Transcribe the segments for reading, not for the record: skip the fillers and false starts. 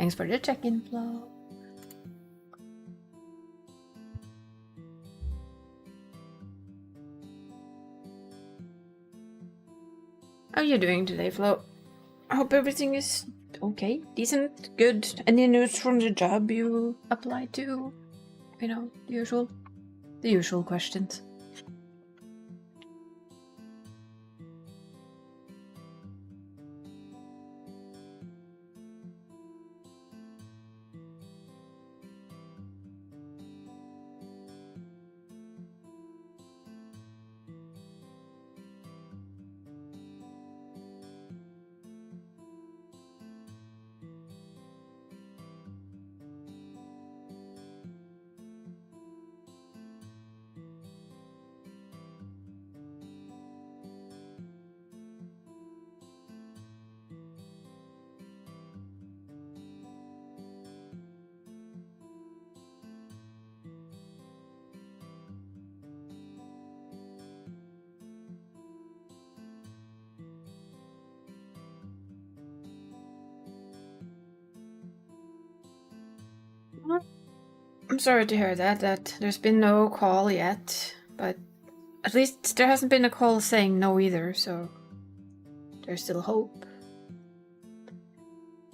Thanks for the check-in, Flo. How are you doing today, Flo? I hope everything is okay, decent, good. Any news from the job you applied to? You know, the usual questions. I'm sorry to hear that there's been no call yet, but at least there hasn't been a call saying no either, so there's still hope.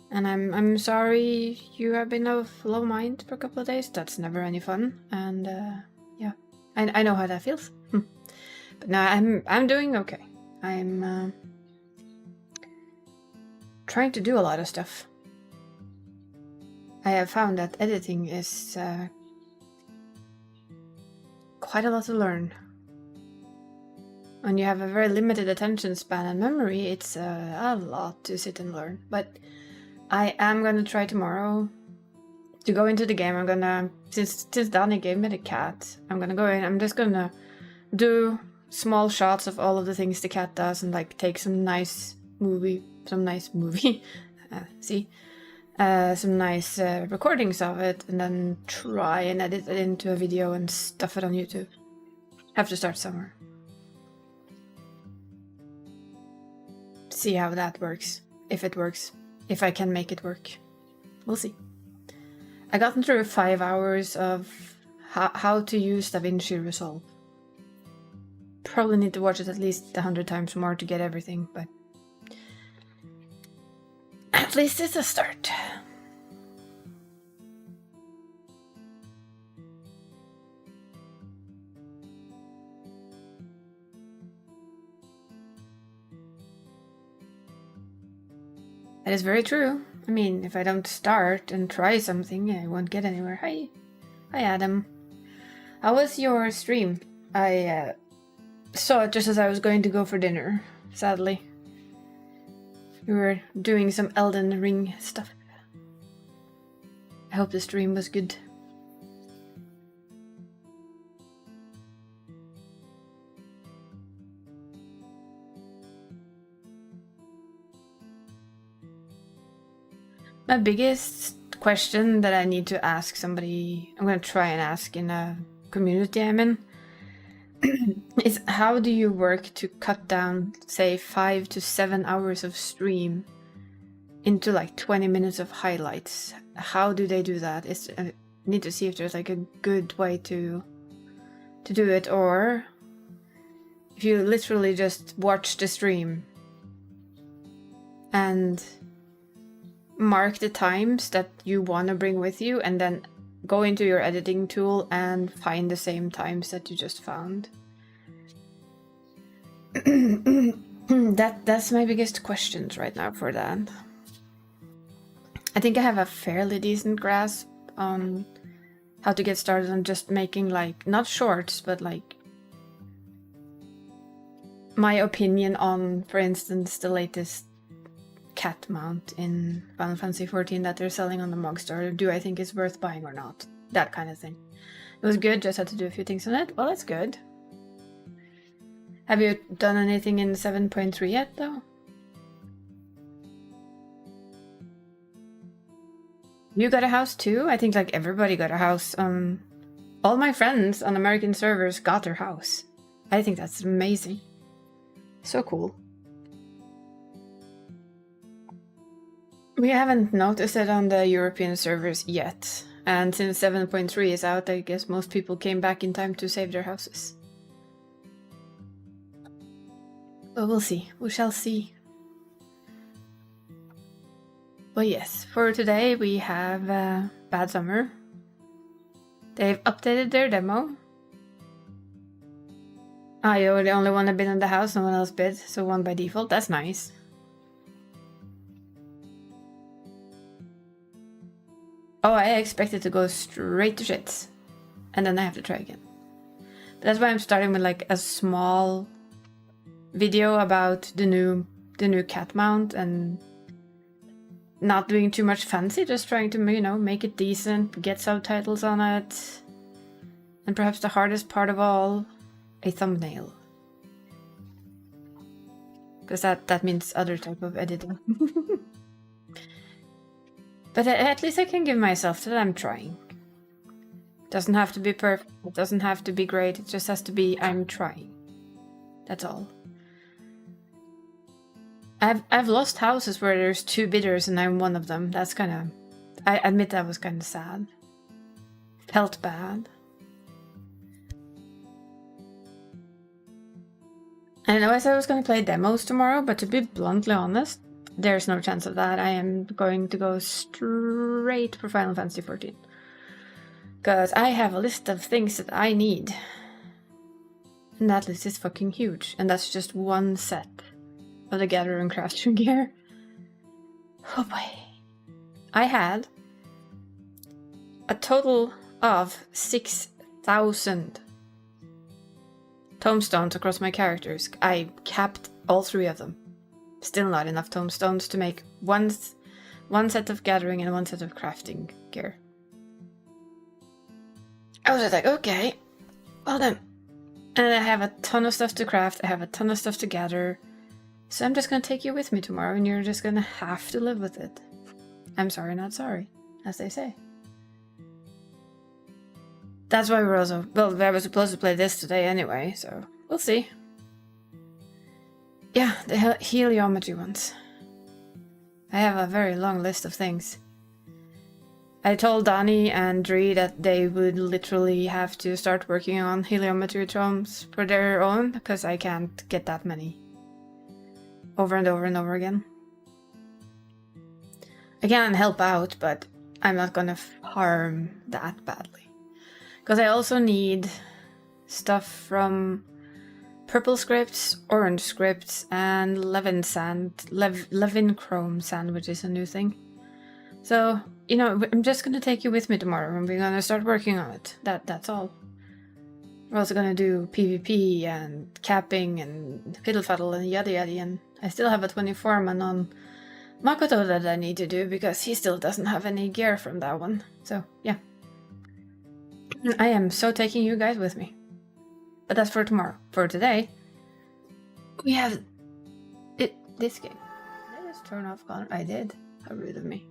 And I'm sorry you have been of low mind for a couple of days. That's never any fun. And yeah, I know how that feels. But no, I'm doing okay. I'm trying to do a lot of stuff. I have found that editing is quite a lot to learn. When you have a very limited attention span and memory, it's a lot to sit and learn. But I am gonna try tomorrow to go into the game. I'm gonna, since Danny gave me the cat, I'm gonna go in. I'm just gonna do small shots of all of the things the cat does and like take some nice recordings of it, and then try and edit it into a video and stuff it on YouTube. Have to start somewhere. See how that works. If it works. If I can make it work. We'll see. I gotten through 5 hours of how to use DaVinci Resolve. Probably need to watch it at least 100 times more to get everything, but at least it's a start. That is very true. I mean, if I don't start and try something, I won't get anywhere. Hi Adam. How was your stream? I saw it just as I was going to go for dinner, sadly. We were doing some Elden Ring stuff. I hope the stream was good. My biggest question that I need to ask somebody, I'm going to try and ask in a community I'm in, is how do you work to cut down, say, 5 to 7 hours of stream into like 20 minutes of highlights? How do they do that? I need to see if there's like a good way to do it, or if you literally just watch the stream and mark the times that you want to bring with you and then go into your editing tool and find the same times that you just found. That's my biggest questions right now for that. I think I have a fairly decent grasp on how to get started on just making like, not shorts, but like my opinion on, for instance, the latest cat mount in Final Fantasy XIV that they're selling on the Mog Store. Do I think it's worth buying or not? That kind of thing. It was good, just had to do a few things on it. Well, that's good. Have you done anything in 7.3 yet, though? You got a house too? I think like everybody got a house. All my friends on American servers got their house. I think that's amazing. So cool. We haven't noticed it on the European servers yet. And since 7.3 is out, I guess most people came back in time to save their houses. But we'll see. We shall see. But yes, for today we have Bad Summer. They've updated their demo. You're the only one that bid in the house, no one else bid, so one by default. That's nice. Oh, I expected to go straight to shits. And then I have to try again. But that's why I'm starting with like a small video about the new cat mount and not doing too much fancy, just trying to, you know, make it decent, get subtitles on it. And perhaps the hardest part of all, a thumbnail. Because that means other type of editing. But at least I can give myself that I'm trying. It doesn't have to be perfect, it doesn't have to be great, it just has to be I'm trying. That's all. I've lost houses where there's 2 bidders and I'm one of them. That's kind of... I admit that was kind of sad. Felt bad. I know I said I was going to play demos tomorrow, but to be bluntly honest, there's no chance of that. I am going to go straight for Final Fantasy XIV. Because I have a list of things that I need. And that list is fucking huge. And that's just one set of the Gather and Crafter gear. Oh boy. I had a total of 6,000 tomestones across my characters. I capped all 3 of them. Still not enough tomestones to make one set of gathering and 1 set of crafting gear. I was just like, okay, well then. And I have a ton of stuff to craft, I have a ton of stuff to gather. So I'm just gonna take you with me tomorrow and you're just gonna have to live with it. I'm sorry, not sorry, as they say. That's why we're also... Well, I was supposed to play this today anyway, so we'll see. Yeah, the heliometry ones. I have a very long list of things. I told Donnie and Dree that they would literally have to start working on heliometry tomes for their own, because I can't get that many. Over and over and over again. I can help out, but I'm not gonna harm that badly. Because I also need stuff from purple scripts, orange scripts, and Levin Chrome sand, which is a new thing. So, you know, I'm just gonna take you with me tomorrow and we're gonna start working on it. That's all. We're also gonna do PvP and capping and fiddle faddle and yada yada, and I still have a 24-man on Makoto that I need to do because he still doesn't have any gear from that one. So, yeah. I am so taking you guys with me. But that's for tomorrow. For today, we have this game. Did I just turn off Connor? I did. How rude of me.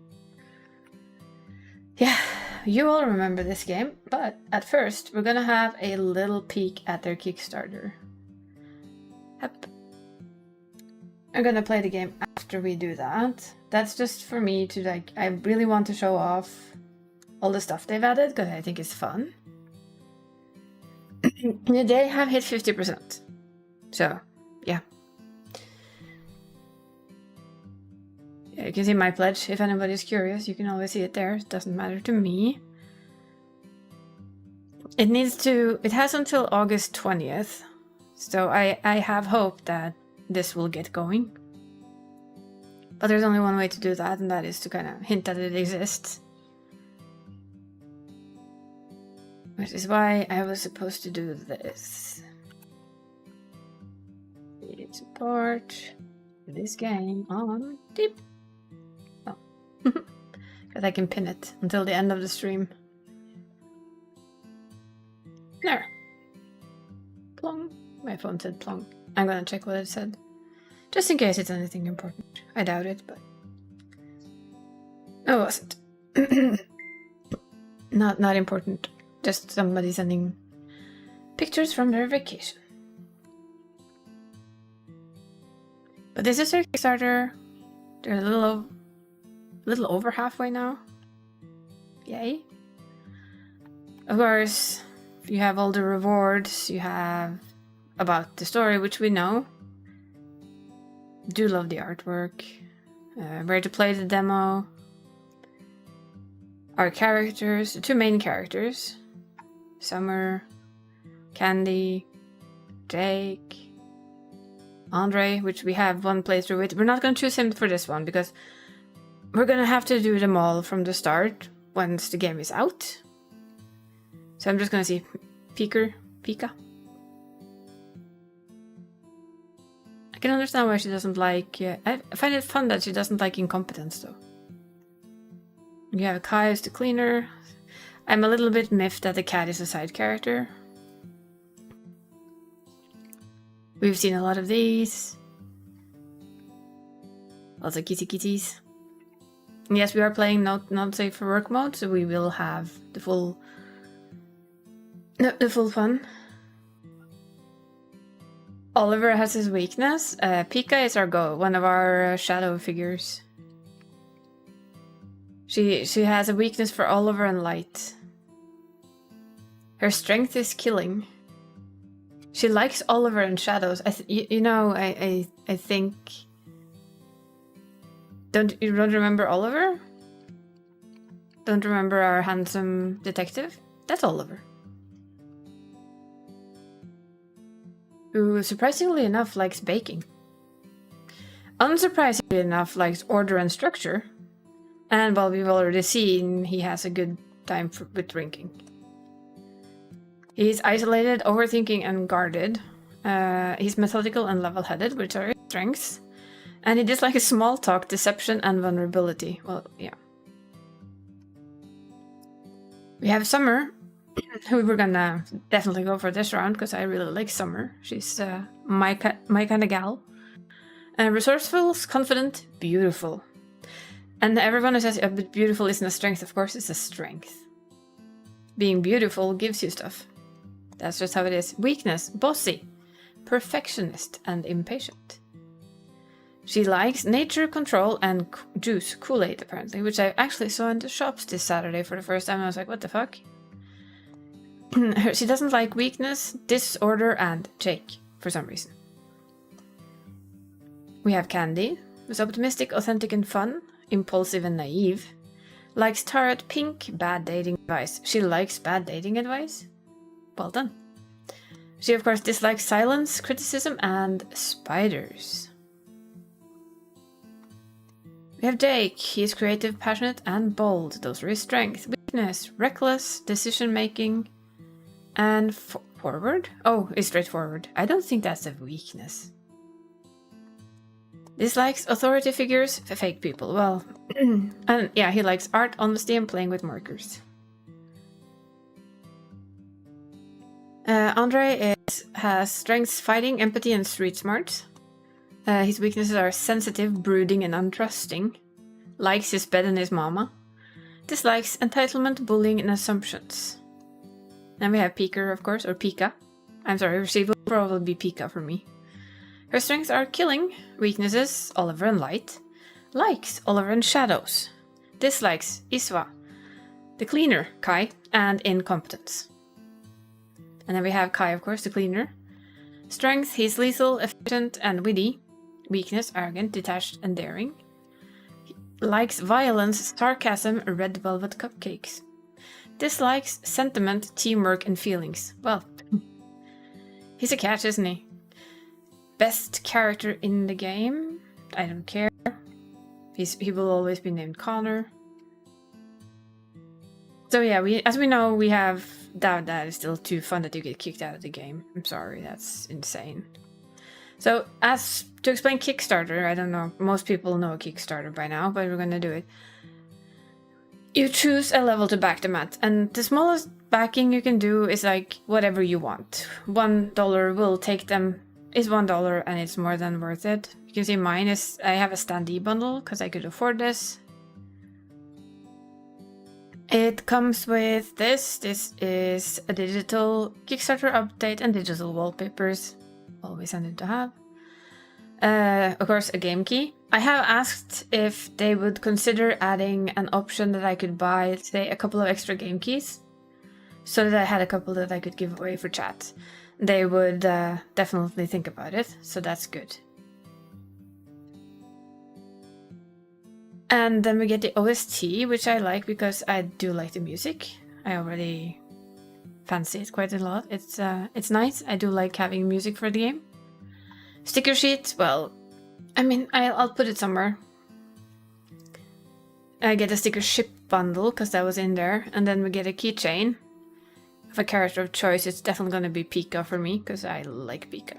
Yeah, you all remember this game, but at first we're gonna have a little peek at their Kickstarter. Yep. I'm gonna play the game after we do that. That's just for me to, like, I really want to show off all the stuff they've added because I think it's fun. They have hit 50%. So, yeah. Yeah, you can see my pledge. If anybody's curious, you can always see it there. It doesn't matter to me. It has until August 20th. So I have hope that this will get going. But there's only one way to do that, and that is to kind of hint that it exists. Which is why I was supposed to do this. Support this game on deep. Oh. Because I can pin it until the end of the stream. There. Plong. My phone said plong. I'm gonna check what it said. Just in case it's anything important. I doubt it, but... No, it wasn't. Not important. Just somebody sending pictures from their vacation. But this is their Kickstarter. They're a little over halfway now. Yay. Of course, you have all the rewards, you have about the story, which we know. Do love the artwork. Where to play the demo. Our characters, the two main characters. Summer, Candy, Jake, Andre, which we have one playthrough with. We're not going to choose him for this one because we're going to have to do them all from the start once the game is out. So I'm just going to see Pika. I can understand why she doesn't like... I find it fun that she doesn't like incompetence though. You have Kai as the cleaner. I'm a little bit miffed that the cat is a side character. We've seen a lot of these. Also kitties. And yes, we are playing not safe for work mode, so we will have the full fun. Oliver has his weakness. Pika is one of our shadow figures. She has a weakness for Oliver and light. Her strength is killing. She likes Oliver and shadows. I think. You don't remember Oliver? Don't remember our handsome detective? That's Oliver. Who, surprisingly enough, likes baking. Unsurprisingly enough, likes order and structure. And while we've already seen, he has a good time with drinking. He's isolated, overthinking, and guarded. He's methodical and level-headed, which are his strengths. And he dislikes small talk, deception, and vulnerability. Well, yeah. We have Summer, who we're gonna definitely go for this round, because I really like Summer. She's my kind of gal. Resourceful, confident, beautiful. And everyone who says but beautiful isn't a strength, of course it's a strength. Being beautiful gives you stuff. That's just how it is. Weakness, bossy, perfectionist, and impatient. She likes nature, control, and juice, Kool-Aid apparently, which I actually saw in the shops this Saturday for the first time, and I was like, what the fuck? She doesn't like weakness, disorder, and Jake, for some reason. We have Candy, who's optimistic, authentic, and fun, impulsive and naive. Likes tarot, pink, bad dating advice. She likes bad dating advice? Well done. She, of course, dislikes silence, criticism, and spiders. We have Jake. He is creative, passionate, and bold. Those are his strengths. Weakness, reckless, decision-making, and forward? Oh, it's straightforward. I don't think that's a weakness. Dislikes authority figures, fake people. Well, and yeah, he likes art, honesty, and playing with markers. Andre has strengths, fighting, empathy, and street smarts. His weaknesses are sensitive, brooding, and untrusting. Likes his bed and his mama. Dislikes entitlement, bullying, and assumptions. Then we have Pika, of course, or Pika. I'm sorry, she will probably be Pika for me. Her strengths are killing, weaknesses, Oliver and light. Likes, Oliver and shadows. Dislikes, Iswa, the cleaner, Kai, and incompetence. And then we have Kai, of course, the cleaner. Strength, he's lethal, efficient, and witty. Weakness, arrogant, detached, and daring. He likes violence, sarcasm, red velvet cupcakes. Dislikes sentiment, teamwork, and feelings. Well, he's a catch, isn't he? Best character in the game? I don't care. He will always be named Connor. So yeah, as we know, we have that is still too fun that you get kicked out of the game. I'm sorry, that's insane. So as to explain Kickstarter, I don't know, most people know a Kickstarter by now, but we're gonna do it. You choose a level to back them at, and the smallest backing you can do is like whatever you want. $1 will take them, is $1 and it's more than worth it. You can see mine is, I have a standee bundle because I could afford this. It comes with this. This is a digital Kickstarter update and digital wallpapers. Always handy to have. Of course, a game key. I have asked if they would consider adding an option that I could buy, say, a couple of extra game keys, so that I had a couple that I could give away for chat. They would definitely think about it, so that's good. And then we get the OST, which I like because I do like the music. I already fancy it quite a lot. It's nice. I do like having music for the game. Sticker sheet, well, I mean, I'll put it somewhere. I get a sticker ship bundle, because that was in there. And then we get a keychain of a character of choice. It's definitely going to be Pika for me, because I like Pika.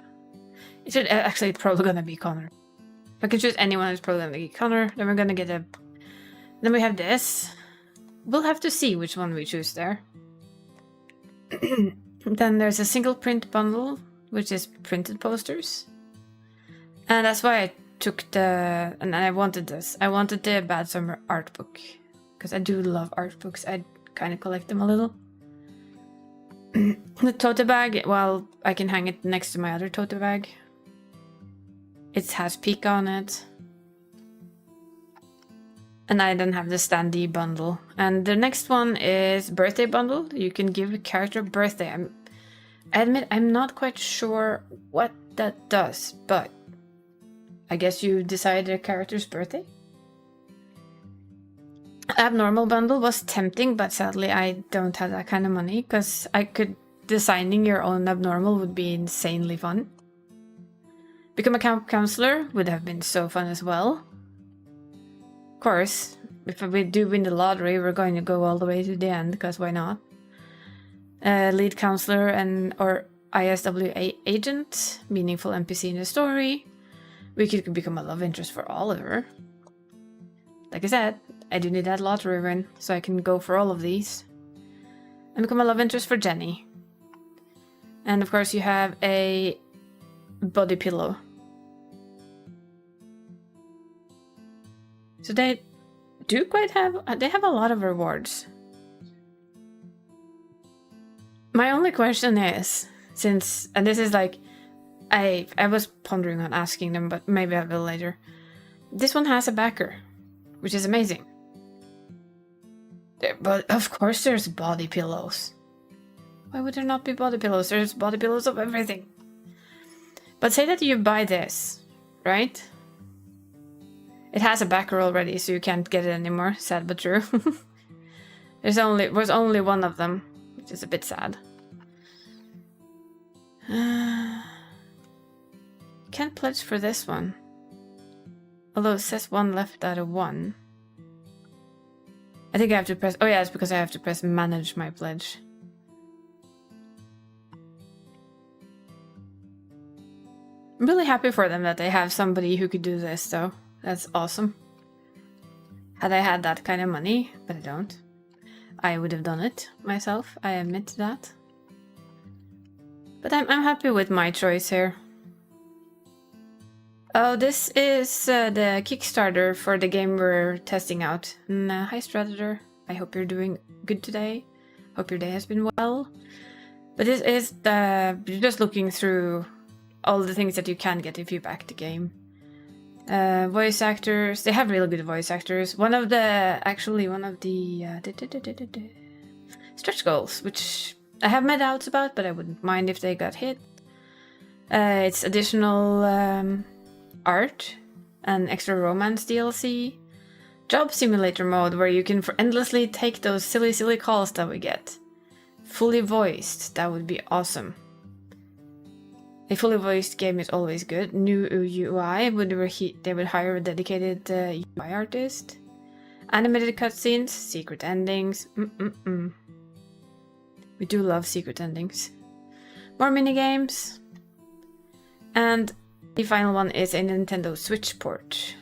It's actually probably going to be Connor. If I can choose anyone, it's probably going to be Connor. Then we're going to get a... Then we have this. We'll have to see which one we choose there. Then there's a single print bundle, which is printed posters. And that's why I took the... And I wanted this. I wanted the Bad Summer art book. Because I do love art books. I kind of collect them a little. The tote bag, well, I can hang it next to my other tote bag. It has Pika on it. And I then have the standee bundle. And the next one is birthday bundle. You can give a character birthday. I admit I'm not quite sure what that does, but I guess you decide a character's birthday. Abnormal bundle was tempting, but sadly I don't have that kind of money, because designing your own abnormal would be insanely fun. Become a camp counselor would have been so fun as well. Of course, if we do win the lottery, we're going to go all the way to the end, because why not? Lead counselor or ISWA agent, meaningful NPC in the story. We could become a love interest for Oliver. Like I said, I do need that lottery win, so I can go for all of these. And become a love interest for Jenny. And of course you have a body pillow. So they do they have a lot of rewards. My only question is, and this is like, I was pondering on asking them, but maybe I will later. This one has a backer, which is amazing. But of course there's body pillows. Why would there not be body pillows? There's body pillows of everything. But say that you buy this, right? It has a backer already, so you can't get it anymore. Sad but true. was only one of them, which is a bit sad. Can't pledge for this one. Although it says one left out of one. I think I have to press... Oh yeah, it's because I have to press manage my pledge. I'm really happy for them that they have somebody who could do this, though. That's awesome. Had I had that kind of money, but I don't, I would have done it myself. I admit to that. But I'm happy with my choice here. Oh, this is the Kickstarter for the game we're testing out. Hi Stratator, I hope you're doing good today. Hope your day has been well. But this is you're just looking through all the things that you can get if you back the game. Voice actors, they have really good voice actors. One of the stretch goals, which I have my doubts about, but I wouldn't mind if they got hit. It's additional art and extra romance DLC. Job simulator mode, where you can endlessly take those silly calls that we get. Fully voiced, that would be awesome. A fully voiced game is always good. New UI, they would hire a dedicated UI artist. Animated cutscenes, secret endings. We do love secret endings. More minigames. And the final one is a Nintendo Switch port.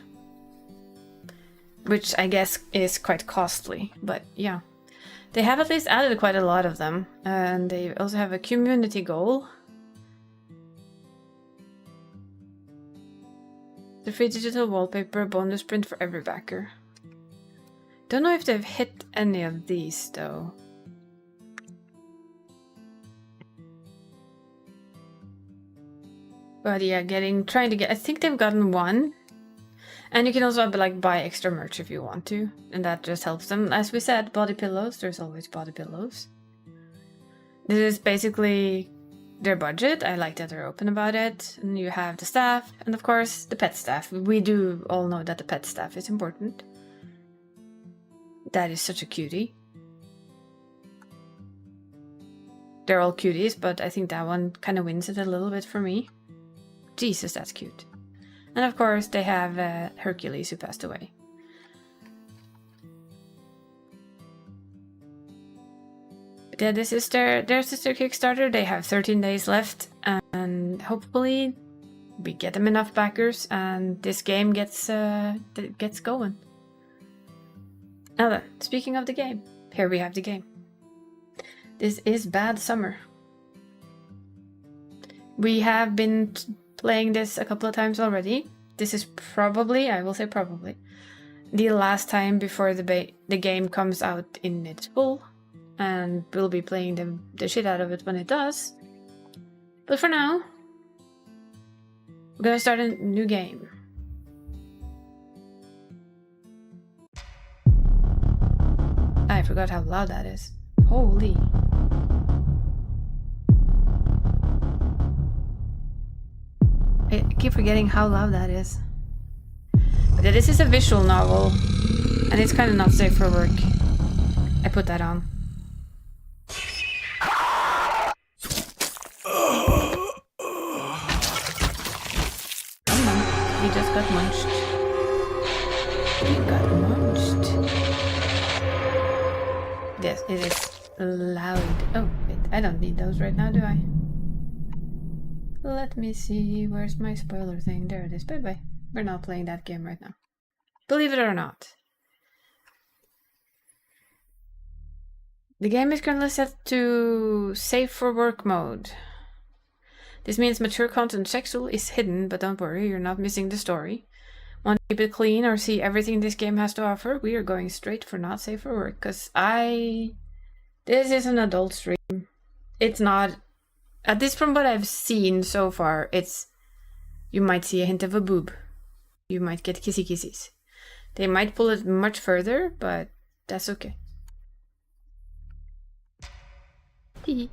Which I guess is quite costly, but yeah. They have at least added quite a lot of them. And they also have a community goal. The free digital wallpaper bonus print for every backer. Don't know if they've hit any of these though. But yeah, trying to get. I think they've gotten one, and you can also like buy extra merch if you want to, and that just helps them. As we said, body pillows. There's always body pillows. This is basically their budget. I like that they're open about it. And you have the staff, and of course the pet staff. We do all know that the pet staff is important. That is such a cutie. They're all cuties, but I think that one kind of wins it a little bit for me. Jesus, that's cute. And of course, they have Hercules who passed away. But yeah, this is their sister Kickstarter. They have 13 days left, and hopefully we get them enough backers and this game gets going. Now then, speaking of the game, here we have the game. This is Bad Summer. We have been playing this a couple of times already. This is probably, I will say probably, the last time before the game comes out in its full. And we'll be playing the shit out of it when it does. But for now, we're gonna start a new game. I forgot how loud that is. Holy. I keep forgetting how loud that is. But yeah, this is a visual novel, and it's kind of not safe for work. I put that on. Come on, he just got munched. He got munched. Yes, it is loud. Oh, wait, I don't need those right now, do I? Let me see, where's my spoiler thing? There it is. Bye-bye. We're not playing that game right now. Believe it or not. The game is currently set to safe for work mode. This means mature content sexual is hidden, but don't worry, you're not missing the story. Want to keep it clean or see everything this game has to offer? We are going straight for not safe for work, because this is an adult stream. It's not... At least from what I've seen so far, you might see a hint of a boob. You might get kissy kissies. They might pull it much further, but that's okay. Here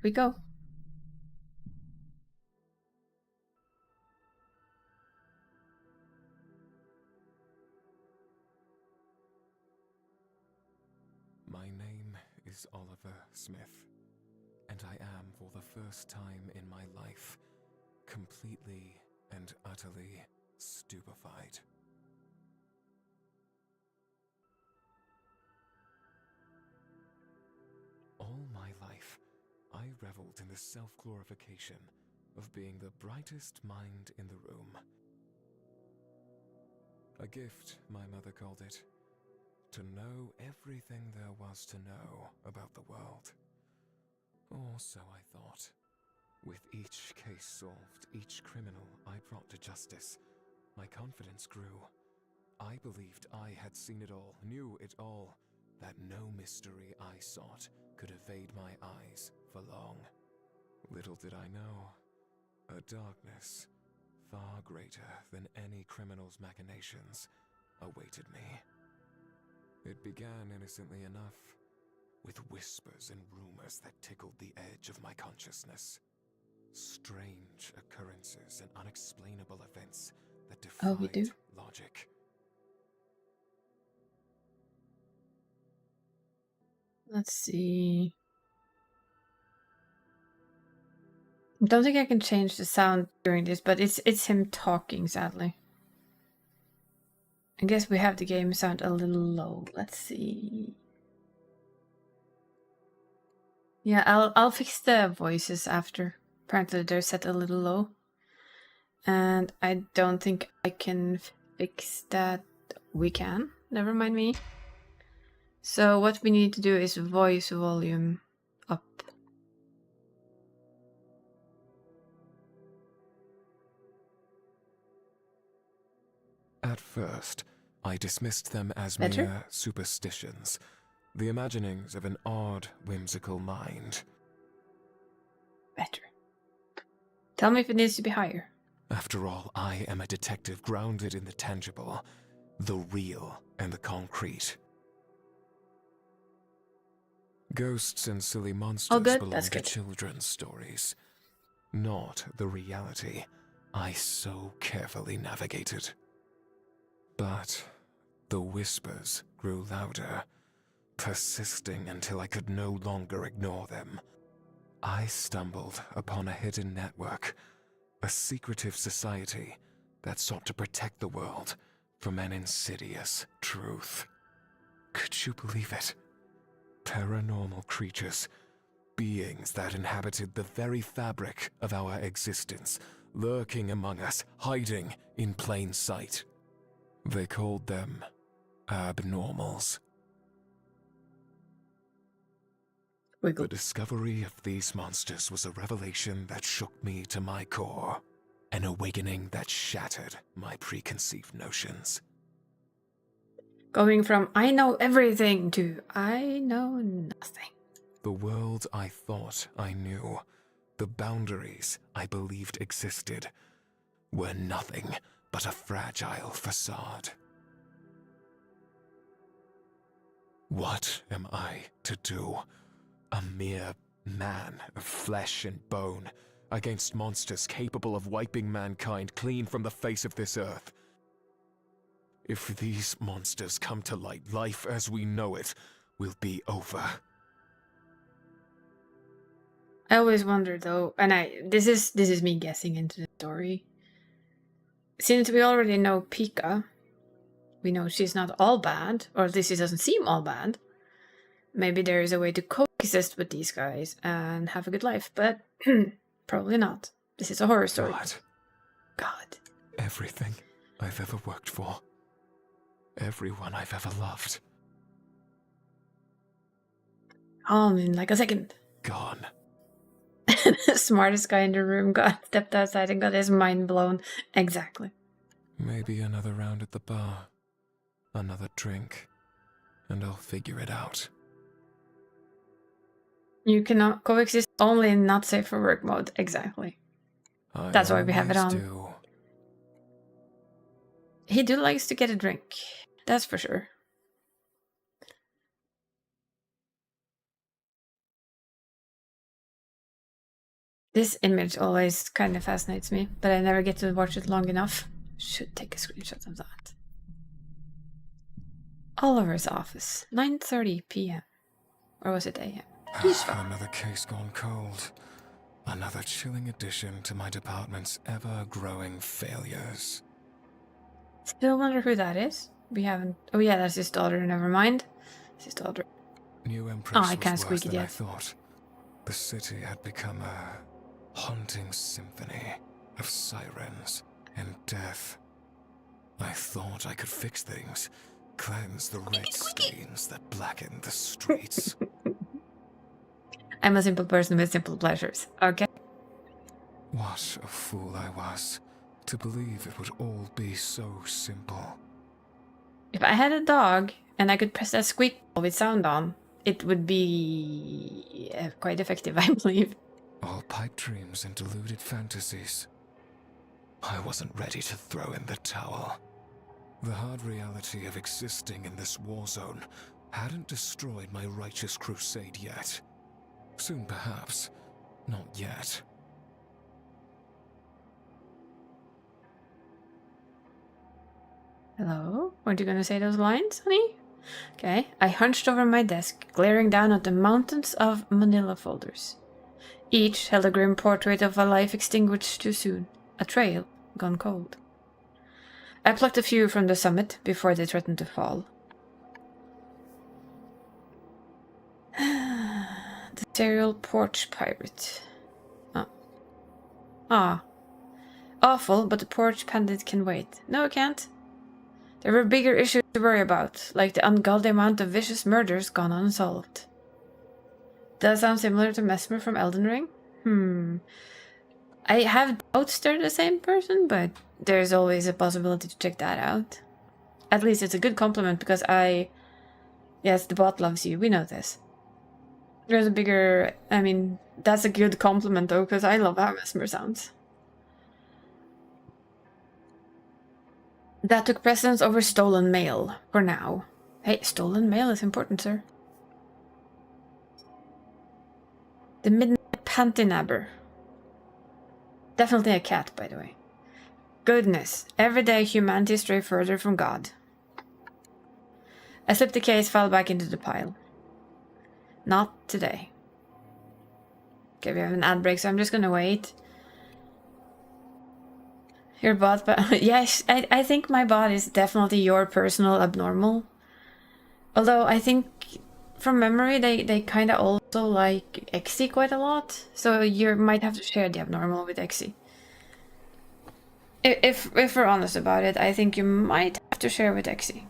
we go. My name is Oliver Smith, and I am, for the first time in my life, completely and utterly stupefied. All my life, I reveled in the self-glorification of being the brightest mind in the room. A gift, my mother called it. To know everything there was to know about the world. Or so I thought. With each case solved, each criminal I brought to justice, my confidence grew. I believed I had seen it all, knew it all, that no mystery I sought could evade my eyes for long. Little did I know, a darkness far greater than any criminal's machinations awaited me. It began innocently enough, with whispers and rumors that tickled the edge of my consciousness. Strange occurrences and unexplainable events that defied logic. Let's see. I don't think I can change the sound during this, but it's him talking, sadly. I guess we have the game sound a little low. Let's see. Yeah, I'll fix the voices after. Apparently they're set a little low. And I don't think I can fix that. We can. Never mind me. So what we need to do is voice volume up. At first, I dismissed them as Better? mere superstitions, the imaginings of an odd, whimsical mind. Better. Tell me if it needs to be higher. After all, I am a detective grounded in the tangible, the real, and the concrete. Ghosts and silly monsters belong That's to good. children's stories, not the reality I so carefully navigated. But the whispers grew louder, persisting until I could no longer ignore them. I stumbled upon a hidden network, a secretive society that sought to protect the world from an insidious truth. Could you believe it? Paranormal creatures, beings that inhabited the very fabric of our existence, lurking among us, hiding in plain sight. They called them abnormals. Wiggle. The discovery of these monsters was a revelation that shook me to my core, an awakening that shattered my preconceived notions. Going from I know everything to I know nothing. The world I thought I knew, the boundaries I believed existed, were nothing but a fragile facade. What am I to do? A mere man of flesh and bone, against monsters capable of wiping mankind clean from the face of this earth. If these monsters come to light, life as we know it will be over. I always wonder though, and this is me guessing into the story. Since we already know Pika, we know she's not all bad, or at least she doesn't seem all bad. Maybe there is a way to coexist with these guys and have a good life, but probably not. This is a horror story. God. Everything I've ever worked for. Everyone I've ever loved. All in like a second. Gone. The smartest guy in the room stepped outside and got his mind blown. Exactly. Maybe another round at the bar. Another drink. And I'll figure it out. You cannot coexist only in not safe for work mode. Exactly. That's why we have it on. Do. He likes to get a drink. That's for sure. This image always kind of fascinates me, but I never get to watch it long enough. Should take a screenshot of that. Oliver's office, 9:30 p.m. Or was it a.m.? Another case gone cold. Another chilling addition to my department's ever-growing failures. Still wonder who that is. We haven't... Oh yeah, that's his daughter. Never mind. It's his daughter. New Empress I can't was squeak worse it than I yet. thought. The city had become a haunting symphony of sirens and death. I thought I could fix things, cleanse the red stains that blackened the streets. I'm a simple person with simple pleasures, okay? What a fool I was, to believe it would all be so simple. If I had a dog and I could press that squeak ball with sound on, it would be quite effective, I believe. All pipe dreams and deluded fantasies. I wasn't ready to throw in the towel. The hard reality of existing in this war zone hadn't destroyed my righteous crusade yet. Soon perhaps, not yet. Hello? Weren't you gonna say those lines, honey? Okay. I hunched over my desk, glaring down at the mountains of manila folders. Each held a grim portrait of a life extinguished too soon, a trail gone cold. I plucked a few from the summit before they threatened to fall. The serial porch pirate. Oh. Ah. Awful, but the porch bandit can wait. No, it can't. There were bigger issues to worry about, like the ungodly amount of vicious murders gone unsolved. Does that sound similar to Mesmer from Elden Ring? I have doubts they're the same person, but there's always a possibility to check that out. At least it's a good compliment because yes, the bot loves you, we know this. There's a bigger... I mean, that's a good compliment though, because I love how Mesmer sounds. That took precedence over stolen mail, for now. Hey, stolen mail is important, sir. The Midnight Pantinabber. Definitely a cat, by the way. Goodness, every day humanity stray further from God. I slipped the case, fell back into the pile. Not today. Okay, we have an ad break, so I'm just gonna wait. Your bot, but yes, I think my bot is definitely your personal abnormal. Although I think from memory they kind of also like Exy quite a lot, so you might have to share the abnormal with Exy. If we're honest about it, I think you might have to share with Exy.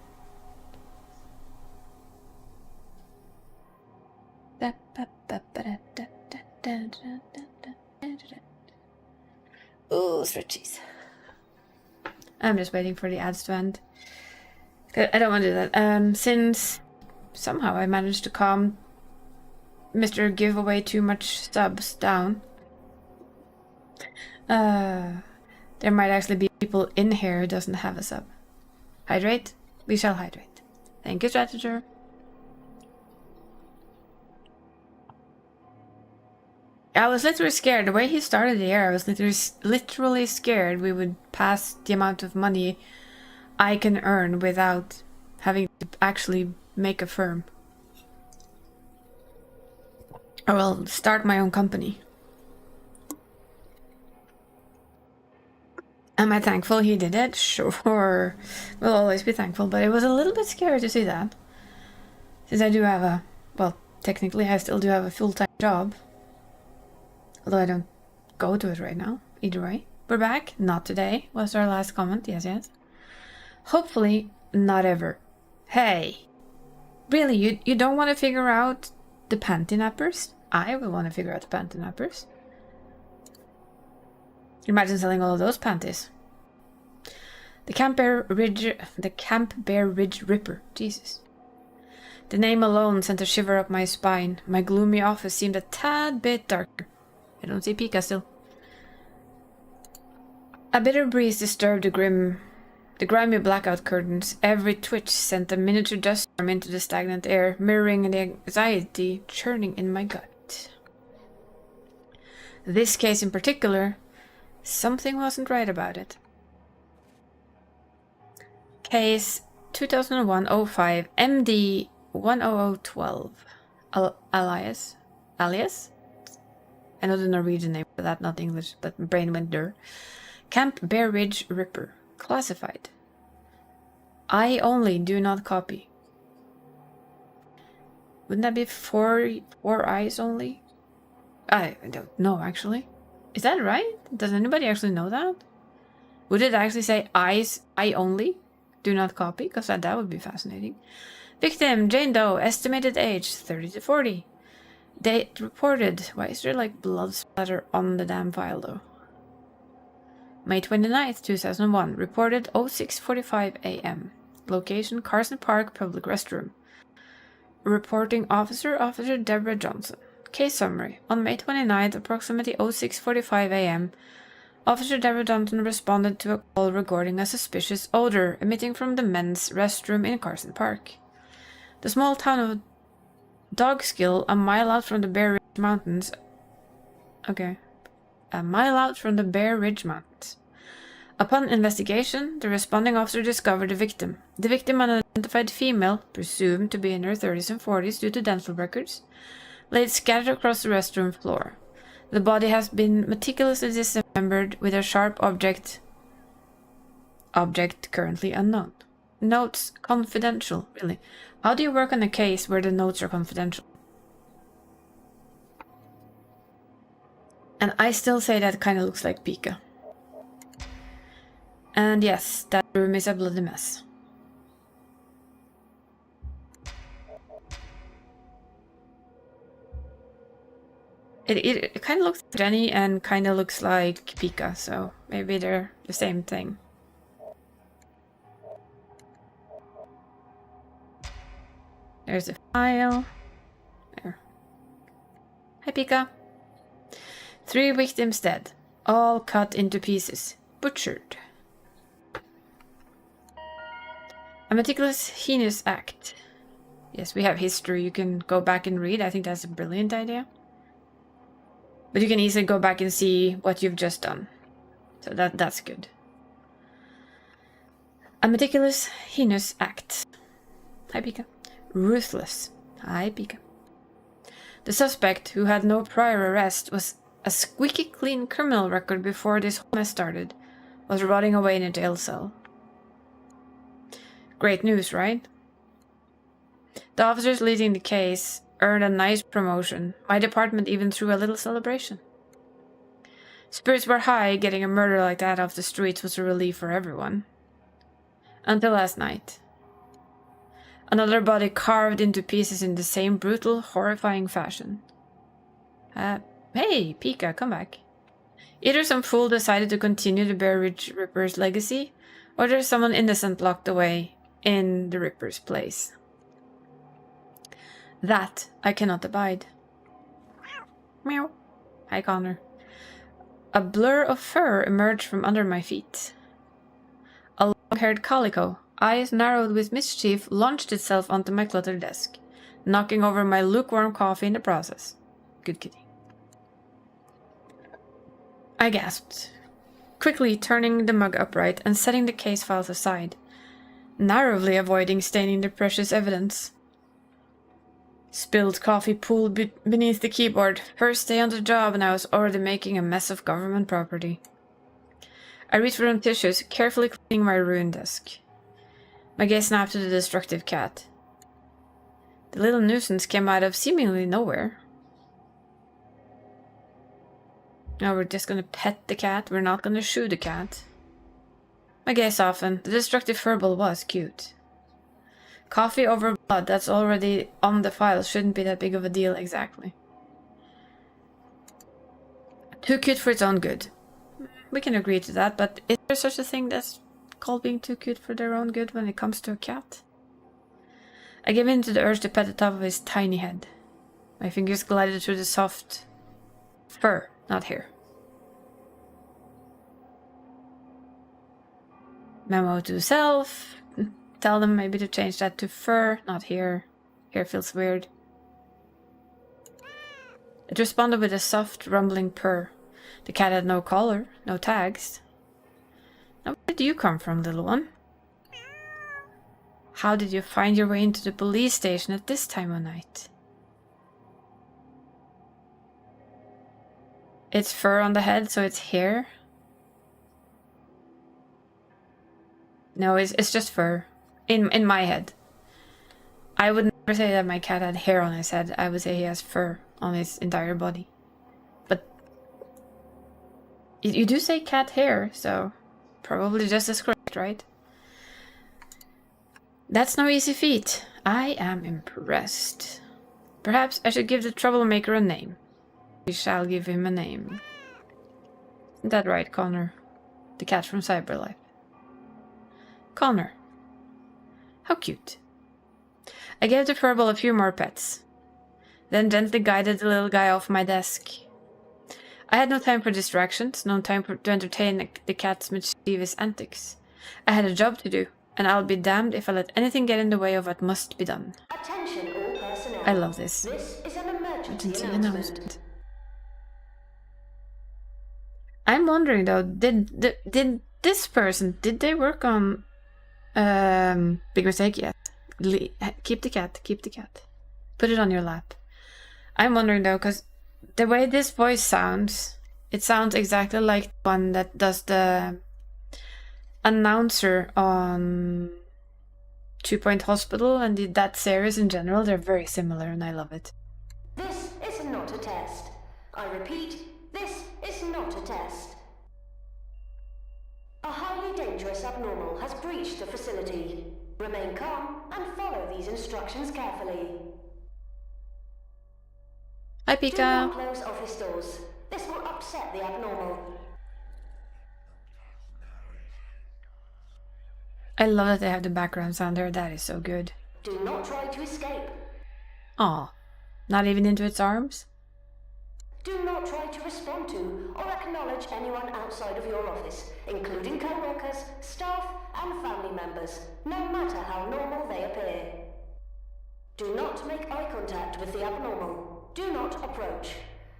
Ooh, stretchies. I'm just waiting for the ads to end. I don't want to do that. Since somehow I managed to calm Mr. Giveaway too much subs down. There might actually be people in here who doesn't have a sub. Hydrate? We shall hydrate. Thank you, Strateger. I was literally scared. The way he started the year, I was literally scared we would pass the amount of money I can earn without having to actually make a firm. Or well, start my own company. Am I thankful he did it? Sure. We'll always be thankful, but it was a little bit scary to see that. Since I do have a... Well, technically I still do have a full-time job. Although I don't go to it right now. Either way. We're back. Not today was our last comment. Yes, yes. Hopefully, not ever. Hey! Really, you don't want to figure out the panty nappers? I will want to figure out the panty nappers. Imagine selling all of those panties. The Camp Bear Ridge Ripper. Jesus. The name alone sent a shiver up my spine. My gloomy office seemed a tad bit darker. I don't see Pika still. A bitter breeze disturbed the grimy blackout curtains. Every twitch sent a miniature dust storm into the stagnant air, mirroring the anxiety churning in my gut. This case in particular, something wasn't right about it. Case 2001-05 MD 10012. Alias? I know the Norwegian name for that, not English, but my brain went there. Camp Bear Ridge Ripper. Classified. I only, do not copy. Wouldn't that be four eyes only? I don't know, actually. Is that right? Does anybody actually know that? Would it actually say eyes, I only, do not copy? Because that would be fascinating. Victim, Jane Doe, estimated age, 30 to 40. Date reported. Why is there like blood splatter on the damn file though? May 29th, 2001. Reported 06:45 a.m. Location, Carson Park Public Restroom. Reporting officer, Officer Deborah Johnson. Case summary. On May 29th, approximately 06:45 a.m., Officer Deborah Johnson responded to a call regarding a suspicious odor emitting from the men's restroom in Carson Park. The small town of Dogskill, a mile out from the Bear Ridge Mountains. Okay. A mile out from the Bear Ridge Mountains. Upon investigation, the responding officer discovered the victim. The victim, an unidentified female, presumed to be in her 30s and 40s due to dental records, laid scattered across the restroom floor. The body has been meticulously dismembered with a sharp object currently unknown. Notes confidential, really. How do you work on a case where the notes are confidential? And I still say that kind of looks like Pika. And yes, that room is a bloody mess. It kind of looks like Jenny and kind of looks like Pika, so maybe they're the same thing. There's a file. There. Hi, Pika. 3 victims dead, all cut into pieces, butchered. A meticulous, heinous act. Yes, we have history you can go back and read. I think that's a brilliant idea. But you can easily go back and see what you've just done. So that's good. A meticulous, heinous act. Hi, Pika. Ruthless. Hi, Pika. The suspect, who had no prior arrest, was a squeaky clean criminal record before this whole mess started, was rotting away in a jail cell. Great news, right? The officers leading the case earned a nice promotion. My department even threw a little celebration. Spirits were high. Getting a murder like that off the streets was a relief for everyone. Until last night. Another body carved into pieces in the same brutal, horrifying fashion. Hey, Pika, come back. Either some fool decided to continue the Bear Ridge Ripper's legacy, or there's someone innocent locked away in the Ripper's place. That I cannot abide. Meow. Hi, Connor. A blur of fur emerged from under my feet. A long-haired calico, eyes narrowed with mischief, launched itself onto my cluttered desk, knocking over my lukewarm coffee in the process. Good kitty. I gasped, quickly turning the mug upright and setting the case files aside, narrowly avoiding staining the precious evidence. Spilled coffee pooled beneath the keyboard. First day on the job and I was already making a mess of government property. I reached for some tissues, carefully cleaning my ruined desk. My gaze snapped to the destructive cat. The little nuisance came out of seemingly nowhere. Now we're just gonna pet the cat, we're not gonna shoot the cat. My gaze softened. The destructive furball was cute. Coffee over blood that's already on the file shouldn't be that big of a deal exactly. Too cute for its own good. We can agree to that, but is there such a thing that's called being too cute for their own good when it comes to a cat? I gave in to the urge to pet the top of his tiny head. My fingers glided through the soft fur, not hair. Memo to self. Tell them maybe to change that to fur, not hair. Hair feels weird. It responded with a soft, rumbling purr. The cat had no collar, no tags. Now, where did you come from, little one? How did you find your way into the police station at this time of night? It's fur on the head, so it's hair? No, it's just fur. In my head. I would never say that my cat had hair on his head. I would say he has fur on his entire body. But you do say cat hair, so probably just as correct, right? That's no easy feat. I am impressed. Perhaps I should give the troublemaker a name. We shall give him a name. Isn't that right, Connor? The cat from Cyberlife. Connor. How cute. I gave the furball a few more pets, then gently guided the little guy off my desk. I had no time for distractions, no time to entertain the cat's mischievous antics. I had a job to do, and I'll be damned if I let anything get in the way of what must be done. Attention all personnel. I love this. This is an emergency Emergency announcement. announcement. I'm wondering though, did this person, did they work on big mistake? Yes. Keep the cat, keep the cat. Put it on your lap. I'm wondering though, because the way this voice sounds, it sounds exactly like the one that does the announcer on 2 Point Hospital and that series in general. They're very similar and I love it. This is not a test. I repeat, this is not a test. A highly dangerous abnormal has breached the facility. Remain calm and follow these instructions carefully. Hi, Do Pika. not close office doors. This will upset the abnormal. I love that they have the background sound there. That is so good. Do not try to escape. Aw, not even into its arms? Do not try to respond to or acknowledge anyone outside of your office, including co-workers, staff, and family members, no matter how normal they appear. Do not make eye contact with the abnormal. Do not approach.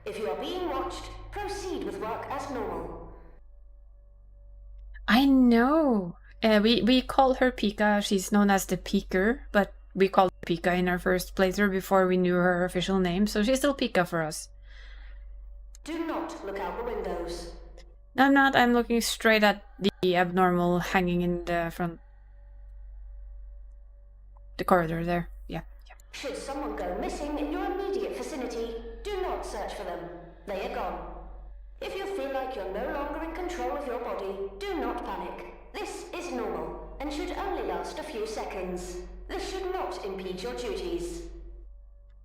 If you are being watched, proceed with work as normal. I know. We call her Pika. She's known as the Peeker, but we called her Pika in our first playthrough before we knew her official name, so she's still Pika for us. Do not look out the windows. No, I'm not. I'm looking straight at the abnormal hanging in the front. The corridor there. Yeah. Should someone go missing in your immediate vicinity, do not search for them. They are gone. If you feel like you're no longer in control of your body, do not panic. This is normal and should only last a few seconds. This should not impede your duties.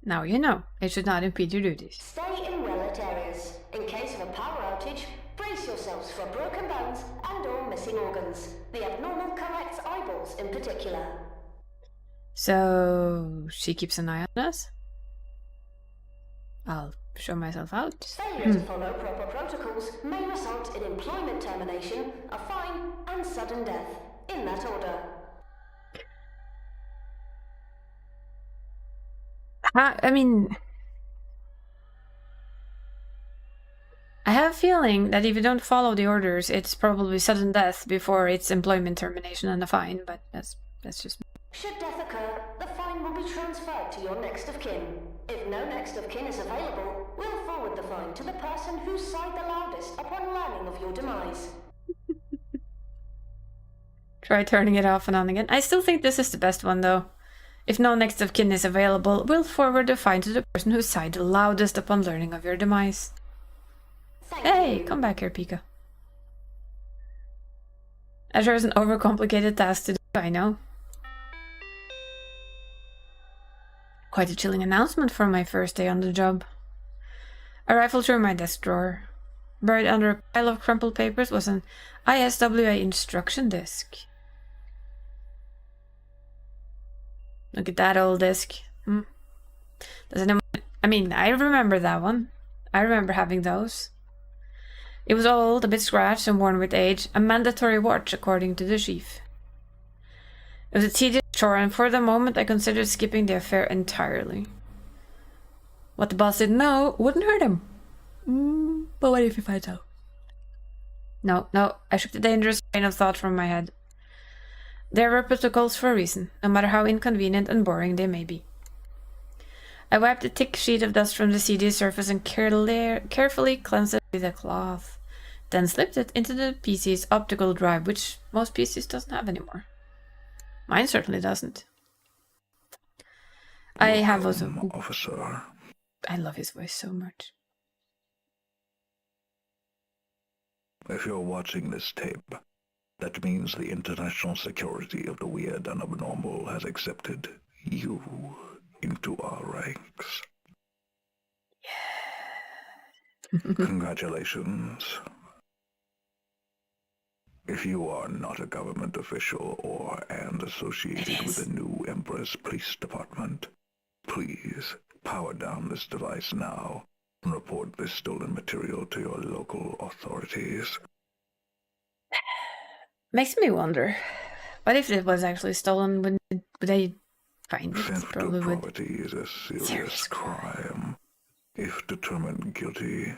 Now you know. It should not impede your duties. Stay in well-lit areas. In case of a power outage, brace yourselves for broken bones and or missing organs. The abnormal collects eyeballs in particular. So she keeps an eye on us? I'll show myself out. Failure to follow proper protocols may result in employment termination, a fine, and sudden death. In that order. I mean, I have a feeling that if you don't follow the orders, it's probably sudden death before it's employment termination and a fine, but that's just me. Should death occur, the fine will be transferred to your next of kin. If no next of kin is available, we'll forward the fine to the person who sighed the loudest upon learning of your demise. Try turning it off and on again. I still think this is the best one, though. If no next of kin is available, we'll forward the fine to the person who sighed the loudest upon learning of your demise. Hey, come back here, Pika. Azure is an overcomplicated task to do, I know. Quite a chilling announcement for my first day on the job. I rifled through my desk drawer. Buried under a pile of crumpled papers was an ISWA instruction disc. Look at that old disc. Does anyone... I mean, I remember that one. I remember having those. It was old, a bit scratched and worn with age, a mandatory watch according to the chief. It was a tedious chore, and for the moment I considered skipping the affair entirely. What the boss didn't know wouldn't hurt him. But what if he finds out? No, I shook the dangerous train of thought from my head. There were protocols for a reason, no matter how inconvenient and boring they may be. I wiped a thick sheet of dust from the CD's surface and carefully cleansed it with a cloth, then slipped it into the PC's optical drive, which most PCs doesn't have anymore. Mine certainly doesn't. I have also... Officer. I love his voice so much. If you're watching this tape, that means the international security of the weird and abnormal has accepted you into our ranks. Yeah. Congratulations. If you are not a government official and associated with the new Empress Police Department, please power down this device now and report this stolen material to your local authorities. Makes me wonder, what if it was actually stolen? Would they find it? Theft Probably of would. property is a serious crime. If determined guilty,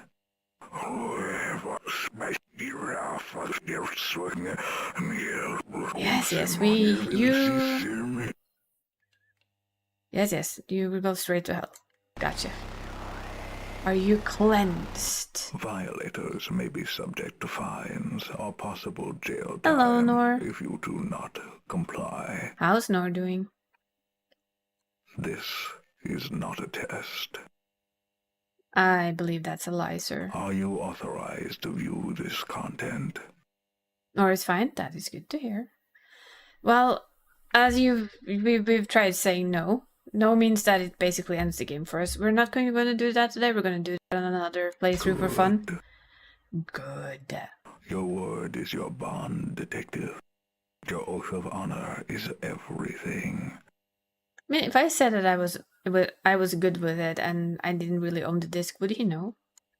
Yes, you will go straight to hell. Gotcha. Are you cleansed? Violators may be subject to fines or possible jail time Hello, Nor. if you do not comply. How's Nor doing? This is not a test. I believe that's a lie, sir. Are you authorized to view this content? Nor is fine. That is good to hear. Well, as we've tried saying no. No means that it basically ends the game for us. We're not going to do that today. We're going to do that on another playthrough for fun. Good. Your word is your bond, detective. Your oath of honor is everything. I mean, if I said that I was good with it and I didn't really own the disc, would he know?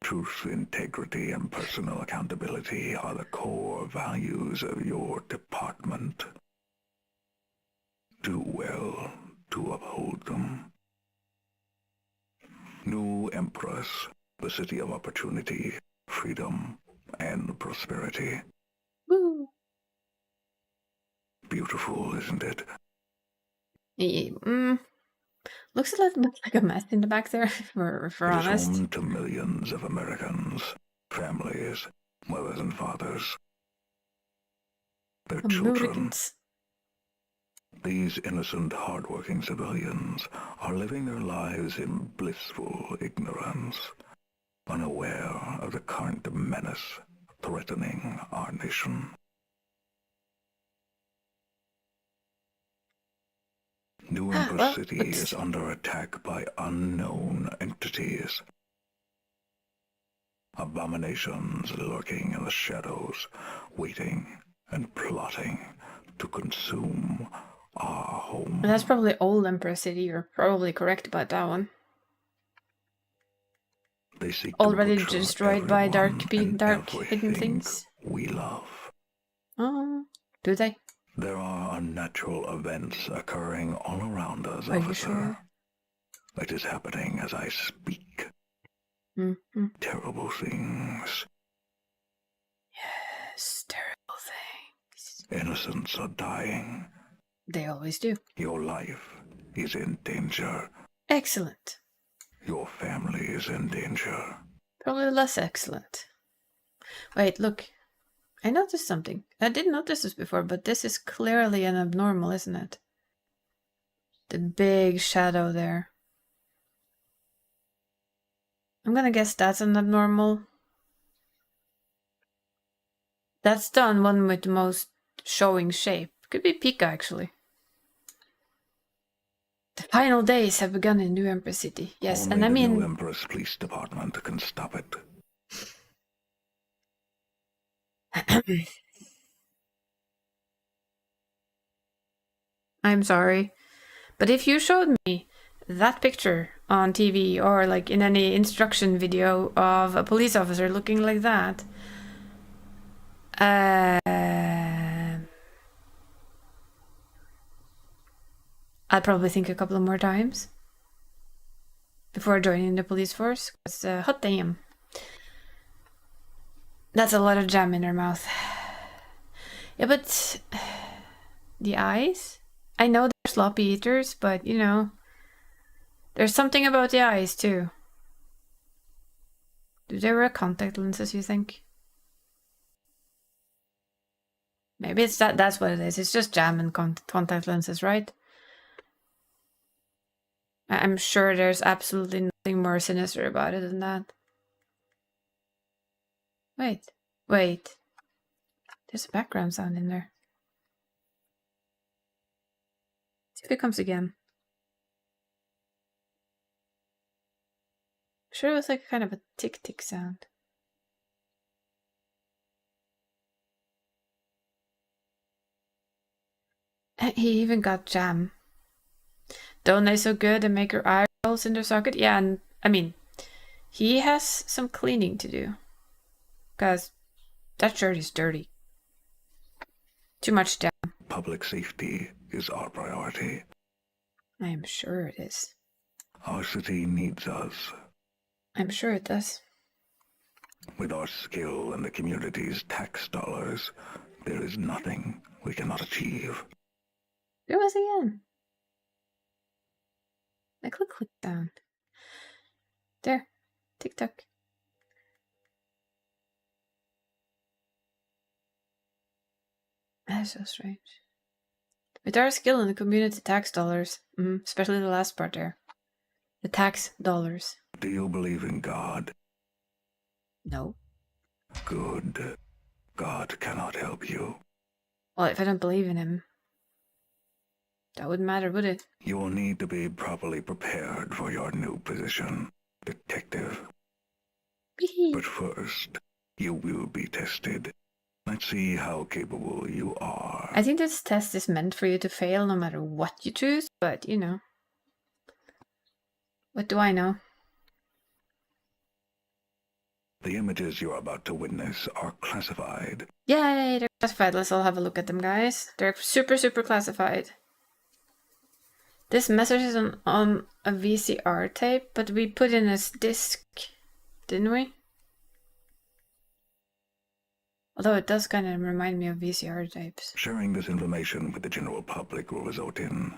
Truth, integrity, and personal accountability are the core values of your department. Do well to uphold them. New Empress, the city of opportunity, freedom, and prosperity. Woo! Beautiful, isn't it? Looks a little bit like a mess in the back there, if we're It is honest. home to millions of Americans, families, mothers and fathers, their children. Americans. These innocent, hard-working civilians are living their lives in blissful ignorance, unaware of the current menace threatening our nation. New Empress City is under attack by unknown entities. Abominations lurking in the shadows, waiting and plotting to consume our home. That's probably old Emperor City. You're probably correct about that one. They seek Already to destroyed by dark hidden everything things. we love. Oh, do they? There are unnatural events occurring all around us, Are officer. you sure? It is happening as I speak. Mm-hmm. Terrible things. Yes, terrible things. Innocents are dying. They always do. Your life is in danger. Excellent. Your family is in danger. Probably less excellent. Wait, look. I noticed something. I didn't notice this before, but this is clearly an abnormal, isn't it? The big shadow there. I'm gonna guess that's an abnormal. That's the one with the most showing shape. Could be Pika, actually. The final days have begun in New Empress City. Yes, Only and I the mean... New Empress Police Department can stop it. I'm sorry, but if you showed me that picture on TV or like in any instruction video of a police officer looking like that, I'd probably think a couple of more times before joining the police force. Because hot damn, that's a lot of jam in her mouth. Yeah, but the eyes? I know they're sloppy eaters, but you know, there's something about the eyes too. Do they wear contact lenses, you think? Maybe it's that's what it is. It's just jam and contact lenses, right? I'm sure there's absolutely nothing more sinister about it than that. Wait. There's a background sound in there. See if it comes again. Sure, it was like kind of a tick-tick sound. He even got jam. Don't they so good and make her eye rolls in their socket? Yeah, and I mean, he has some cleaning to do. Because that shirt is dirty. Too much jam. Public safety is our priority. I am sure it is. Our city needs us. I'm sure it does. With our skill and the community's tax dollars, there is nothing we cannot achieve. There was again. A click sound. There. Tick-tock. That's so strange. With our skill in the community tax dollars, especially the last part there. The tax dollars. Do you believe in God? No. Good. God cannot help you. Well, if I don't believe in him, that wouldn't matter, would it? You will need to be properly prepared for your new position, detective. But first, you will be tested. Let's see how capable you are. I think this test is meant for you to fail no matter what you choose, but you know. What do I know? images you're about to witness are classified. Yay, they're classified. Let's all have a look at them, guys. They're super, super classified. This message is on a VCR tape, but we put in a disc, didn't we? Although it does kind of remind me of VCR tapes. Sharing this information with the general public will result in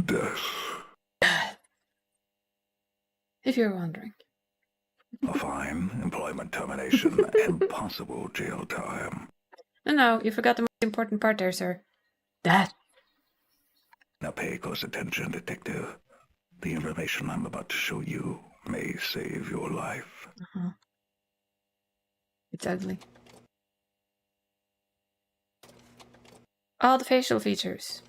death. If you're wondering. A fine, employment termination, and possible jail time. No, you forgot the most important part there, sir. That. Now pay close attention, detective. The information I'm about to show you may save your life. It's ugly. All the facial features.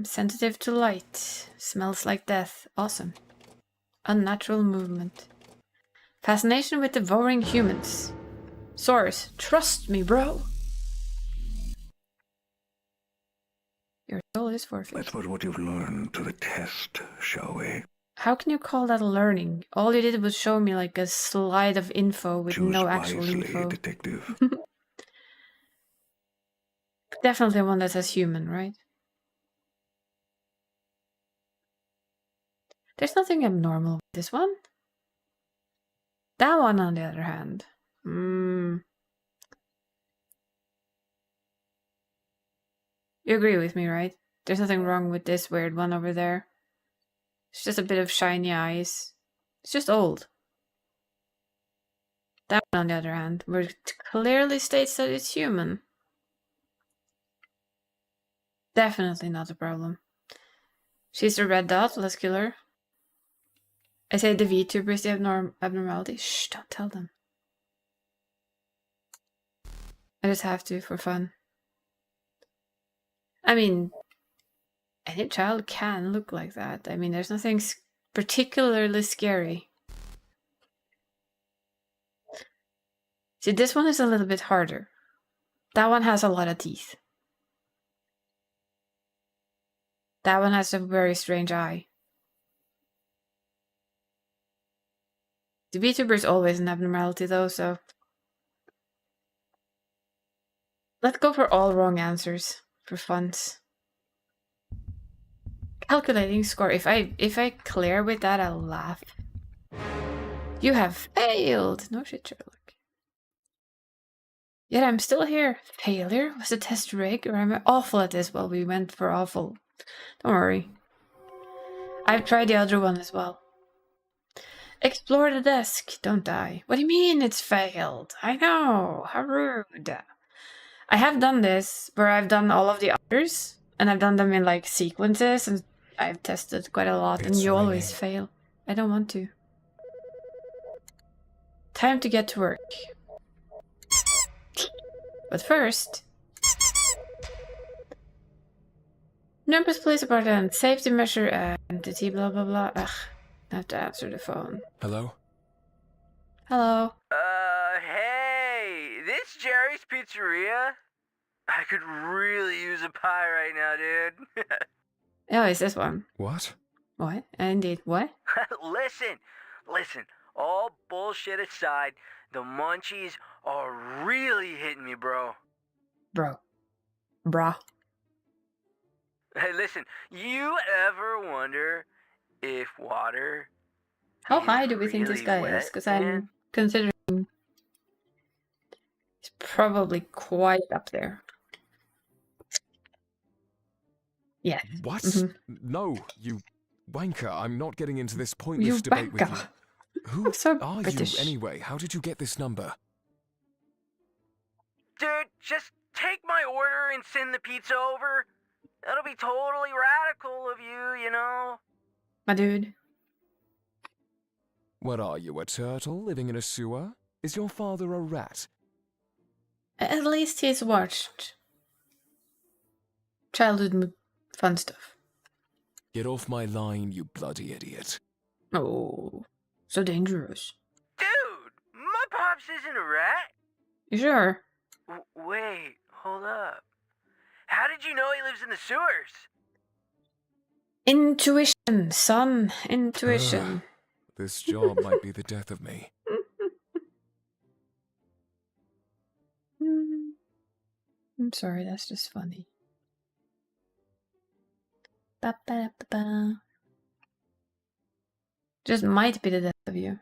Sensitive to light. Smells like death. Awesome. Unnatural movement. Fascination with devouring humans. Source. Trust me, bro. Your soul is forfeit. Let's put what you've learned to the test, shall we? How can you call that learning? All you did was show me like a slide of info with Choose no actual wisely, info. detective. Definitely one that says human, right? There's nothing abnormal with this one. That one, on the other hand. You agree with me, right? There's nothing wrong with this weird one over there. It's just a bit of shiny eyes. It's just old. That one, on the other hand, where it clearly states that it's human. Definitely not a problem. She's a red dot, let's kill her. I say the VTuber is the abnormality. Shh, don't tell them. I just have to for fun. I mean, any child can look like that. I mean, there's nothing particularly scary. See, this one is a little bit harder. That one has a lot of teeth. That one has a very strange eye. The VTuber is always an abnormality though, so... Let's go for all wrong answers, for funs. Calculating score. If I clear with that, I'll laugh. You have failed! No shit, Sherlock. Yet I'm still here. Failure? Was the test rigged, or am I awful at this? Well, we went for awful. Don't worry. I've tried the other one as well. Explore the desk. Don't die. What do you mean it's failed? I know. How rude. I have done this where I've done all of the others and I've done them in like sequences and I've tested quite a lot and you always fail. I don't want to. Time to get to work. But first... Numbers police department, safety measure, entity, blah blah blah. Ugh. I have to answer the phone. Hello? Hello. Hey, this Jerry's Pizzeria? I could really use a pie right now, dude. Oh, it's this one. What? What? Indeed, what? Listen, all bullshit aside, the munchies are really hitting me, bro. Brah. Hey, listen, you ever wonder if water... How high do we think this guy is? Because I'm considering he's probably quite up there. Yeah. What? Mm-hmm. No, you wanker. I'm not getting into this pointless You debate with wanker. you. Who So are British. you anyway? How did you get this number? Dude, just take my order and send the pizza over. That'll be totally radical of you, you know? My dude. What are you, a turtle living in a sewer? Is your father a rat? At least he's watched childhood fun stuff. Get off my line, you bloody idiot. Oh. So dangerous. Dude, my pops isn't a rat. You sure? Wait, hold up. How did you know he lives in the sewers? Intuition, son. Intuition. This job might be the death of me. I'm sorry, that's just funny. Ba-ba-da-ba-ba. Just might be the death of you.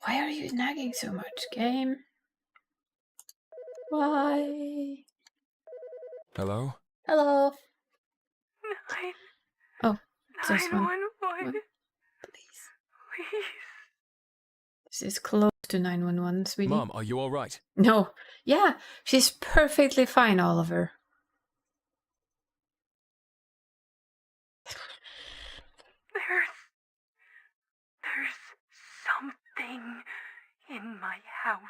Why are you nagging so much, game? Why? Hello? Hello. Nine. Oh, it's this one. 911. Please. Please. This is close to 911, sweetie. Mom, are you alright? No. Yeah, she's perfectly fine, Oliver. There's something in my house.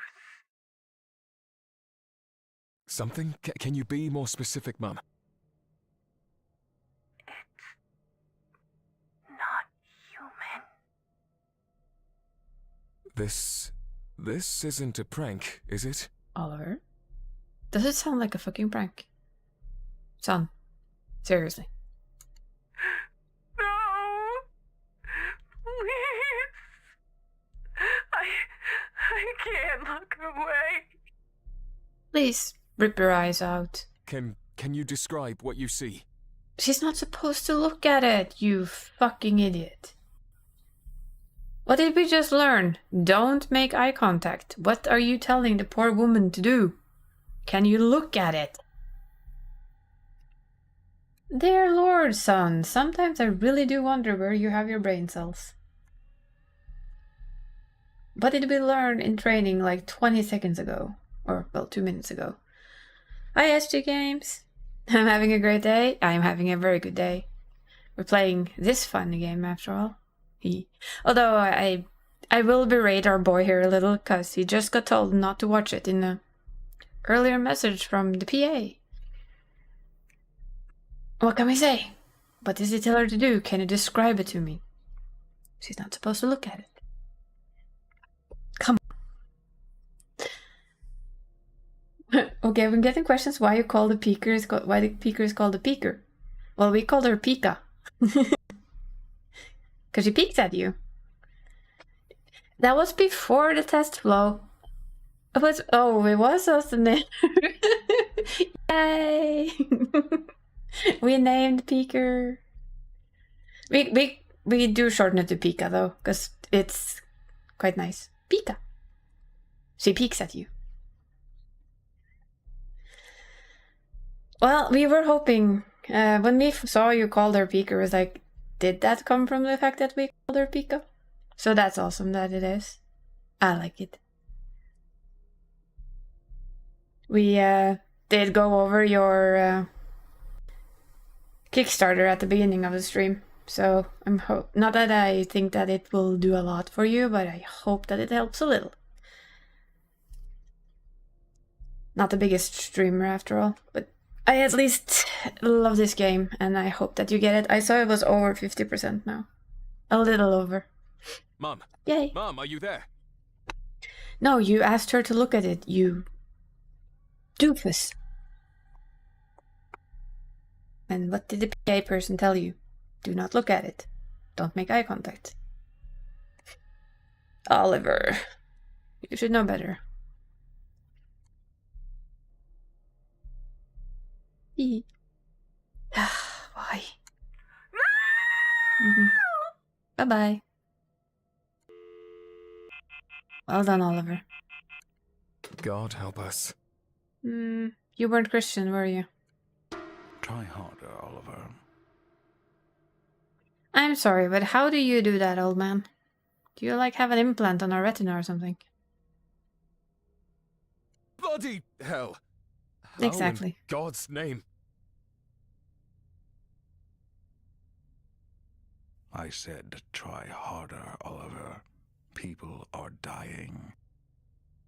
Something? Can you be more specific, Mum? It's not human. This isn't a prank, is it? Oliver? Does it sound like a fucking prank? Son, seriously. No! Please! I can't look away. Please, rip your eyes out. Can you describe what you see? She's not supposed to look at it, you fucking idiot. What did we just learn? Don't make eye contact. What are you telling the poor woman to do? Can you look at it? Dear Lord, son, sometimes I really do wonder where you have your brain cells. What did we learn in training like 20 seconds ago? Or, well, 2 minutes ago. Hi, SG Games. I'm having a great day. I'm having a very good day. We're playing this fun game after all. Although I will berate our boy here a little because he just got told not to watch it in a earlier message from the PA. What can we say? What does he tell her to do? Can you describe it to me? She's not supposed to look at it. Come on. Okay, I've been getting questions why you call the peaker why the peaker is called a peaker. Well, we called her Pika. Because she peeks at you. That was before the test flow. It was also named. Yay! We named Peeker. We do shorten it to Pika though, because it's quite nice. Pika. She peeks at you. Well, we were hoping when we saw you called her Peeker, it was like, did that come from the fact that we called her Pika? So that's awesome that it is. I like it. We did go over your Kickstarter at the beginning of the stream. So I'm not that I think that it will do a lot for you, but I hope that it helps a little. Not the biggest streamer after all, but I at least love this game and I hope that you get it. I saw it was over 50% now. A little over. Mum. Yay. Mum, are you there? No, you asked her to look at it, you doofus. And what did the PA person tell you? Do not look at it. Don't make eye contact. Oliver, you should know better. Why? Bye-bye. Well done, Oliver. God help us. You weren't Christian, were you? Try harder, Oliver. I'm sorry, but how do you do that, old man? Do you like have an implant on our retina or something? Bloody hell! How Exactly. in God's name. I said try harder, Oliver. People are dying.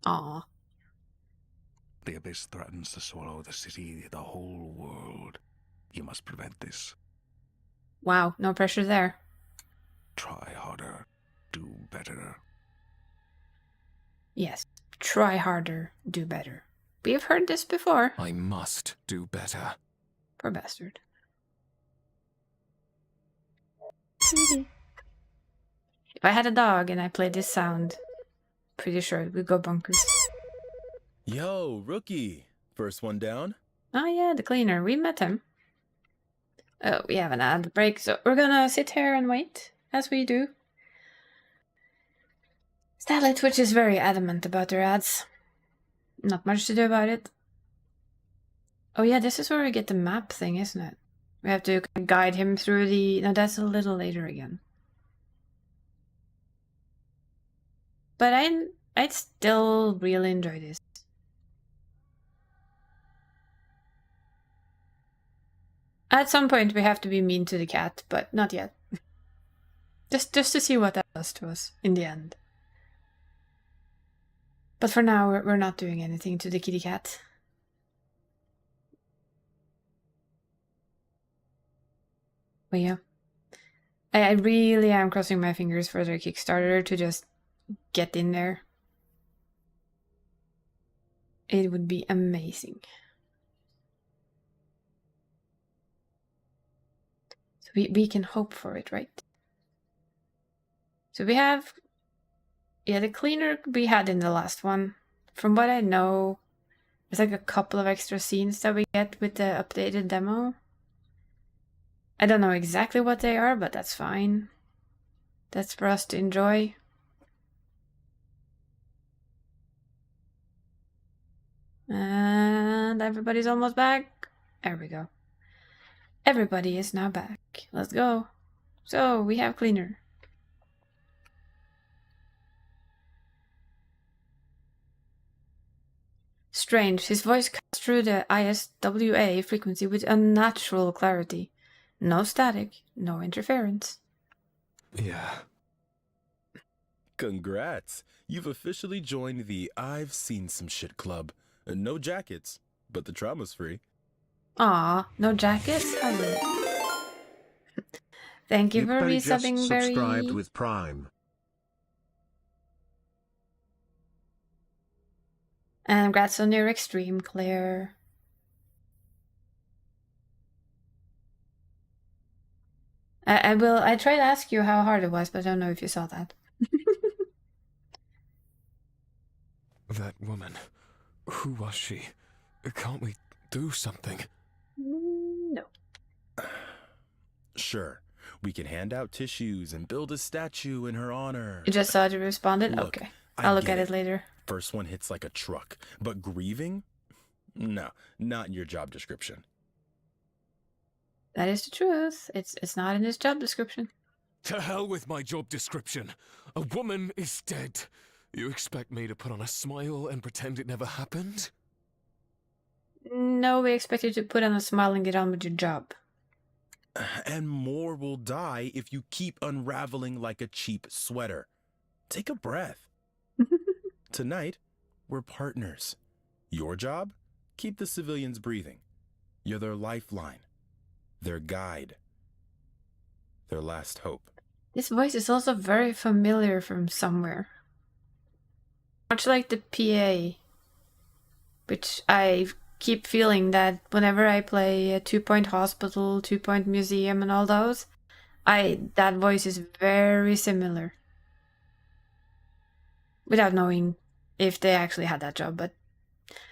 Aw. The abyss threatens to swallow the city, the whole world. You must prevent this. Wow, no pressure there. Try harder. Do better. Yes, try harder, do better. We've heard this before. I must do better. Poor bastard. If I had a dog and I played this sound, pretty sure it would go bonkers. Yo, rookie. First one down? Oh yeah, the cleaner. We met him. Oh, we have an ad break, so we're gonna sit here and wait, as we do. Sadly, Twitch is very adamant about their ads. Not much to do about it. Oh yeah, this is where we get the map thing, isn't it? We have to guide him through the... No, that's a little later again. But I'd still really enjoy this. At some point we have to be mean to the cat, but not yet. just to see what that does to us in the end. But for now, we're not doing anything to the kitty cat. But yeah. I really am crossing my fingers for their Kickstarter to just get in there. It would be amazing. So we can hope for it, right? So we have... Yeah, the cleaner we had in the last one. From what I know, there's like a couple of extra scenes that we get with the updated demo. I don't know exactly what they are, but that's fine. That's for us to enjoy. And everybody's almost back. There we go. Everybody is now back. Let's go. So, we have cleaner. Strange, his voice cuts through the ISWA frequency with unnatural clarity. No static, no interference. Yeah. Congrats. You've officially joined the I've Seen Some Shit Club. No jackets, but the trauma's free. Aw, no jackets? Thank you for resubbing, Berry. Subscribed with Prime. And congrats on your extreme, Claire. I tried to ask you how hard it was, but I don't know if you saw that. That woman. Who was she? Can't we do something? No. Sure. We can hand out tissues and build a statue in her honor. You just saw it responded? Look, okay. I I'll look get at it later. First one hits like a truck, but grieving? No, not in your job description. That is the truth. It's not in his job description. To hell with my job description. A woman is dead. You expect me to put on a smile and pretend it never happened? No, we expect you to put on a smile and get on with your job. And more will die if you keep unraveling like a cheap sweater. Take a breath. Tonight, we're partners. Your job? Keep the civilians breathing. You're their lifeline, their guide, their last hope. This voice is also very familiar from somewhere. Much like the PA, which I keep feeling that whenever I play a 2 Point Hospital, 2 Point Museum and all those, that voice is very similar. Without knowing if they actually had that job, but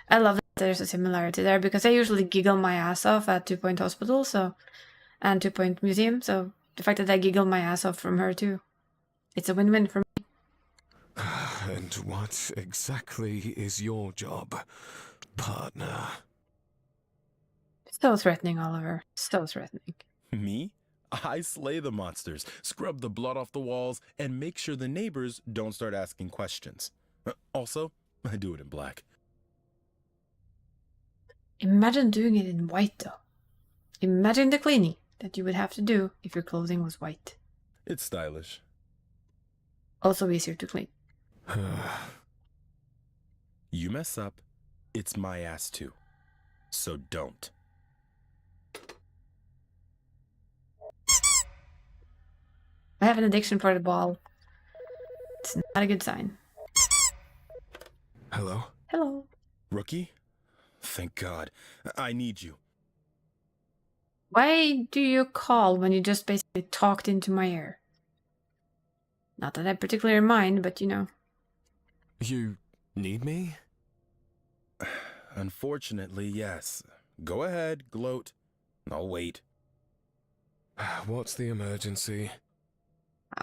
I love that there's a similarity there because I usually giggle my ass off at 2 Point Hospital, and 2 Point Museum, so the fact that I giggle my ass off from her too, it's a win-win for me. And what exactly is your job, partner? So threatening, Oliver. So threatening. Me? I slay the monsters, scrub the blood off the walls, and make sure the neighbors don't start asking questions. Also, I do it in black. Imagine doing it in white, though. Imagine the cleaning that you would have to do if your clothing was white. It's stylish. Also easier to clean. You mess up, it's my ass too. So don't. I have an addiction for the ball. It's not a good sign. Hello? Hello. Rookie? Thank God. I need you. Why do you call when you just basically talked into my ear? Not that I particularly mind, but you know. You need me? Unfortunately, yes. Go ahead, gloat. I'll wait. What's the emergency?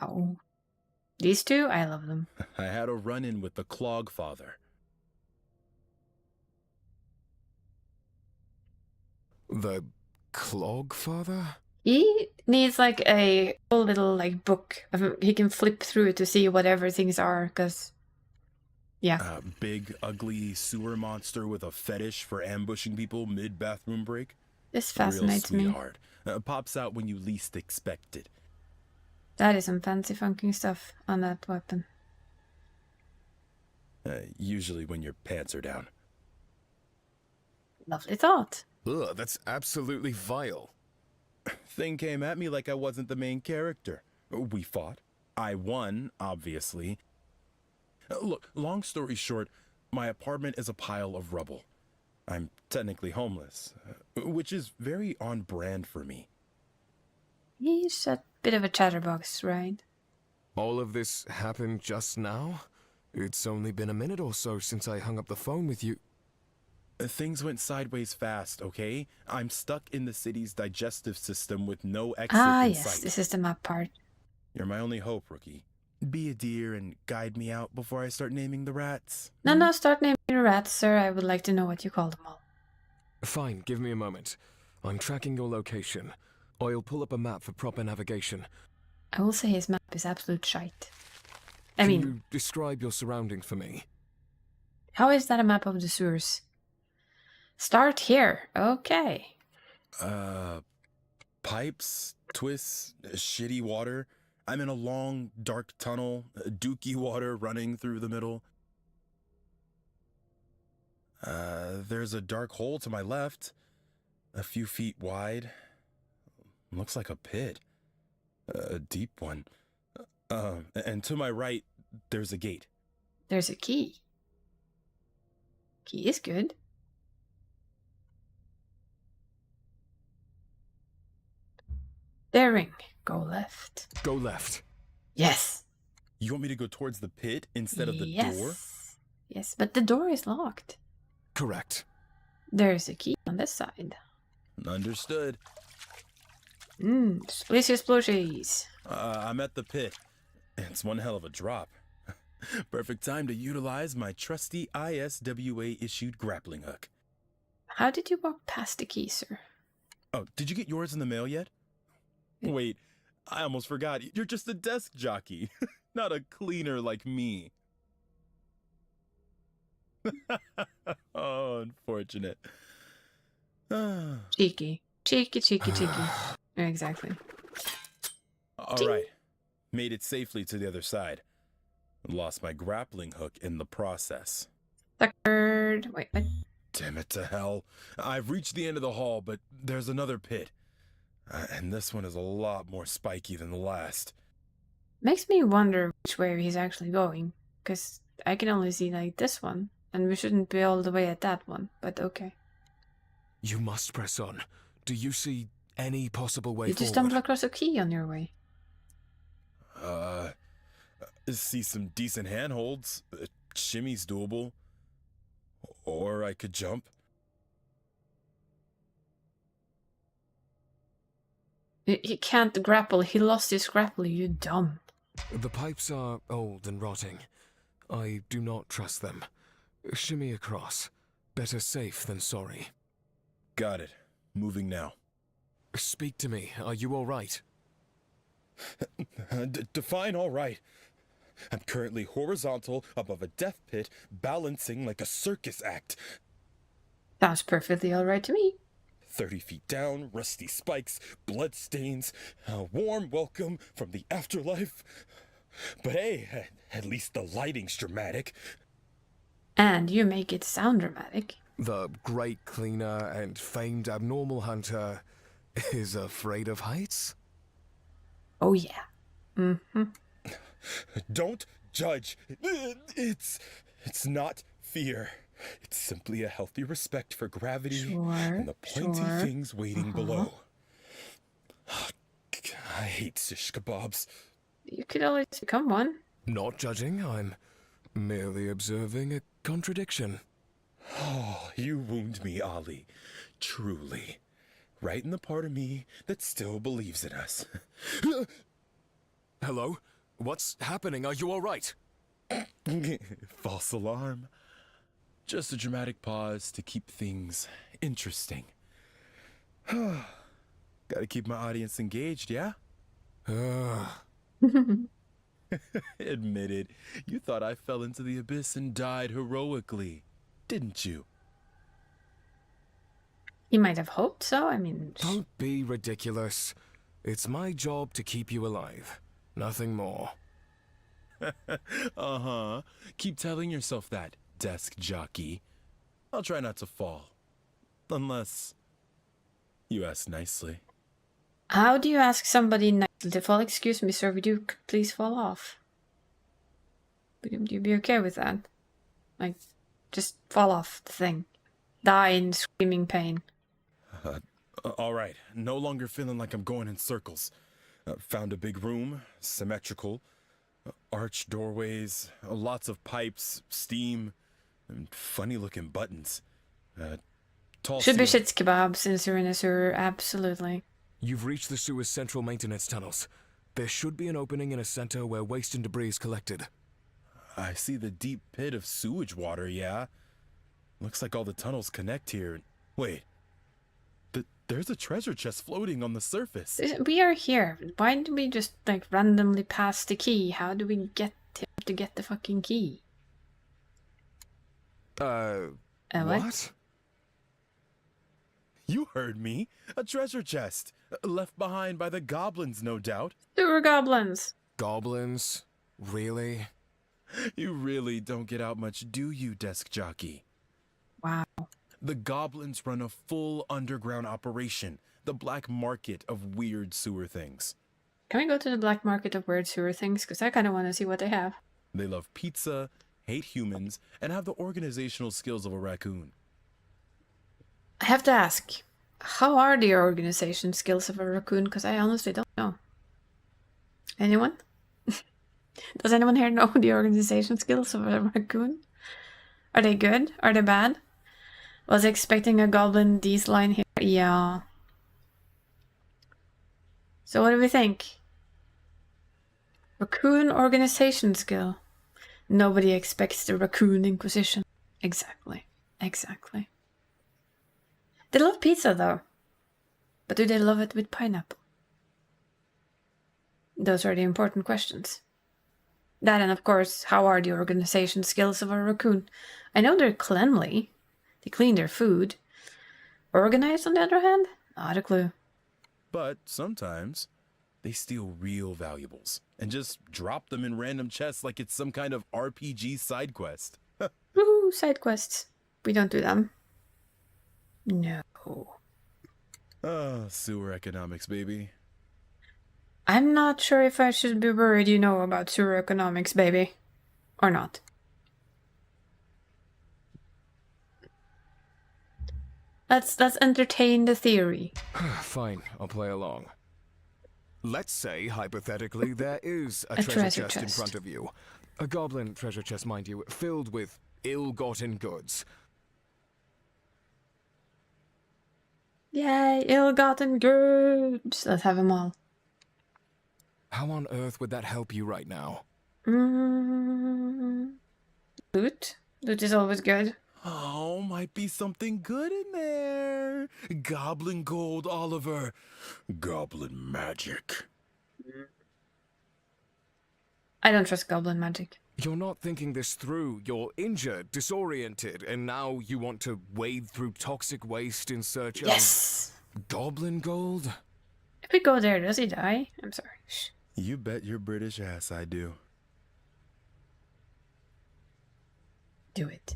Ow. These two, I love them. I had a run-in with the Clogfather. The Clogfather? He needs like a whole little like book. He can flip through to see whatever things are, because yeah. A big, ugly sewer monster with a fetish for ambushing people mid-bathroom break. This fascinates Real me. sweetheart. Pops out when you least expect it. That is some fancy funking stuff on that weapon. Usually when your pants are down. Lovely thought. Ugh, that's absolutely vile. Thing came at me like I wasn't the main character. We fought. I won, obviously. Look, long story short, my apartment is a pile of rubble. I'm technically homeless, which is very on brand for me. He's a bit of a chatterbox, right? All of this happened just now? It's only been a minute or so since I hung up the phone with you. Things went sideways fast, okay? I'm stuck in the city's digestive system with no exit in Yes, sight. this is the map part. You're my only hope, Rookie. Be a dear and guide me out before I start naming the rats. No, start naming the rats, sir. I would like to know what you call them all. Fine, give me a moment. I'm tracking your location. I'll pull up a map for proper navigation. I will say his map is absolute shite. Can you describe your surroundings for me? How is that a map of the sewers? Start here. Okay. Pipes, twists, shitty water. I'm in a long, dark tunnel, dookie water running through the middle. There's a dark hole to my left, a few feet wide. Looks like a pit. A deep one. And to my right, there's a gate. There's a key. Key is good. Daring. Go left. Go left. Yes. You want me to go towards the pit instead of the door? Yes, but the door is locked. Correct. There's a key on this side. Understood. Splishy splushies. I'm at the pit. It's one hell of a drop. Perfect time to utilize my trusty ISWA-issued grappling hook. How did you walk past the key, sir? Oh, did you get yours in the mail yet? Wait, I almost forgot. You're just a desk jockey, not a cleaner like me. Oh, unfortunate. Cheeky. Cheeky. Exactly. All right. Made it safely to the other side. Lost my grappling hook in the process. Suckered. Wait, what? Damn it to hell. I've reached the end of the hall, but there's another pit. And this one is a lot more spiky than the last. Makes me wonder which way he's actually going. Because I can only see like this one. And we shouldn't be all the way at that one. But okay. You must press on. Do you see any possible way Did you forward? stumble across a key on your way? See some decent handholds. Shimmy's doable. Or I could jump. He can't grapple. He lost his grapple, you dumb. The pipes are old and rotting. I do not trust them. Shimmy across. Better safe than sorry. Got it. Moving now. Speak to me. Are you all right? Define all right. I'm currently horizontal above a death pit, balancing like a circus act. Sounds perfectly alright to me. 30 feet down, rusty spikes, blood stains, a warm welcome from the afterlife. But hey, at least the lighting's dramatic. And you make it sound dramatic. The great cleaner and famed abnormal hunter is afraid of heights? Oh yeah. Mm-hmm. Don't judge. It's not fear. It's simply a healthy respect for gravity and the pointy things waiting below. I hate shish kebabs. You could always become one. Not judging, I'm merely observing a contradiction. Oh, you wound me, Ali. Truly. Right in the part of me that still believes in us. Hello? What's happening? Are you all right? False alarm. Just a dramatic pause to keep things interesting. Gotta keep my audience engaged, yeah? Admit it. You thought I fell into the abyss and died heroically, didn't you? You might have hoped so. I mean... Don't be ridiculous. It's my job to keep you alive. Nothing more. Uh-huh. Keep telling yourself that, desk jockey. I'll try not to fall. Unless you ask nicely. How do you ask somebody nicely to fall? Excuse me, sir, would you please fall off? Would you be okay with that? Like, just fall off the thing. Die in screaming pain. All right. No longer feeling like I'm going in circles. Found a big room, symmetrical. Arched doorways, lots of pipes, steam, and funny-looking buttons. Tall Should be ceiling- shits kebabs in sewer, absolutely. You've reached the sewer's central maintenance tunnels. There should be an opening in a center where waste and debris is collected. I see the deep pit of sewage water, yeah? Looks like all the tunnels connect here. Wait. There's a treasure chest floating on the surface. We are here. Why do we just, like, randomly pass the key? How do we get him to get the fucking key? What? You heard me. A treasure chest. Left behind by the goblins, no doubt. Sewer goblins! Goblins? Really? You really don't get out much, do you, desk jockey? Wow. The goblins run a full underground operation. The black market of weird sewer things. Can we go to the black market of weird sewer things? Because I kind of want to see what they have. They love pizza, hate humans, and have the organizational skills of a raccoon. I have to ask, how are the organization skills of a raccoon? Because I honestly don't know. Anyone? Does anyone here know the organization skills of a raccoon? Are they good? Are they bad? Was expecting a goblin D's line here. Yeah. So what do we think? Raccoon organization skill. Nobody expects the raccoon inquisition. Exactly. Exactly. They love pizza though. But do they love it with pineapple? Those are the important questions. That and of course, how are the organization skills of a raccoon? I know they're cleanly. They clean their food. Organized, on the other hand? Not a clue. But sometimes they steal real valuables and just drop them in random chests like it's some kind of RPG side quest. Woohoo, side quests. We don't do them. No. Sewer economics, baby. I'm not sure if I should be worried you know about sewer economics, baby. Or not. Let's entertain the theory. Fine, I'll play along. Let's say, hypothetically, there is a treasure chest in front of you. A goblin treasure chest, mind you, filled with ill-gotten goods. Yay, ill-gotten goods. Let's have them all. How on earth would that help you right now? Loot? Loot is always good. Oh, might be something good in there. Goblin gold, Oliver. Goblin magic. I don't trust goblin magic. You're not thinking this through. You're injured, disoriented, and now you want to wade through toxic waste in search Yes! of goblin gold? If we go there, does he die? I'm sorry. Shh. You bet your British ass I do. Do it.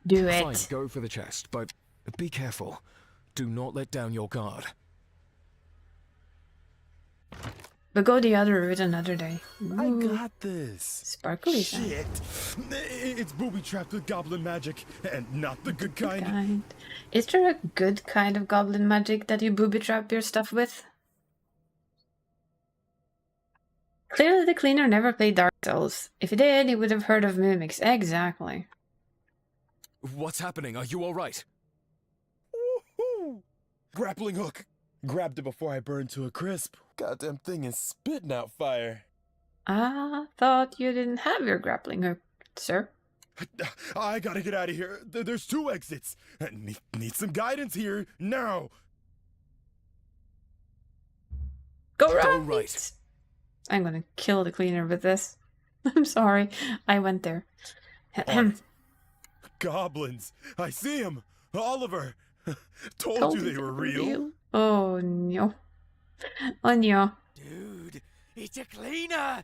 Do it. Fine, go for the chest, but be careful. Do not let down your guard. But go the other route another day. I Ooh, got this. sparkly sand. Shit. It's booby-trapped with goblin magic, and not the good kind. Kind. Is there a good kind of goblin magic that you booby trap your stuff with? Clearly the cleaner never played Dark Souls. If he did, he would have heard of mimics. Exactly. What's happening? Are you alright? Woohoo! Grappling hook. Grabbed it before I burned to a crisp. Goddamn thing is spitting out fire. I thought you didn't have your grappling hook, sir. I gotta get out of here. There's 2 exits. Need some guidance here, now. Go right! Go right. I'm gonna kill the cleaner with this. I'm sorry, I went there. On it. Goblins. I see him. Oliver. Told you they were real. Oh no. Oh no. Dude, it's a cleaner!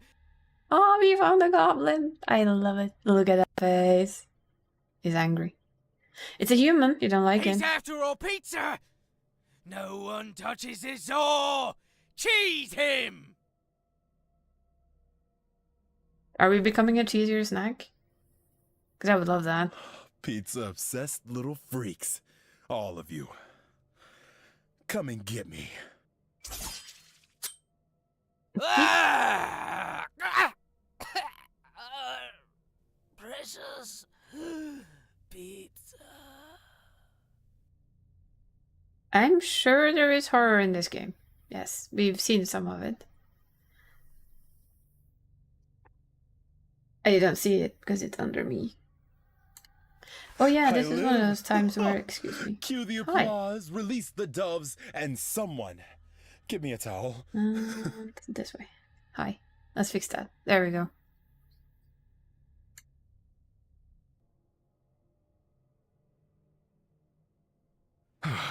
Oh, we found a goblin. I love it. Look at that face. He's angry. It's a human. You don't like He's it. after all pizza! No one touches his ore! Cheese him! Are we becoming a cheesier snack? Because I would love that. Pizza-obsessed little freaks. All of you. Come and get me. Ah! Precious pizza. I'm sure there is horror in this game. Yes, we've seen some of it. I don't see it because it's under me. Oh yeah, this is one of those times where, excuse me. Cue the Hi. applause, release the doves, and someone. Give me a towel. This way. Hi. Let's fix that. There we go.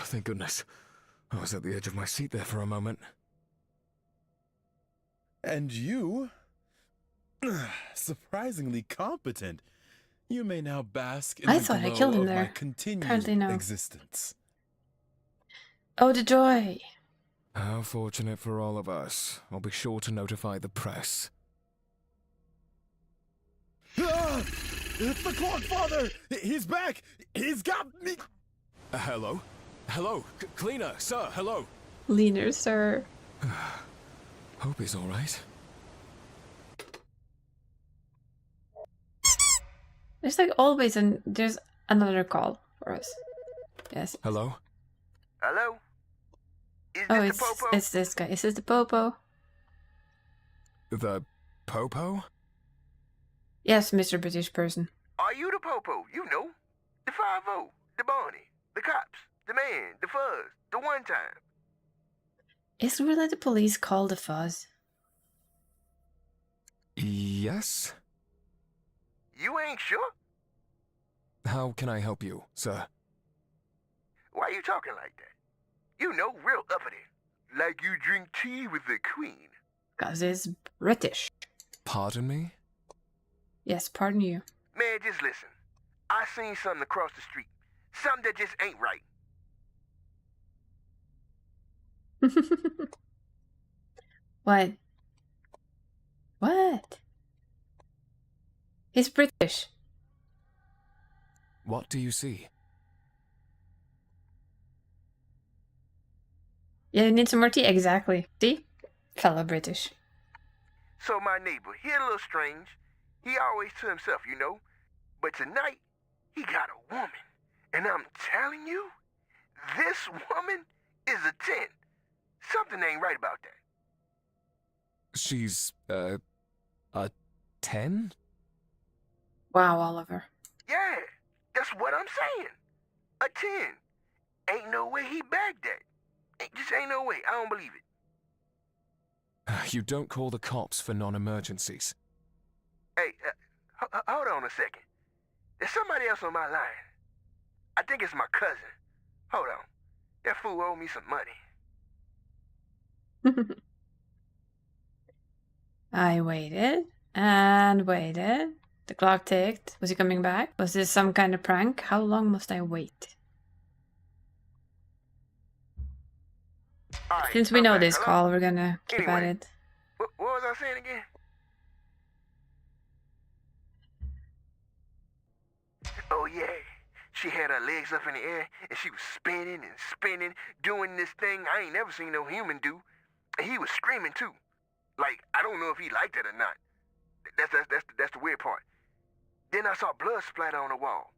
Thank goodness. I was at the edge of my seat there for a moment. And you? Surprisingly competent. You may now bask in I the thought I glow killed him of there. my continued Apparently no. existence. Oh, the joy. How fortunate for all of us. I'll be sure to notify the press. Ah! It's the Clogfather! He's back! He's got me! Hello? Hello? Cleaner, sir, hello? Leaner, sir. Hope he's alright. There's like always there's another call for us. Yes. Hello? Hello? Is Oh, this the Popo? it's this guy. Is this the Popo? The Popo? Yes, Mr. British person. Are you the Popo? You know. The 5-0, the Barney, the cops, the man, the fuzz, the one time. Isn't really the police called the fuzz? Yes? You ain't sure? How can I help you, sir? Why you talking like that? You know, real uppity. Like you drink tea with the queen. 'Cause it's British. Pardon me? Yes, pardon you. Man, just listen. I seen something across the street. Something that just ain't right. What? What? He's British. What do you see? Yeah, you need some more tea. Exactly. See? Fellow British. So my neighbor, he a little strange. He always to himself, you know. But tonight, he got a woman. And I'm telling you, this woman is a 10. Something ain't right about that. She's, a 10? Wow, Oliver. Yeah, that's what I'm saying. A 10. Ain't no way he bagged that. Just ain't no way. I don't believe it. You don't call the cops for non-emergencies. Hey, hold on a second. There's somebody else on my line. I think it's my cousin. Hold on. That fool owed me some money. I waited and waited. The clock ticked. Was he coming back? Was this some kind of prank? How long must I wait? All right, Since we I'm know back. this Hello? call, we're gonna keep at Anyway. it. What was I saying again? Oh, yeah. She had her legs up in the air, and she was spinning and spinning, doing this thing I ain't never seen no human do. And he was screaming, too. Like, I don't know if he liked it or not. That's the weird part. Then I saw blood splatter on the wall.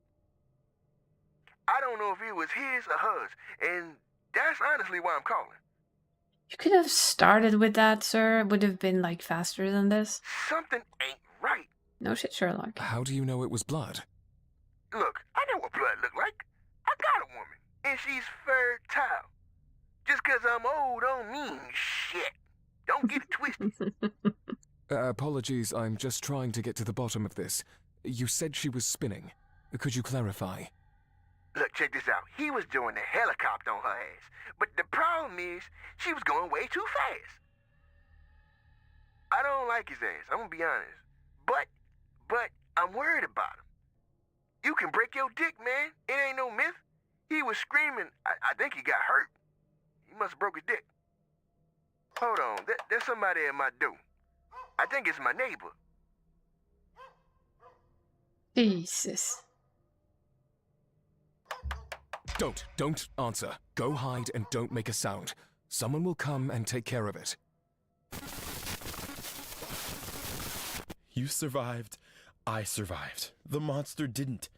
I don't know if it was his or hers, and that's honestly why I'm calling. You could have started with that, sir. It would have been like faster than this. Something ain't right. No shit, Sherlock. How do you know it was blood? Look, I know what blood look like. I got a woman, and she's fertile. Just 'cause I'm old don't mean shit. Don't get it twisted. Apologies, I'm just trying to get to the bottom of this. You said she was spinning. Could you clarify? Look, check this out. He was doing the helicopter on her ass. But the problem is, she was going way too fast. I don't like his ass, I'm gonna be honest. But I'm worried about him. You can break your dick, man. It ain't no myth. He was screaming. I think he got hurt. He must have broke his dick. Hold on, there's somebody at my door. I think it's my neighbor. Jesus. Don't answer. Go hide and don't make a sound. Someone will come and take care of it. You survived. I survived. The monster didn't.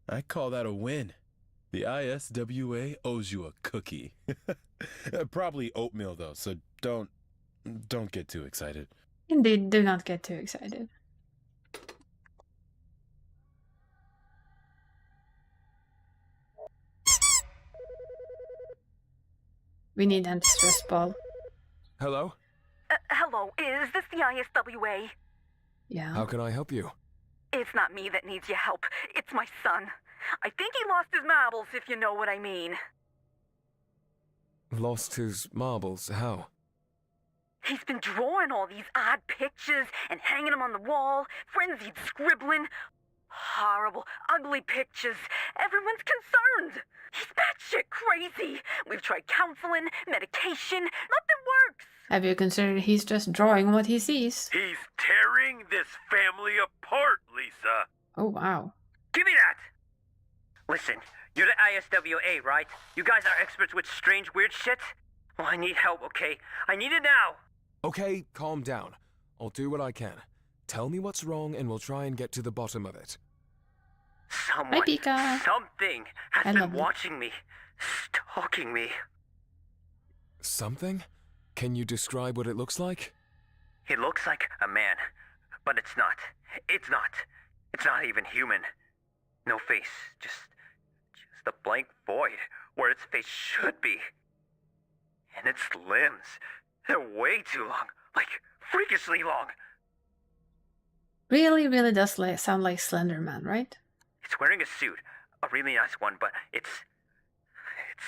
I call that a win. The ISWA owes you a cookie. Probably oatmeal, though, so don't get too excited. Indeed, do not get too excited. We need anti-stress ball. Hello? Hello, is this the ISWA? Yeah. How can I help you? It's not me that needs your help. It's my son. I think he lost his marbles, if you know what I mean. Lost his marbles. How? He's been drawing all these odd pictures and hanging them on the wall, frenzied scribbling. Horrible, ugly pictures. Everyone's concerned. He's batshit crazy. We've tried counseling, medication. Nothing works. Have you considered he's just drawing what he sees? He's tearing this family apart, Lisa. Oh, wow. Give me that! Listen, you're the ISWA, right? You guys are experts with strange, weird shit? Well, I need help, okay? I need it now! Okay, calm down. I'll do what I can. Tell me what's wrong and we'll try and get to the bottom of it. Someone, Pika. something I has love been you. watching me, stalking me. Something? Can you describe what it looks like? He looks like a man, but it's not. It's not. It's not even human. No face, just a blank void where its face should be. And its limbs, they're way too long, like freakishly long. Really does sound like Slender Man, right? It's wearing a suit, a really nice one, but it's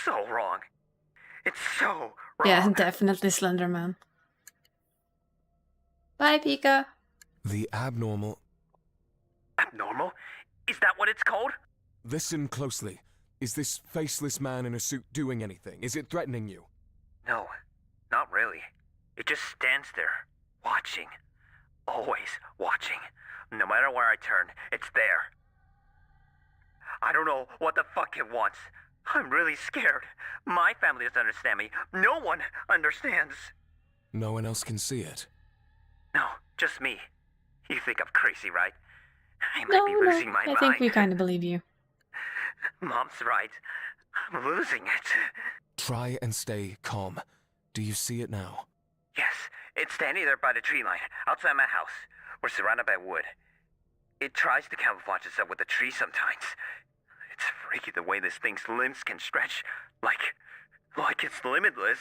so wrong. It's so wrong. Yeah, definitely Slender Man. Bye, Pika. The abnormal... Abnormal? Is that what it's called? Listen closely. Is this faceless man in a suit doing anything? Is it threatening you? No, not really. It just stands there, watching. Always watching. No matter where I turn, it's there. I don't know what the fuck it wants. I'm really scared. My family doesn't understand me. No one understands. No one else can see it. No, just me. You think I'm crazy, right? I might be losing my I mind. think we kind of believe you. Mom's right. I'm losing it. Try and stay calm. Do you see it now? Yes, it's standing there by the tree line, outside my house. We're surrounded by wood. It tries to camouflage itself with the tree sometimes. It's freaky the way this thing's limbs can stretch, like it's limitless.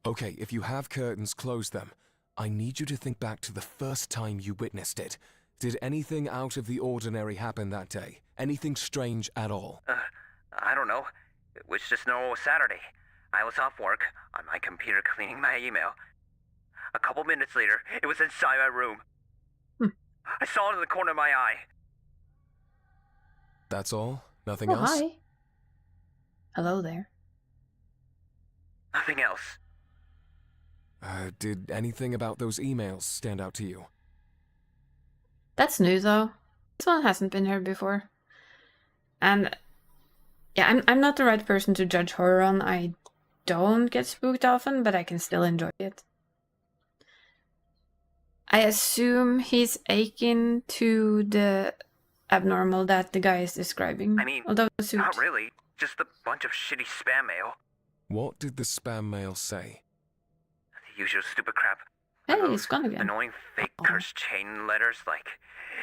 Okay, if you have curtains, close them. I need you to think back to the first time you witnessed it. Did anything out of the ordinary happen that day? Anything strange at all? I don't know. It was just normal Saturday. I was off work, on my computer cleaning my email. A couple minutes later, it was inside my room. I saw it in the corner of my eye. That's all? Nothing Oh, else? hi. Hello there. Nothing else. Did anything about those emails stand out to you? That's new though. This one hasn't been here before. And yeah, I'm not the right person to judge horror on. I don't get spooked often, but I can still enjoy it. I assume he's akin to the abnormal that the guy is describing. I mean, although the suit... not really. Just a bunch of shitty spam mail. What did the spam mail say? The usual stupid crap. Hey, Those it's gone again. Annoying fake cursed chain letters like,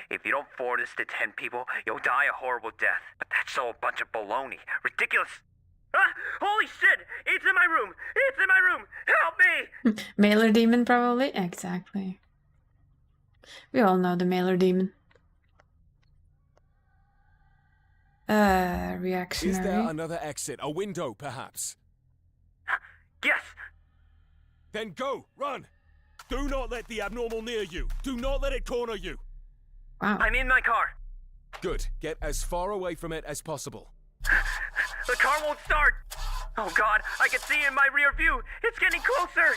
if you don't forward this to 10 people, you'll die a horrible death. But that's all a bunch of baloney. Ridiculous. Ah! Holy shit! It's in my room! It's in my room! Help me! Mailer demon, probably? Exactly. We all know the mailer demon. Reactionary. Is there another exit? A window, perhaps? Yes! Then go! Run! Do not let the abnormal near you! Do not let it corner you! Wow. I'm in my car. Good. Get as far away from it as possible. The car won't start! Oh god, I can see it in my rear view! It's getting closer!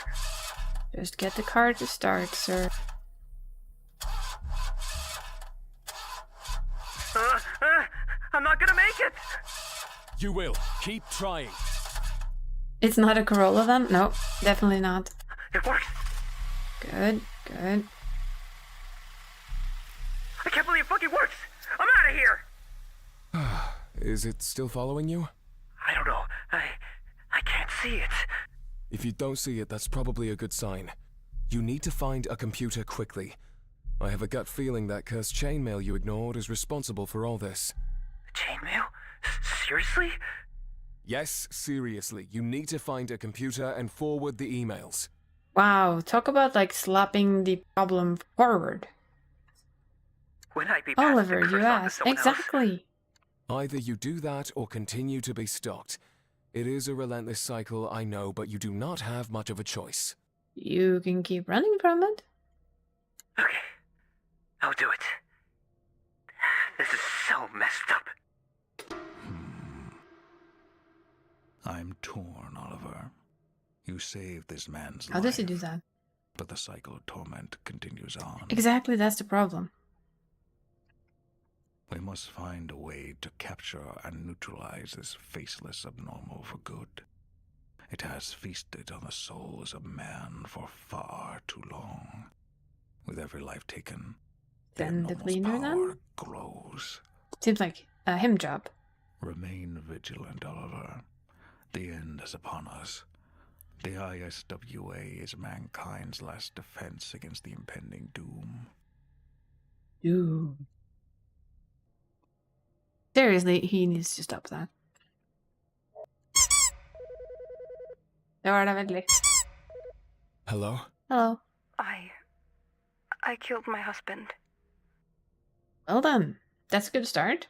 Just get the car to start, sir. I'm not gonna make it! You will. Keep trying. It's not a Corolla then? No, definitely not. It works! Good, good. I can't believe it fucking works! I'm out of here! Is it still following you? I don't know. I can't see it. If you don't see it, that's probably a good sign. You need to find a computer quickly. I have a gut feeling that cursed chainmail you ignored is responsible for all this. Chainmail? Seriously? Yes, seriously. You need to find a computer and forward the emails. Wow, talk about like slapping the problem forward. Would I be passing Oliver, the curse you on to asked. someone else? Exactly. Either you do that or continue to be stalked. It is a relentless cycle, I know, but you do not have much of a choice. You can keep running from it. Okay. I'll do it. This is so messed up. I'm torn, Oliver. You saved this man's life. How does he do that? But the cycle of torment continues on. Exactly, that's the problem. We must find a way to capture and neutralize this faceless abnormal for good. It has feasted on the souls of man for far too long. With every life taken, Then the cleaner power then? grows. Seems like a him job. Remain vigilant, Oliver. The end is upon us. The ISWA is mankind's last defense against the impending doom. Ooh. Seriously, he needs to stop that. Det var det veldig. Hello? Hello. I killed my husband. Well done. That's a good start.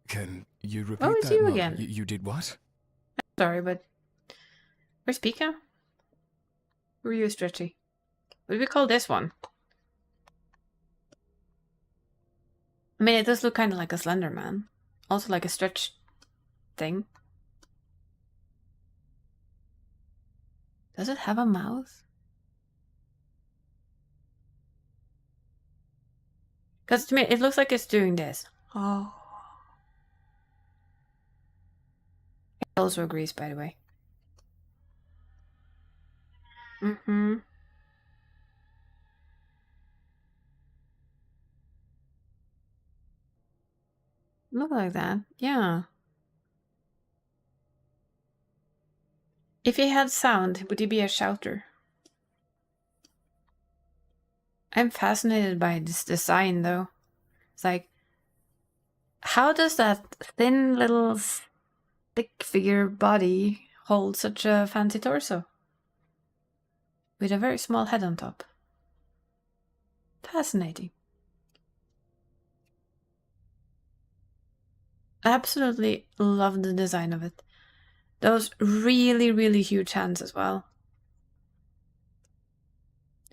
Can you repeat it's that, you Mom? again. You did what? Sorry, but... Where's Pika? Who are you, Stretchy? What do we call this one? I mean, it does look kind of like a Slender Man. Also like a stretch thing. Does it have a mouth? Because to me, it looks like it's doing this. Oh. It also agrees, by the way. Mm-hmm. Look like that, yeah. If he had sound, would he be a shouter? I'm fascinated by this design, though. It's like, how does that thin little stick figure body hold such a fancy torso? With a very small head on top. Fascinating. I absolutely love the design of it. Those really, really huge hands as well.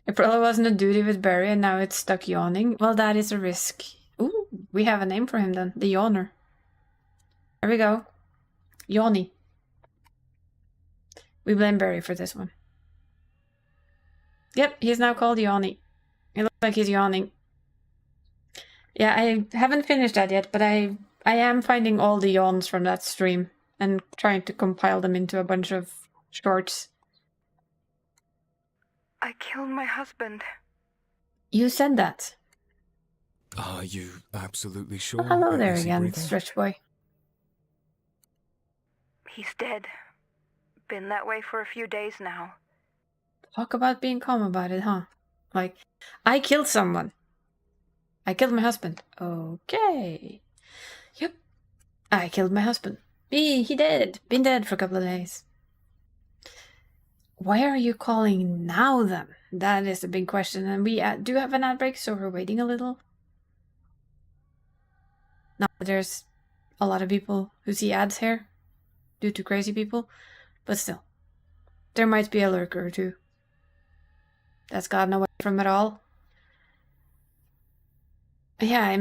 It probably wasn't a duty with Barry and now it's stuck yawning. Well, that is a risk. Ooh, we have a name for him then. The Yawner. There we go. Yawny. We blame Barry for this one. Yep, he's now called Yawny. It looks like he's yawning. Yeah, I haven't finished that yet, but I am finding all the yawns from that stream and trying to compile them into a bunch of shorts. I killed my husband. You said that. Are you absolutely sure? Oh, hello there Is he again, breathing? Stretch Boy. He's dead. Been that way for a few days now. Talk about being calm about it, huh? Like, I killed someone. I killed my husband. Okay. Yep. I killed my husband. He did. Been dead for a couple of days. Why are you calling now then? That is the big question. And we do have an outbreak, so we're waiting a little. Not that there's a lot of people who see ads here due to crazy people, but still. There might be a lurker or two that's gotten away from it all. Yeah,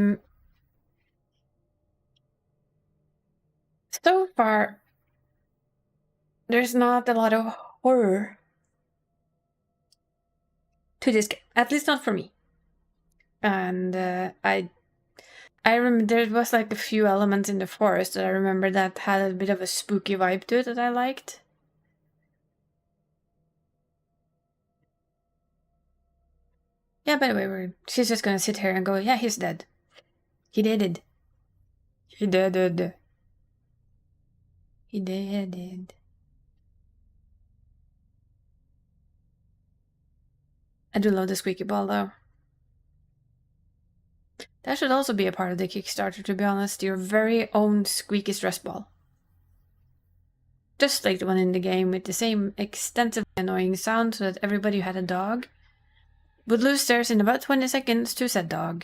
so far, there's not a lot of horror to this game, at least not for me. And I remember there was like a few elements in the forest that I remember that had a bit of a spooky vibe to it that I liked. Yeah, by the way, she's just gonna sit here and go, yeah, he's dead. He did it. He did it. He did it. I do love the squeaky ball, though. That should also be a part of the Kickstarter, to be honest. Your very own squeaky stress ball. Just like the one in the game, with the same extensively annoying sound, so that everybody who had a dog would lose theirs in about 20 seconds to said dog.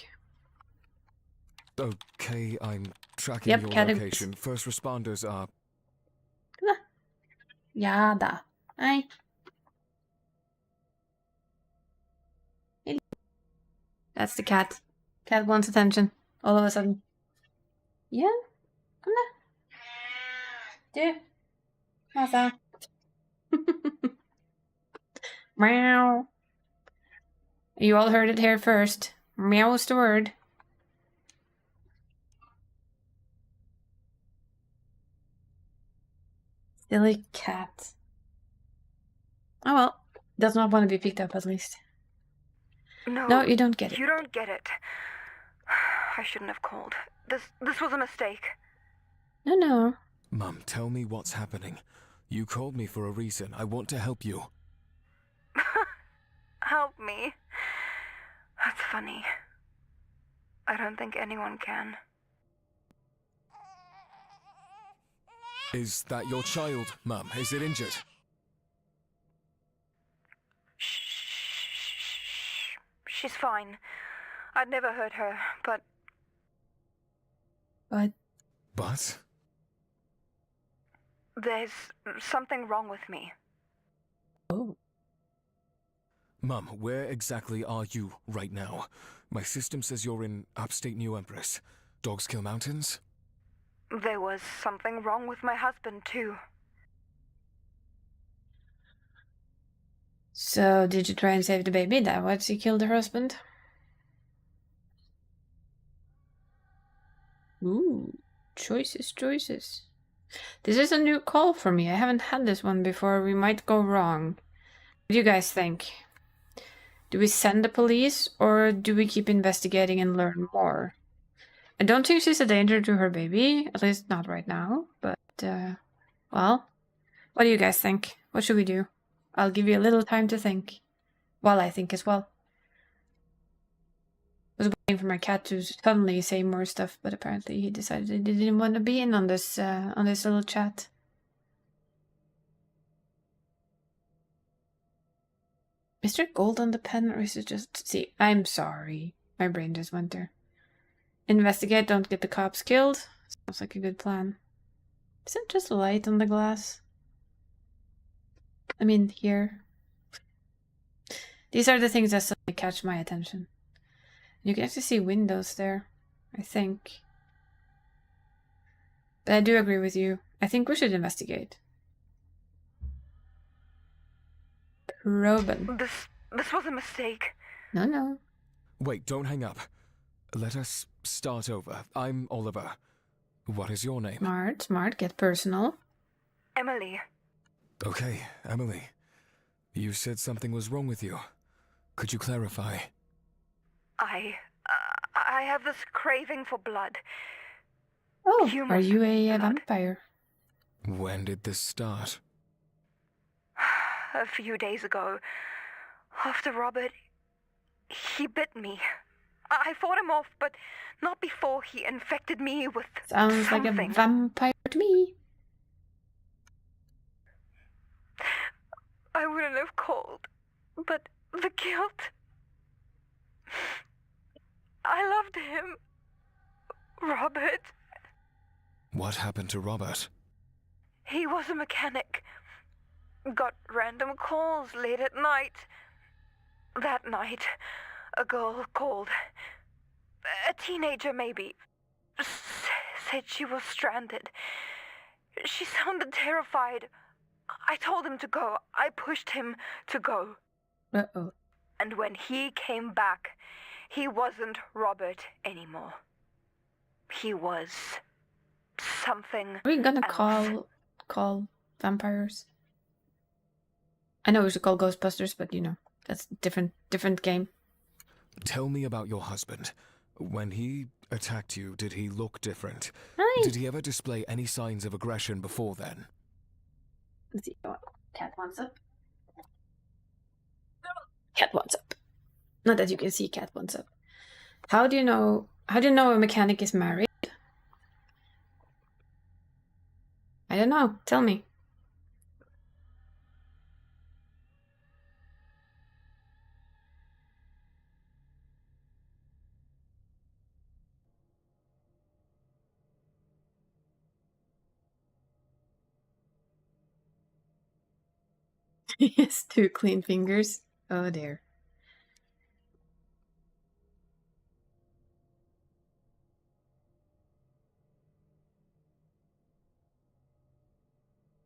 Okay, I'm tracking Yep, your cat location. First responders are... Yada. Hi. That's the cat. Cat wants attention. All of a sudden. Yeah? Come there. Du. Massa. Meow. You all heard it here first. Meow is the word. Silly cat. Oh well. Does not want to be picked up, at least. No, you don't get it. You don't get it. I shouldn't have called. This was a mistake. No. Mum, tell me what's happening. You called me for a reason. I want to help you. Help me. That's funny. I don't think anyone can. Is that your child, Mum? Is it injured? Shh. She's fine. I'd never hurt her, but... But? There's something wrong with me. Oh. Mum, where exactly are you right now? My system says you're in upstate New Empress. Dogskill Mountains? There was something wrong with my husband, too. So, did you try and save the baby? That was you killed her husband? Ooh, choices. This is a new call for me. I haven't had this one before. We might go wrong. What do you guys think? Do we send the police, or do we keep investigating and learn more? I don't think she's a danger to her baby, at least not right now, but, well, what do you guys think? What should we do? I'll give you a little time to think, while I think as well. I was waiting for my cat to suddenly say more stuff, but apparently he decided he didn't want to be in on this little chat. Is there gold on the pen, or is it just... See, I'm sorry. My brain just went there. Investigate, don't get the cops killed. Sounds like a good plan. Is it just light on the glass? I mean, here. These are the things that suddenly catch my attention. You can actually see windows there, I think. But I do agree with you. I think we should investigate. Proben. This was a mistake. No. Wait, don't hang up. Let us start over. I'm Oliver. What is your name? Smart, get personal. Emily. Okay, Emily. You said something was wrong with you. Could you clarify? I have this craving for blood. Oh, Human are you a blood. vampire? When did this start? A few days ago, after Robert, he bit me. I fought him off, but not before he infected me with Sounds something. like a vampire to me. I wouldn't have called, but the guilt. I loved him. Robert. What happened to Robert? He was a mechanic. Got random calls late at night. That night, a girl called. A teenager, maybe. Said she was stranded. She sounded terrified. I told him to go. I pushed him to go. Uh-oh. And when he came back, he wasn't Robert anymore. He was something Are we gonna else. call vampires? I know we should call Ghostbusters, but you know, that's different game. Tell me about your husband. When he attacked you, did he look different? Hi. Did he ever display any signs of aggression before then? Let's see. Oh, cat wants up. Cat wants up. Not that you can see cat wants up. How do you know a mechanic is married? I don't know. Tell me. He has 2 clean fingers. Oh dear.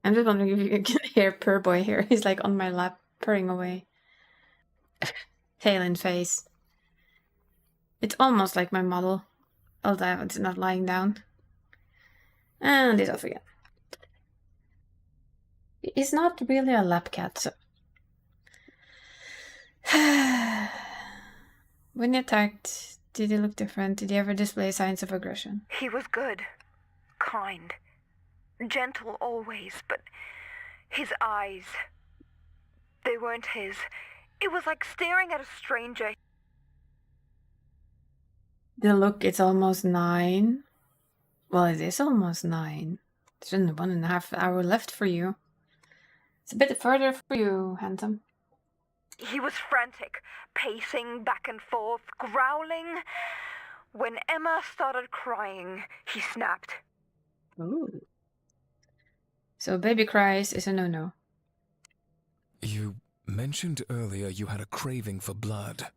I'm just wondering if you can hear Purr Boy here. He's like on my lap, purring away. Tail in face. It's almost like my model, although it's not lying down. And it's off again. He's not really a lap cat, so... When he attacked, did he look different? Did he ever display signs of aggression? He was good, kind, gentle always, but his eyes, they weren't his. It was like staring at a stranger. The look, it's almost 9. Well, it is almost 9. There's only 1.5 hour left for you. It's a bit further for you, handsome. He was frantic, pacing back and forth, growling. When Emma started crying, he snapped. Ooh. So baby cries is a no-no. You mentioned earlier you had a craving for blood.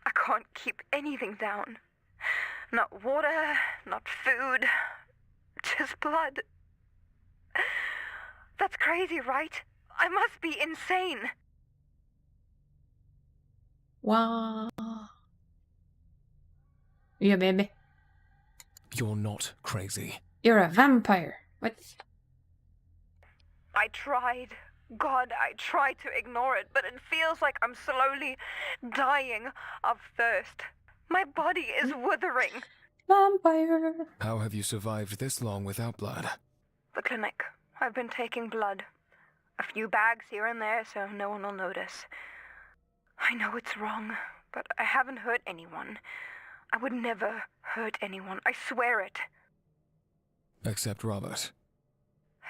I can't keep anything down. Not water, not food, just blood. That's crazy, right? I must be insane. Wow. Yeah, baby. You're not crazy. You're a vampire. What? I tried. God, I tried to ignore it, but it feels like I'm slowly dying of thirst. My body is withering. Vampire. How have you survived this long without blood? The clinic. I've been taking blood. A few bags here and there, so no one will notice. I know it's wrong, but I haven't hurt anyone. I would never hurt anyone. I swear it. Except Robert.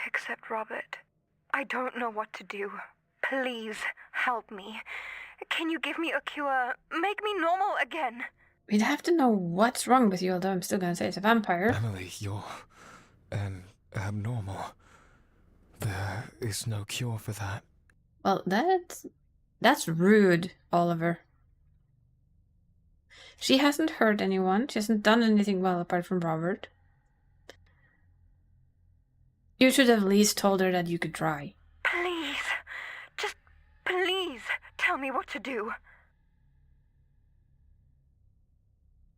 Except Robert. I don't know what to do. Please, help me. Can you give me a cure? Make me normal again. We'd have to know what's wrong with you, although I'm still gonna say it's a vampire. Emily, you're an abnormal. There is no cure for that. Well, that's rude, Oliver. She hasn't hurt anyone. She hasn't done anything well apart from Robert. You should have at least told her that you could try. Please. Just please. tell me what to do.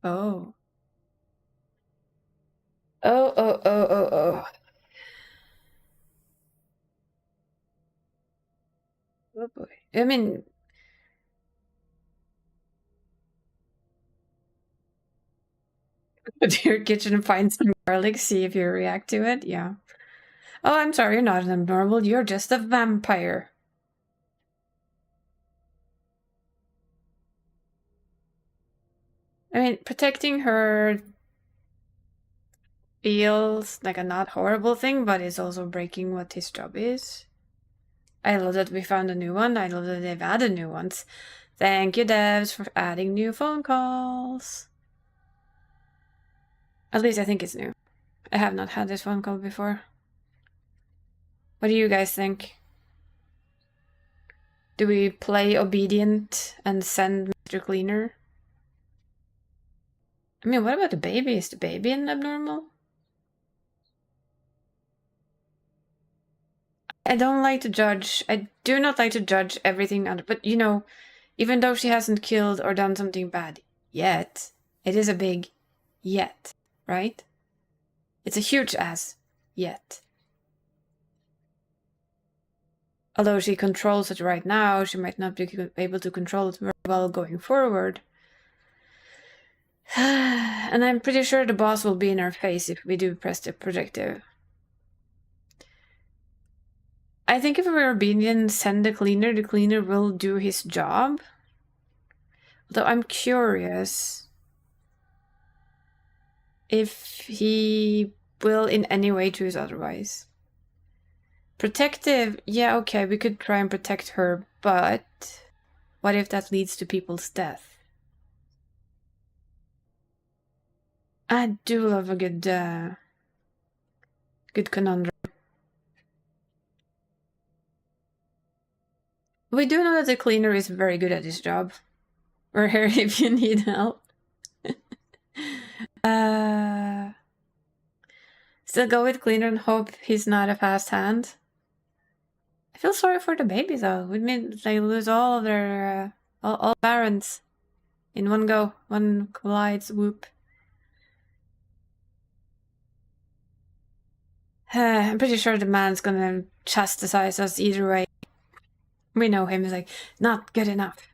Oh. Oh. Oh boy. I mean, go to your kitchen and find some garlic, see if you react to it. Yeah. Oh, I'm sorry, you're not an abnormal. You're just a vampire. I mean, protecting her feels like a not horrible thing, but it's also breaking what his job is. I love that we found a new one. I love that they've added new ones. Thank you, devs, for adding new phone calls. At least I think it's new. I have not had this phone call before. What do you guys think? Do we play obedient and send Mr. Cleaner? I mean, what about the baby? Is the baby an abnormal? I don't like to judge. I do not like to judge everything under, but you know, even though she hasn't killed or done something bad yet, it is a big yet, right? It's a huge ass yet. Although she controls it right now, she might not be able to control it very well going forward. And I'm pretty sure the boss will be in our face if we do press the projective. I think if we're obedient and send the cleaner will do his job. Although I'm curious if he will in any way choose otherwise. Protective, yeah, okay, we could try and protect her, but what if that leads to people's death? I do love a good conundrum. We do know that the cleaner is very good at his job. We're here if you need help. Still go with cleaner and hope he's not a fast hand. I feel sorry for the baby though. We mean they lose all of their all parents in one go, one collides whoop. I'm pretty sure the man's gonna chastise us either way. We know him, he's like, not good enough.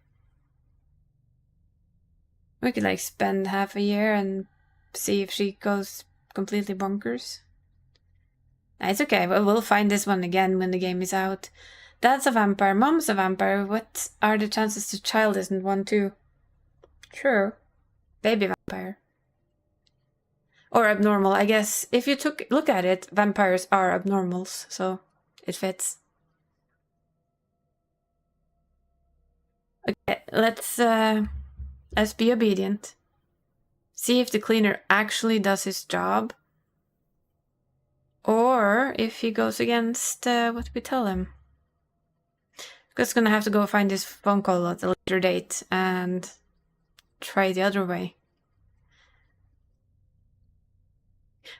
We could like spend half a year and see if she goes completely bonkers. It's okay, we'll find this one again when the game is out. Dad's a vampire, Mom's a vampire. What are the chances the child isn't one too? True. Baby vampire. Or abnormal, I guess. If you look at it, vampires are abnormals, so it fits. Okay, let's be obedient. See if the cleaner actually does his job. Or if he goes against what we tell him. Just gonna have to go find this phone call at a later date and try the other way.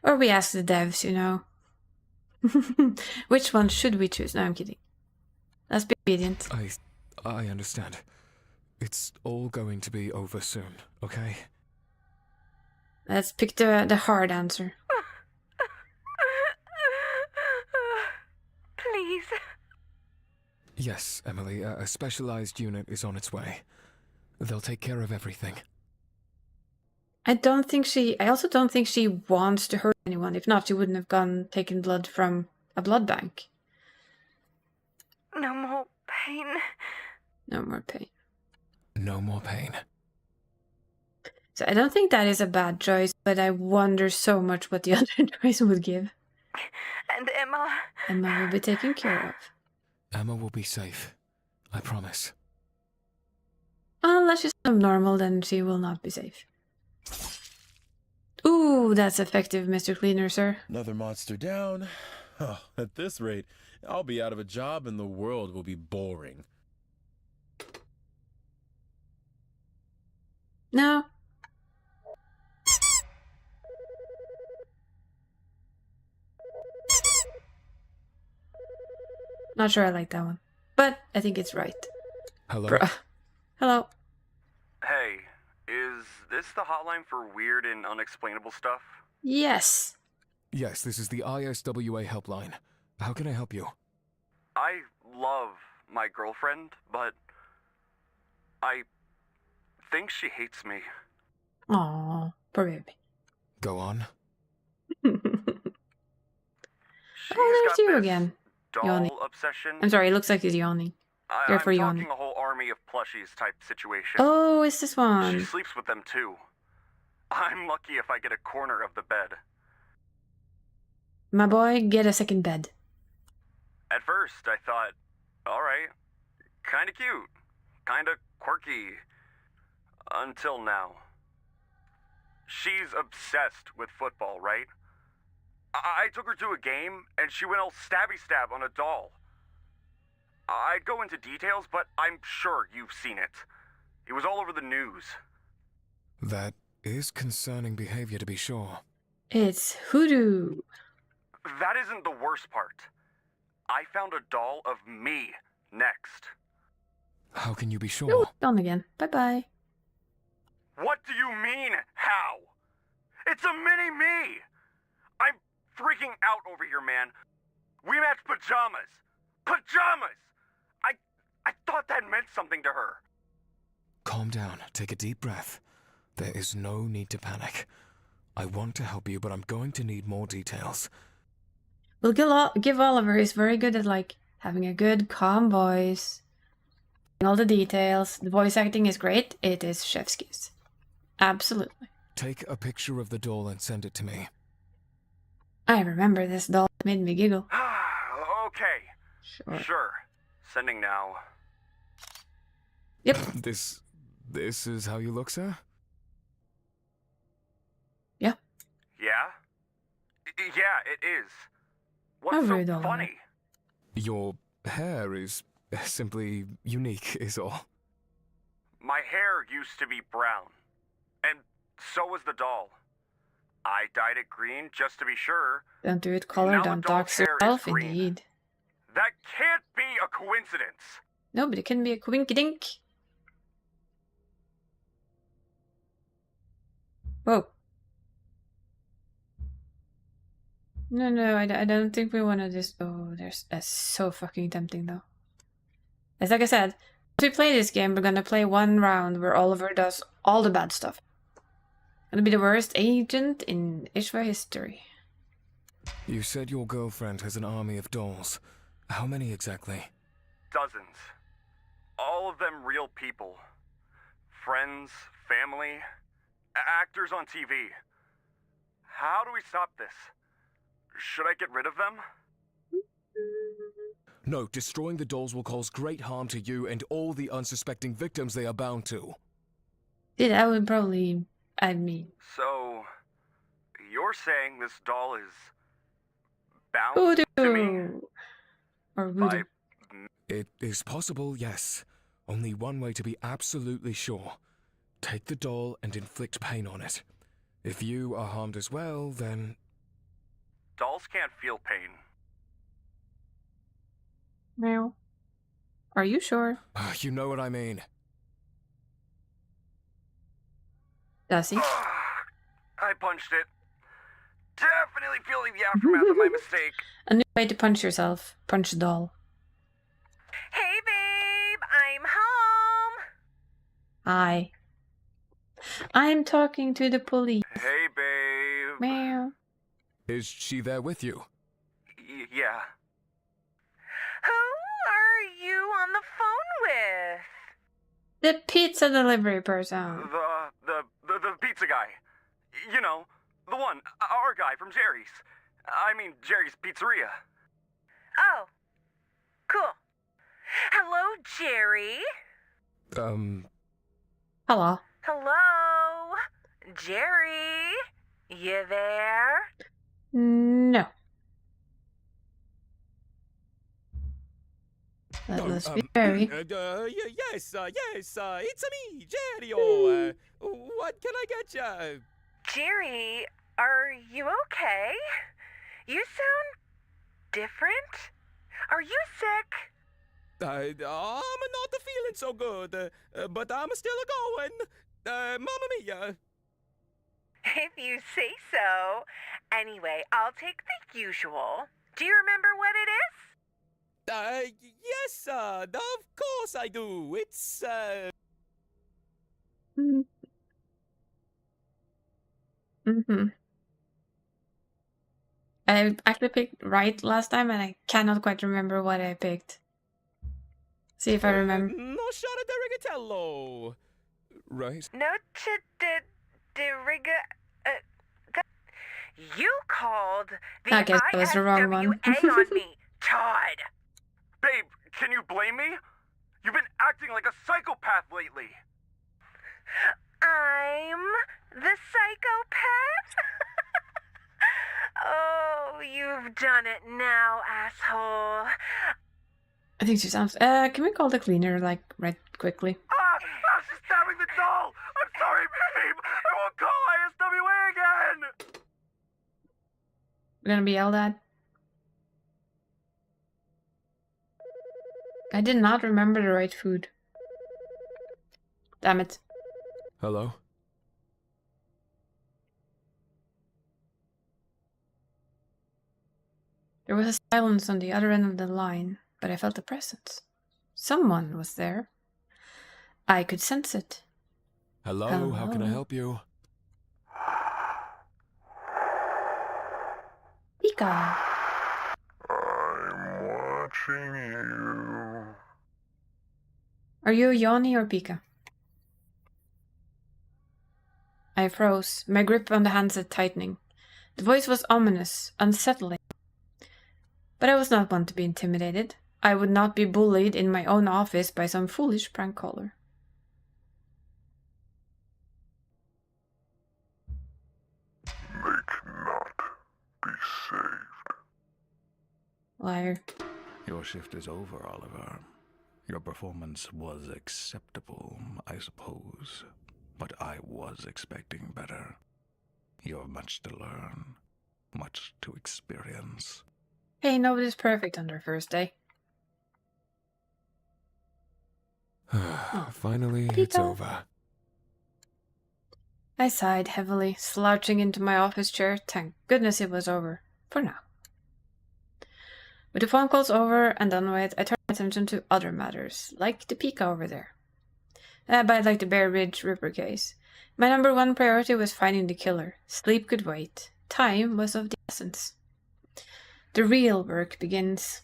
Or we ask the devs, you know. Which one should we choose? No, I'm kidding. Let's be obedient. I understand. It's all going to be over soon, okay? Let's pick the hard answer. Please. Yes, Emily, a specialized unit is on its way. They'll take care of everything. I also don't think she wants to hurt anyone. If not, she wouldn't have taken blood from a blood bank. No more pain. No more pain. No more pain. So I don't think that is a bad choice, but I wonder so much what the other choice would give. And Emma? Emma will be taken care of. Emma will be safe. I promise. Unless she's abnormal, then she will not be safe. Ooh, that's effective, Mr. Cleaner, sir. Another monster down. Oh, at this rate, I'll be out of a job and the world will be boring. No. Not sure I like that one, but I think it's right. Hello? Bruh. Hello. Hey, is this the hotline for weird and unexplainable stuff? Yes. Yes, this is the ISWA helpline. How can I help you? I love my girlfriend, but I think she hates me. Aw, poor baby. Go on. She's there's got you this again. doll Yawning. obsession. I'm sorry, it looks like he's yawning. I'm Therefore talking yawning. a whole army of plushies type situation. Oh, it's this She one. sleeps with them too. I'm lucky if I get a corner of the bed. My boy, get a second bed. At first, I thought, alright, kinda cute, kinda quirky. Until now. She's obsessed with football, right? I took her to a game, and she went all stabby stab on a doll. I'd go into details, but I'm sure you've seen it. It was all over the news. That is concerning behavior, to be sure. It's hoodoo. That isn't the worst part. I found a doll of me next. How can you be sure? Oh, gone again. Bye-bye. What do you mean, how? It's a mini-me! I'm freaking out over here, man. We match pajamas. Pajamas! I thought that meant something to her. Calm down. Take a deep breath. There is no need to panic. I want to help you, but I'm going to need more details. We'll give Oliver. He's very good at, like, having a good, calm voice. All the details. The voice acting is great. It is chef's kiss. Absolutely. Take a picture of the doll and send it to me. I remember this doll. It made me giggle. Okay. Sure. Sending now. Yep. This is how you look, sir? Yeah. Yeah? Yeah, it is. What's How so rude, Oliver. funny? Your hair is simply unique, is all. My hair used to be brown. And so was the doll. I dyed it green just to be sure. Don't do it color, Now the don't doll's dox hair is yourself, green. indeed. That can't be a coincidence. No, but it can be a quinky-dink. Whoa. No, I don't think we want to just... Oh, that's so fucking tempting, though. As like I said, as we play this game, we're gonna play one round where Oliver does all the bad stuff. Gonna be the worst agent in Ishva history. You said your girlfriend has an army of dolls. How many exactly? Dozens. All of them real people. Friends, family, actors on TV. How do we stop this? Should I get rid of them? No, destroying the dolls will cause great harm to you and all the unsuspecting victims they are bound to. Yeah, that would probably... I mean... So, you're saying this doll is bound Voodoo! to me? Or voodoo. It is possible, yes. Only one way to be absolutely sure. Take the doll and inflict pain on it. If you are harmed as well, then... Dolls can't feel pain. Meow. Are you sure? You know what I mean. Does he? I punched it. Definitely feeling the aftermath of my mistake. A new way to punch yourself. Punch the doll. Hey, babe, I'm home. Hi. I'm talking to the police. Hey, babe. Meow. Is she there with you? Yeah. Who are you on the phone with? The pizza delivery person. The pizza guy. You know, the one, our guy from Jerry's. I mean, Jerry's Pizzeria. Oh, cool. Hello, Jerry. Hello. Hello, Jerry. You there? No. Let's be very. Yes, it's me, Jerry. What can I get you? Jerry, are you okay? You sound different. Are you sick? I'm not feeling so good, but I'm still a-going. Mamma mia. If you say so. Anyway, I'll take the usual. Do you remember what it is? Yes, of course I do. It's, Mm-hmm. I actually picked right last time, and I cannot quite remember what I picked. See if I remember. Noce de Rigatello. Right? Noche de riga. You called the I guess that was the wrong one. ISWA on me, Todd. Babe, can you blame me? You've been acting like a psychopath lately. I'm the psychopath? Oh, you've done it now, asshole. I think she sounds. Can we call the cleaner like right quickly? Ah, she's stabbing the doll. I'm sorry, babe. I won't call ISWA again. We're gonna be yelled at. I did not remember the right food. Damn it. Hello? There was a silence on the other end of the line, but I felt a presence. Someone was there. I could sense it. Hello, how can I Hello? help you? Pika! I'm watching you. Are you Yoni or Pika? I froze, my grip on the handset tightening. The voice was ominous, unsettling. But I was not one to be intimidated. I would not be bullied in my own office by some foolish prank caller. Make not be saved. Liar. Your shift is over, Oliver. Your performance was acceptable, I suppose. But I was expecting better. You have much to learn, much to experience. Hey, nobody's perfect on their first day. Finally, it's Pika. over. I sighed heavily, slouching into my office chair. Thank goodness it was over. For now. With the phone calls over and done with, I turned my attention to other matters, like the Pika over there. But like the Bear Ridge Ripper case. My number one priority was finding the killer. Sleep could wait. Time was of the essence. The real work begins.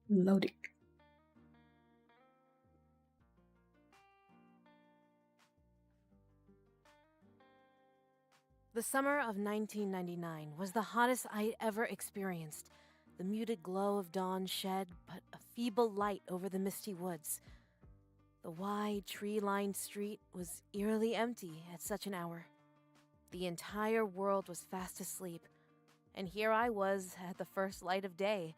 Loading. The summer of 1999 was the hottest I'd ever experienced. The muted glow of dawn shed but a feeble light over the misty woods. The wide, tree-lined street was eerily empty at such an hour. The entire world was fast asleep, and here I was at the first light of day,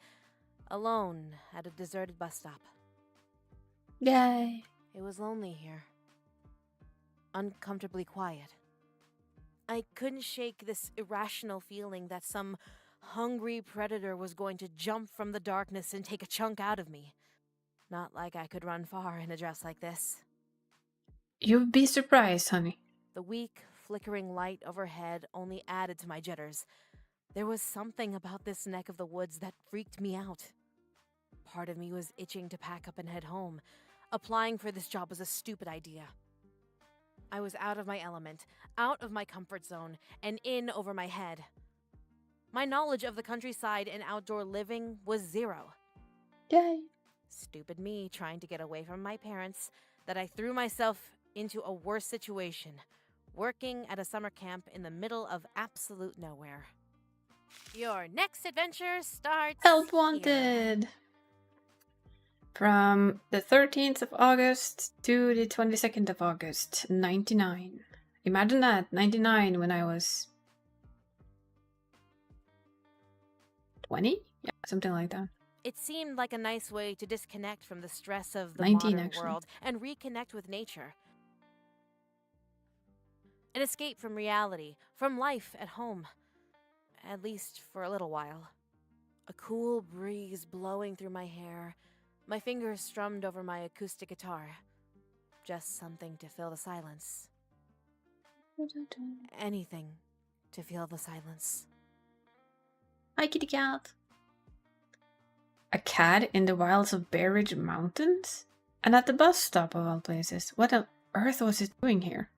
alone at a deserted bus stop. Yay! It was lonely here. Uncomfortably quiet. I couldn't shake this irrational feeling that some hungry predator was going to jump from the darkness and take a chunk out of me. Not like I could run far in a dress like this. You'd be surprised, honey. The weak, flickering light overhead only added to my jitters. There was something about this neck of the woods that freaked me out. Part of me was itching to pack up and head home. Applying for this job was a stupid idea. I was out of my element, out of my comfort zone, and in over my head. My knowledge of the countryside and outdoor living was zero. Yay! Stupid me trying to get away from my parents, that I threw myself into a worse situation, working at a summer camp in the middle of absolute nowhere. Your next adventure starts Help here. wanted! From the 13th of August to the 22nd of August, 99. Imagine that, 99 when I was 20? Yeah, something like that. It seemed like a nice way to disconnect from the stress of the 19, modern actually. world and reconnect with nature. An escape from reality, from life at home. At least for a little while. A cool breeze blowing through my hair, my fingers strummed over my acoustic guitar. Just something to fill the silence. Anything to fill the silence. Hi, kitty cat. A cat in the wilds of Bear Ridge Mountains? And at the bus stop of all places. What on earth was it doing here?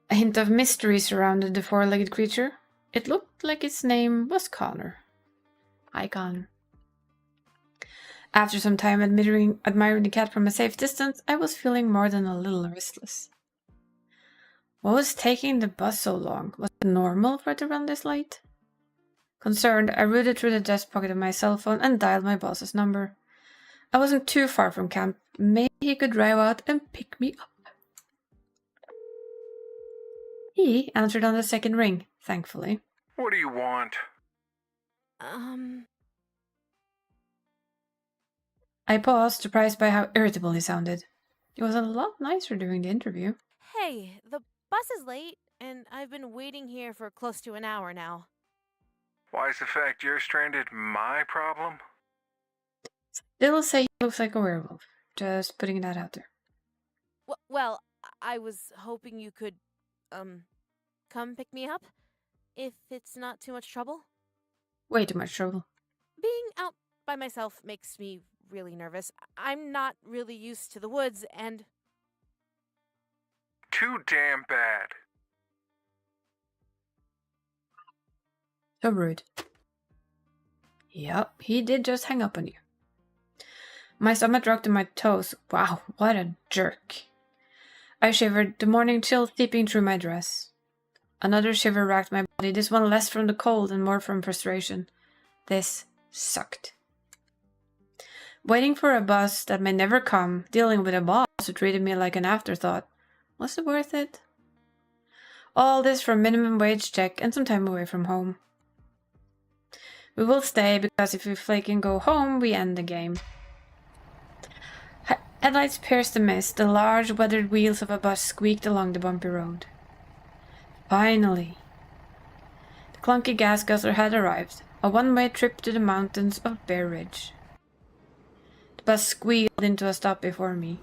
A hint of mystery surrounded the four-legged creature. It looked like its name was Connor. Hi, Connor. After some time admiring the cat from a safe distance, I was feeling more than a little restless. What was taking the bus so long? Was it normal for it to run this late? Concerned, I rooted through the desk pocket of my cell phone and dialed my boss's number. I wasn't too far from camp. Maybe he could drive out and pick me up. He answered on the second ring, thankfully. What do you want? I paused, surprised by how irritable he sounded. He was a lot nicer during the interview. Hey, the bus is late, and I've been waiting here for close to an hour now. Why is the fact you're stranded my problem? They'll say he looks like a werewolf. Just putting that out there. Well, I was hoping you could, come pick me up? If it's not too much trouble? Way too much trouble. Being out by myself makes me really nervous. I'm not really used to the woods, and... Too damn bad. So rude. Yup, he did just hang up on you. My stomach dropped to my toes. Wow, what a jerk. I shivered, the morning chill seeping through my dress. Another shiver racked my body, this one less from the cold and more from frustration. This sucked. Waiting for a bus that may never come, dealing with a boss who treated me like an afterthought. Was it worth it? All this for a minimum wage check and some time away from home. We will stay because if we flake and go home, we end the game. Headlights pierced the mist. The large, weathered wheels of a bus squeaked along the bumpy road. Finally. The clunky gas guzzler had arrived. A one-way trip to the mountains of Bear Ridge. The bus squealed into a stop before me.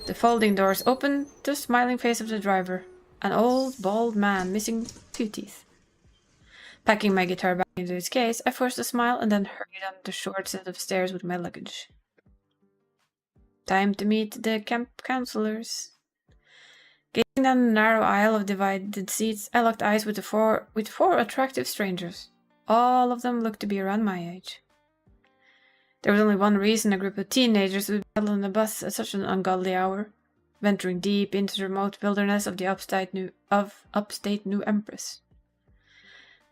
The folding doors opened to the smiling face of the driver. An old, bald man missing 2 teeth. Packing my guitar back into its case, I forced a smile and then hurried on the short set of stairs with my luggage. Time to meet the camp counselors. Gazing down the narrow aisle of divided seats, I locked eyes with four attractive strangers. All of them looked to be around my age. There was only one reason a group of teenagers would paddle on the bus at such an ungodly hour, venturing deep into the remote wilderness of the upstate New Empress.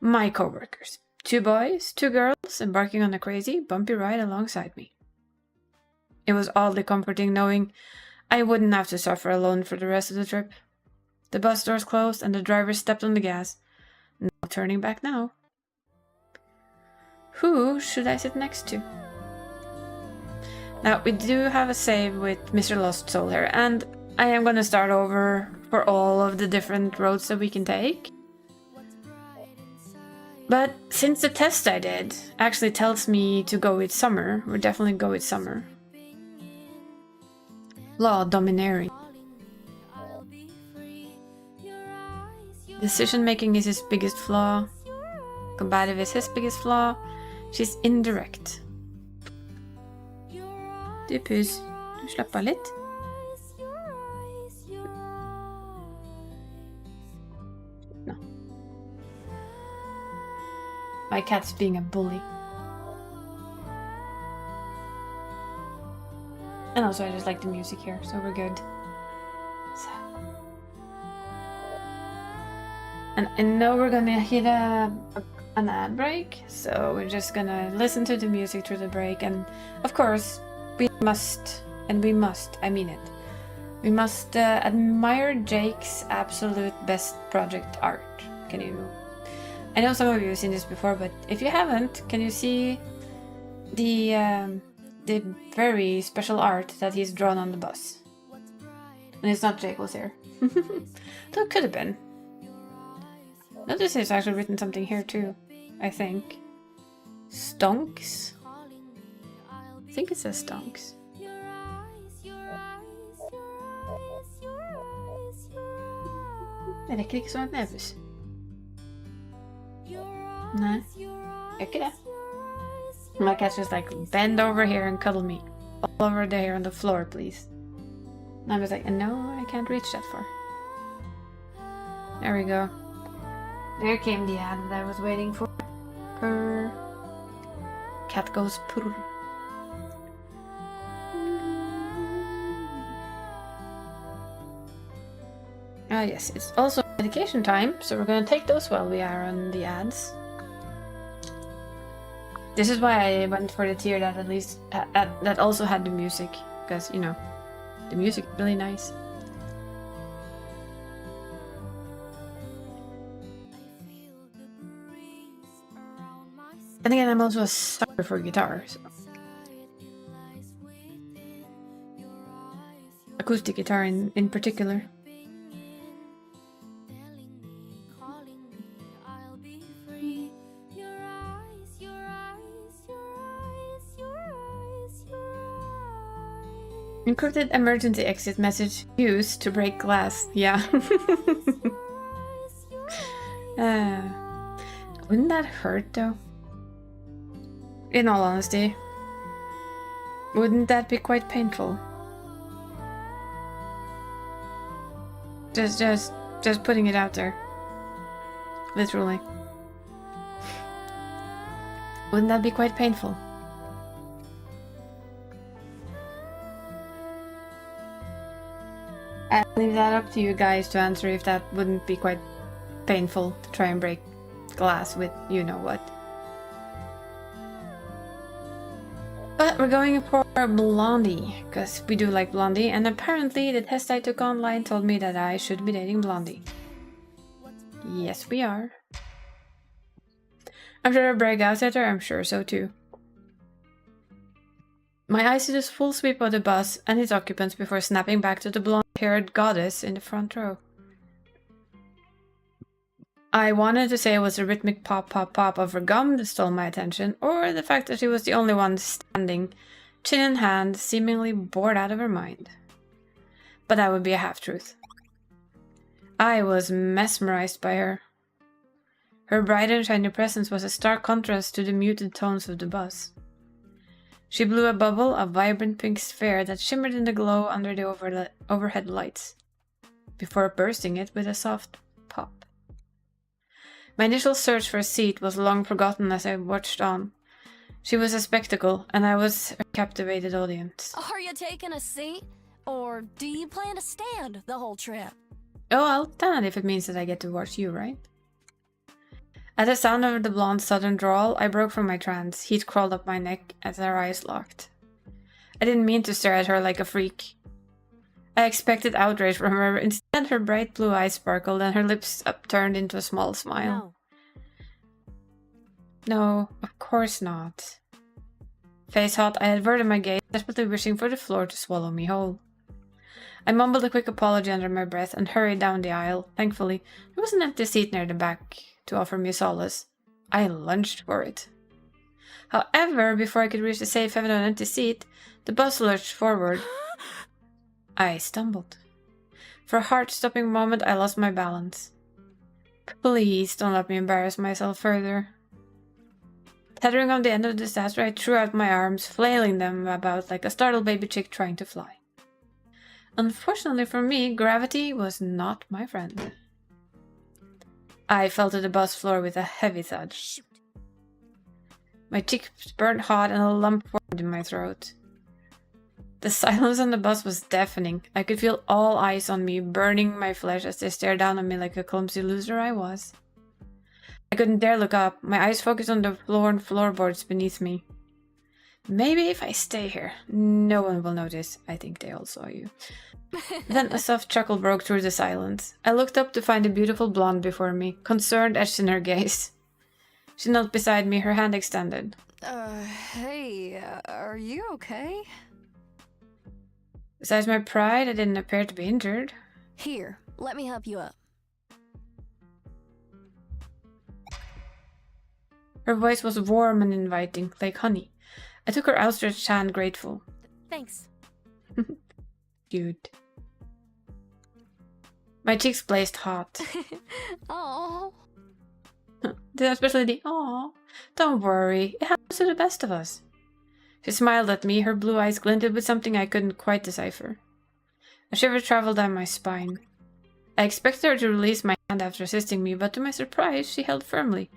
My co-workers. 2 boys, 2 girls, embarking on a crazy, bumpy ride alongside me. It was oddly comforting knowing I wouldn't have to suffer alone for the rest of the trip. The bus doors closed and the driver stepped on the gas. No turning back now. Who should I sit next to? Now, we do have a save with Mr. Lost Soul here, and I am going to start over for all of the different roads that we can take. But since the test I did actually tells me to go with summer, we'll definitely go with summer. Law domineering. Decision making is his biggest flaw. Combative is his biggest flaw. She's indirect. Du pus, du slapp av litt. No. My cat's being a bully. And also I just like the music here, so we're good. So. And I know we're gonna hit an ad break, so we're just gonna listen to the music through the break, and of course, we must, I mean it, we must admire Jake's absolute best project art. Can you... I know some of you have seen this before, but if you haven't, can you see the very special art that he's drawn on the bus? And it's not Jake was here. Though it could have been. Notice there's actually written something here too, I think. Stonks? I think it says stonks. Er det ikke sånn et nebus? Nei, gjør ikke det. My cat's just like, bend over here and cuddle me. All over there on the floor, please. And I was like, no, I can't reach that far. There we go. There came the ad that I was waiting for. Purr. Cat goes purr. Ah yes, it's also medication time, so we're gonna take those while we are on the ads. This is why I went for the tier that at least that also had the music, because you know, the music is really nice. And again, I'm also a sucker for guitar, so. Acoustic guitar in particular. Encrypted emergency exit message used to break glass. Yeah. Wouldn't that hurt though? In all honesty. Wouldn't that be quite painful? Just putting it out there. Literally. Wouldn't that be quite painful? I'll leave that up to you guys to answer if that wouldn't be quite painful to try and break glass with you know what. But we're going for Blondie, because we do like Blondie, and apparently the test I took online told me that I should be dating Blondie. Yes, we are. I'm sure I brag out at her, I'm sure so too. My eyes did a full sweep of the bus and its occupants before snapping back to the blonde-haired goddess in the front row. I wanted to say it was the rhythmic pop pop pop of her gum that stole my attention, or the fact that she was the only one standing, chin in hand, seemingly bored out of her mind. But that would be a half-truth. I was mesmerized by her. Her bright and shiny presence was a stark contrast to the muted tones of the bus. She blew a bubble of vibrant pink sphere that shimmered in the glow under the overhead lights, before bursting it with a soft pop. My initial search for a seat was long forgotten as I watched on. She was a spectacle, and I was a captivated audience. Are you taking a seat? Or do you plan to stand the whole trip? Oh, I'll stand if it means that I get to watch you, right? At the sound of the blonde southern drawl, I broke from my trance. Heat crawled up my neck as our eyes locked. I didn't mean to stare at her like a freak. I expected outrage from her. Instead, her bright blue eyes sparkled and her lips upturned into a small smile. No, of course not. Face hot, I averted my gaze, desperately wishing for the floor to swallow me whole. I mumbled a quick apology under my breath and hurried down the aisle. Thankfully, there was an empty seat near the back to offer me solace. I lunged for it. However, before I could reach the safe haven of an empty seat, the bus lurched forward. I stumbled. For a heart-stopping moment, I lost my balance. Please don't let me embarrass myself further. Tethering on the end of the disaster, I threw out my arms, flailing them about like a startled baby chick trying to fly. Unfortunately for me, gravity was not my friend. I fell to the bus floor with a heavy thud. Shoot. My cheeks burnt hot and a lump formed in my throat. The silence on the bus was deafening. I could feel all eyes on me, burning my flesh as they stared down on me like a clumsy loser I was. I couldn't dare look up. My eyes focused on the floor and floorboards beneath me. Maybe if I stay here, no one will notice. I think they all saw you. Then a soft chuckle broke through the silence. I looked up to find a beautiful blonde before me, concern etched in her gaze. She knelt beside me, her hand extended. Hey, are you okay? Besides my pride, I didn't appear to be injured. Here, let me help you up. Her voice was warm and inviting, like honey. I took her outstretched hand grateful. Thanks. Cute. My cheeks blazed hot. Oh. Especially the "aw." Don't worry, it happens to the best of us. She smiled at me, her blue eyes glinted with something I couldn't quite decipher. A shiver traveled down my spine. I expected her to release my hand after assisting me, but to my surprise, she held firmly.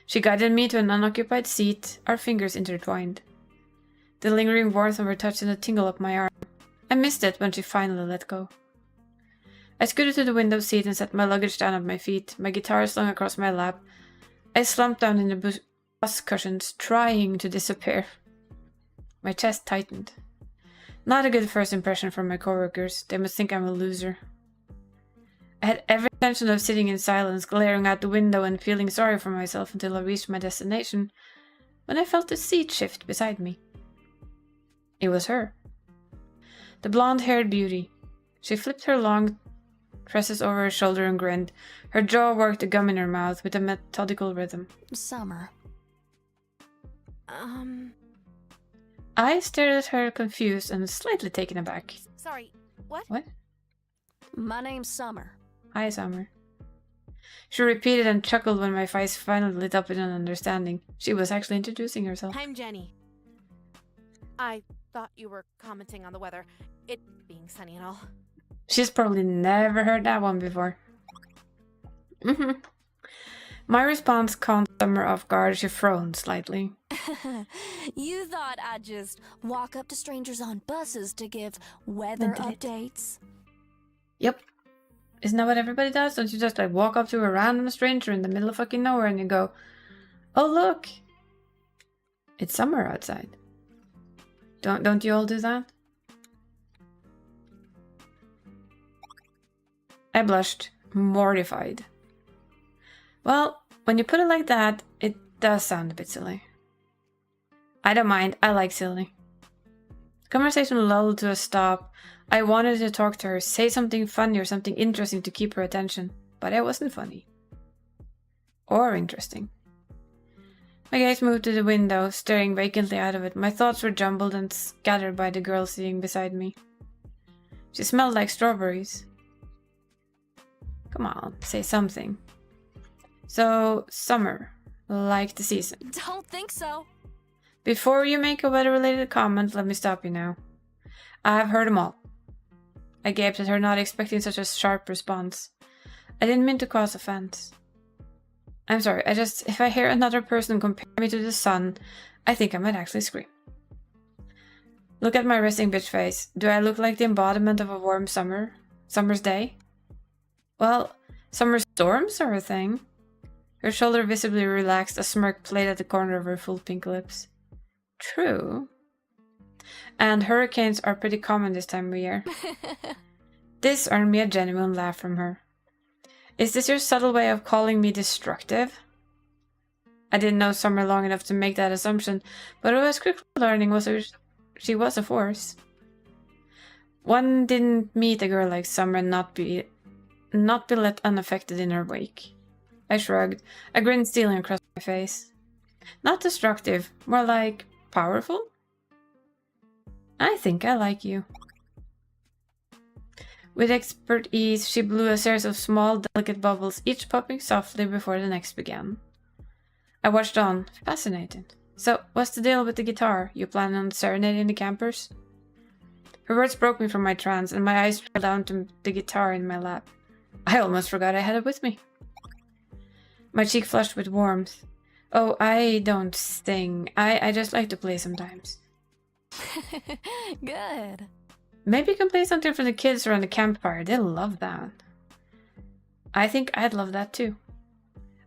She guided me to an unoccupied seat, our fingers intertwined. The lingering warmth of her touch sent a tingle up my arm. I missed it when she finally let go. I scooted to the window seat and set my luggage down at my feet, my guitar slung across my lap. I slumped down in the bus cushions, trying to disappear. My chest tightened. Not a good first impression from my coworkers. They must think I'm a loser. I had every intention of sitting in silence, glaring out the window and feeling sorry for myself until I reached my destination, when I felt the seat shift beside me. It was her. The blonde-haired beauty. She flipped her long tresses over her shoulder and grinned. Her jaw worked a gum in her mouth with a methodical rhythm. Summer. I stared at her, confused and slightly taken aback. Sorry, what? What? My name's Summer. Hi, Summer. She repeated and chuckled when my face finally lit up with an understanding. She was actually introducing herself. I'm Jenny. I thought you were commenting on the weather, it being sunny and all. She's probably never heard that one before. My response caught Summer off guard. She frowned slightly. You thought I'd just walk up to strangers on buses to give weather updates? Yep. Isn't that what everybody does? Don't you just like walk up to a random stranger in the middle of fucking nowhere and you go, "Oh look, it's summer outside." Don't you all do that? I blushed, mortified. Well, when you put it like that, it does sound a bit silly. I don't mind, I like silly. The conversation lulled to a stop. I wanted to talk to her, say something funny or something interesting to keep her attention, but I wasn't funny. Or interesting. My gaze moved to the window, staring vacantly out of it. My thoughts were jumbled and scattered by the girl sitting beside me. She smelled like strawberries. Come on, say something. So, summer, like the season. Don't think so. Before you make a weather-related comment, let me stop you now. I have heard them all. I gaped at her, not expecting such a sharp response. I didn't mean to cause offense. I'm sorry, if I hear another person compare me to the sun, I think I might actually scream. Look at my resting bitch face. Do I look like the embodiment of a warm summer's day? Well, summer storms are a thing. Her shoulder visibly relaxed, a smirk played at the corner of her full pink lips. True. And hurricanes are pretty common this time of year. This earned me a genuine laugh from her. Is this your subtle way of calling me destructive? I didn't know Summer long enough to make that assumption, but what I was quickly learning was that she was a force. One didn't meet a girl like Summer and not be let unaffected in her wake. I shrugged, a grin stealing across my face. Not destructive, more like powerful? I think I like you. With expert ease, she blew a series of small, delicate bubbles, each popping softly before the next began. I watched on, fascinated. So, what's the deal with the guitar? You plan on serenading the campers? Her words broke me from my trance, and my eyes trailed down to the guitar in my lap. I almost forgot I had it with me. My cheek flushed with warmth. Oh, I don't sing. I just like to play sometimes. Good. Maybe you can play something for the kids around the campfire. They'll love that. I think I'd love that too.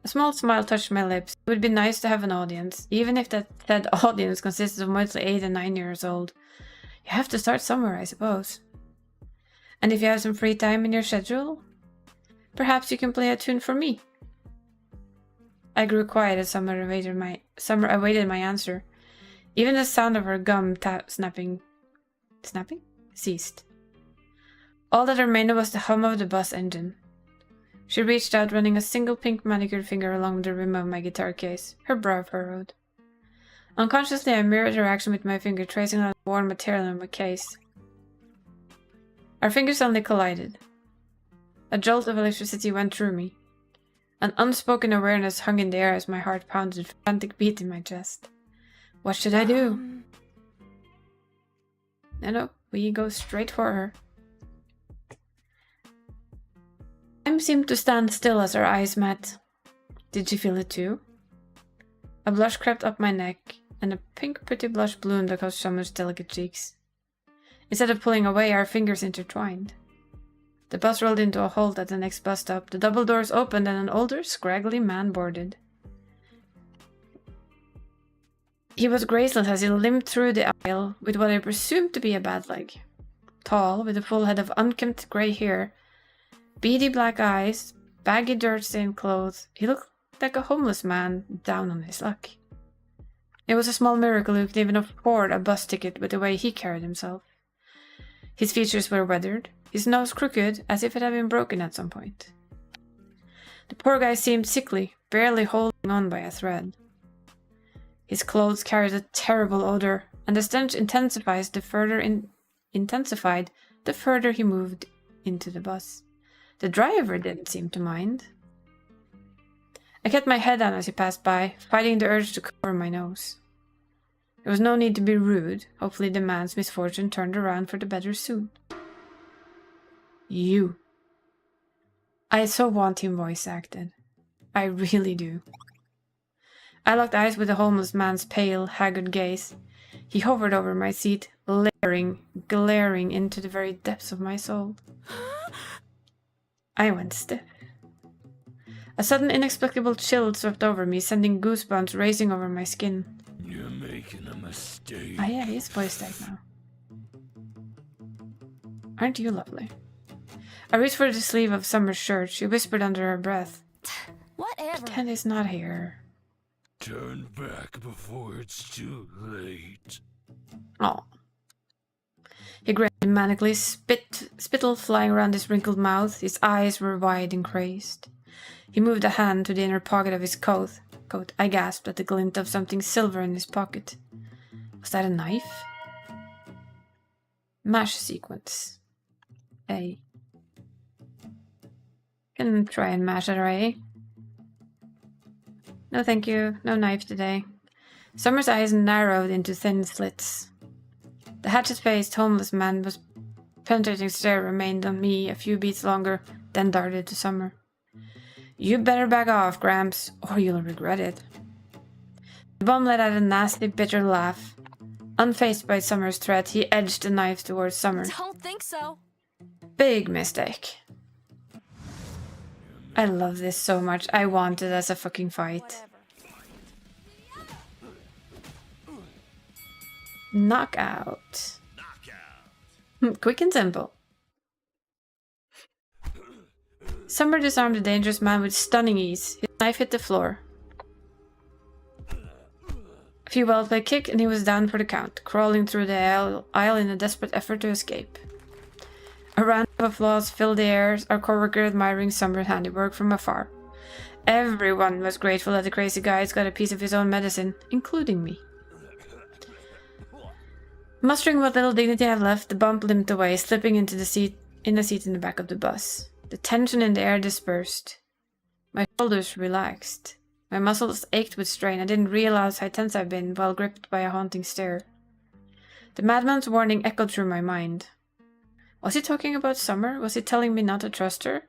A small smile touched my lips. It would be nice to have an audience, even if that said audience consisted of mostly 8 and 9 years old. You have to start somewhere, I suppose. And if you have some free time in your schedule, perhaps you can play a tune for me. I grew quiet as Summer awaited my answer. Even the sound of her gum snapping ceased. All that remained was the hum of the bus engine. She reached out, running a single pink manicured finger along the rim of my guitar case. Her brow furrowed. Unconsciously, I mirrored her action with my finger, tracing out the worn material on my case. Our fingers suddenly collided. A jolt of electricity went through me. An unspoken awareness hung in the air as my heart pounded a frantic beat in my chest. What should I do? No, we go straight for her. Time seemed to stand still as our eyes met. Did she feel it too? A blush crept up my neck, and a pink pretty blush bloomed across Summer's delicate cheeks. Instead of pulling away, our fingers intertwined. The bus rolled into a halt at the next bus stop. The double doors opened and an older, scraggly man boarded. He was graceless as he limped through the aisle with what I presumed to be a bad leg. Tall, with a full head of unkempt grey hair, beady black eyes, baggy dirt-stained clothes, he looked like a homeless man down on his luck. It was a small miracle he could even afford a bus ticket with the way he carried himself. His features were weathered, his nose crooked, as if it had been broken at some point. The poor guy seemed sickly, barely holding on by a thread. His clothes carried a terrible odor, and the stench intensified the further he moved into the bus. The driver didn't seem to mind. I kept my head down as he passed by, fighting the urge to cover my nose. There was no need to be rude. Hopefully the man's misfortune turned around for the better soon. You. I so want him voice acted. I really do. I locked eyes with the homeless man's pale, haggard gaze. He hovered over my seat, glaring into the very depths of my soul. I went stiff. A sudden inexplicable chill swept over me, sending goosebumps racing over my skin. You're making a mistake. Ah yeah, he's voice tag now. Aren't you lovely? I reached for the sleeve of Summer's shirt. She whispered under her breath. Whatever. Pretend he's not here. Turn back before it's too late. Oh. He grinned manically, spittle flying around his wrinkled mouth. His eyes were wide and crazed. He moved a hand to the inner pocket of his coat. I gasped at the glint of something silver in his pocket. Was that a knife? Mash sequence. A. Can try and mash it, right? No thank you, no knife today. Summer's eyes narrowed into thin slits. The hatchet-faced homeless man's penetrating stare remained on me a few beats longer, then darted to Summer. You better back off, Gramps, or you'll regret it. The bum let out a nasty, bitter laugh. Unfazed by Summer's threat, he edged the knife towards Summer. Don't think so. Big mistake. I love this so much. I want it as a fucking fight. Knockout. Quick and simple. Summer disarmed the dangerous man with stunning ease. His knife hit the floor. A few well-played kick and he was down for the count, crawling through the aisle in a desperate effort to escape. A round of applause filled the air, our coworker admiring Summer's handiwork from afar. Everyone was grateful that the crazy guy had got a piece of his own medicine, including me. Mustering what little dignity I had left, the bump limped away, slipping into the seat in the back of the bus. The tension in the air dispersed. My shoulders relaxed. My muscles ached with strain. I didn't realize how tense I'd been while gripped by a haunting stare. The madman's warning echoed through my mind. Was he talking about Summer? Was he telling me not to trust her?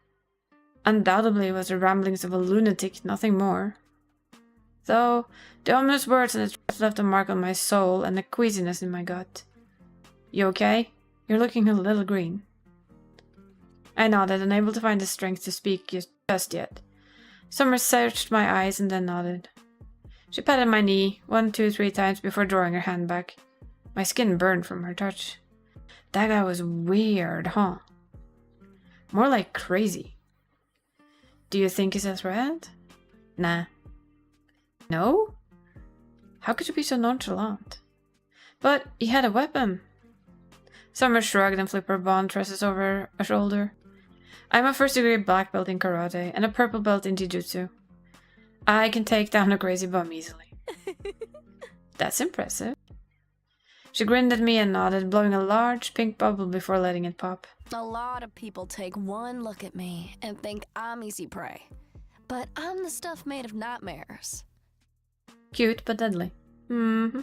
Undoubtedly it was the ramblings of a lunatic, nothing more. Though, the ominous words and the threats left a mark on my soul and a queasiness in my gut. You okay? You're looking a little green. I nodded, unable to find the strength to speak just yet. Summer searched my eyes and then nodded. She patted my knee 1, 2, 3 times before drawing her hand back. My skin burned from her touch. That guy was weird, huh? More like crazy. Do you think he's a threat? Nah. No? How could you be so nonchalant? But he had a weapon. Summer shrugged and flipped her bond tresses over a shoulder. I'm a first-degree black belt in karate and a purple belt in jiu-jitsu. I can take down a crazy bum easily. That's impressive. She grinned at me and nodded, blowing a large pink bubble before letting it pop. A lot of people take one look at me and think I'm easy prey. But I'm the stuff made of nightmares. Cute but deadly. Mm-hmm.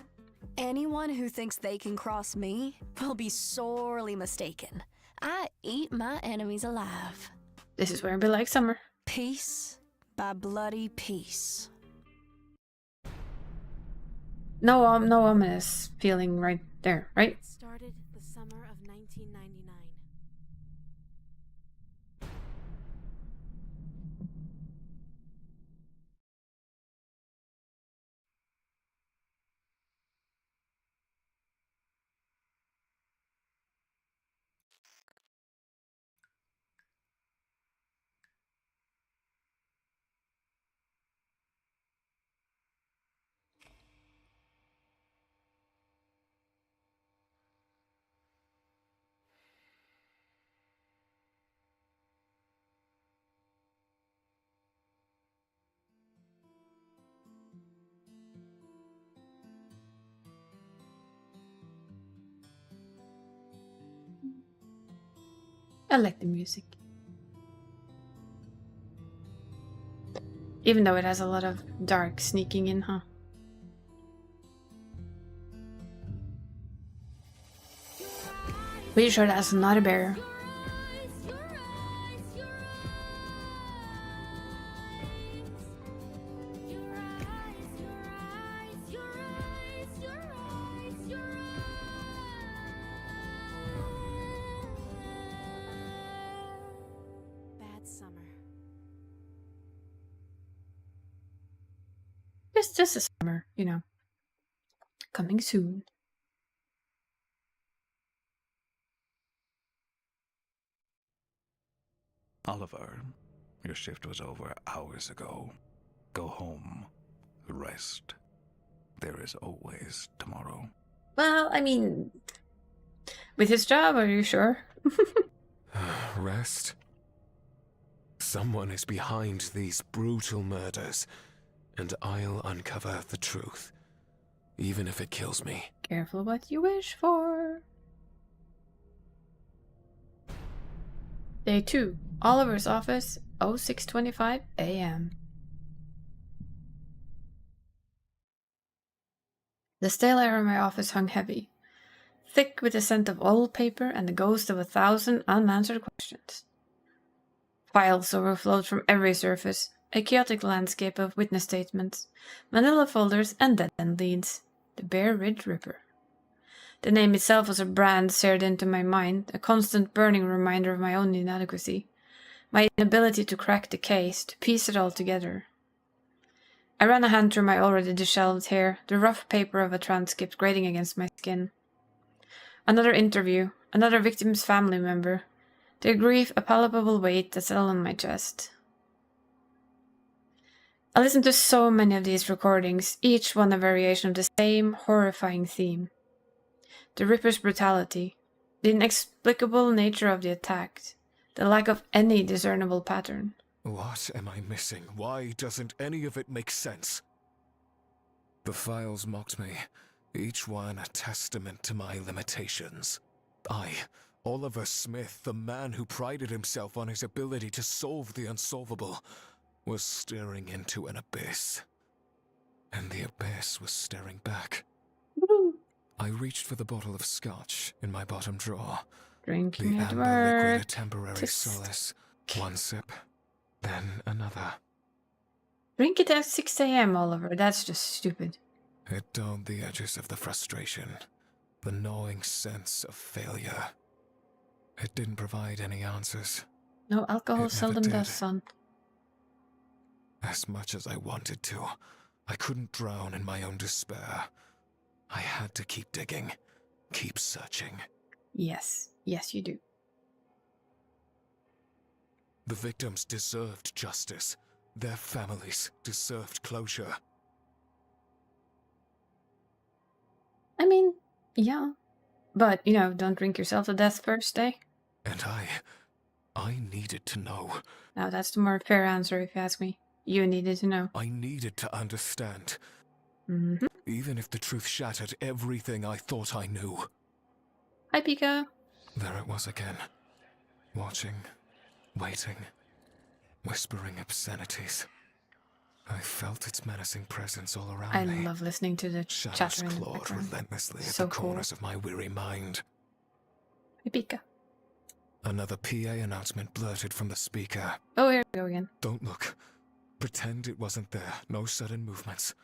Anyone who thinks they can cross me will be sorely mistaken. I eat my enemies alive. This is where I be like Summer. Piece by bloody piece. No ominous feeling right there, right? It started the summer of 1999. I like the music. Even though it has a lot of dark sneaking in, huh? Pretty sure that's not a bear. Bad summer. It's just a summer, you know. Coming soon. Oliver, your shift was over hours ago. Go home. Rest. There is always tomorrow. Well, I mean, with his job, are you sure? Rest? Someone is behind these brutal murders, and I'll uncover the truth, even if it kills me. Careful what you wish for. Day 2. Oliver's office, 06:25 a.m. The stale air in my office hung heavy, thick with the scent of old paper and the ghost of 1,000 unanswered questions. Files overflowed from every surface, a chaotic landscape of witness statements, manila folders, and dead-end leads. The Bear Ridge Ripper. The name itself was a brand seared into my mind, a constant burning reminder of my own inadequacy, my inability to crack the case, to piece it all together. I ran a hand through my already disheveled hair, the rough paper of a transcript grating against my skin. Another interview, another victim's family member, their grief a palpable weight that settled on my chest. I listened to so many of these recordings, each one a variation of the same horrifying theme. The Ripper's brutality, the inexplicable nature of the attack, the lack of any discernible pattern. What am I missing? Why doesn't any of it make sense? The files mocked me, each one a testament to my limitations. I, Oliver Smith, the man who prided himself on his ability to solve the unsolvable, was staring into an abyss. And the abyss was staring back. Woo. I reached for the bottle of scotch in my bottom drawer. Drinking The at amber liquid a work. temporary Just solace. One sip, then another. Drink it at 6 a.m., Oliver. That's just stupid. It dulled the edges of the frustration, the gnawing sense of failure. It didn't provide any answers. No alcohol It never seldom did. does, son. As much as I wanted to, I couldn't drown in my own despair. I had to keep digging, keep searching. Yes. Yes, you do. The victims deserved justice. Their families deserved closure. I mean, yeah. But, you know, don't drink yourself to death first, eh? And I needed to know. Now, that's the more fair answer, if you ask me. You needed to know. I needed to understand. Mm-hmm. Even if the truth shattered everything I thought I knew. Hi, Pika. There it was again. Watching, waiting, whispering obscenities. I felt its menacing presence all around me. I love listening to the Shadows chattering in the clawed background. relentlessly at So the cool. corners of my weary mind. Hi, Pika. Another PA announcement blurted from the speaker. Oh, here we go again. Don't look. Pretend it wasn't there. No sudden movements.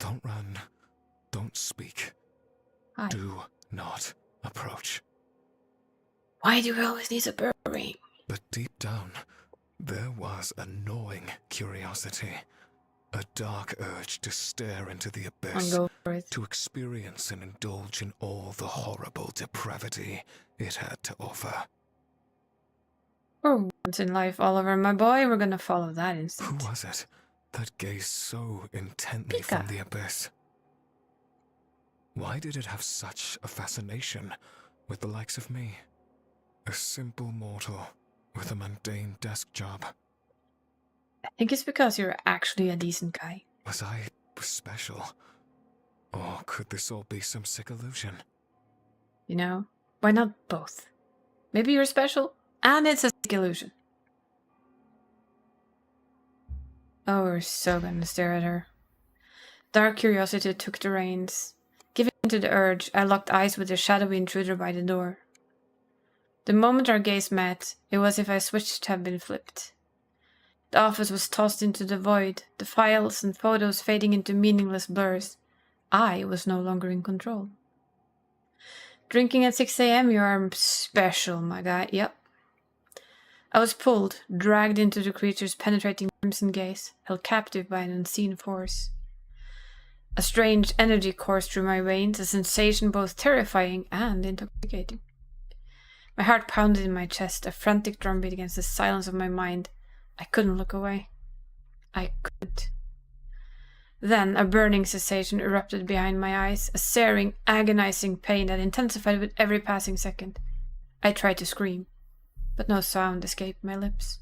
Don't run. Don't speak. Hi. Do not approach. Why do we always need a bury? But deep down, there was a gnawing curiosity. A dark urge to stare into the abyss. I'll go for it. To experience and indulge in all the horrible depravity it had to offer. For once in life, Oliver, my boy, we're gonna follow that Who instinct. was it that gazed so intently Pika. from the abyss? Why did it have such a fascination with the likes of me? A simple mortal with a mundane desk job. I think it's because you're actually a decent guy. Was I special? Or could this all be some sick illusion? You know? Why not both? Maybe you're special, and it's a sick illusion. Oh, we're so gonna stare at her. Dark curiosity took the reins. Giving into the urge, I locked eyes with the shadowy intruder by the door. The moment our gaze met, it was as if a switch had been flipped. The office was tossed into the void, the files and photos fading into meaningless blurs. I was no longer in control. Drinking at 6 a.m., you are special, my guy. Yep. I was pulled, dragged into the creature's penetrating crimson gaze, held captive by an unseen force. A strange energy coursed through my veins, a sensation both terrifying and intoxicating. My heart pounded in my chest, a frantic drumbeat against the silence of my mind. I couldn't look away. I couldn't. Then a burning sensation erupted behind my eyes, a searing, agonizing pain that intensified with every passing second. I tried to scream, but no sound escaped my lips.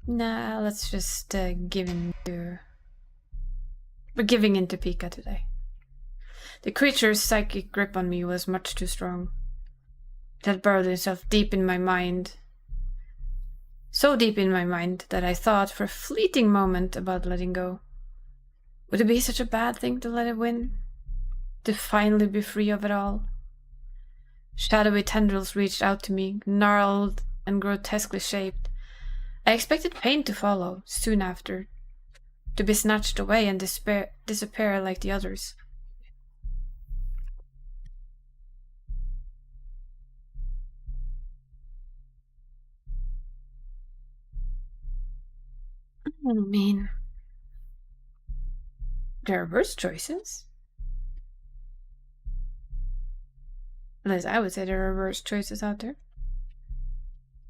Nah, let's just give in to... We're giving in to Pika today. The creature's psychic grip on me was much too strong. It had burrowed itself deep in my mind. So deep in my mind that I thought for a fleeting moment about letting go. Would it be such a bad thing to let it win? To finally be free of it all? Shadowy tendrils reached out to me, gnarled and grotesquely shaped. I expected pain to follow, soon after. To be snatched away and disappear like the others. I mean, there are worse choices. At least I would say there are worse choices out there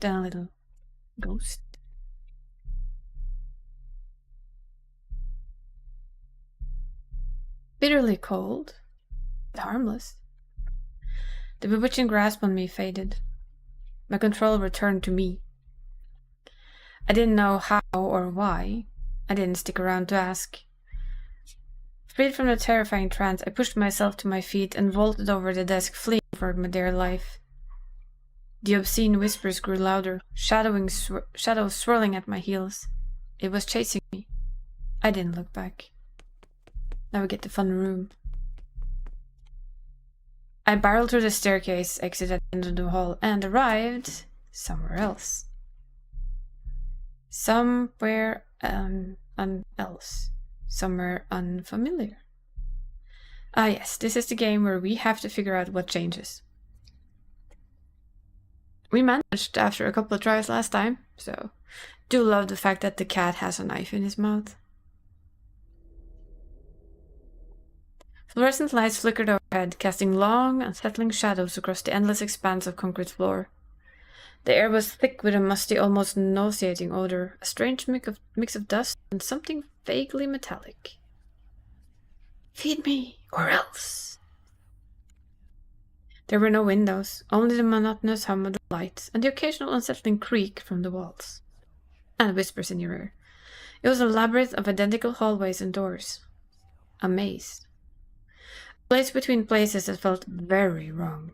than a little ghost. Bitterly cold, but harmless. The bewitching grasp on me faded. My control returned to me. I didn't know how or why. I didn't stick around to ask. Freed from the terrifying trance, I pushed myself to my feet and vaulted over the desk, fleeing for my dear life. The obscene whispers grew louder, shadows swirling at my heels. It was chasing me. I didn't look back. Now we get the fun room. I barreled through the staircase, exit at the end of the hall, and arrived somewhere else. Somewhere else. Somewhere unfamiliar. Ah yes, this is the game where we have to figure out what changes. We managed after a couple of tries last time, so do love the fact that the cat has a knife in his mouth. Fluorescent lights flickered overhead, casting long, unsettling shadows across the endless expanse of concrete floor. The air was thick with a musty, almost nauseating odor, a strange mix of dust and something vaguely metallic. Feed me, or else. There were no windows, only the monotonous hum of the lights and the occasional unsettling creak from the walls. And whispers in your ear. It was a labyrinth of identical hallways and doors. A maze. A place between places that felt very wrong.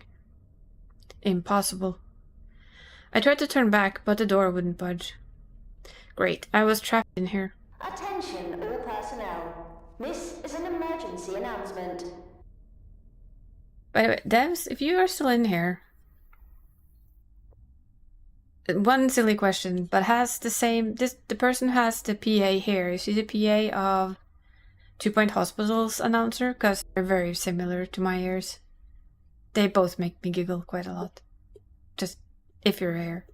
Impossible. I tried to turn back, but the door wouldn't budge. Great, I was trapped in here. Attention all personnel. This is an emergency announcement. By the way, devs, if you are still in here, one silly question, but has the same, the person who has the PA here, is she the PA of 2 Point Hospital's announcer? Because they're very similar to my ears. They both make me giggle quite a lot. Just if you're here.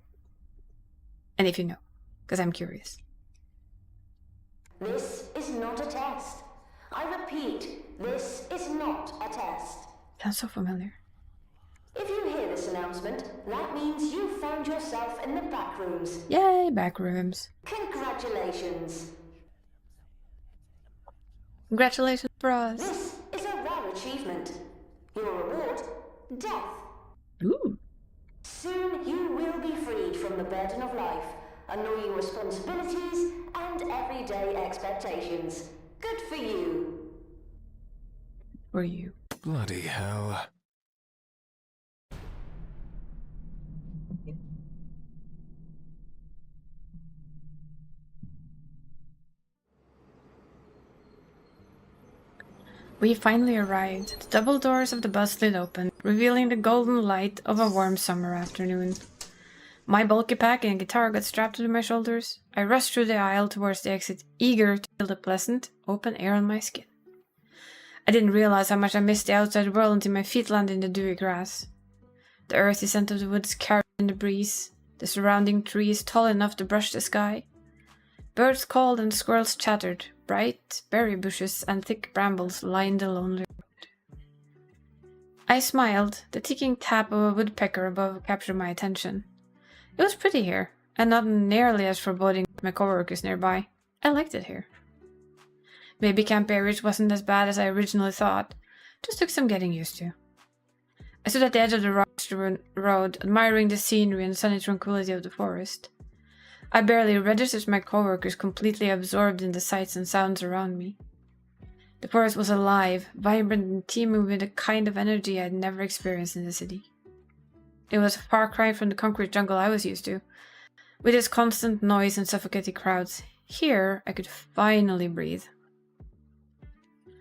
And if you know, because I'm curious. This is not a test. I repeat, this is not a test. Sounds so familiar. If you hear this announcement, that means you found yourself in the back rooms. Yay, back rooms. Congratulations. Congratulations for us. This is a rare achievement. Your reward, death. Ooh. Soon you will be freed from the burden of life, annoying responsibilities, and everyday expectations. Good for you. For you. Bloody hell. We finally arrived. The double doors of the bus slid open, revealing the golden light of a warm summer afternoon. My bulky pack and guitar got strapped to my shoulders. I rushed through the aisle towards the exit, eager to feel the pleasant, open air on my skin. I didn't realize how much I missed the outside world until my feet landed in the dewy grass. The earthy scent of the woods carried in the breeze, the surrounding trees tall enough to brush the sky. Birds called and squirrels chattered, bright berry bushes and thick brambles lined the lonely road. I smiled, the ticking tap of a woodpecker above captured my attention. It was pretty here, and not nearly as foreboding as my coworkers nearby. I liked it here. Maybe Camp Bay Ridge wasn't as bad as I originally thought, just took some getting used to. I stood at the edge of the rock-strewn road, admiring the scenery and sunny tranquility of the forest. I barely registered my coworkers, completely absorbed in the sights and sounds around me. The forest was alive, vibrant and teeming with a kind of energy I had never experienced in the city. It was a far cry from the concrete jungle I was used to, with its constant noise and suffocating crowds. Here, I could finally breathe.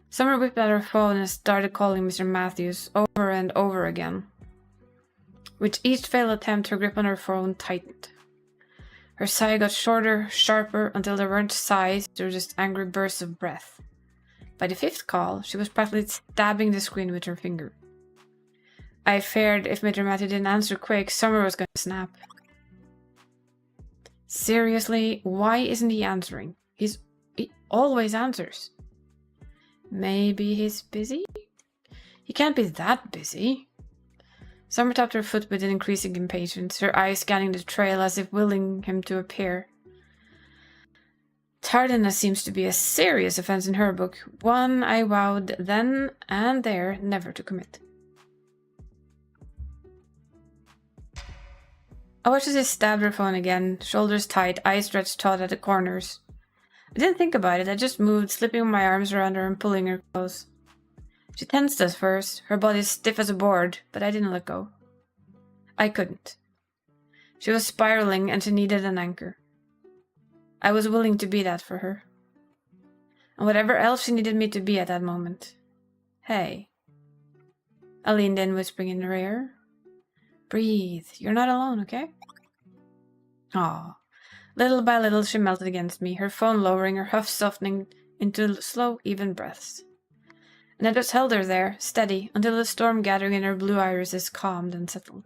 Summer whipped out her phone and started calling Mr. Matthews over and over again. With each failed attempt, her grip on her phone tightened. Her sigh got shorter, sharper, until there weren't sighs, there were just angry bursts of breath. By the fifth call, she was practically stabbing the screen with her finger. I feared if Mr. Matthew didn't answer quick, Summer was going to snap. Seriously, why isn't he answering? He always answers. Maybe he's busy? He can't be that busy. Summer tapped her foot with an increasing impatience, her eyes scanning the trail as if willing him to appear. Tardiness seems to be a serious offense in her book, one I vowed then and there never to commit. I watched as he stabbed her phone again, shoulders tight, eyes stretched taut at the corners. I didn't think about it, I just moved, slipping my arms around her and pulling her close. She tensed at first, her body stiff as a board, but I didn't let go. I couldn't. She was spiraling and she needed an anchor. I was willing to be that for her. And whatever else she needed me to be at that moment. Hey. I leaned in, whispering in her ear. Breathe. You're not alone, okay? Aw. Little by little she melted against me, her phone lowering, her huff softening into slow, even breaths. And I just held her there, steady, until the storm gathering in her blue irises calmed and settled.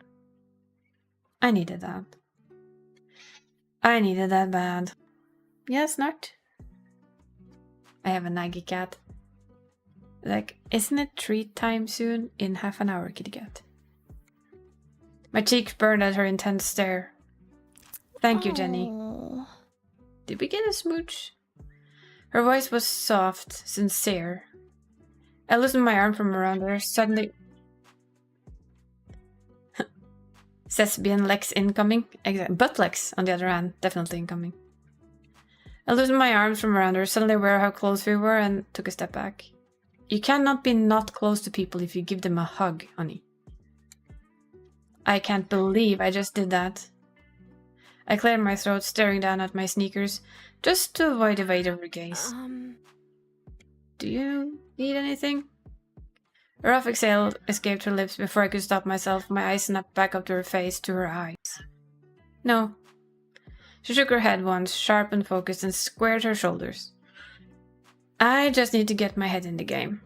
I needed that. I needed that bad. Yes, Nart? I have a naggy cat. Like, isn't it treat time soon? In half an hour, kitty cat. My cheeks burned at her intense stare. Thank you, Jenny. Did we get a smooch? Her voice was soft, sincere. I loosened my arm from around her, suddenly... Thespian Lex incoming. But Lex, on the other hand, definitely incoming. I loosened my arms from around her, suddenly aware how close we were, and took a step back. You cannot be not close to people if you give them a hug, honey. I can't believe I just did that. I cleared my throat, staring down at my sneakers, just to avoid the weight of her gaze. Do you need anything? A rough exhale escaped her lips before I could stop myself. My eyes snapped back up to her face, to her eyes. No. She shook her head once, sharp and focused, and squared her shoulders. I just need to get my head in the game.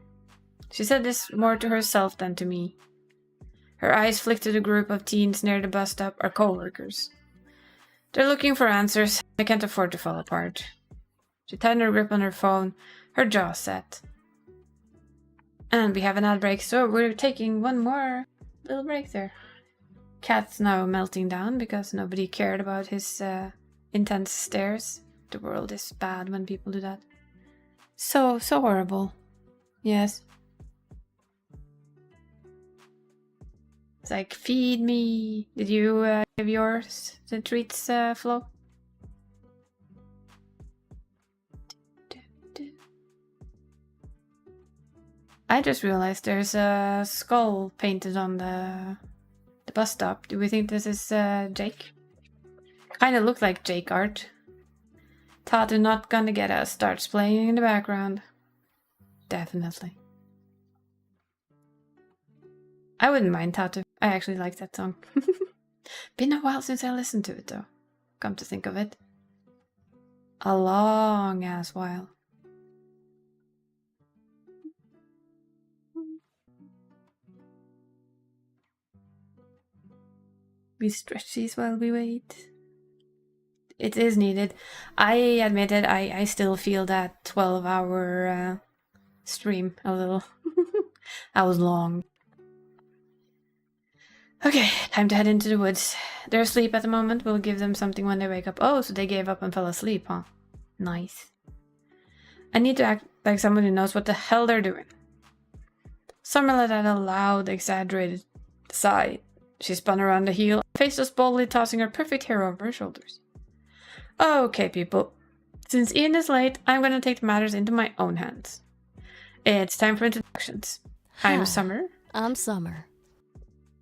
She said this more to herself than to me. Her eyes flicked to the group of teens near the bus stop, our co-workers. They're looking for answers. I can't afford to fall apart. She tightened her grip on her phone, her jaw set. And we have an ad break, so we're taking one more little break there. Cat's now melting down because nobody cared about his intense stares. The world is bad when people do that. So horrible. Yes. It's like, feed me. Did you give yours the treats, Flo? I just realized there's a skull painted on the bus stop. Do we think this is Jake? Kinda looked like Jake art. Tatu Not Gonna Get Us starts playing in the background. Definitely. I wouldn't mind Tatu. I actually like that song. Been a while since I listened to it though. Come to think of it. A long ass while. We stretch these while we wait. It is needed. I admit it, I still feel that 12-hour stream a little. That was long. Okay, time to head into the woods. They're asleep at the moment. We'll give them something when they wake up. Oh, so they gave up and fell asleep, huh? Nice. I need to act like someone who knows what the hell they're doing. Summer let out a loud, exaggerated sigh. She spun around the heel, faced us boldly, tossing her perfect hair over her shoulders. Okay, people. Since Ian is late, I'm going to take matters into my own hands. It's time for introductions. I'm Summer. I'm Summer.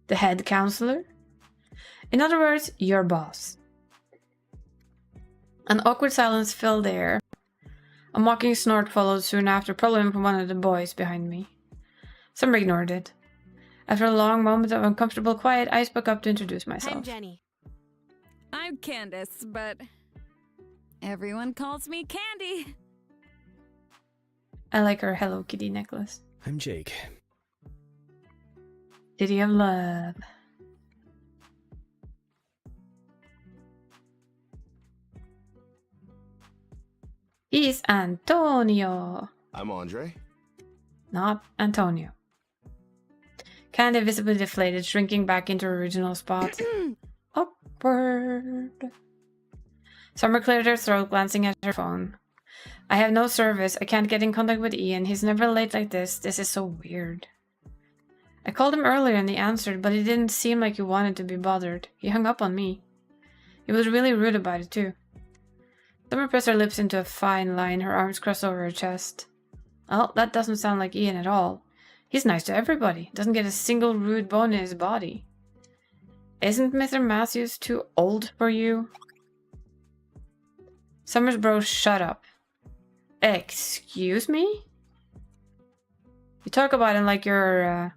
The head counselor. In other words, your boss. An awkward silence filled the air. A mocking snort followed soon after, probably from one of the boys behind me. Summer ignored it. After a long moment of uncomfortable quiet, I spoke up to introduce myself. I'm Jenny. I'm Candace, but everyone calls me Candy. I like her Hello Kitty necklace. I'm Jake. City of Love. He's Antonio. I'm Andre. Not Antonio. Candy visibly deflated, shrinking back into her original spot. Awkward. Summer cleared her throat, glancing at her phone. I have no service. I can't get in contact with Ian. He's never late like this. This is so weird. I called him earlier and he answered, but it didn't seem like he wanted to be bothered. He hung up on me. He was really rude about it, too. Summer pressed her lips into a fine line, her arms crossed over her chest. Well, that doesn't sound like Ian at all. He's nice to everybody. Doesn't get a single rude bone in his body. Isn't Mr. Matthews too old for you? Summer's bro shut up. Excuse me? You talk about him like you're,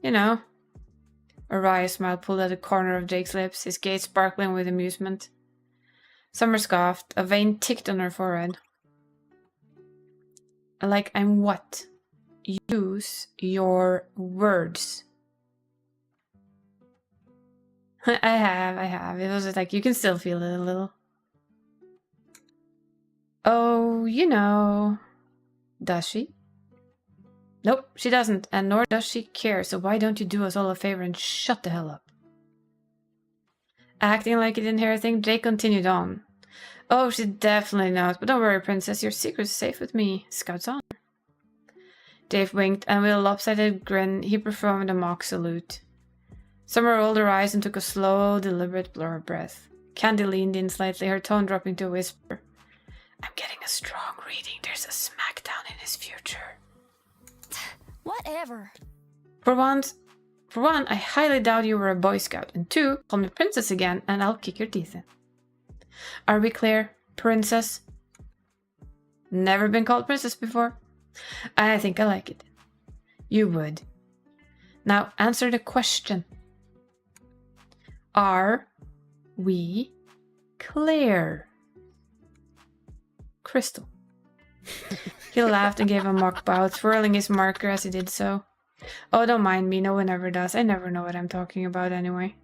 you know. A wry smile pulled at the corner of Jake's lips, his gaze sparkling with amusement. Summer scoffed, a vein ticked on her forehead. Like I'm what? Use your words. I have. It was just like, you can still feel it a little. Oh, you know. Does she? Nope, she doesn't, and nor does she care, so why don't you do us all a favor and shut the hell up? Acting like he didn't hear a thing, Jake continued on. Oh, she definitely knows, but don't worry, princess, your secret's safe with me. Scout's on. Dave winked, and with a lopsided grin, he performed a mock salute. Summer rolled her eyes and took a slow, deliberate blur of breath. Candy leaned in slightly, her tone dropping to a whisper. I'm getting a strong reading. There's a smackdown in his future. Whatever. For one, I highly doubt you were a Boy Scout. And 2, call me Princess again and I'll kick your teeth in. Are we clear, Princess? Never been called Princess before. I think I like it. You would. Now answer the question. Are we clear? Crystal. He laughed and gave a mock bow, twirling his marker as he did so. Oh, don't mind me, no one ever does. I never know what I'm talking about anyway.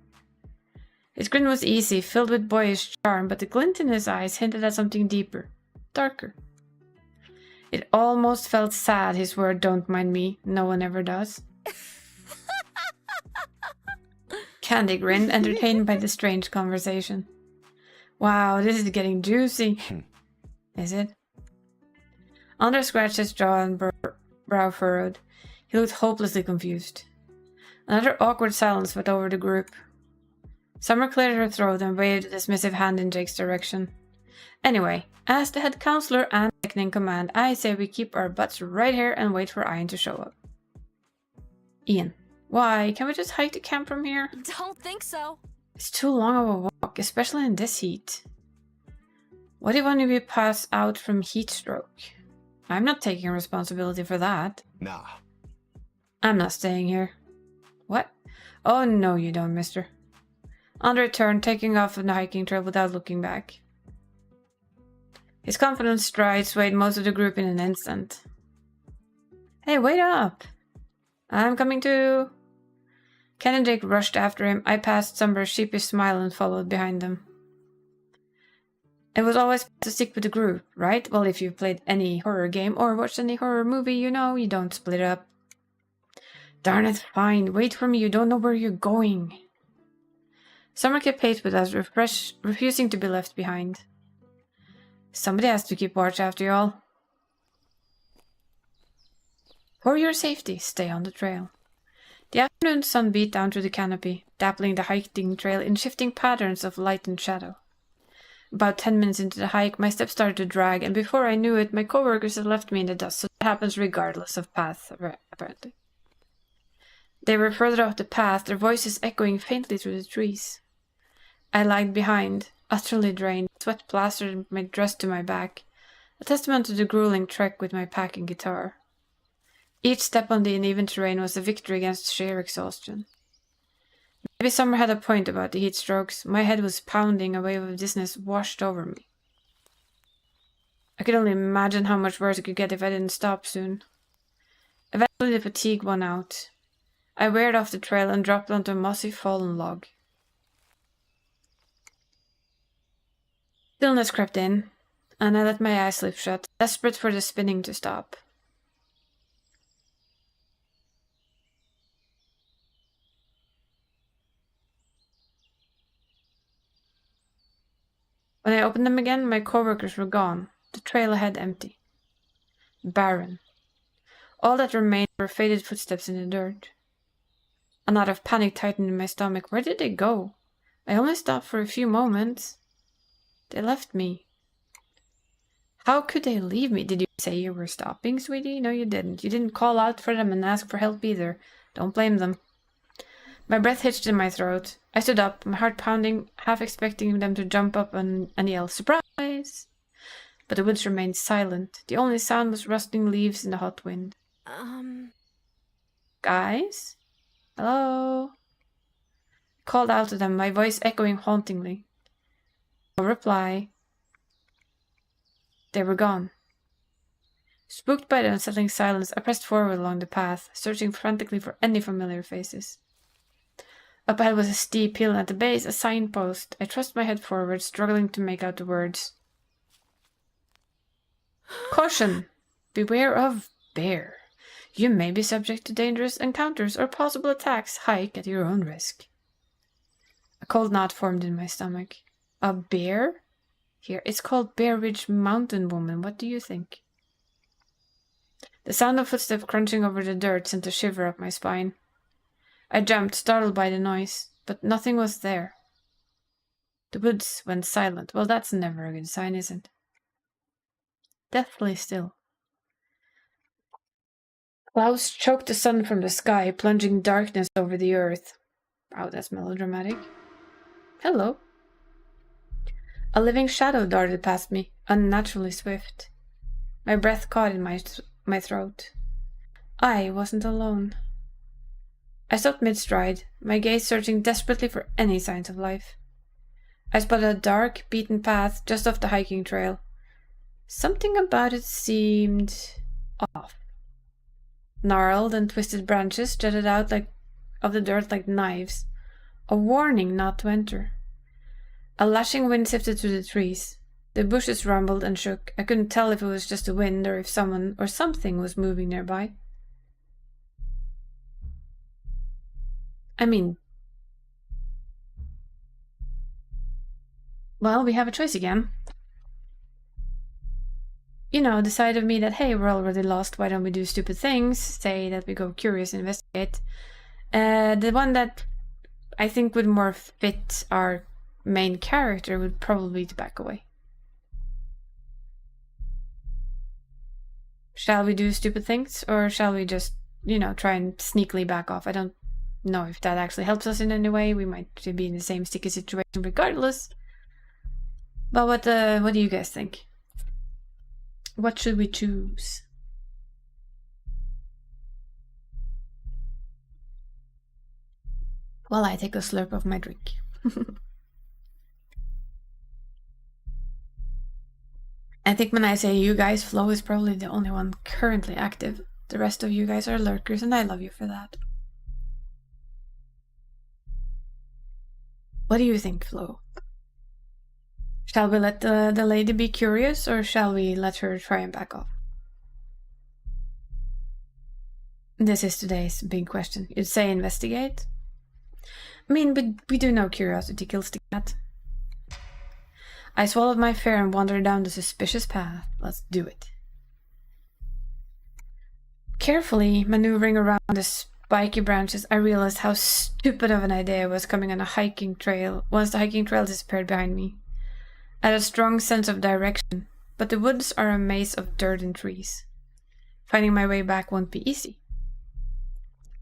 His grin was easy, filled with boyish charm, but the glint in his eyes hinted at something deeper, darker. It almost felt sad, his word, don't mind me, no one ever does. Candy grinned, entertained by the strange conversation. Wow, this is getting juicy. Is it? Anders scratched his jaw and brow furrowed. He looked hopelessly confused. Another awkward silence went over the group. Summer cleared her throat and waved a dismissive hand in Jake's direction. Anyway, as the head counselor and second in command, I say we keep our butts right here and wait for Ian to show up. Ian. Why? Can we just hike the camp from here? Don't think so. It's too long of a walk, especially in this heat. What if one of you pass out from heat stroke? I'm not taking responsibility for that. Nah. I'm not staying here. What? Oh, no you don't, mister. Andre turned, taking off on the hiking trail without looking back. His confident stride swayed most of the group in an instant. Hey, wait up! I'm coming too. Ken and Jake rushed after him. I passed Summer's sheepish smile and followed behind them. It was always best to stick with the group, right? Well, if you've played any horror game or watched any horror movie, you know you don't split up. Darn it, fine. Wait for me, you don't know where you're going. Summer kept pace with us, refusing to be left behind. Somebody has to keep watch after you all. For your safety, stay on the trail. The afternoon sun beat down through the canopy, dappling the hiking trail in shifting patterns of light and shadow. About 10 minutes into the hike, my steps started to drag, and before I knew it, my coworkers had left me in the dust, so that happens regardless of path, apparently. They were further up the path, their voices echoing faintly through the trees. I lagged behind, utterly drained, sweat plastered my dress to my back, a testament to the grueling trek with my pack and guitar. Each step on the uneven terrain was a victory against sheer exhaustion. Maybe Summer had a point about the heat strokes. My head was pounding, a wave of dizziness washed over me. I could only imagine how much worse it could get if I didn't stop soon. Eventually the fatigue won out. I veered off the trail and dropped onto a mossy fallen log. Stillness crept in, and I let my eyes slip shut, desperate for the spinning to stop. When I opened them again, my coworkers were gone, the trail ahead empty. Barren. All that remained were faded footsteps in the dirt. A knot of panic tightened in my stomach. Where did they go? I only stopped for a few moments. They left me. How could they leave me? Did you say you were stopping, sweetie? No, you didn't. You didn't call out for them and ask for help either. Don't blame them. My breath hitched in my throat. I stood up, my heart pounding, half expecting them to jump up and yell, "Surprise!" But the woods remained silent. The only sound was rustling leaves in the hot wind. Guys? Hello? I called out to them, my voice echoing hauntingly. No reply. They were gone. Spooked by the unsettling silence, I pressed forward along the path, searching frantically for any familiar faces. Up ahead was a steep hill, and at the base a signpost. I thrust my head forward, struggling to make out the words. Caution! Beware of bear. You may be subject to dangerous encounters or possible attacks. Hike at your own risk. A cold knot formed in my stomach. A bear? Here, it's called Bear Ridge Mountain Woman. What do you think? The sound of footsteps crunching over the dirt sent a shiver up my spine. I jumped, startled by the noise, but nothing was there. The woods went silent. Well, that's never a good sign, is it? Deathly still. Clouds choked the sun from the sky, plunging darkness over the earth. Wow, that's melodramatic. Hello. A living shadow darted past me, unnaturally swift. My breath caught in my throat. I wasn't alone. I stopped mid-stride, my gaze searching desperately for any signs of life. I spotted a dark, beaten path just off the hiking trail. Something about it seemed off. Gnarled and twisted branches jutted out of the dirt like knives, a warning not to enter. A lashing wind sifted through the trees. The bushes rumbled and shook. I couldn't tell if it was just the wind or if someone or something was moving nearby. I mean, well, we have a choice again. You know, the side of me that, hey, we're already lost, why don't we do stupid things? Say that we go curious, investigate. The one that I think would more fit our main character would probably be to back away. Shall we do stupid things, or shall we just, you know, try and sneakily back off? I don't know if that actually helps us in any way. We might be in the same sticky situation regardless. But what do you guys think? What should we choose? Well, I take a slurp of my drink. I think when I say you guys, Flo is probably the only one currently active. The rest of you guys are lurkers, and I love you for that. What do you think, Flo? Shall we let the lady be curious, or shall we let her try and back off? This is today's big question. You'd say investigate? I mean, but we do know curiosity kills the cat. I swallowed my fear and wandered down the suspicious path. Let's do it. Carefully maneuvering around the spiky branches, I realized how stupid of an idea it was coming on a hiking trail once the hiking trail disappeared behind me. I had a strong sense of direction, but the woods are a maze of dirt and trees. Finding my way back won't be easy.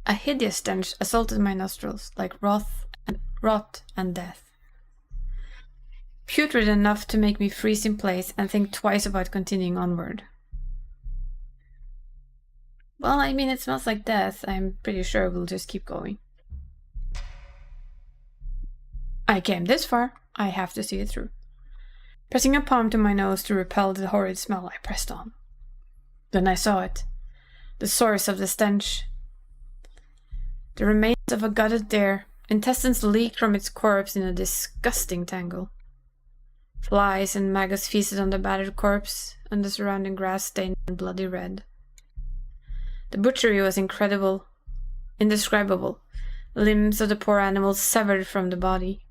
A hideous stench assaulted my nostrils, like rot and death. Putrid enough to make me freeze in place and think twice about continuing onward. Well, I mean, it smells like death. I'm pretty sure we'll just keep going. I came this far. I have to see it through. Pressing a palm to my nose to repel the horrid smell, I pressed on. Then I saw it. The source of the stench. The remains of a gutted deer. Intestines leaked from its corpse in a disgusting tangle. Flies and maggots feasted on the battered corpse, and the surrounding grass stained bloody red. The butchery was indescribable. Limbs of the poor animals severed from the body.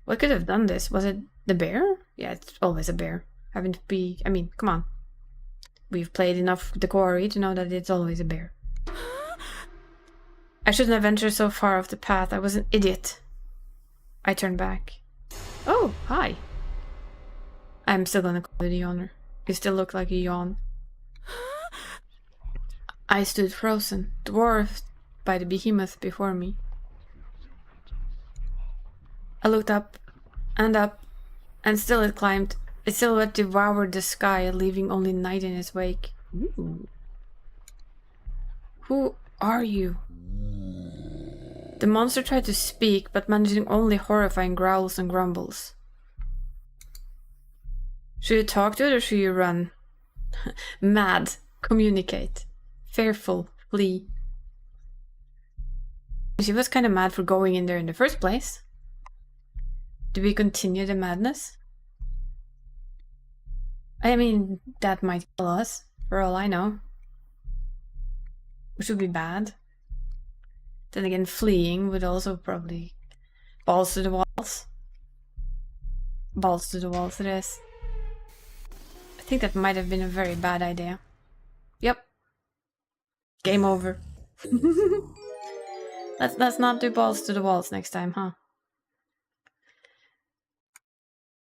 What could have done this? Was it the bear? Yeah, it's always a bear. I mean, come on. We've played enough The Quarry to know that it's always a bear. I shouldn't have ventured so far off the path. I was an idiot. I turned back. Oh, hi. I'm still gonna call you the yawner. You still look like a yawn. I stood frozen, dwarfed by the behemoth before me. I looked up, and still it climbed. Its silhouette devoured the sky, leaving only night in its wake. Ooh. Who are you? The monster tried to speak, but managing only horrifying growls and grumbles. Should you talk to it or should you run? Mad. Communicate. Fearful. Flee. She was kind of mad for going in there in the first place. Do we continue the madness? I mean, that might kill us, for all I know. Which would be bad. Then again, fleeing would also probably... Balls to the walls. Balls to the walls it is. I think that might have been a very bad idea. Yep. Game over. Let's not do balls to the walls next time, huh?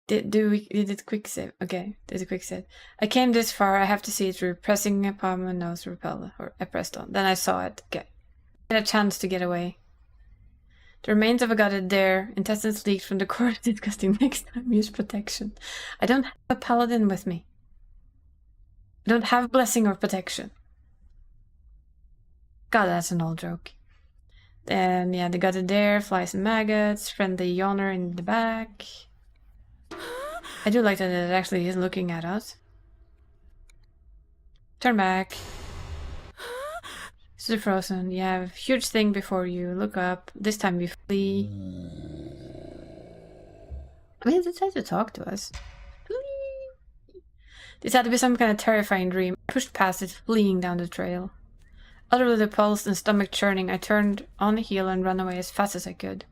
Did it quick save? Okay, did a quick save. I came this far, I have to see it through. Pressing upon my nose repel, or I pressed on. Then I saw it. Okay. I had a chance to get away. The remains of a gutted there, intestines leaked from the core. Disgusting. Next time, use protection. I don't have a paladin with me. I don't have blessing or protection. God, that's an old joke. Then, yeah, the gutted there, flies and maggots, friendly yawner in the back. I do like that it actually is looking at us. Turn back. Still frozen. You have a huge thing before you. Look up. This time you flee. I mean, it tried to talk to us. Flee. This had to be some kind of terrifying dream. I pushed past it, fleeing down the trail. Utterly repulsed and stomach churning, I turned on the heel and ran away as fast as I could.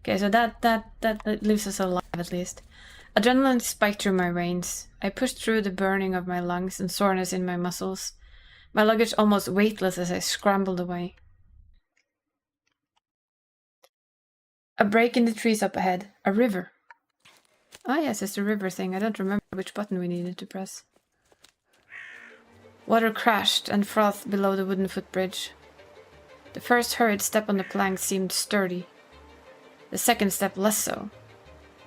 Okay, so that leaves us alive at least. Adrenaline spiked through my veins. I pushed through the burning of my lungs and soreness in my muscles. My luggage almost weightless as I scrambled away. A break in the trees up ahead. A river. Ah yes, it's the river thing. I don't remember which button we needed to press. Water crashed and frothed below the wooden footbridge. The first hurried step on the plank seemed sturdy. The second step less so.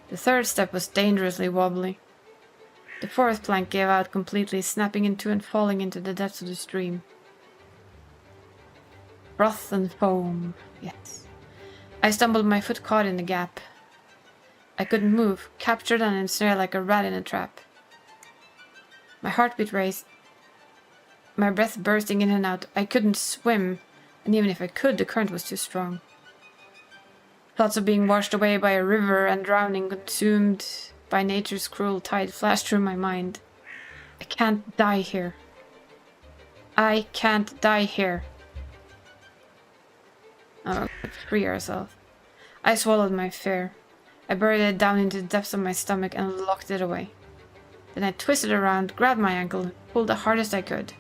The third step was dangerously wobbly. The fourth plank gave out completely, snapping in two and falling into the depths of the stream. Froth and foam, yes. I stumbled, my foot caught in the gap. I couldn't move, captured and ensnared like a rat in a trap. My heartbeat raced, my breath bursting in and out. I couldn't swim, and even if I could, the current was too strong. Thoughts of being washed away by a river and drowning, consumed by nature's cruel tide, flashed through my mind. I can't die here. I can't die here. Oh, free ourselves. I swallowed my fear. I buried it down into the depths of my stomach and locked it away. Then I twisted around, grabbed my ankle, and pulled the hardest I could.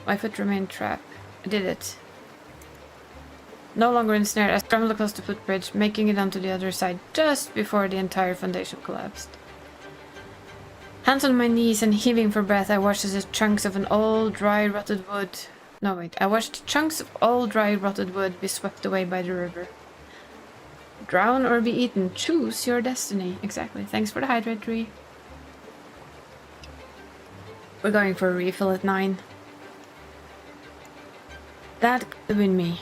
My foot remained trapped. I did it. No longer ensnared, I scrambled across the footbridge, making it onto the other side just before the entire foundation collapsed. Hands on my knees and heaving for breath, I watched as the chunks of an old, dry, rotted wood... No, wait. I watched chunks of old, dry, rotted wood be swept away by the river. Drown or be eaten. Choose your destiny. Exactly. Thanks for the hydrate tree. We're going for a refill at 9. That could have been me.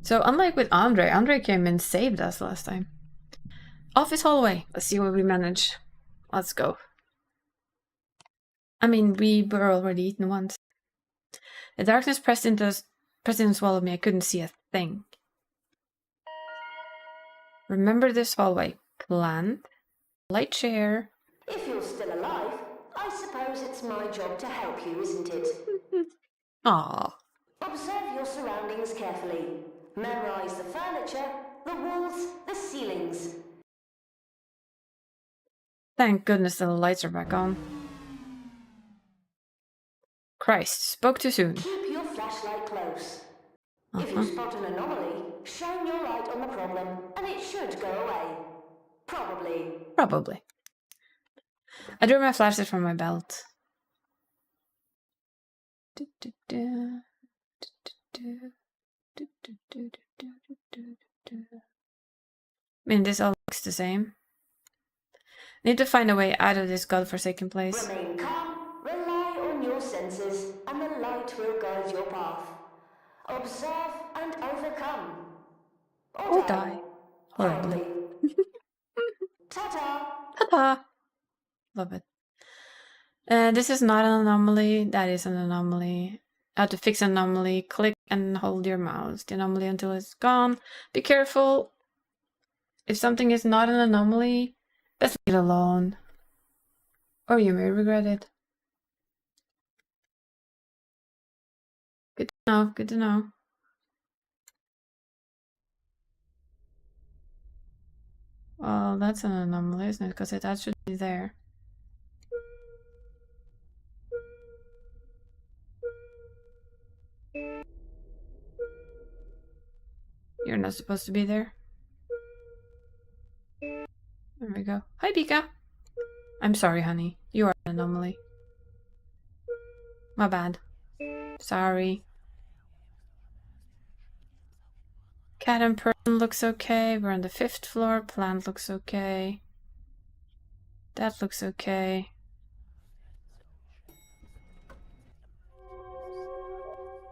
So unlike with Andre came and saved us last time. Office hallway. Let's see what we manage. Let's go. I mean, we were already eaten once. The darkness pressed in and swallowed me. I couldn't see a thing. Remember this hallway. Plant. Light chair. If you're still alive, I suppose it's my job to help you, isn't it? Aww. Observe your surroundings carefully. Memorize the furniture, the walls, the ceilings. Thank goodness the lights are back on. Christ, spoke too soon. Keep your flashlight close. If you spot an anomaly, shine your light on the problem, and it should go away. Probably. I drew my flashlight from my belt. I mean, this all looks the same. I need to find a way out of this godforsaken place. Remain calm, rely on your senses, and the light will guide your path. Observe and overcome. Or die. Horribly. Ta-ta! Ta-ta! Love it. This is not an anomaly. That is an anomaly. How to fix an anomaly. Click and hold your mouse. The anomaly until it's gone. Be careful. If something is not an anomaly, just leave it alone. Or you may regret it. Good to know. Good to know. I Well, that's an anomaly, isn't it? Because that should be there. You're not supposed to be there. There we go. Hi, Pika. I'm sorry, honey. You are an anomaly. My bad. Sorry. Cat and person looks okay. We're on the 5th floor. Plant looks okay. That looks okay.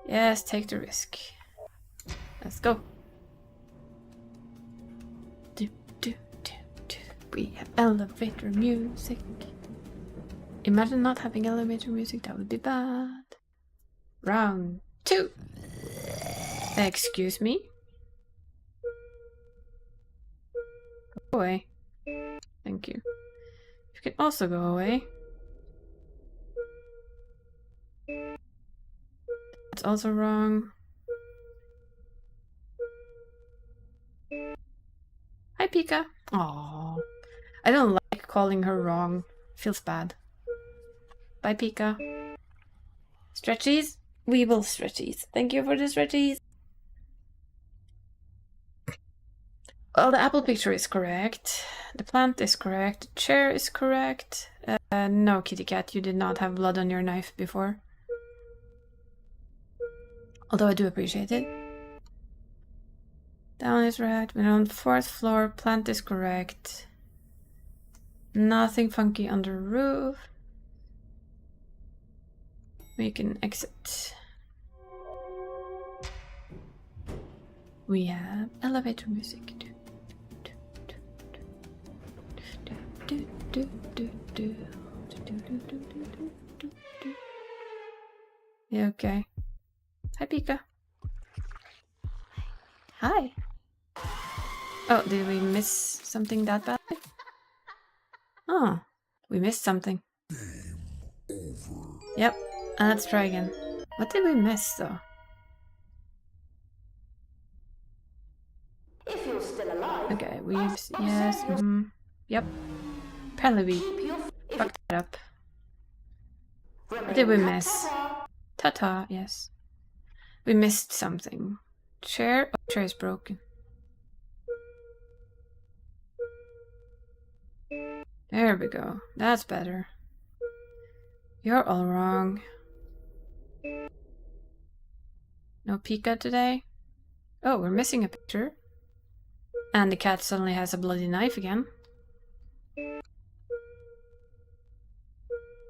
Yes, take the risk. Let's go. We have elevator music. Imagine not having elevator music, that would be bad. Round 2. Excuse me? Go away. Thank you. You can also go away. That's also wrong. Hi, Pika. Aww. I don't like calling her wrong. Feels bad. Bye, Pika. Stretchies? We will stretchies. Thank you for the stretchies. Well, the apple picture is correct. The plant is correct. The chair is correct. No, kitty cat, you did not have blood on your knife before. Although I do appreciate it. Down is right. We're on the 4th floor. Plant is correct. Nothing funky on the roof. We can exit. We have elevator music. Yeah, okay. Hi, Pika. Hi. Oh, did we miss something that bad? Oh, we missed something. Yep, let's try again. What did we miss, though? If you're still alive. Okay, yes, yep. Apparently we fucked that up. What did we miss? Ta-ta, yes. We missed something. Chair? Oh, chair is broken. There we go. That's better. You're all wrong. No Pika today? Oh, we're missing a picture. And the cat suddenly has a bloody knife again.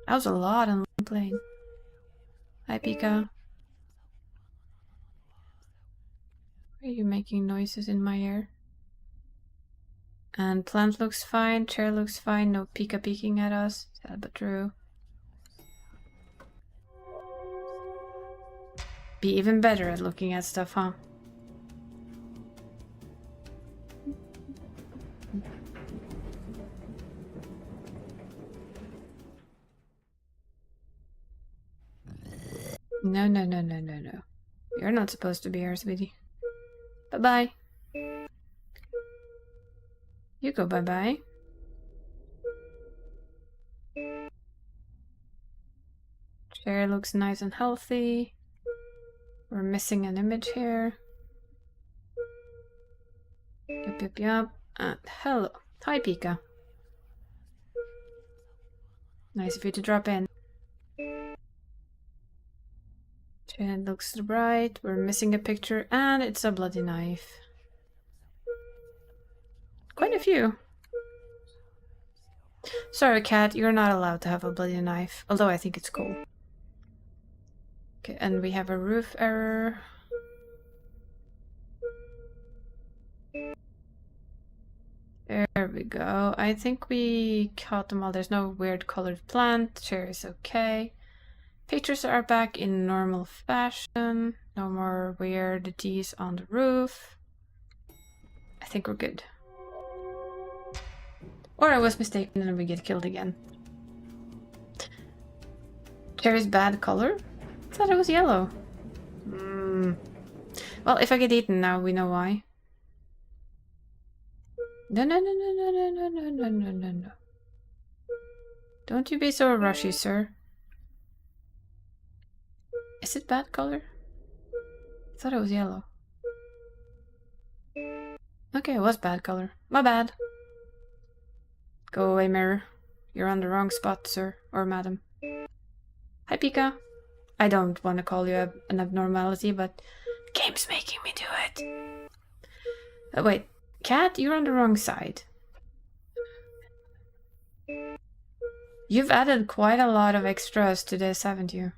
That was a lot on one plane. Hi, Pika. Why are you making noises in my ear? And plant looks fine, chair looks fine, no Pika peeking at us. Sad but true. Be even better at looking at stuff, huh? No, no, no, no, no, no. You're not supposed to be here, sweetie. Bye-bye. You go bye-bye. Chair looks nice and healthy. We're missing an image here. Yup, yup, yup. And hello. Hi, Pika. Nice of you to drop in. Chair looks right. We're missing a picture, and it's a bloody knife. Quite a few. Sorry, cat, you're not allowed to have a bloody knife, although I think it's cool. Okay, and we have a roof error. There we go. I think we caught them all. There's no weird colored plant. Chair is okay. Pictures are back in normal fashion. No more weirdities on the roof. I think we're good. Or I was mistaken and we get killed again. Chair is bad color? I thought it was yellow. Well, if I get eaten now, we know why. No, no, no, no, no, no, no, no, no, no, no, no. Don't you be so rushy, sir. Is it bad color? I thought it was yellow. Okay, it was bad color. My bad. Go away, mirror. You're on the wrong spot, sir. Or madam. Hi, Pika. I don't want to call you an abnormality, but the game's making me do it. Wait. Cat, you're on the wrong side. You've added quite a lot of extras to this, haven't you?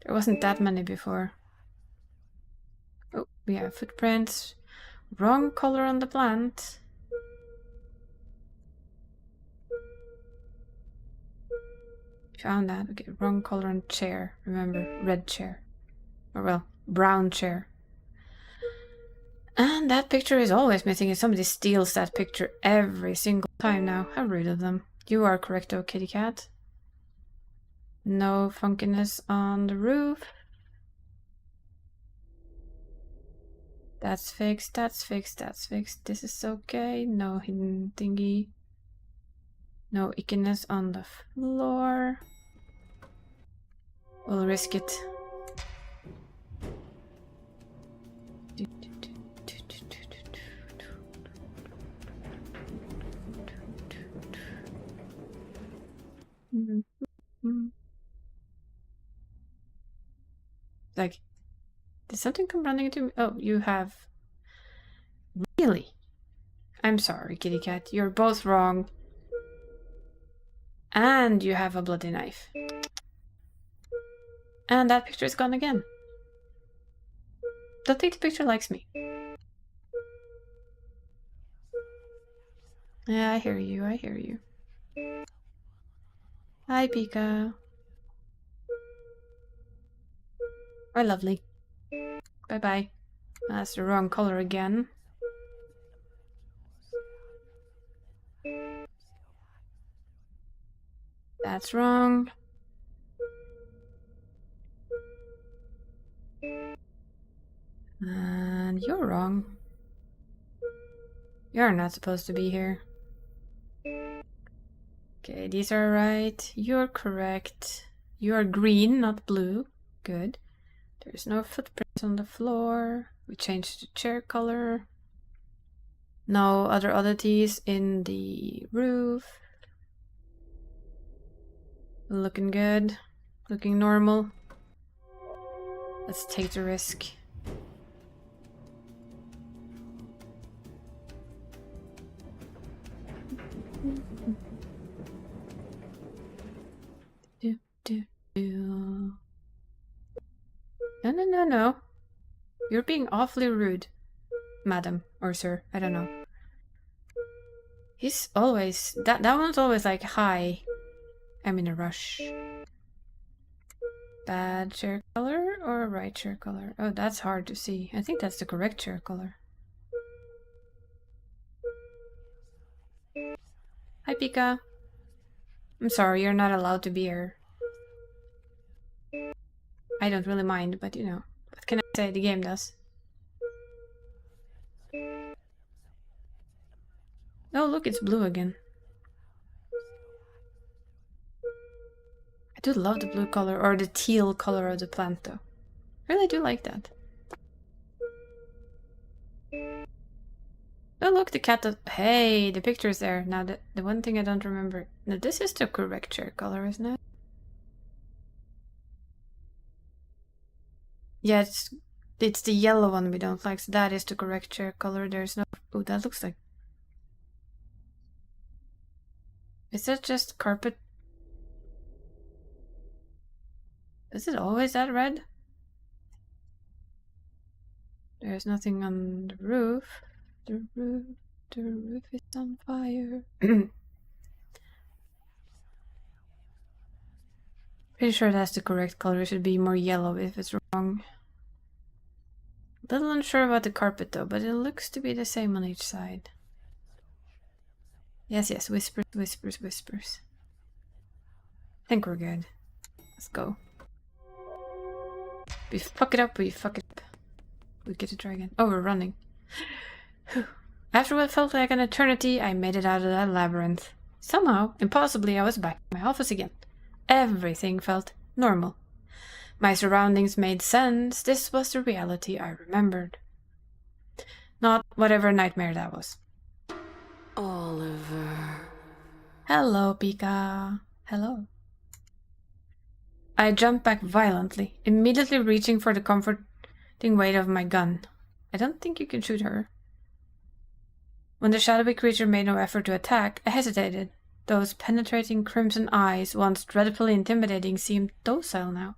There wasn't that many before. Oh, we have footprints. Wrong color on the plant. Found that. Okay, wrong color on chair. Remember, red chair. Or well, brown chair. And that picture is always missing if somebody steals that picture every single time now. How rude of them. You are correct though, kitty cat. No funkiness on the roof. That's fixed, that's fixed, that's fixed. This is okay. No hidden thingy. No ickiness on the floor. We'll risk it. Like, did something come running into me? Oh, you have... Really? I'm sorry, kitty cat. You're both wrong. And you have a bloody knife. And that picture is gone again. Don't think the picture likes me. Yeah, I hear you, I hear you. Hi, Pika. Bye, lovely. Bye-bye. That's the wrong color again. That's wrong. And you're wrong. You're not supposed to be here. Okay, these are right. You're correct. You're green, not blue. Good. There's no footprints on the floor. We changed the chair color. No other oddities in the roof. Looking good. Looking normal. Let's take the risk. No, no, no, no. You're being awfully rude, madam, or sir, I don't know. He's always... That one's always like, hi, I'm in a rush. Bad chair color or right chair color? Oh, that's hard to see. I think that's the correct chair color. Hi, Pika. I'm sorry, you're not allowed to be here. I don't really mind, but you know, what can I say, the game does. Oh, look, it's blue again. I do love the blue color, or the teal color of the plant, though. I really do like that. Oh, look, the cat does... Hey, the picture's there. Now, the one thing I don't remember... Now, this is the correct chair color, isn't it? Yeah, it's the yellow one we don't like, so that is the correct chair color. There's no... Oh, that looks like... Is that just carpet? Is it always that red? There's nothing on the roof. The roof is on fire. Pretty sure that's the correct color. It should be more yellow if it's wrong. A little unsure about the carpet though, but it looks to be the same on each side. Yes, yes, whispers, whispers, whispers. I think we're good. Let's go. We fuck it up, we fuck it up. We get to try again. Oh, we're running. After what felt like an eternity, I made it out of that labyrinth. Somehow, impossibly, I was back in my office again. Everything felt normal. My surroundings made sense. This was the reality I remembered. Not whatever nightmare that was. Oliver. Hello, Pika. Hello. I jumped back violently, immediately reaching for the comforting weight of my gun. I don't think you can shoot her. When the shadowy creature made no effort to attack, I hesitated. Those penetrating crimson eyes, once dreadfully intimidating, seemed docile now.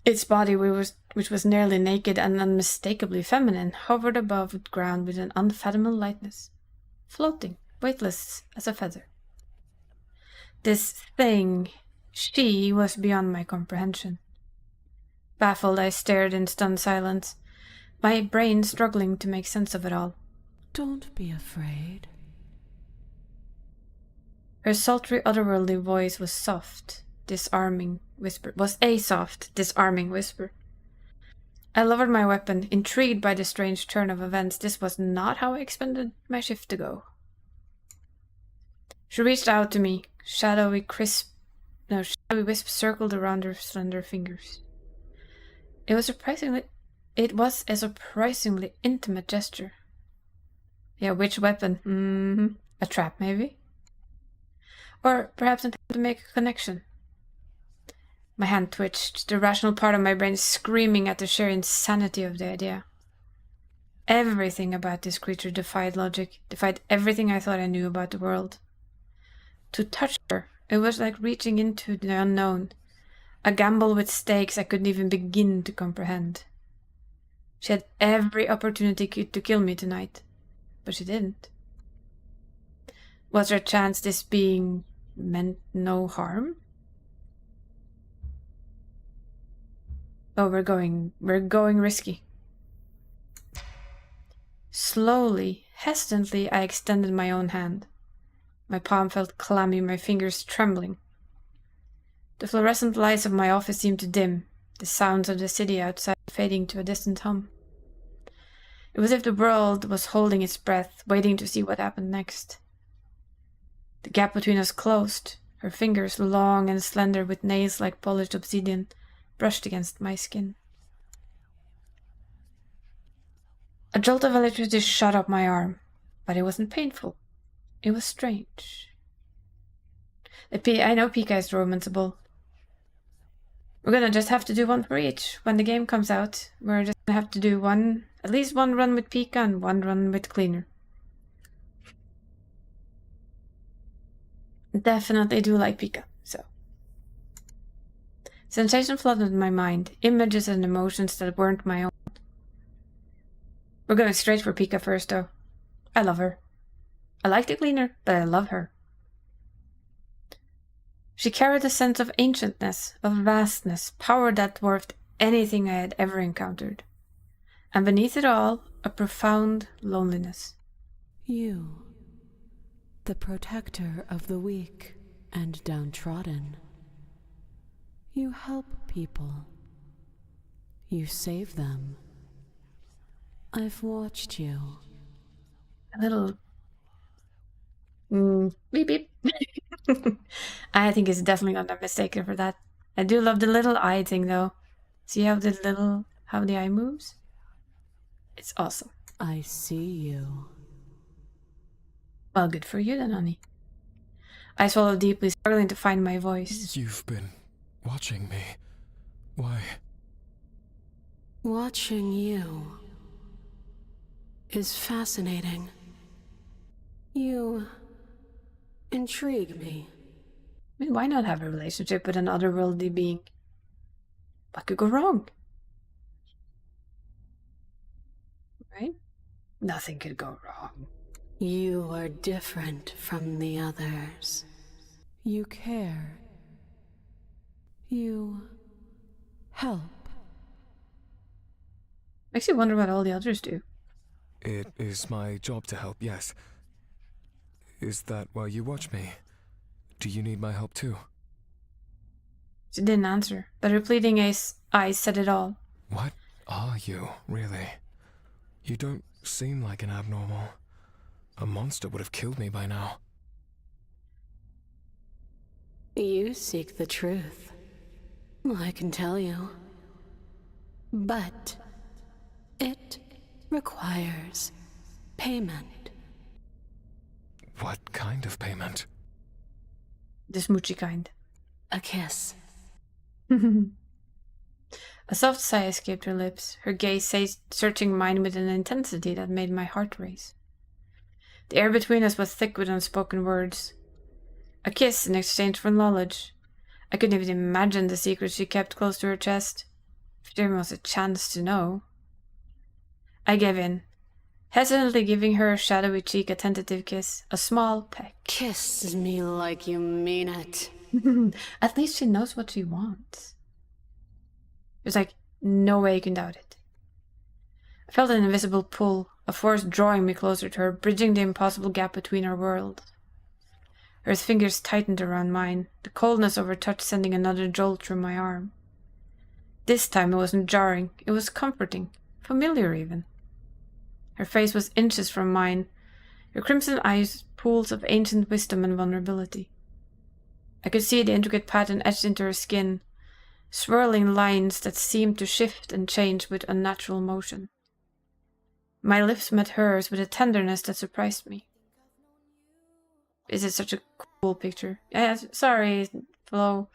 Its body, which was nearly naked and unmistakably feminine, hovered above the ground with an unfathomable lightness, floating, weightless as a feather. This thing, she, was beyond my comprehension. Baffled, I stared in stunned silence, my brain struggling to make sense of it all. Don't be afraid. Her sultry, otherworldly voice was soft, disarming whisper. I lowered my weapon, intrigued by the strange turn of events. This was not how I expected my shift to go. She reached out to me. Shadowy wisp circled around her slender fingers. It was a surprisingly intimate gesture. Yeah, which weapon? A trap, maybe? Or perhaps an attempt to make a connection. My hand twitched, the rational part of my brain screaming at the sheer insanity of the idea. Everything about this creature defied logic, defied everything I thought I knew about the world. To touch her, it was like reaching into the unknown, a gamble with stakes I couldn't even begin to comprehend. She had every opportunity to kill me tonight, but she didn't. Was there a chance this being meant no harm? Oh, we're going risky. Slowly, hesitantly, I extended my own hand. My palm felt clammy, my fingers trembling. The fluorescent lights of my office seemed to dim, the sounds of the city outside fading to a distant hum. It was as if the world was holding its breath, waiting to see what happened next. The gap between us closed, her fingers, long and slender with nails like polished obsidian, brushed against my skin. A jolt of electricity shot up my arm, but it wasn't painful. It was strange. I know Pika is romanceable. We're gonna just have to do one for each. When the game comes out, we're just gonna have to do at least one run with Pika and one run with Cleaner. Definitely do like Pika, so. Sensation flooded my mind, images and emotions that weren't my own. We're going straight for Pika first, though. I love her. I like the Cleaner, but I love her. She carried a sense of ancientness, of vastness, power that dwarfed anything I had ever encountered. And beneath it all, a profound loneliness. You, the protector of the weak and downtrodden. You help people. You save them. I've watched you. A little beep beep. I think it's definitely not mistaken for that. I do love the little eye thing though. See how the eye moves? It's awesome. I see you. Well, good for you then, honey. I swallowed deeply, struggling to find my voice. You've been watching me. Why? Watching you is fascinating. You intrigue me. I mean, why not have a relationship with an otherworldly being? What could go wrong? Right? Nothing could go wrong. You are different from the others. You care. You help. Makes you wonder what all the others do. It is my job to help, yes. Is that why you watch me? Do you need my help too? She didn't answer, but her pleading eyes said it all. What are you, really? You don't seem like an abnormal. A monster would have killed me by now. You seek the truth. I can tell you. But it requires payment. What kind of payment? The smoochy kind. A kiss. A soft sigh escaped her lips, her gaze searching mine with an intensity that made my heart race. The air between us was thick with unspoken words. A kiss in exchange for knowledge. I couldn't even imagine the secrets she kept close to her chest. If there was a chance to know. I gave in, hesitantly giving her shadowy cheek a tentative kiss, a small peck. Kiss me like you mean it. At least she knows what she wants. There's like no way you can doubt it. I felt an invisible pull, a force drawing me closer to her, bridging the impossible gap between our worlds. Her fingers tightened around mine, the coldness of her touch sending another jolt through my arm. This time it wasn't jarring, it was comforting, familiar even. Her face was inches from mine, her crimson eyes pools of ancient wisdom and vulnerability. I could see the intricate pattern etched into her skin, swirling lines that seemed to shift and change with unnatural motion. My lips met hers with a tenderness that surprised me. Is it such a cool picture? Yeah, sorry, Flo.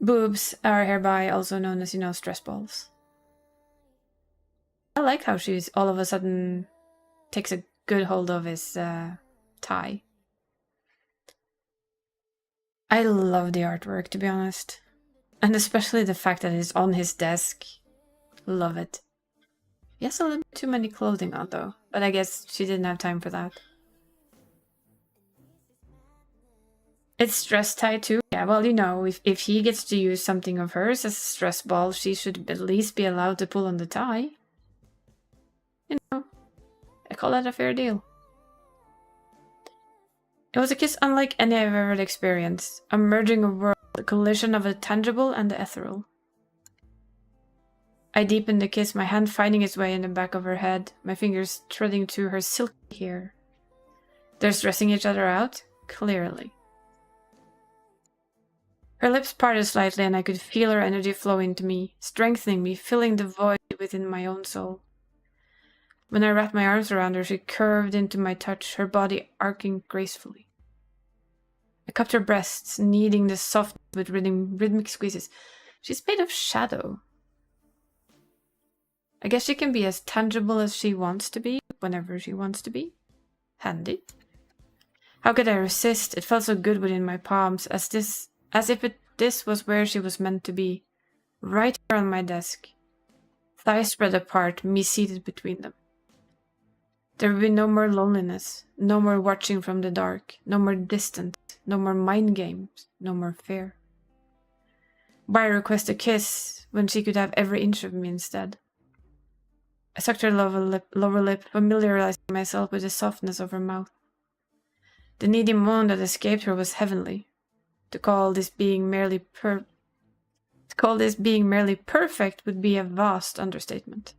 Boobs are hereby also known as, stress balls. I like how she's all of a sudden takes a good hold of his tie. I love the artwork, to be honest. And especially the fact that it's on his desk. Love it. He has a little bit too many clothing on, though. But I guess she didn't have time for that. It's stress tie too. Yeah, well, if he gets to use something of hers as a stress ball, she should at least be allowed to pull on the tie. I call that a fair deal. It was a kiss unlike any I've ever experienced. A merging of worlds, a collision of the tangible and the ethereal. I deepened the kiss, my hand finding its way in the back of her head, my fingers threading through her silky hair. They're stressing each other out? Clearly. Her lips parted slightly and I could feel her energy flow into me, strengthening me, filling the void within my own soul. When I wrapped my arms around her, she curved into my touch, her body arcing gracefully. I cupped her breasts, kneading the softness with rhythmic squeezes. She's made of shadow. I guess she can be as tangible as she wants to be, whenever she wants to be. Handy. How could I resist? It felt so good within my palms, as if this was where she was meant to be. Right here on my desk. Thighs spread apart, me seated between them. There would be no more loneliness, no more watching from the dark, no more distance, no more mind games, no more fear. Why request a kiss when she could have every inch of me instead? I sucked her lower lip, familiarizing myself with the softness of her mouth. The needy moan that escaped her was heavenly. To call this being merely perfect would be a vast understatement.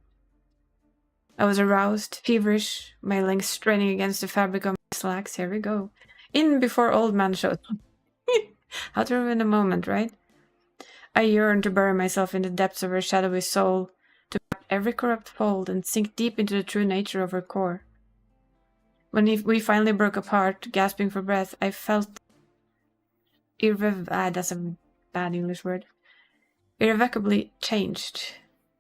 I was aroused, feverish, my legs straining against the fabric of my slacks. Here we go. In before old man showed up. How to ruin a moment, right? I yearned to bury myself in the depths of her shadowy soul, to map every corrupt fold and sink deep into the true nature of her core. When we finally broke apart, gasping for breath, I felt that's a bad English word. Irrevocably changed.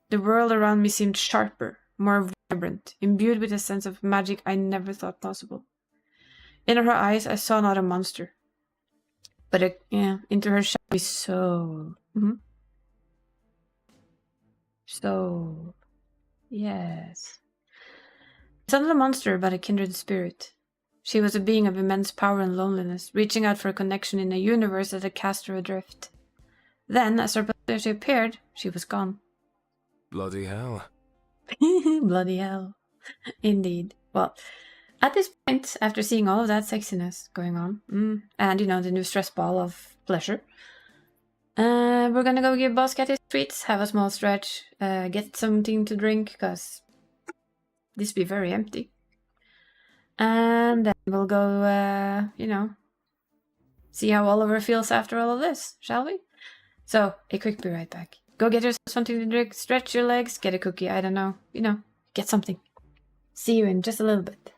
The world around me seemed sharper, more vibrant, imbued with a sense of magic I never thought possible. In her eyes, I saw not a monster, but into her shadowy soul. Soul. Yes. It's not a monster, but a kindred spirit. She was a being of immense power and loneliness, reaching out for a connection in a universe that had cast her adrift. Then, as abruptly as she appeared, she was gone. Bloody hell. Bloody hell. Indeed. Well, at this point, after seeing all of that sexiness going on, and, the new stress ball of pleasure, we're gonna go give Boss Cat his treats, have a small stretch, get something to drink, because this be very empty. And then we'll go, you know, see how Oliver feels after all of this, shall we? So, a quick be right back. Go get yourself something to drink, stretch your legs, get a cookie, I don't know, you know, get something. See you in just a little bit.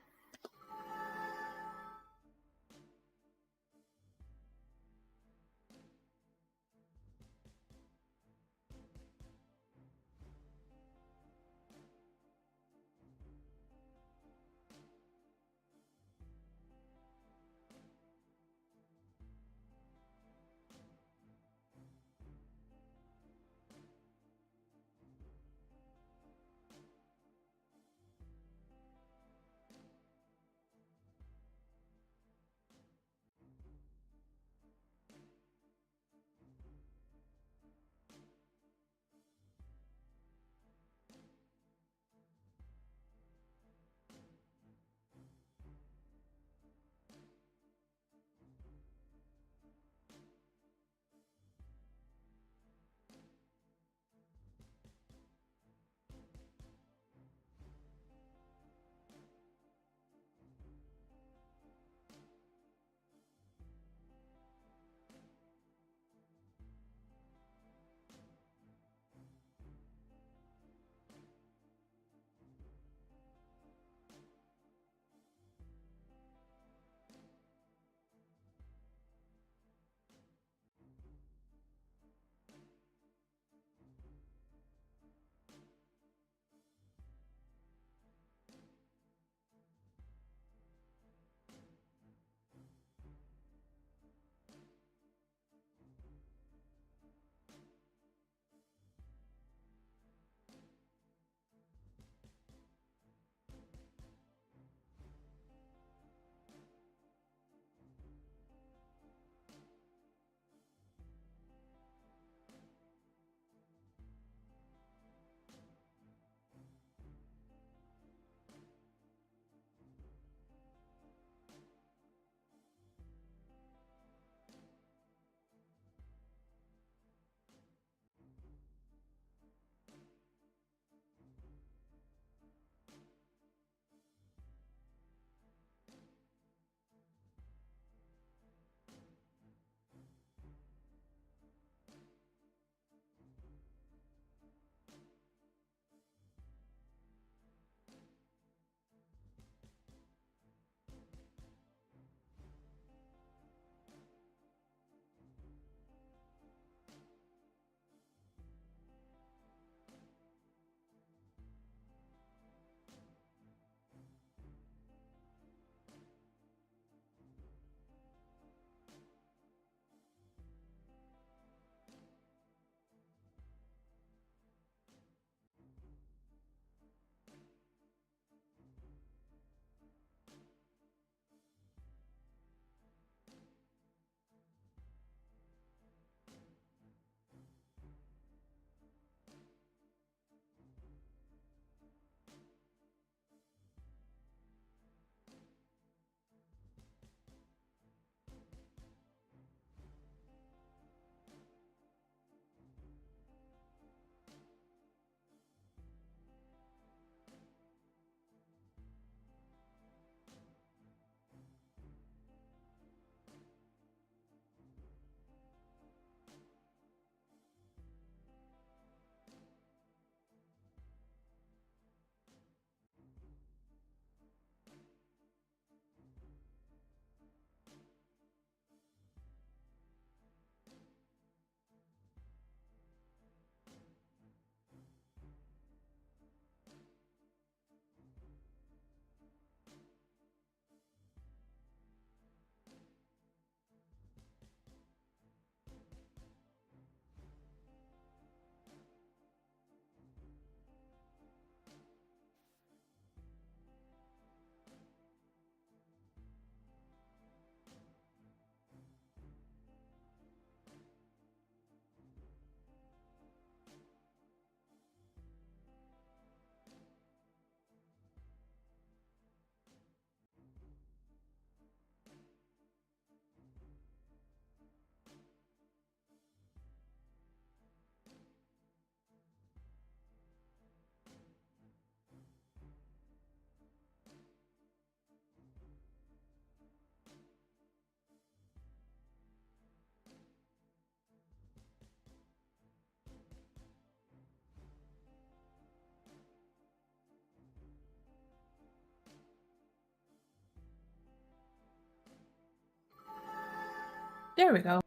There we go.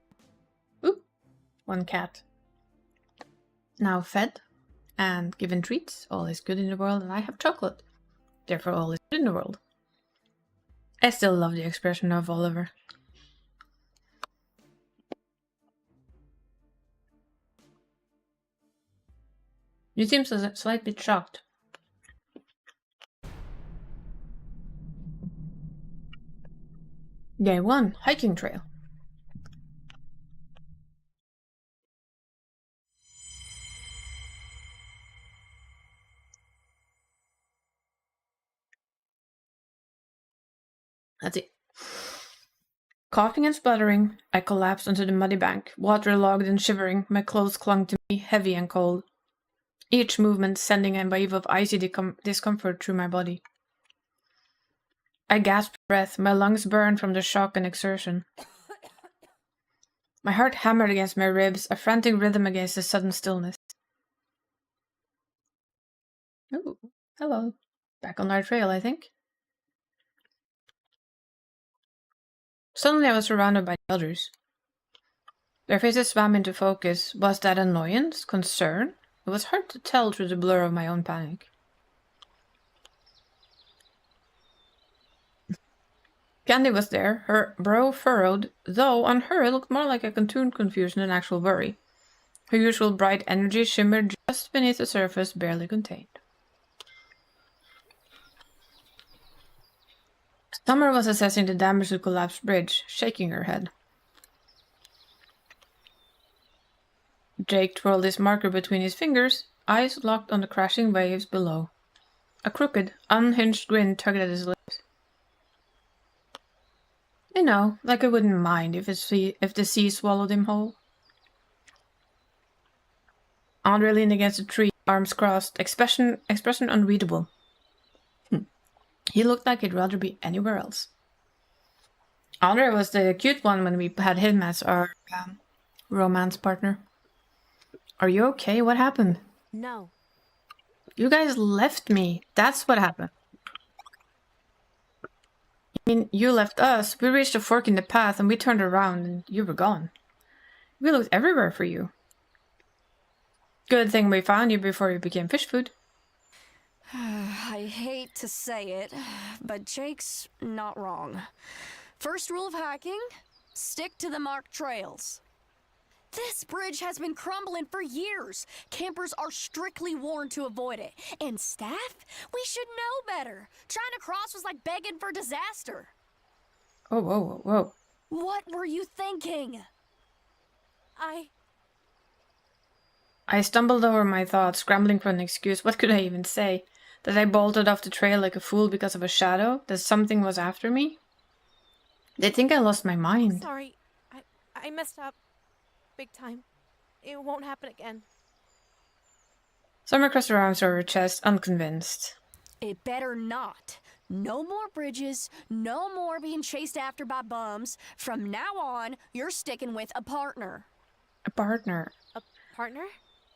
Oop, one cat. Now fed and given treats. All is good in the world, and I have chocolate. Therefore, all is good in the world. I still love the expression of Oliver. You seem slightly shocked. Day 1, hiking trail. Let's see. Coughing and spluttering, I collapsed onto the muddy bank, waterlogged and shivering. My clothes clung to me, heavy and cold. Each movement sending a wave of icy discomfort through my body. I gasped breath, my lungs burned from the shock and exertion. My heart hammered against my ribs, a frantic rhythm against the sudden stillness. Ooh, hello. Back on our trail, I think. Suddenly I was surrounded by the others. Their faces swam into focus. Was that annoyance? Concern? It was hard to tell through the blur of my own panic. Candy was there, her brow furrowed, though on her it looked more like a contour confusion than actual worry. Her usual bright energy shimmered just beneath the surface, barely contained. Summer was assessing the damage to the collapsed bridge, shaking her head. Jake twirled his marker between his fingers, eyes locked on the crashing waves below. A crooked, unhinged grin tugged at his lips. You know, like I wouldn't mind if the sea swallowed him whole. Andre leaned against a tree, arms crossed, expression unreadable. He looked like he'd rather be anywhere else. Andre was the cute one when we had him as our romance partner. Are you okay? What happened? No. You guys left me. That's what happened. I mean, you left us. We reached a fork in the path and we turned around and you were gone. We looked everywhere for you. Good thing we found you before you became fish food. I hate to say it, but Jake's not wrong. First rule of hiking, stick to the marked trails. This bridge has been crumbling for years. Campers are strictly warned to avoid it. And staff? We should know better. Trying to cross was like begging for disaster. Oh, whoa, whoa, whoa. What were you thinking? I stumbled over my thoughts, scrambling for an excuse. What could I even say? That I bolted off the trail like a fool because of a shadow? That something was after me? They think I lost my mind. Sorry, I messed up. Big time. It won't happen again. Summer crossed her arms over her chest, unconvinced. It better not. No more bridges, no more being chased after by bums. From now on, you're sticking with a partner. A partner? A partner?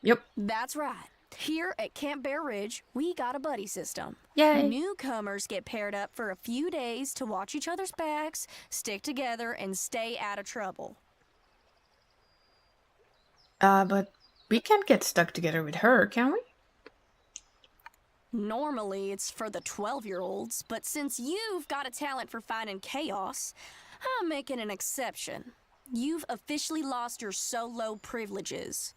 Yep. That's right. Here at Camp Bear Ridge, we got a buddy system. Yay. Newcomers get paired up for a few days to watch each other's backs, stick together, and stay out of trouble. But we can't get stuck together with her, can we? Normally, it's for the 12-year-olds, but since you've got a talent for finding chaos, I'm making an exception. You've officially lost your solo privileges.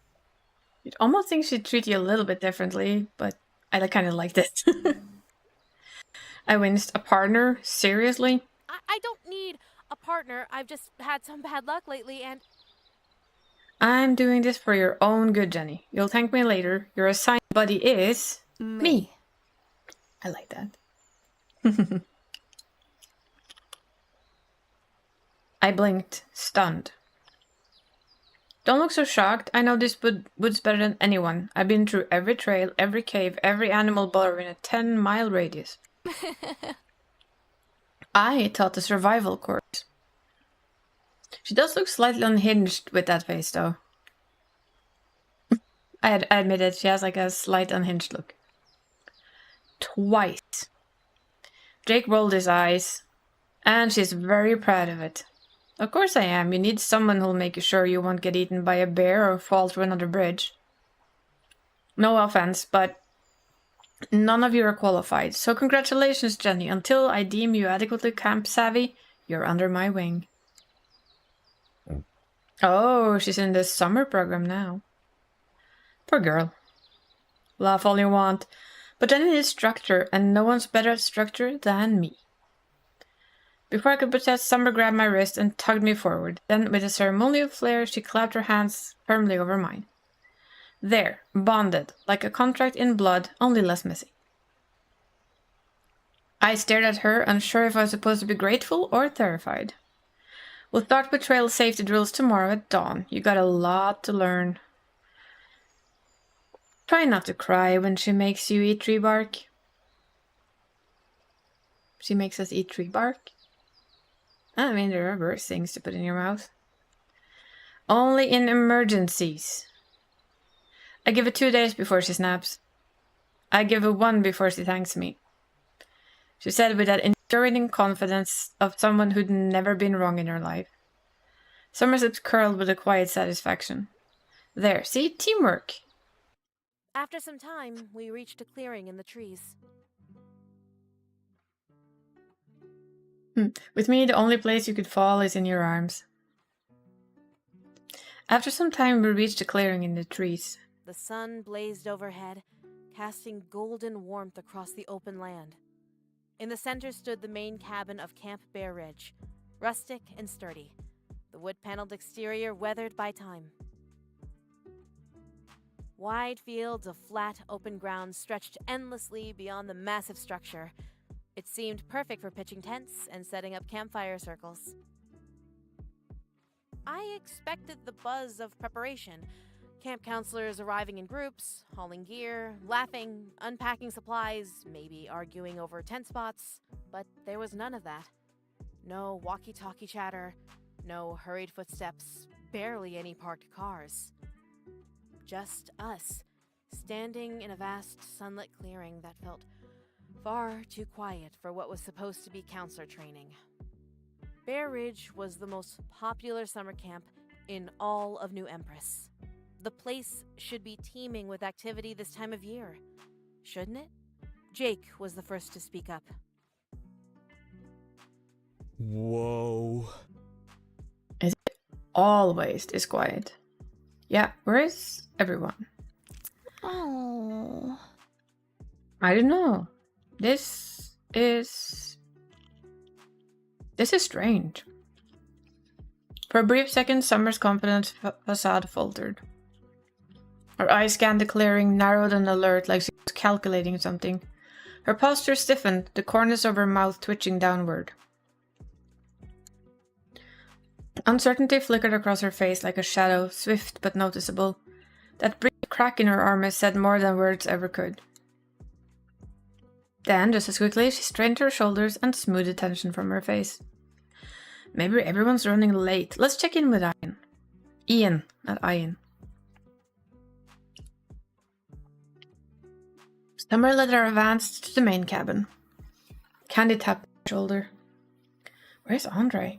You'd almost think she'd treat you a little bit differently, but I kind of liked it. I winced. A partner? Seriously? I don't need a partner. I've just had some bad luck lately and... I'm doing this for your own good, Jenny. You'll thank me later. Your assigned buddy is... me. I like that. I blinked, stunned. Don't look so shocked. I know this woods better than anyone. I've been through every trail, every cave, every animal border in a 10-mile radius. I taught the survival course. She does look slightly unhinged with that face, though. I admit it, she has like a slight unhinged look. Twice. Jake rolled his eyes, and she's very proud of it. Of course I am. You need someone who'll make sure you won't get eaten by a bear or fall through another bridge. No offense, but none of you are qualified. So congratulations, Jenny. Until I deem you adequately camp savvy, you're under my wing. Oh, she's in the summer program now. Poor girl. Laugh all you want, but Jenny is structure, and no one's better at structure than me. Before I could protest, Summer grabbed my wrist and tugged me forward. Then, with a ceremonial flair, she clapped her hands firmly over mine. There, bonded, like a contract in blood, only less messy. I stared at her, unsure if I was supposed to be grateful or terrified. We'll start with trail safety drills tomorrow at dawn. You got a lot to learn. Try not to cry when she makes you eat tree bark. She makes us eat tree bark? I mean, there are worse things to put in your mouth. Only in emergencies. I give it 2 days before she snaps. I give it 1 before she thanks me. She said with that enduring confidence of someone who'd never been wrong in her life. Summer's lips curled with a quiet satisfaction. There, see? Teamwork. After some time, we reached a clearing in the trees. With me, the only place you could fall is in your arms. After some time, we reached a clearing in the trees. The sun blazed overhead, casting golden warmth across the open land. In the center stood the main cabin of Camp Bear Ridge, rustic and sturdy, the wood-paneled exterior weathered by time. Wide fields of flat, open ground stretched endlessly beyond the massive structure. It seemed perfect for pitching tents and setting up campfire circles. I expected the buzz of preparation. Camp counselors arriving in groups, hauling gear, laughing, unpacking supplies, maybe arguing over tent spots, but there was none of that. No walkie-talkie chatter, no hurried footsteps, barely any parked cars. Just us, standing in a vast sunlit clearing that felt far too quiet for what was supposed to be counselor training. Bear Ridge was the most popular summer camp in all of New Empress. The place should be teeming with activity this time of year, shouldn't it? Jake was the first to speak up. Whoa. Is it always this quiet? Yeah, where is everyone? Oh. I don't know. This is strange. For a brief second, Summer's confident facade faltered. Her eyes scanned the clearing, narrowed and alert, like she was calculating something. Her posture stiffened, the corners of her mouth twitching downward. Uncertainty flickered across her face like a shadow, swift but noticeable. That brief crack in her armor said more than words ever could. Then, just as quickly, she straightened her shoulders and smoothed the tension from her face. Maybe everyone's running late. Let's check in with Ian. Ian, not Ian. Summer led her advanced to the main cabin. Candy tapped her shoulder. Where's Andre?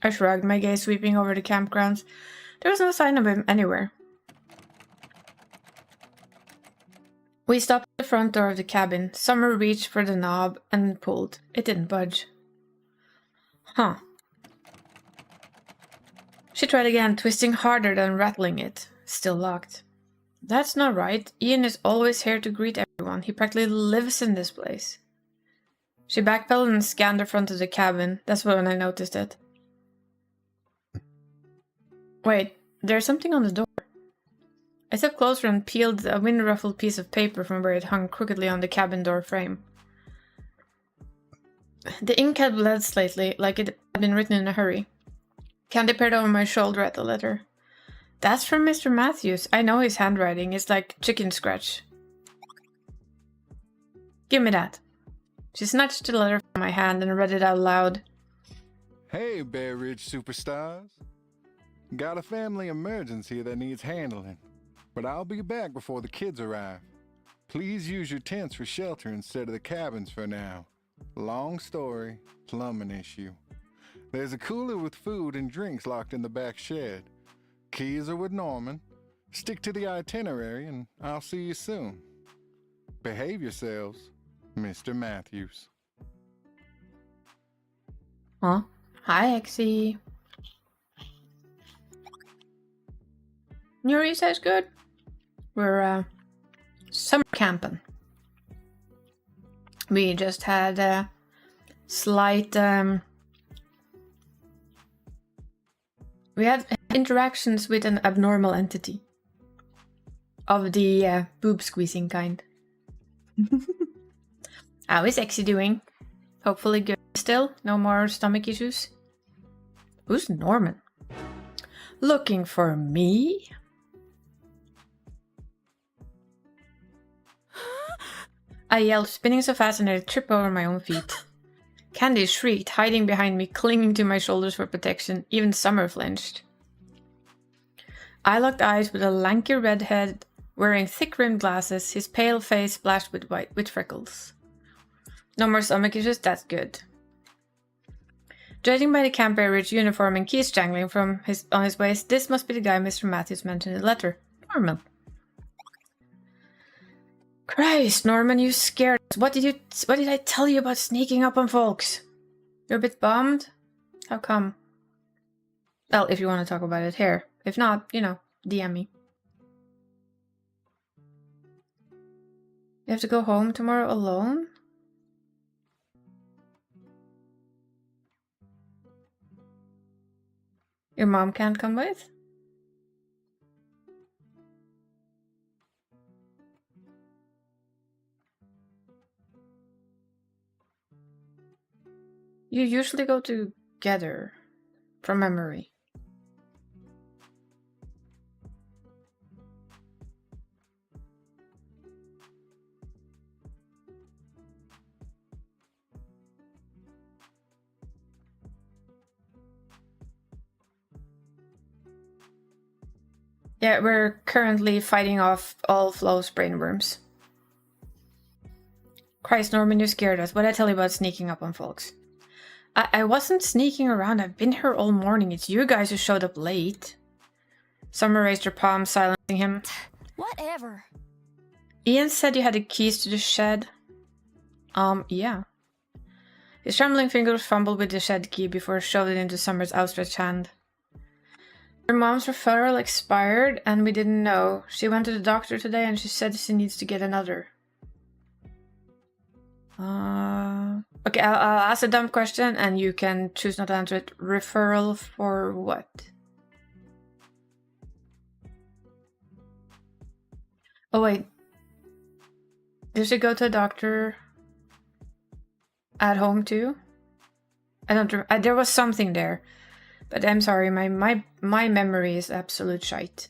I shrugged, my gaze sweeping over the campgrounds. There was no sign of him anywhere. We stopped at the front door of the cabin. Summer reached for the knob and pulled. It didn't budge. Huh. She tried again, twisting harder than rattling it. Still locked. That's not right. Ian is always here to greet everyone. He practically lives in this place. She backpedaled and scanned the front of the cabin. That's when I noticed it. Wait, there's something on the door. I stepped closer and peeled a wind-ruffled piece of paper from where it hung crookedly on the cabin door frame. The ink had bled slightly, like it had been written in a hurry. Candy peered over my shoulder at the letter. That's from Mr. Matthews. I know his handwriting. It's like chicken scratch. Give me that. She snatched the letter from my hand and read it out loud. Hey, Bear Ridge superstars. Got a family emergency that needs handling, but I'll be back before the kids arrive. Please use your tents for shelter instead of the cabins for now. Long story, plumbing issue. There's a cooler with food and drinks locked in the back shed. Keys are with Norman. Stick to the itinerary and I'll see you soon. Behave yourselves, Mr. Matthews. Huh? Hi, Exie. New research good? We're summer camping. We just had a slight we had interactions with an abnormal entity of the boob squeezing kind. How is Exie doing? Hopefully good still? No more stomach issues? Who's Norman? Looking for me? I yelled, spinning so fast and I tripped over my own feet. Candy shrieked, hiding behind me, clinging to my shoulders for protection. Even Summer flinched. I locked eyes with a lanky redhead wearing thick-rimmed glasses, his pale face splashed with freckles. No more stomach issues, that's good. Judging by the Camp Bear Ridge uniform and keys jangling on his waist, this must be the guy Mr. Matthews mentioned in the letter. Norman. Christ, Norman, you scared us. What did I tell you about sneaking up on folks? You're a bit bummed? How come? Well, if you want to talk about it here. If not, DM me. You have to go home tomorrow alone? Your mom can't come with? You usually go together, from memory. Yeah, we're currently fighting off all Flo's brainworms. Christ, Norman, you scared us. What did I tell you about sneaking up on folks? I wasn't sneaking around. I've been here all morning. It's you guys who showed up late. Summer raised her palm, silencing him. Whatever. Ian said you had the keys to the shed. Yeah. His trembling fingers fumbled with the shed key before shoved it into Summer's outstretched hand. Her mom's referral expired and we didn't know. She went to the doctor today and she said she needs to get another. Okay, I'll ask a dumb question and you can choose not to answer it. Referral for what? Oh wait. Did she go to a doctor at home too? I don't remember. There was something there. But I'm sorry, my memory is absolute shite.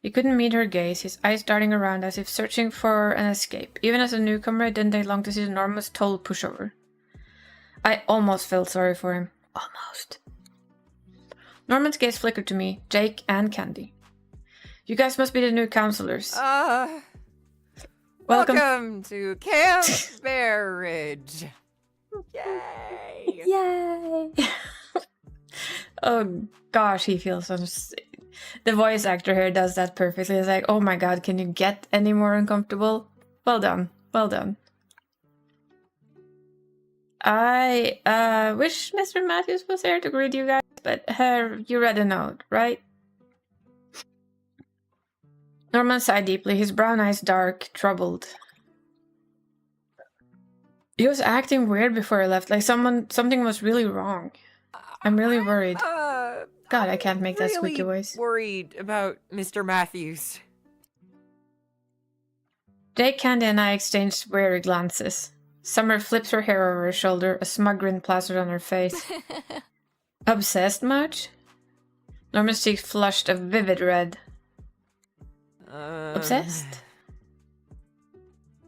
He couldn't meet her gaze, his eyes darting around as if searching for an escape. Even as a newcomer, it didn't take long to see the enormous total pushover. I almost felt sorry for him. Almost. Norman's gaze flickered to me, Jake, and Candy. You guys must be the new counselors. Welcome to Camp Bear Ridge. Yay! Yay! Oh gosh, he feels so... The voice actor here does that perfectly. It's like, oh my god, can you get any more uncomfortable? Well done. Well done. I wish Mr. Matthews was here to greet you guys, but you read a note, right? Norman sighed deeply, his brown eyes dark, troubled. He was acting weird before I left, like something was really wrong. I'm really worried. God, I can't make that squeaky voice. Worried about Mr. Matthews. Jake, Candy, and I exchanged wary glances. Summer flips her hair over her shoulder, a smug grin plastered on her face. Obsessed much? Norman's cheeks flushed a vivid red. Obsessed?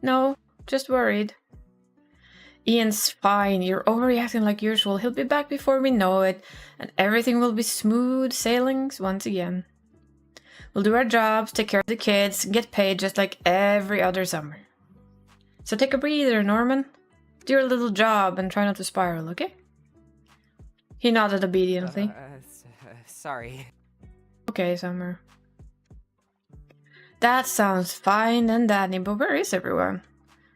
No, just worried. Ian's fine. You're overreacting like usual. He'll be back before we know it, and everything will be smooth sailings once again. We'll do our jobs, take care of the kids, and get paid just like every other summer. So take a breather, Norman. Do your little job and try not to spiral, okay? He nodded obediently. Sorry. Okay, Summer. That sounds fine and dandy, but where is everyone?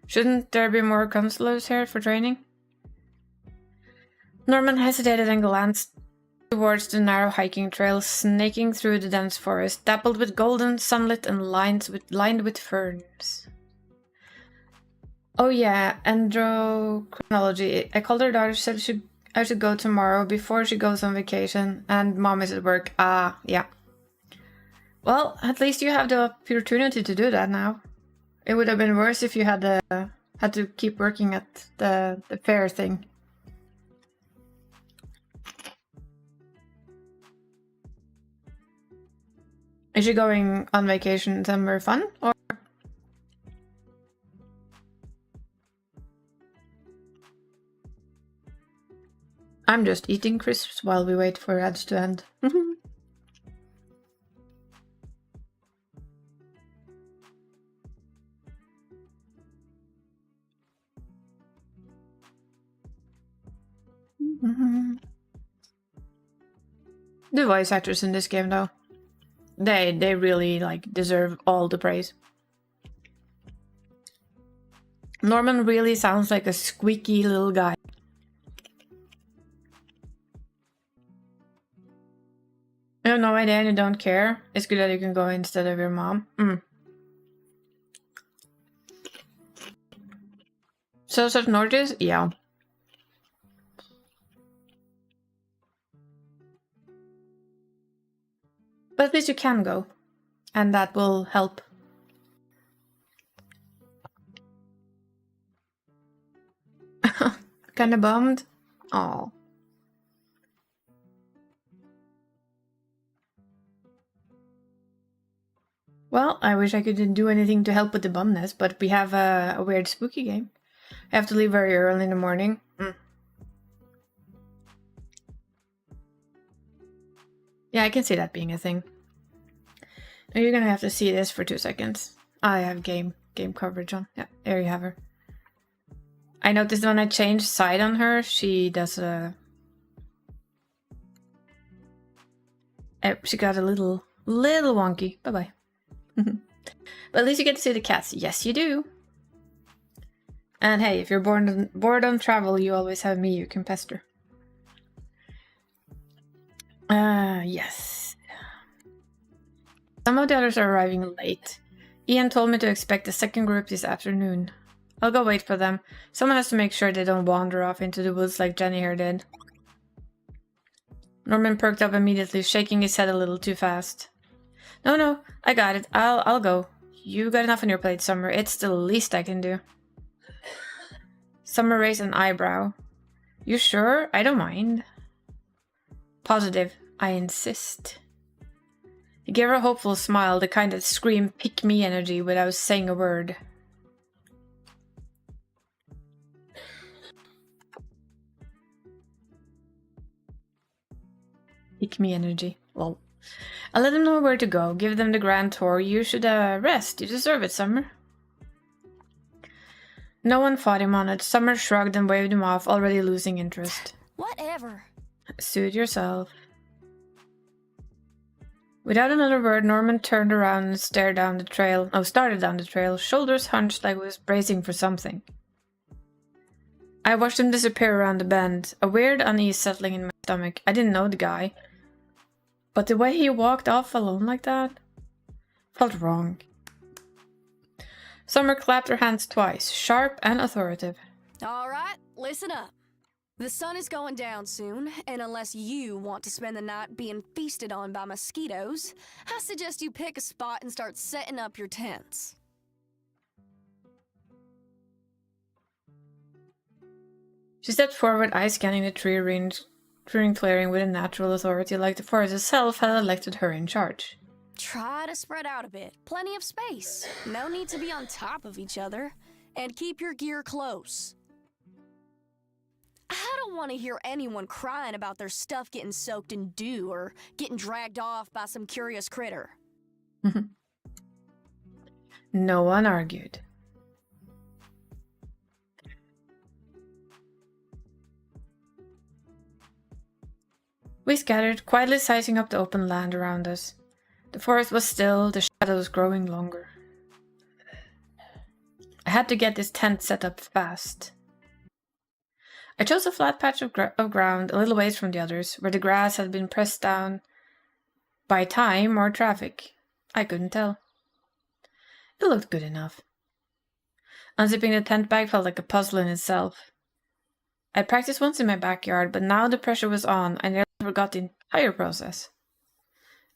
Shouldn't there be more counselors here for training? Norman hesitated and glanced towards the narrow hiking trail snaking through the dense forest, dappled with golden sunlit and lined with ferns. Oh yeah, endocrinology. I called her daughter, said I should go tomorrow before she goes on vacation, and Mom is at work. Yeah. Well, at least you have the opportunity to do that now. It would have been worse if you had to keep working at the fair thing. Is she going on vacation somewhere fun, or? I'm just eating crisps while we wait for ads to end. The voice actors in this game, though, they really deserve all the praise. Norman really sounds like a squeaky little guy. I have no idea and you don't care. It's good that you can go instead of your mom. So such notice? Yeah. But at least you can go. And that will help. Kinda bummed? Aw. Well, I wish I could do anything to help with the bumness, but we have a weird spooky game. I have to leave very early in the morning. Yeah, I can see that being a thing. Now you're gonna have to see this for 2 seconds. I have game coverage on. Yeah, there you have her. I noticed when I change side on her, she does a... She got a little wonky. Bye-bye. But at least you get to see the cats. Yes, you do. And hey, if you're bored on travel, you always have me you can pester. Yes. Some of the others are arriving late. Ian told me to expect a second group this afternoon. I'll go wait for them. Someone has to make sure they don't wander off into the woods like Jenny here did. Norman perked up immediately, shaking his head a little too fast. No, I got it. I'll go. You got enough on your plate, Summer. It's the least I can do. Summer raised an eyebrow. You sure? I don't mind. Positive. I insist. He gave her a hopeful smile, the kind that screamed pick me energy without saying a word. Pick me energy. Lol. I'll let them know where to go. Give them the grand tour. You should rest. You deserve it, Summer. No one fought him on it. Summer shrugged and waved him off, already losing interest. Whatever. Suit yourself. Without another word, Norman turned around and started down the trail, shoulders hunched like he was bracing for something. I watched him disappear around the bend, a weird unease settling in my stomach. I didn't know the guy. But the way he walked off alone like that felt wrong. Summer clapped her hands twice, sharp and authoritative. All right, listen up. The sun is going down soon, and unless you want to spend the night being feasted on by mosquitoes, I suggest you pick a spot and start setting up your tents. She stepped forward, eyes scanning the tree ring clearing with a natural authority like the forest itself had elected her in charge. Try to spread out a bit. Plenty of space. No need to be on top of each other. And keep your gear close. don't want to hear anyone crying about their stuff getting soaked in dew or getting dragged off by some curious critter. No one argued. We scattered, quietly sizing up the open land around us. The forest was still, the shadows growing longer. I had to get this tent set up fast. I chose a flat patch of ground a little ways from the others, where the grass had been pressed down by time or traffic. I couldn't tell. It looked good enough. Unzipping the tent bag felt like a puzzle in itself. I practiced once in my backyard, but now the pressure was on. I nearly forgot the entire process.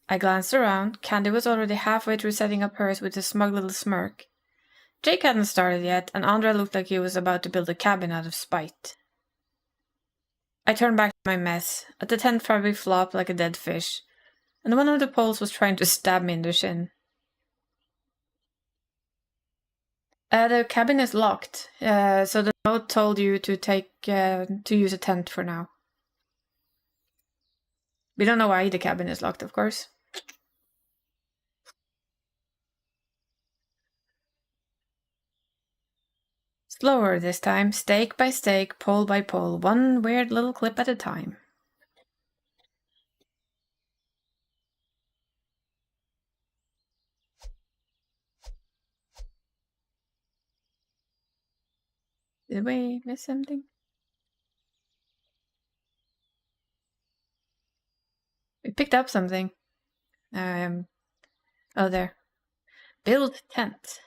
I glanced around. Candy was already halfway through setting up hers with a smug little smirk. Jake hadn't started yet, and Andra looked like he was about to build a cabin out of spite. I turned back to my mess. The tent fabric flopped like a dead fish, and one of the poles was trying to stab me in the shin. The cabin is locked, so the note told you to use a tent for now. We don't know why the cabin is locked, of course. Slower this time, stake by stake, pole by pole, one weird little clip at a time. Did we miss something? We picked up something. Oh, there. Build tent.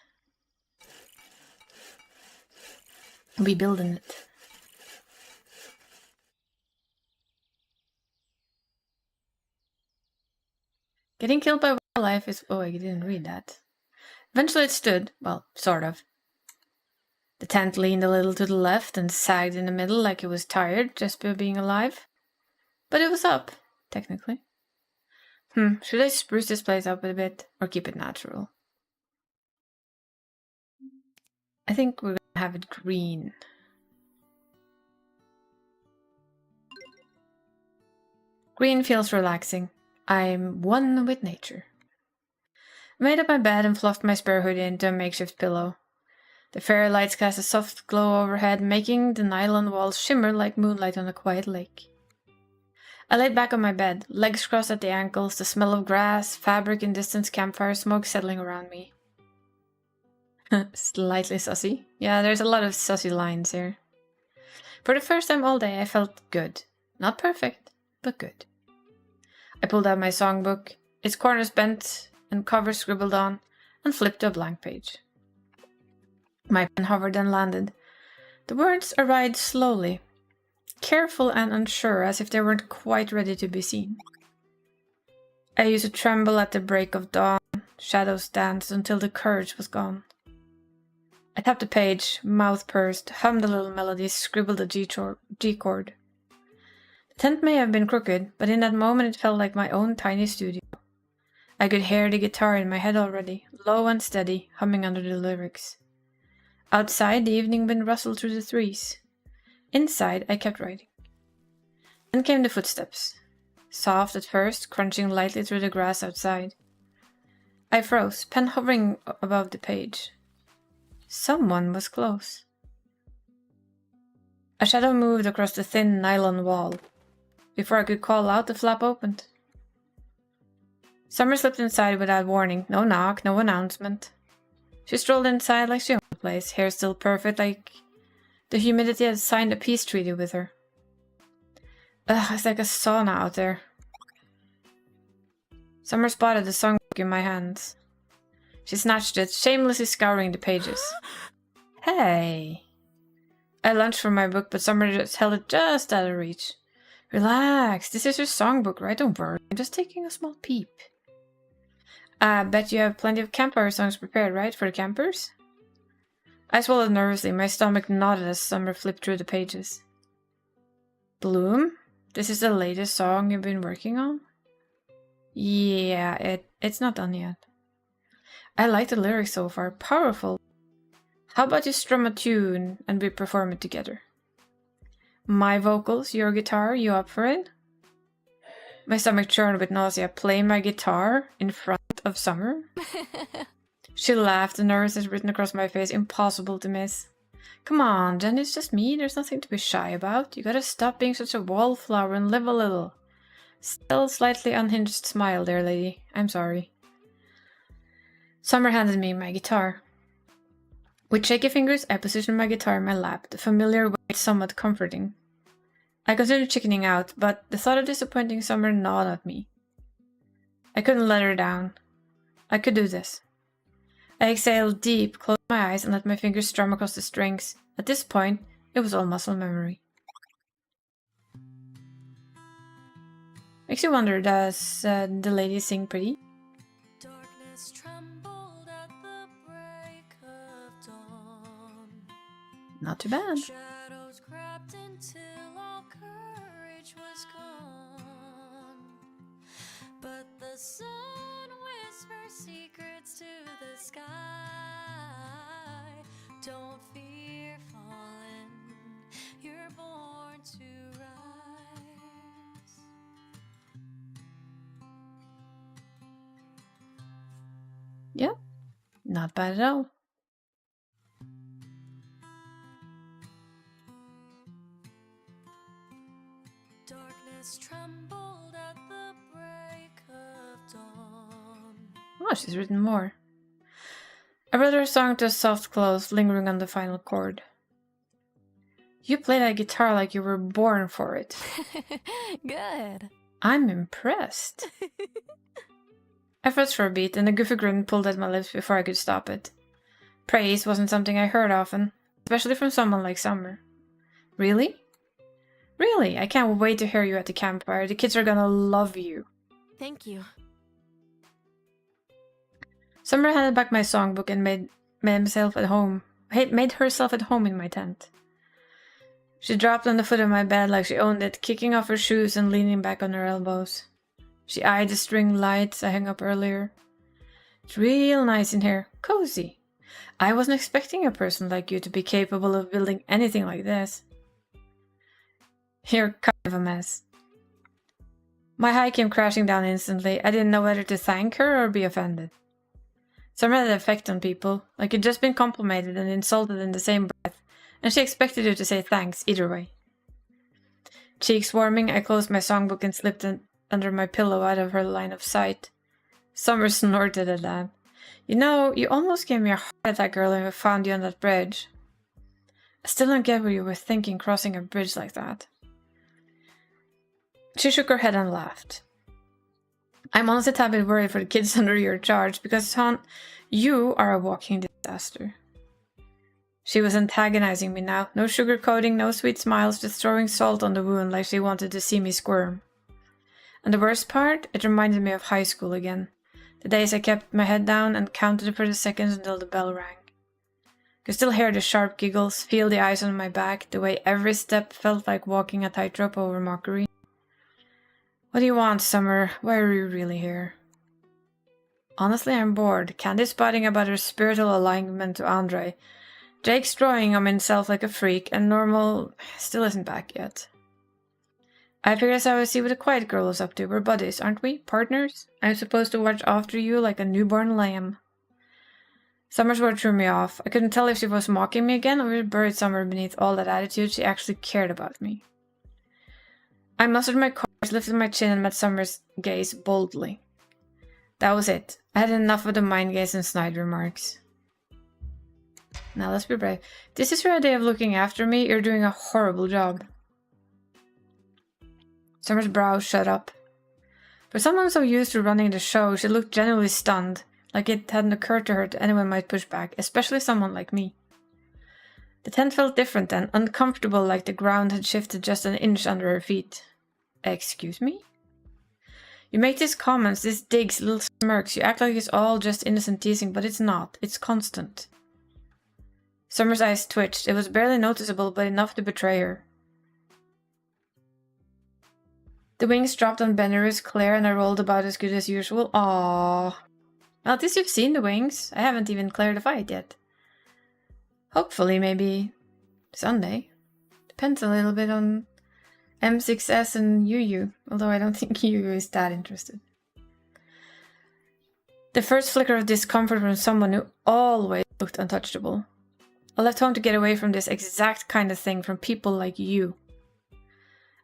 We building it. Getting killed by wildlife is... Oh, I didn't read that. Eventually it stood. Well, sort of. The tent leaned a little to the left and sagged in the middle like it was tired just by being alive. But it was up, technically. Should I spruce this place up a bit or keep it natural? I think we're gonna have it green. Green feels relaxing. I'm one with nature. I made up my bed and fluffed my spare hoodie into a makeshift pillow. The fairy lights cast a soft glow overhead, making the nylon walls shimmer like moonlight on a quiet lake. I laid back on my bed, legs crossed at the ankles, the smell of grass, fabric, and distant campfire smoke settling around me. Slightly sussy. Yeah, there's a lot of sussy lines here. For the first time all day, I felt good. Not perfect, but good. I pulled out my songbook, its corners bent and covers scribbled on, and flipped to a blank page. My pen hovered and landed. The words arrived slowly, careful and unsure, as if they weren't quite ready to be seen. I used to tremble at the break of dawn, shadows danced until the courage was gone. I tapped the page, mouth pursed, hummed a little melody, scribbled a G chord. The tent may have been crooked, but in that moment it felt like my own tiny studio. I could hear the guitar in my head already, low and steady, humming under the lyrics. Outside, the evening wind rustled through the trees. Inside, I kept writing. Then came the footsteps. Soft at first, crunching lightly through the grass outside. I froze, pen hovering above the page. Someone was close. A shadow moved across the thin nylon wall. Before I could call out, the flap opened. Summer slipped inside without warning. No knock, no announcement. She strolled inside like she owned the place, hair still perfect, like the humidity had signed a peace treaty with her. Ugh, it's like a sauna out there. Summer spotted the songbook in my hands. She snatched it, shamelessly scouring the pages. Hey! I lunged for my book, but Summer just held it just out of reach. Relax, this is your songbook, right? Don't worry, I'm just taking a small peep. I bet you have plenty of campfire songs prepared, right, for the campers? I swallowed nervously, my stomach nodded as Summer flipped through the pages. Bloom? This is the latest song you've been working on? Yeah, it's not done yet. I like the lyrics so far, powerful. How about you strum a tune and we perform it together? My vocals, your guitar, you up for it? My stomach churned with nausea. Play my guitar in front of Summer? She laughed, the nervousness written across my face, impossible to miss. Come on, Jen, it's just me. There's nothing to be shy about. You gotta stop being such a wallflower and live a little. Still slightly unhinged smile there, lady. I'm sorry. Summer handed me my guitar. With shaky fingers, I positioned my guitar in my lap, the familiar weight somewhat comforting. I considered chickening out, but the thought of disappointing Summer gnawed at me. I couldn't let her down. I could do this. I exhaled deep, closed my eyes, and let my fingers strum across the strings. At this point, it was all muscle memory. Makes you wonder, does the lady sing pretty? Darkness trembled at the break of dawn. Not too bad. Shadows crept until all courage was gone. But the sun whispers secrets to the sky. Don't fear falling, you're born to rise. Yeah, not bad at all. Darkness trembled at the break of dawn. Oh, she's written more. I wrote her song to a soft close, lingering on the final chord. You play that guitar like you were born for it. Good. I'm impressed. I froze for a beat, and a goofy grin pulled at my lips before I could stop it. Praise wasn't something I heard often, especially from someone like Summer. Really? Really, I can't wait to hear you at the campfire. The kids are gonna love you. Thank you. Summer handed back my songbook and made herself at home in my tent. She dropped on the foot of my bed like she owned it, kicking off her shoes and leaning back on her elbows. She eyed the string lights I hung up earlier. It's real nice in here, cozy. I wasn't expecting a person like you to be capable of building anything like this. You're kind of a mess. My high came crashing down instantly. I didn't know whether to thank her or be offended. Summer had an effect on people, like you'd just been complimented and insulted in the same breath, and she expected you to say thanks either way. Cheeks warming, I closed my songbook and slipped under my pillow out of her line of sight. Summer snorted at that. You know, you almost gave me a heart attack earlier when I found you on that bridge. I still don't get what you were thinking crossing a bridge like that. She shook her head and laughed. I'm honestly a tad bit worried for the kids under your charge because, hon, you are a walking disaster. She was antagonizing me now. No sugarcoating, no sweet smiles, just throwing salt on the wound like she wanted to see me squirm. And the worst part, it reminded me of high school again. The days I kept my head down and counted for the seconds until the bell rang. Could still hear the sharp giggles, feel the eyes on my back, the way every step felt like walking a tightrope over mockery. What do you want, Summer? Why are you really here? Honestly, I'm bored. Candy spotting about her spiritual alignment to Andre. Jake's drawing on himself like a freak, and Normal still isn't back yet. I figured I would see what the quiet girl is up to. We're buddies, aren't we? Partners? I'm supposed to watch after you like a newborn lamb. Summer's word threw me off. I couldn't tell if she was mocking me again or if buried somewhere beneath all that attitude she actually cared about me. I mustered my courage, lifted my chin, and met Summer's gaze boldly. That was it. I had enough of the mind gaze and snide remarks. Now let's be brave. This is your idea of looking after me? You're doing a horrible job. Summer's brows shut up. For someone so used to running the show, she looked genuinely stunned, like it hadn't occurred to her that anyone might push back, especially someone like me. The tent felt different then, uncomfortable, like the ground had shifted just an inch under her feet. Excuse me? You make these comments, these digs, little smirks, you act like it's all just innocent teasing, but it's not. It's constant. Summer's eyes twitched. It was barely noticeable, but enough to betray her. The wings dropped on Benner's Claire and I rolled about as good as usual. Aww. Well, at least you've seen the wings. I haven't even cleared the fight yet. Hopefully, maybe Sunday. depends a little bit on M6S and UU, although I don't think UU is that interested. The first flicker of discomfort from someone who always looked untouchable. I left home to get away from this exact kind of thing from people like you.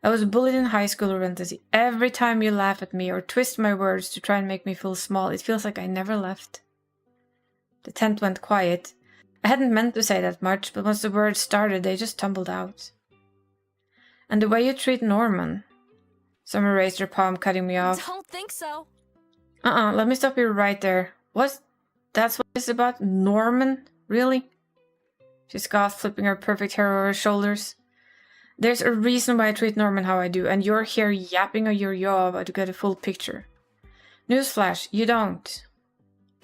I was bullied in high school, Rentasy. Every time you laugh at me or twist my words to try and make me feel small, it feels like I never left. The tent went quiet. I hadn't meant to say that much, but once the words started, they just tumbled out. And the way you treat Norman. Summer raised her palm, cutting me off. Don't think so. Let me stop you right there. That's what it's about? Norman? Really? She scoffed, flipping her perfect hair over her shoulders. There's a reason why I treat Norman how I do, and you're here yapping your yaw about to get a full picture. Newsflash, you don't.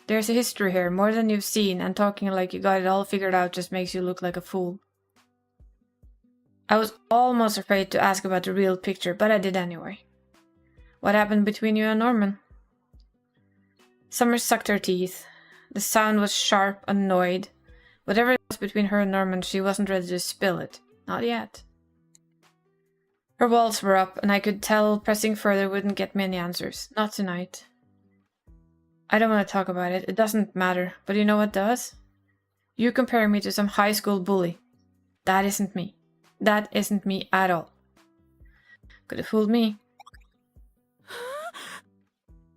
There's a history here, more than you've seen, and talking like you got it all figured out just makes you look like a fool. I was almost afraid to ask about the real picture, but I did anyway. What happened between you and Norman? Summer sucked her teeth. The sound was sharp, annoyed. Whatever it was between her and Norman, she wasn't ready to spill it. Not yet. Her walls were up, and I could tell pressing further wouldn't get me any answers. Not tonight. I don't want to talk about it. It doesn't matter. But you know what does? You comparing me to some high school bully. That isn't me. That isn't me at all. Could have fooled me.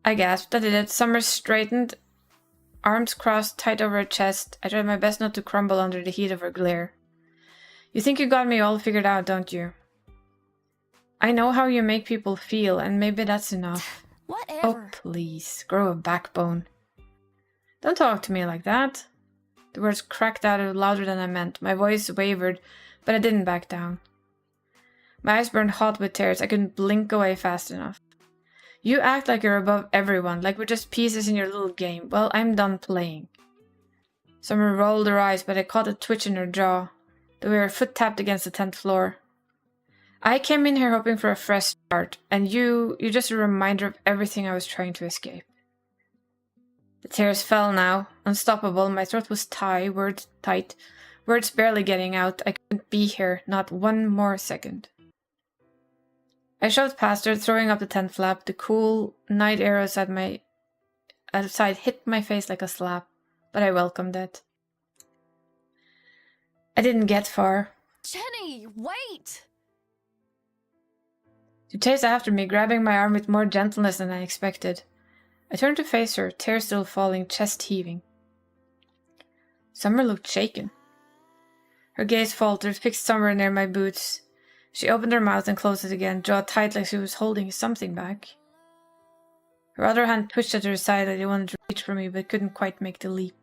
I gasped. That did it. Summer straightened, arms crossed tight over her chest. I tried my best not to crumble under the heat of her glare. You think you got me all figured out, don't you? I know how you make people feel, and maybe that's enough. Whatever. Oh, please. Grow a backbone. Don't talk to me like that. The words cracked out louder than I meant. My voice wavered, but I didn't back down. My eyes burned hot with tears. I couldn't blink away fast enough. You act like you're above everyone, like we're just pieces in your little game. Well, I'm done playing. Summer rolled her eyes, but I caught a twitch in her jaw, the way her foot tapped against the tent floor. I came in here hoping for a fresh start, and you're just a reminder of everything I was trying to escape. The tears fell now, unstoppable. My throat was tight, words barely getting out. I couldn't be here, not one more second. I shoved past her, throwing up the tent flap. The cool night air outside hit my face like a slap, but I welcomed it. I didn't get far. Jenny, wait! She chased after me, grabbing my arm with more gentleness than I expected. I turned to face her, tears still falling, chest heaving. Summer looked shaken. Her gaze faltered, fixed somewhere near my boots. She opened her mouth and closed it again, jaw tight like she was holding something back. Her other hand twitched at her side like it wanted to reach for me, but couldn't quite make the leap.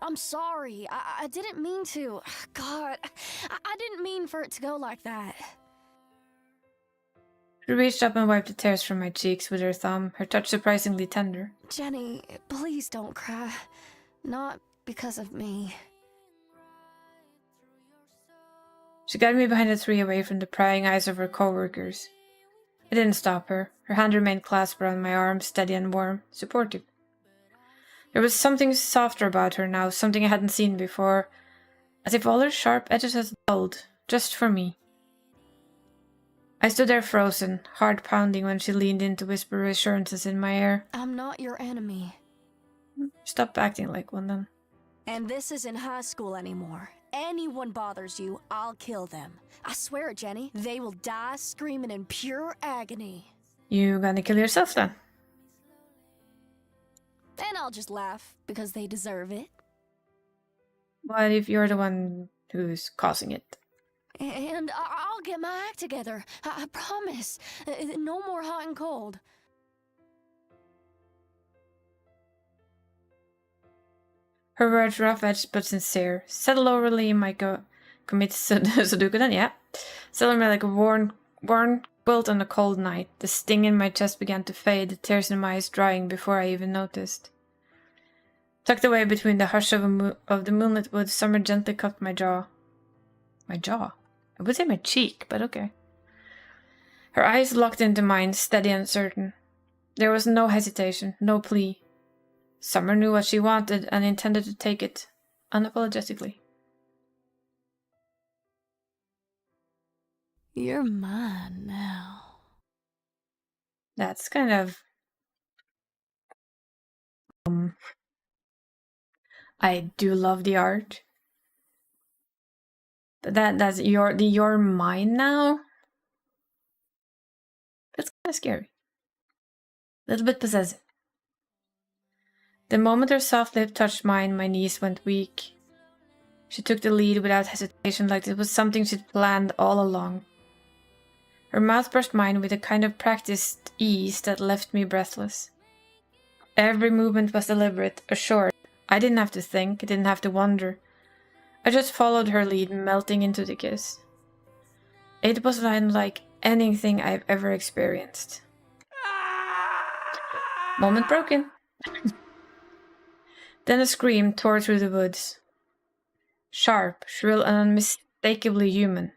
I'm sorry. I didn't mean to. God, I didn't mean for it to go like that. She reached up and wiped the tears from my cheeks with her thumb, her touch surprisingly tender. Jenny, please don't cry. Not because of me. She guided me behind a tree away from the prying eyes of her co-workers. I didn't stop her. Her hand remained clasped around my arm, steady and warm, supportive. There was something softer about her now, something I hadn't seen before, as if all her sharp edges had dulled, just for me. I stood there frozen, heart pounding when she leaned in to whisper reassurances in my ear. I'm not your enemy. Stop acting like one then. And this isn't high school anymore. Anyone bothers you, I'll kill them. I swear it, Jenny. They will die screaming in pure agony. You gonna kill yourself then? And I'll just laugh, because they deserve it. What if you're the one who's causing it? And I'll get my act together. I promise. No more hot and cold. Her words rough-edged but sincere. Settle overly in my commit Sudoku then, yeah. Settle me like a worn quilt on a cold night. The sting in my chest began to fade, the tears in my eyes drying before I even noticed. Tucked away between the hush of the moonlit woods, Summer gently cupped my jaw. My jaw? I would say my cheek, but okay. Her eyes locked into mine, steady and certain. There was no hesitation, no plea. Summer knew what she wanted and intended to take it unapologetically. You're mine now. That's kind of... I do love the art. But that's you're mine now? That's kind of scary. A little bit possessive. The moment her soft lip touched mine, my knees went weak. She took the lead without hesitation, like it was something she'd planned all along. Her mouth brushed mine with a kind of practiced ease that left me breathless. Every movement was deliberate, assured. I didn't have to think, I didn't have to wonder. I just followed her lead, melting into the kiss. It was unlike anything I've ever experienced. Moment broken. Then a scream tore through the woods. Sharp, shrill, and unmistakably human.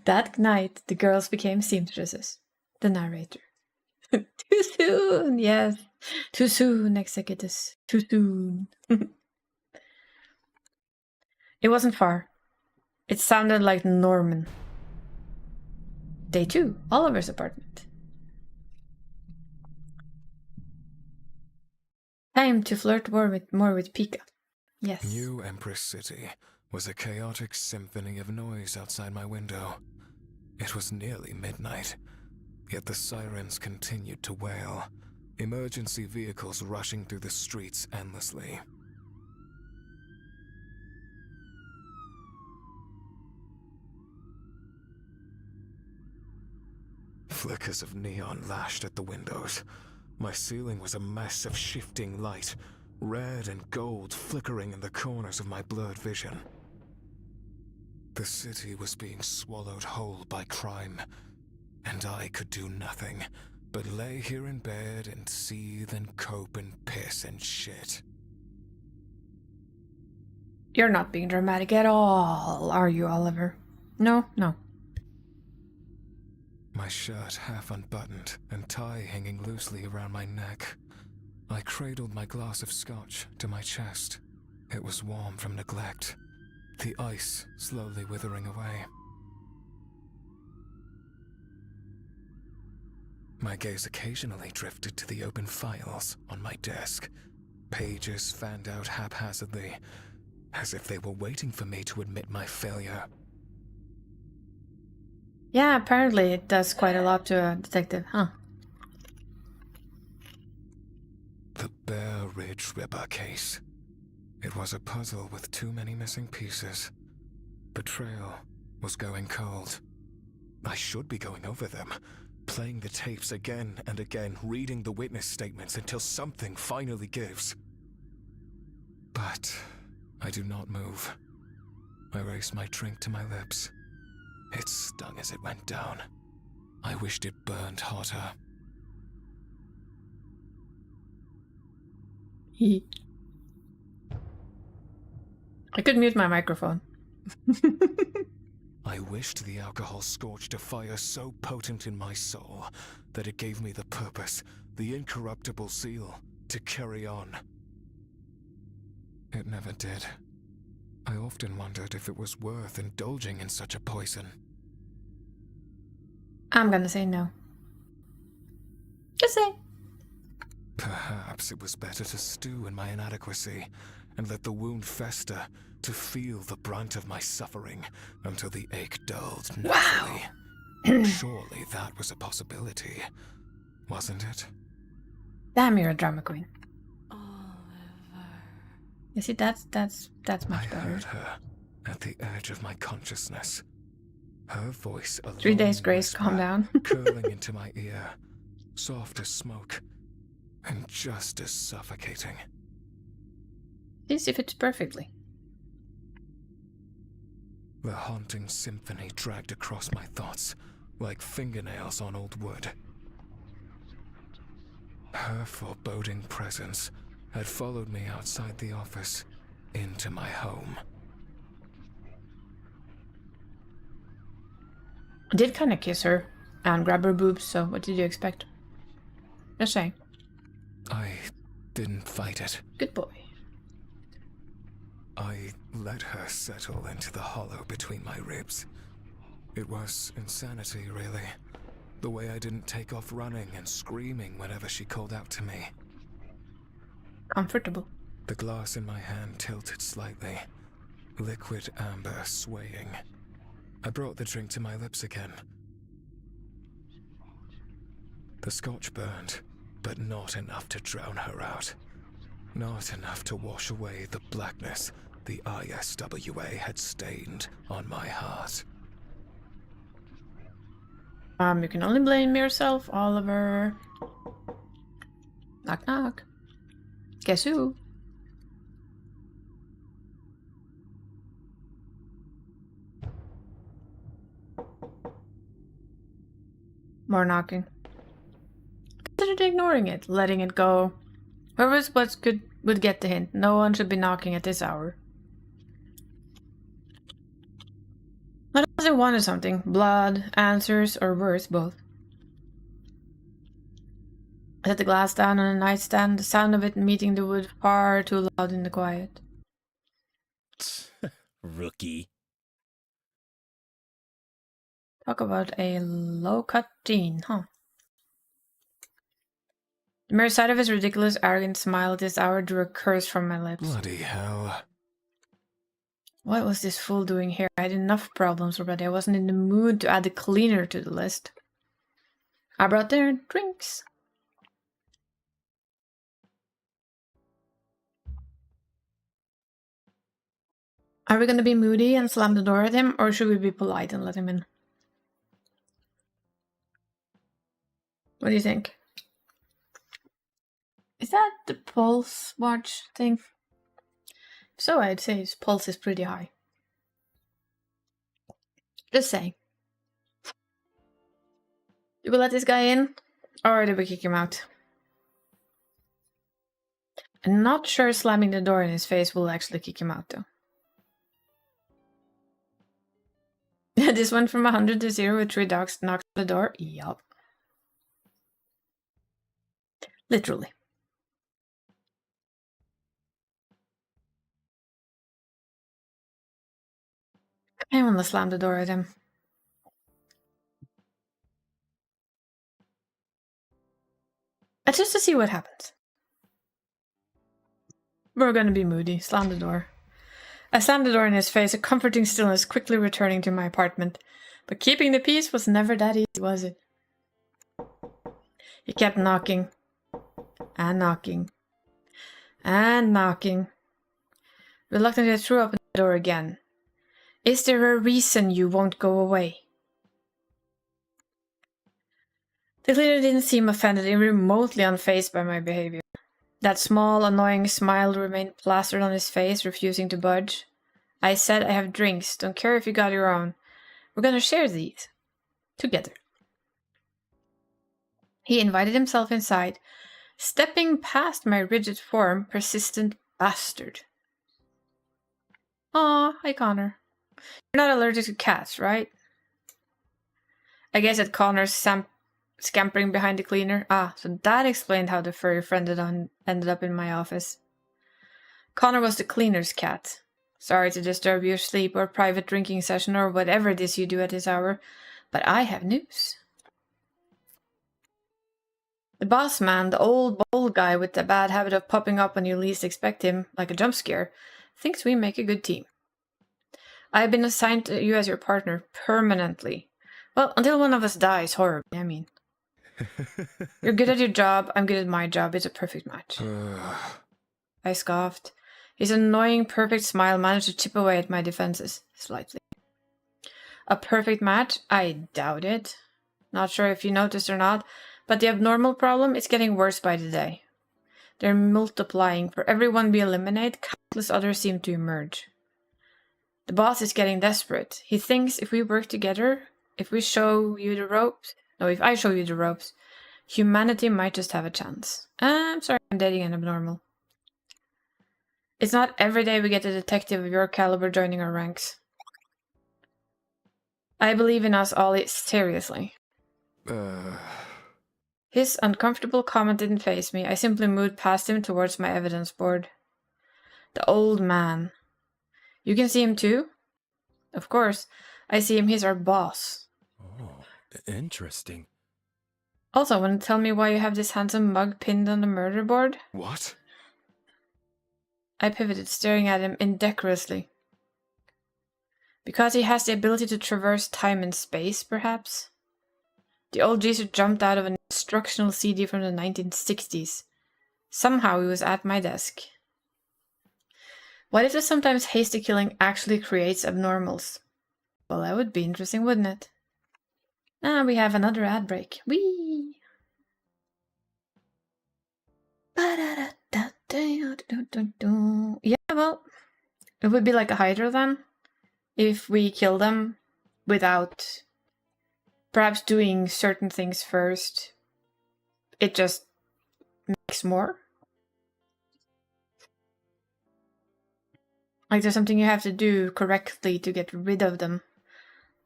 That night, the girls became seamstresses. The narrator. Too soon, yes. Too soon, executus. Too soon. It wasn't far. It sounded like Norman. Day 2, Oliver's apartment. Time to flirt more with Pika. Yes. New Empress City was a chaotic symphony of noise outside my window. It was nearly midnight, yet the sirens continued to wail, emergency vehicles rushing through the streets endlessly. Flickers of neon lashed at the windows. My ceiling was a mess of shifting light, red and gold flickering in the corners of my blurred vision. The city was being swallowed whole by crime, and I could do nothing but lay here in bed and seethe and cope and piss and shit. You're not being dramatic at all, are you, Oliver? No, no. My shirt half unbuttoned and tie hanging loosely around my neck. I cradled my glass of scotch to my chest. It was warm from neglect, the ice slowly withering away. My gaze occasionally drifted to the open files on my desk. Pages fanned out haphazardly, as if they were waiting for me to admit my failure. Yeah, apparently it does quite a lot to a detective, huh? The Bear Ridge Ripper case. It was a puzzle with too many missing pieces. Betrayal was going cold. I should be going over them, playing the tapes again and again, reading the witness statements until something finally gives. But I do not move. I raise my drink to my lips. It stung as it went down. I wished it burned hotter. I could mute my microphone. I wished the alcohol scorched a fire so potent in my soul that it gave me the purpose, the incorruptible zeal, to carry on. It never did. I often wondered if it was worth indulging in such a poison. I'm gonna say no. Just say. Perhaps it was better to stew in my inadequacy and let the wound fester, to feel the brunt of my suffering until the ache dulled naturally. Wow. Surely that was a possibility, wasn't it? Damn, you're a drama queen. You see, that's much better. I heard her at the edge of my consciousness. Her voice, a 3 days long grace, whisper, calm down. curling into my ear, soft as smoke, and just as suffocating. This fits perfectly. The haunting symphony dragged across my thoughts, like fingernails on old wood. Her foreboding presence had followed me outside the office, into my home. I did kind of kiss her and grab her boobs, so what did you expect? Just saying. I didn't fight it. Good boy. I let her settle into the hollow between my ribs. It was insanity, really. The way I didn't take off running and screaming whenever she called out to me. Comfortable. The glass in my hand tilted slightly, liquid amber swaying. I brought the drink to my lips again. The scotch burned, but not enough to drown her out. Not enough to wash away the blackness the ISWA had stained on my heart. You can only blame yourself, Oliver. Knock knock. Guess who? More knocking. Considered ignoring it, letting it go. Whoever's what's good would get the hint. No one should be knocking at this hour. Not unless they wanted something. Blood, answers, or worse, both. I set the glass down on a nightstand, the sound of it meeting the wood far too loud in the quiet. Rookie. Talk about a low-cut gene, huh? The mere sight of his ridiculous, arrogant smile at this hour drew a curse from my lips. Bloody hell. What was this fool doing here? I had enough problems already. I wasn't in the mood to add the cleaner to the list. I brought their drinks. Are we gonna be moody and slam the door at him, or should we be polite and let him in? What do you think? Is that the pulse watch thing? If so, I'd say his pulse is pretty high. Just saying. Did we let this guy in? Or did we kick him out? I'm not sure slamming the door in his face will actually kick him out, though. This went from 100 to 0 with 3 dogs knocked on the door? Yup. Literally. I want to slam the door at him. Just to see what happens. We're gonna be moody. Slam the door. I slammed the door in his face, a comforting stillness quickly returning to my apartment. But keeping the peace was never that easy, was it? He kept knocking. And knocking. And knocking. Reluctantly I threw open the door again. Is there a reason you won't go away? The cleaner didn't seem offended, even remotely unfazed by my behavior. That small, annoying smile remained plastered on his face, refusing to budge. I said, I have drinks. Don't care if you got your own. We're gonna share these. Together. He invited himself inside, stepping past my rigid form, persistent bastard. Aw, hi Connor. You're not allergic to cats, right? I guess at Connor's scampering behind the cleaner. Ah, so that explained how the furry friend ended up in my office. Connor was the cleaner's cat. Sorry to disturb your sleep or private drinking session or whatever it is you do at this hour, but I have news. The boss man, the old bald guy with the bad habit of popping up when you least expect him, like a jump scare, thinks we make a good team. I have been assigned to you as your partner permanently. Well, until one of us dies horribly, I mean. You're good at your job, I'm good at my job. It's a perfect match. I scoffed. His annoying, perfect smile managed to chip away at my defenses, slightly. A perfect match? I doubt it. Not sure if you noticed or not, but the abnormal problem is getting worse by the day. They're multiplying. For every one we eliminate, countless others seem to emerge. The boss is getting desperate. He thinks if we work together, if I show you the ropes, humanity might just have a chance. I'm sorry, I'm dating an abnormal. It's not every day we get a detective of your caliber joining our ranks. I believe in us all seriously. His uncomfortable comment didn't faze me. I simply moved past him towards my evidence board. The old man. You can see him too? Of course. I see him. He's our boss. Oh, interesting. Also, want to tell me why you have this handsome mug pinned on the murder board? What? I pivoted, staring at him indecorously. Because he has the ability to traverse time and space, perhaps? The old geezer jumped out of an instructional CD from the 1960s. Somehow he was at my desk. What if the sometimes hasty killing actually creates abnormals? Well, that would be interesting, wouldn't it? Ah, we have another ad break. Whee! Yeah, well, it would be like a Hydra then. If we kill them without perhaps doing certain things first, it just makes more. Like there's something you have to do correctly to get rid of them.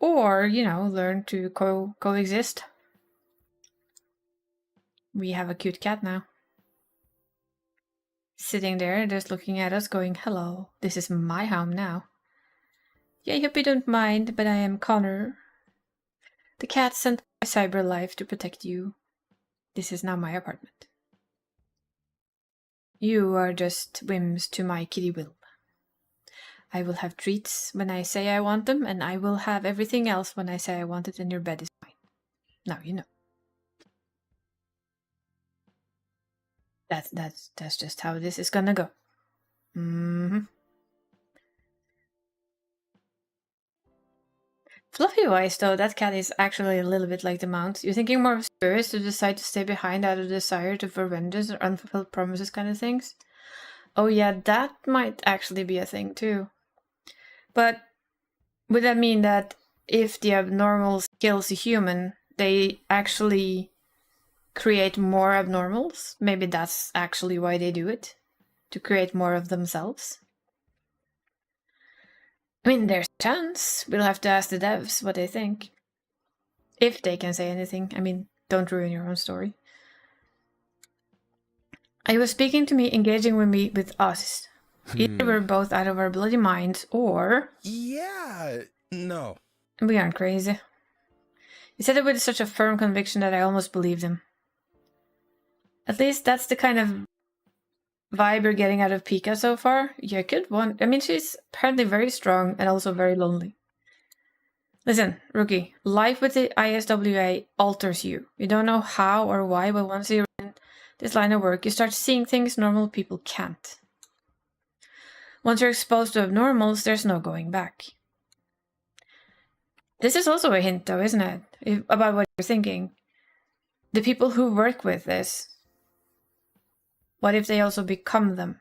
Or, learn to coexist. We have a cute cat now. Sitting there, just looking at us, going, hello, this is my home now. Yeah, I hope you don't mind, but I am Connor. The cat sent my cyber life to protect you. This is now my apartment. You are just whims to my kitty will. I will have treats when I say I want them, and I will have everything else when I say I want it, and your bed is mine. Now you know. That's just how this is gonna go. Fluffy-wise, though, that cat is actually a little bit like the mount. You're thinking more of spirits who decide to stay behind out of desire to for vengeance or unfulfilled promises kind of things. Oh yeah, that might actually be a thing too. But would that mean that if the abnormals kills a human, they actually create more abnormals? Maybe that's actually why they do it? To create more of themselves? I mean, there's a chance. We'll have to ask the devs what they think. If they can say anything. I mean, don't ruin your own story. Are you speaking to me, engaging with me, with us? Either we're both out of our bloody minds, or... Yeah, no. We aren't crazy. He said it with such a firm conviction that I almost believed him. At least that's the kind of vibe you're getting out of Pika so far. You could want... I mean, she's apparently very strong and also very lonely. Listen, rookie, life with the ISWA alters you. You don't know how or why, but once you're in this line of work, you start seeing things normal people can't. Once you're exposed to abnormals, there's no going back. This is also a hint, though, isn't it? About what you're thinking. The people who work with this, what if they also become them?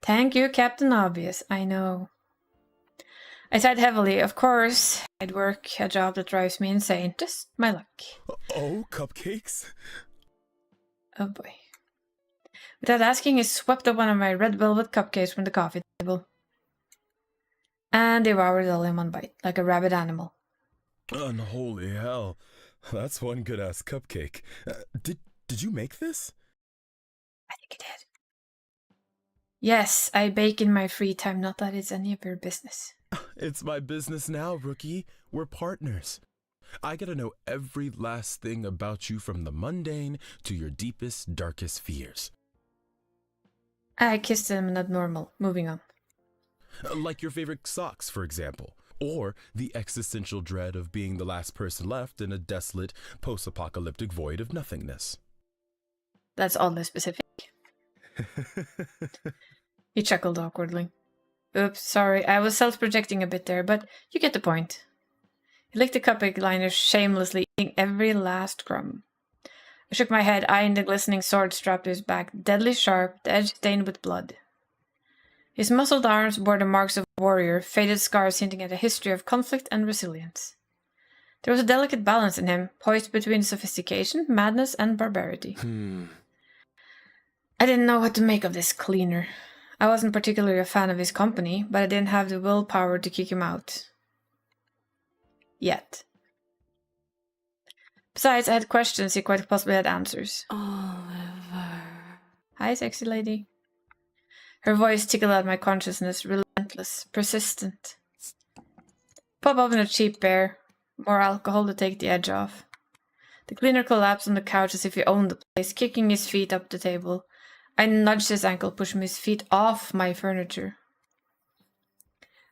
Thank you, Captain Obvious. I know. I sighed heavily. Of course, I'd work a job that drives me insane. Just my luck. Oh, cupcakes? Oh boy. Without asking, he swept up one of my red velvet cupcakes from the coffee table. And devoured it all in one bite, like a rabid animal. Unholy hell. That's one good-ass cupcake. Did you make this? I think I did. Yes, I bake in my free time, not that it's any of your business. It's my business now, rookie. We're partners. I gotta know every last thing about you, from the mundane to your deepest, darkest fears. I kissed him, not normal. Moving on. Like your favorite socks, for example. Or the existential dread of being the last person left in a desolate, post-apocalyptic void of nothingness. That's oddly specific. He chuckled awkwardly. Oops, sorry, I was self-projecting a bit there, but you get the point. He licked the cupcake liner shamelessly, eating every last crumb. I shook my head, eyeing the glistening sword strapped to his back, deadly sharp, the edge stained with blood. His muscled arms bore the marks of a warrior, faded scars hinting at a history of conflict and resilience. There was a delicate balance in him, poised between sophistication, madness, and barbarity. I didn't know what to make of this cleaner. I wasn't particularly a fan of his company, but I didn't have the willpower to kick him out. Yet. Besides, I had questions, he quite possibly had answers. Oliver. Hi, sexy lady. Her voice tickled at my consciousness, relentless, persistent. Pop open a cheap beer. More alcohol to take the edge off. The cleaner collapsed on the couch as if he owned the place, kicking his feet up the table. I nudged his ankle, pushing his feet off my furniture.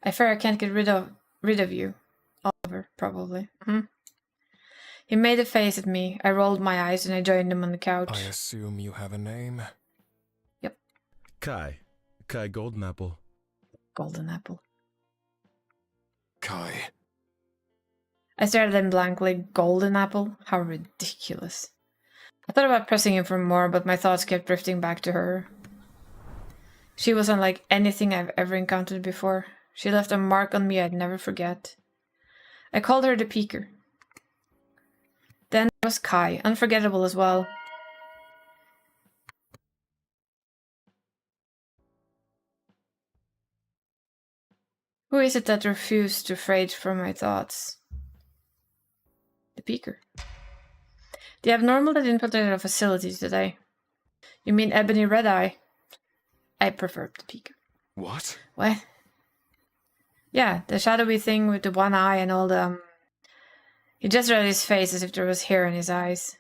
I fear I can't get rid of you. Oliver, probably. He made a face at me. I rolled my eyes and I joined him on the couch. I assume you have a name? Yep. Kai. Kai Golden Apple. Golden Apple. Kai. I stared at him blankly. Golden Apple? How ridiculous. I thought about pressing him for more, but my thoughts kept drifting back to her. She was unlike anything I've ever encountered before. She left a mark on me I'd never forget. I called her the Peeker. Then there was Kai, unforgettable as well. Who is it that refused to fade from my thoughts? The Peeker. The abnormal that infiltrated our facility today. You mean Ebony Red-Eye? I prefer the Peeker. What? What? Yeah, the shadowy thing with the one eye and all the... He just read his face as if there was hair in his eyes.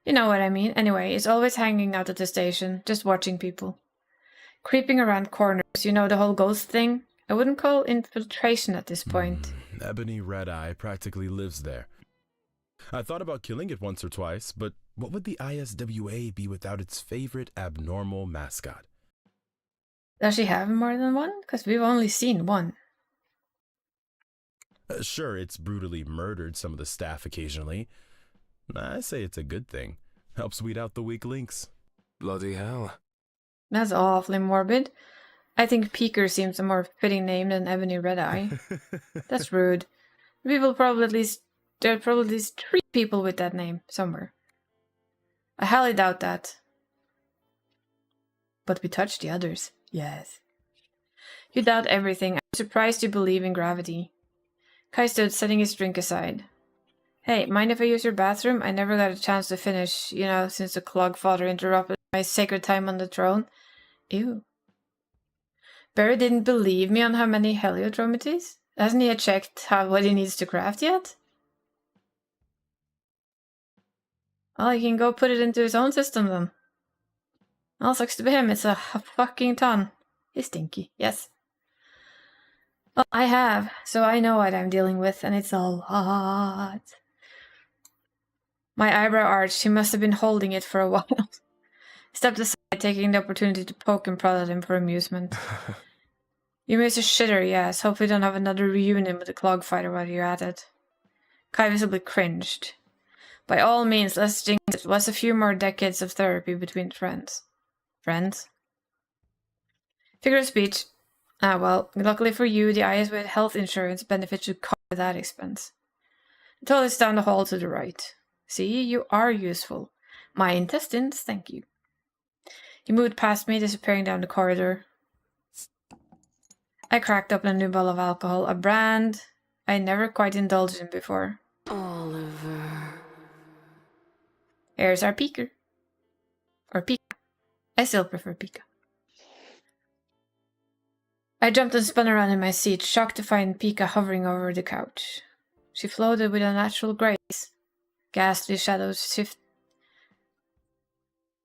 You know what I mean. Anyway, he's always hanging out at the station, just watching people. Creeping around corners, you know, the whole ghost thing? I wouldn't call infiltration at this point. Ebony Red-Eye practically lives there. I thought about killing it once or twice, but what would the ISWA be without its favorite abnormal mascot? Does she have more than one? Because we've only seen one. Sure, it's brutally murdered some of the staff occasionally. I say it's a good thing. Helps weed out the weak links. Bloody hell. That's awfully morbid. I think Peeker seems a more fitting name than Ebony Red-Eye. That's rude. There are probably at least 3 people with that name somewhere. I highly doubt that. But we touched the others. Yes. You doubt everything. I'm surprised you believe in gravity. Kai stood, setting his drink aside. Hey, mind if I use your bathroom? I never got a chance to finish, you know, since the clog father interrupted my sacred time on the throne. Ew. Barry didn't believe me on how many heliodromities? Hasn't he checked what he needs to craft yet? Well, he can go put it into his own system then. All sucks to be him, it's a fucking ton. He's stinky, yes. Well, I have, so I know what I'm dealing with, and it's a lot. My eyebrow arched. He must have been holding it for a while. Stepped aside, taking the opportunity to poke and prod at him for amusement. You miss a shitter, yes. Hope we don't have another reunion with the clog fighter while you're at it. Kai visibly cringed. By all means, let's jinx it. What's a few more decades of therapy between friends? Friends? Figure of speech. Ah, well, luckily for you, the ISW health insurance benefit should cover that expense. The toilet's down the hall to the right. See, you are useful. My intestines, thank you. He moved past me, disappearing down the corridor. I cracked open a new bottle of alcohol, a brand I never quite indulged in before. Oliver. Here's our Peeker. Or Pika. I still prefer Pika. I jumped and spun around in my seat, shocked to find Pika hovering over the couch. She floated with a natural grace. Ghastly shadows shift.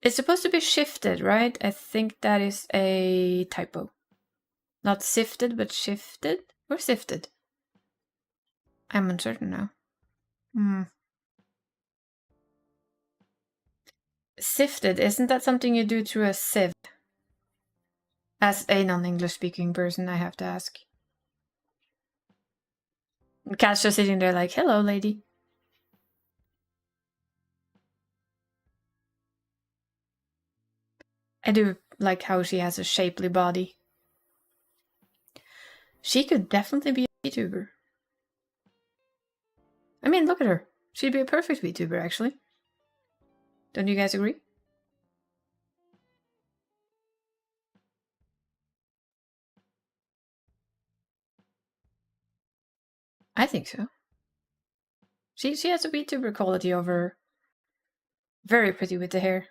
It's supposed to be shifted, right? I think that is a typo. Not sifted, but shifted? Or sifted? I'm uncertain now. Sifted, isn't that something you do through a sieve? As a non-English speaking person, I have to ask. The cat's just sitting there like, hello, lady. I do like how she has a shapely body. She could definitely be a VTuber. I mean, look at her. She'd be a perfect VTuber, actually. Don't you guys agree? I think so. She has a VTuber quality over her. Very pretty with the hair.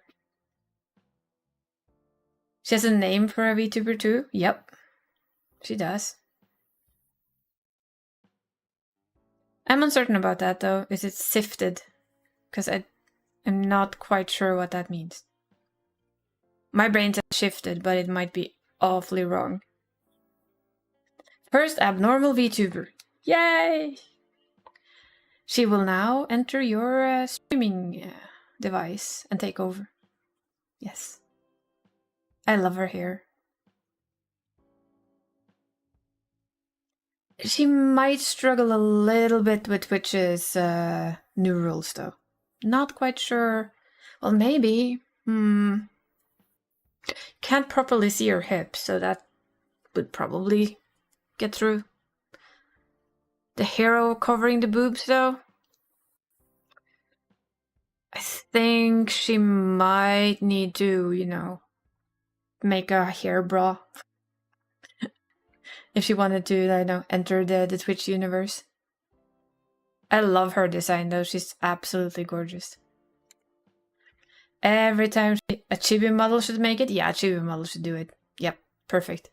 She has a name for a VTuber too? Yep. She does. I'm uncertain about that though. Is it sifted? Because I'm not quite sure what that means. My brain says shifted, but it might be awfully wrong. First abnormal VTuber. Yay! She will now enter your streaming device and take over. Yes. I love her hair. She might struggle a little bit with Twitch's new rules though. Not quite sure. Well, maybe. Can't properly see her hips, so that would probably get through. The hero covering the boobs though? I think she might need to, you know, make a hair bra. If she wanted to, I know, enter the Twitch universe. I love her design though, she's absolutely gorgeous. Every time a chibi model should make it? Yeah, a chibi model should do it. Yep, perfect.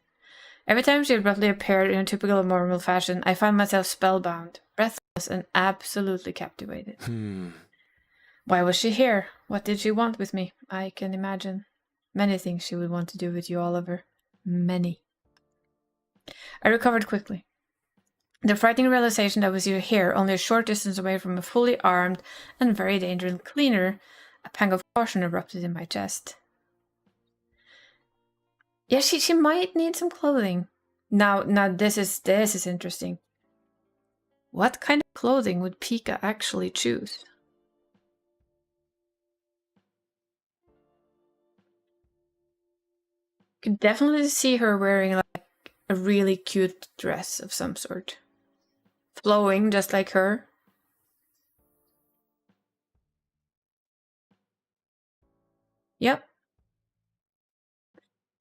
Every time she abruptly appeared in a typical normal fashion, I found myself spellbound, breathless, and absolutely captivated. Why was she here? What did she want with me? I can imagine. Many things she would want to do with you, Oliver. Many. I recovered quickly. The frightening realization that was you here, only a short distance away from a fully armed and very dangerous cleaner, a pang of caution erupted in my chest. Yeah, she might need some clothing. Now this is interesting. What kind of clothing would Pika actually choose? Could definitely see her wearing like a really cute dress of some sort. Flowing just like her. Yep.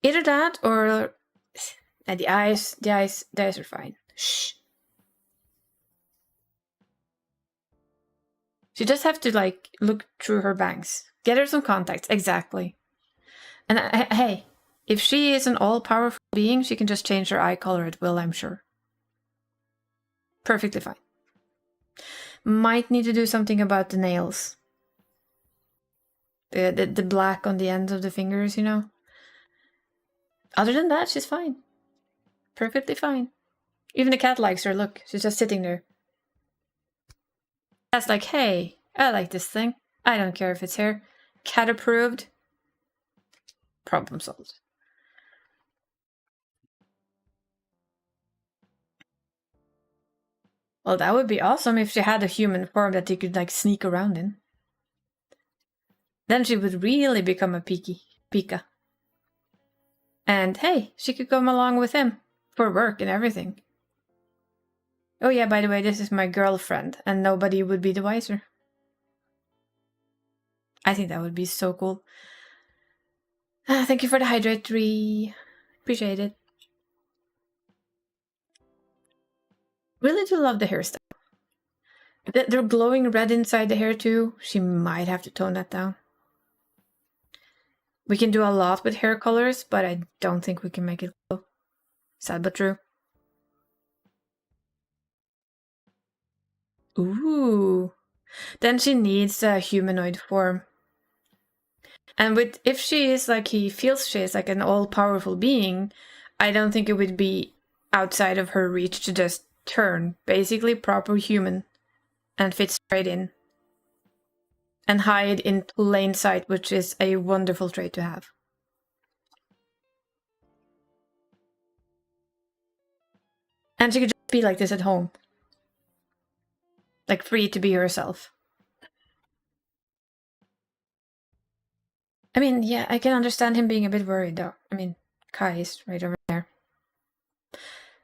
Either that or the eyes are fine. Shh. She just have to like look through her bangs. Get her some contacts, exactly. And hey, if she is an all-powerful being, she can just change her eye color at will, I'm sure. Perfectly fine. Might need to do something about the nails. The black on the ends of the fingers, you know? Other than that, she's fine. Perfectly fine. Even the cat likes her. Look, she's just sitting there. Cat's like, hey, I like this thing. I don't care if it's here. Cat approved. Problem solved. Well, that would be awesome if she had a human form that you could like sneak around in. Then she would really become a Pika. And hey, she could come along with him for work and everything. Oh yeah, by the way, this is my girlfriend, and nobody would be the wiser. I think that would be so cool. Thank you for the hydrate 3. Appreciate it. Really do love the hairstyle. They're glowing red inside the hair too. She might have to tone that down. We can do a lot with hair colors, but I don't think we can make it glow. Sad but true. Ooh. Then she needs a humanoid form. And if she is like he feels she is like an all-powerful being, I don't think it would be outside of her reach to just turn basically proper human and fit straight in. And hide in plain sight, which is a wonderful trait to have. And she could just be like this at home. Like free to be herself. I mean, yeah, I can understand him being a bit worried though. I mean, Kai is right over there.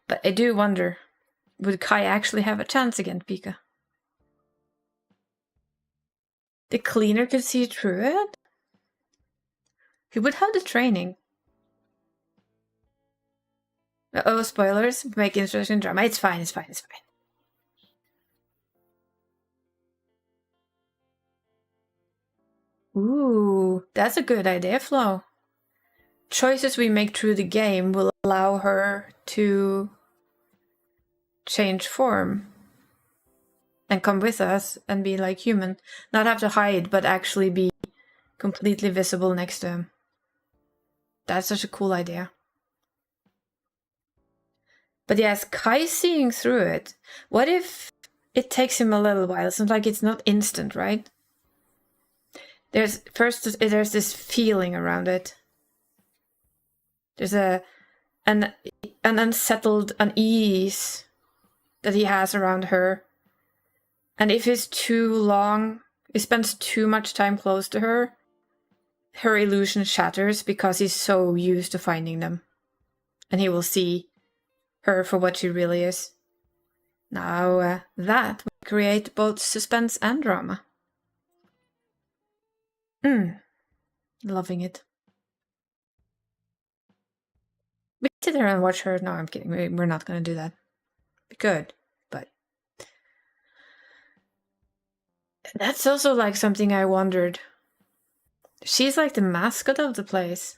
But I do wonder, would Kai actually have a chance against Pika? The cleaner could see through it? He would have the training. Oh, spoilers. Make interesting drama. It's fine, it's fine, it's fine. Ooh, that's a good idea, Flo. choices we make through the game will allow her to change form and come with us and be like human. Not have to hide, but actually be completely visible next to him. That's such a cool idea. But yes, Kai seeing through it. What if it takes him a little while? It's not like it's not instant, right? There's this feeling around it. There's an unsettled unease that he has around her. And if he spends too much time close to her, her illusion shatters because he's so used to finding them. And he will see her for what she really is. Now, that will create both suspense and drama. Loving it. We can sit there and watch her. No, I'm kidding. We're not going to do that. We could, but... That's also like something I wondered. She's like the mascot of the place.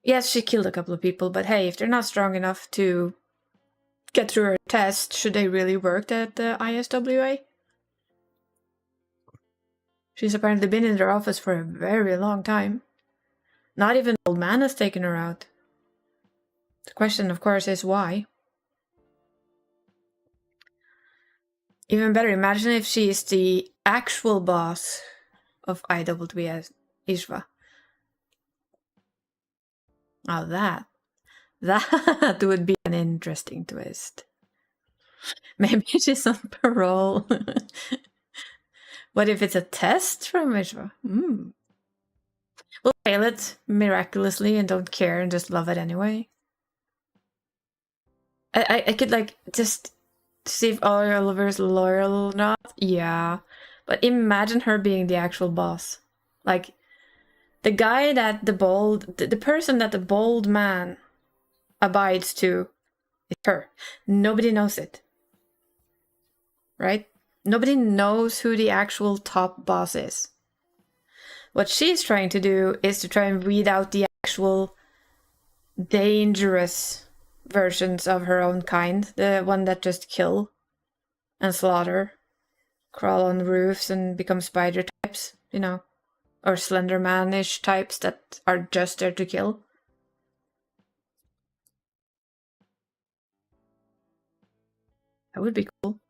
Yes, she killed a couple of people, but hey, if they're not strong enough to get through her test, should they really work at the ISWA? She's apparently been in their office for a very long time. Not even the old man has taken her out. The question, of course, is why? Even better, imagine if she is the actual boss of IWS Ishva. Now that would be an interesting twist. Maybe she's on parole. What if it's a test from Ishva? We'll fail it miraculously and don't care and just love it anyway. I could like just see if Oliver's loyal or not. Yeah. But imagine her being the actual boss. Like the guy that the person that the bold man abides to is her. Nobody knows it. Right? Nobody knows who the actual top boss is. What she's trying to do is to try and weed out the actual dangerous versions of her own kind. The one that just kill and slaughter, crawl on roofs and become spider types, you know, or Slender Man-ish types that are just there to kill. That would be cool.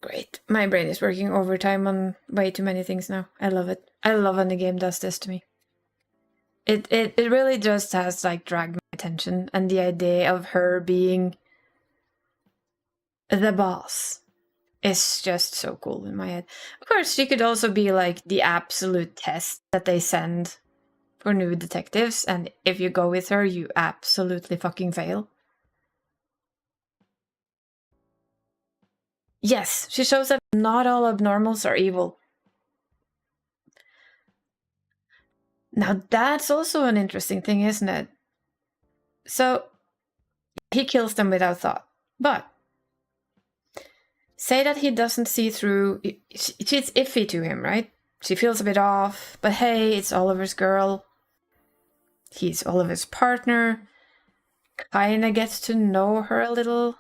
Great. My brain is working overtime on way too many things now. I love it. I love when the game does this to me. It really just has like dragged my attention, and the idea of her being the boss is just so cool in my head. Of course, she could also be like the absolute test that they send for new detectives, and if you go with her, you absolutely fucking fail. Yes, she shows that not all abnormals are evil. Now that's also an interesting thing, isn't it? So, he kills them without thought. But, say that he doesn't see through... She's iffy to him, right? She feels a bit off, but hey, it's Oliver's girl. He's Oliver's partner. Kinda gets to know her a little.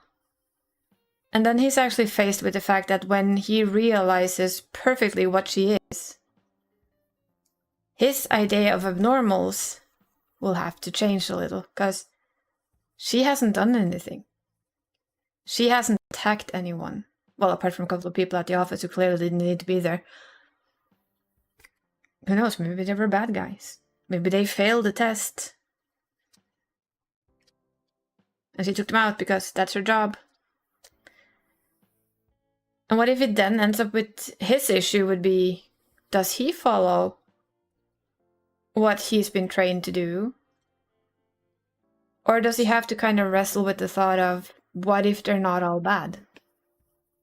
And then he's actually faced with the fact that when he realizes perfectly what she is, his idea of abnormals will have to change a little, because she hasn't done anything. She hasn't attacked anyone. Well, apart from a couple of people at the office who clearly didn't need to be there. Who knows, maybe they were bad guys. Maybe they failed the test. And she took them out because that's her job. And what if it then ends up with his issue would be, does he follow what he's been trained to do? Or does he have to kind of wrestle with the thought of, what if they're not all bad?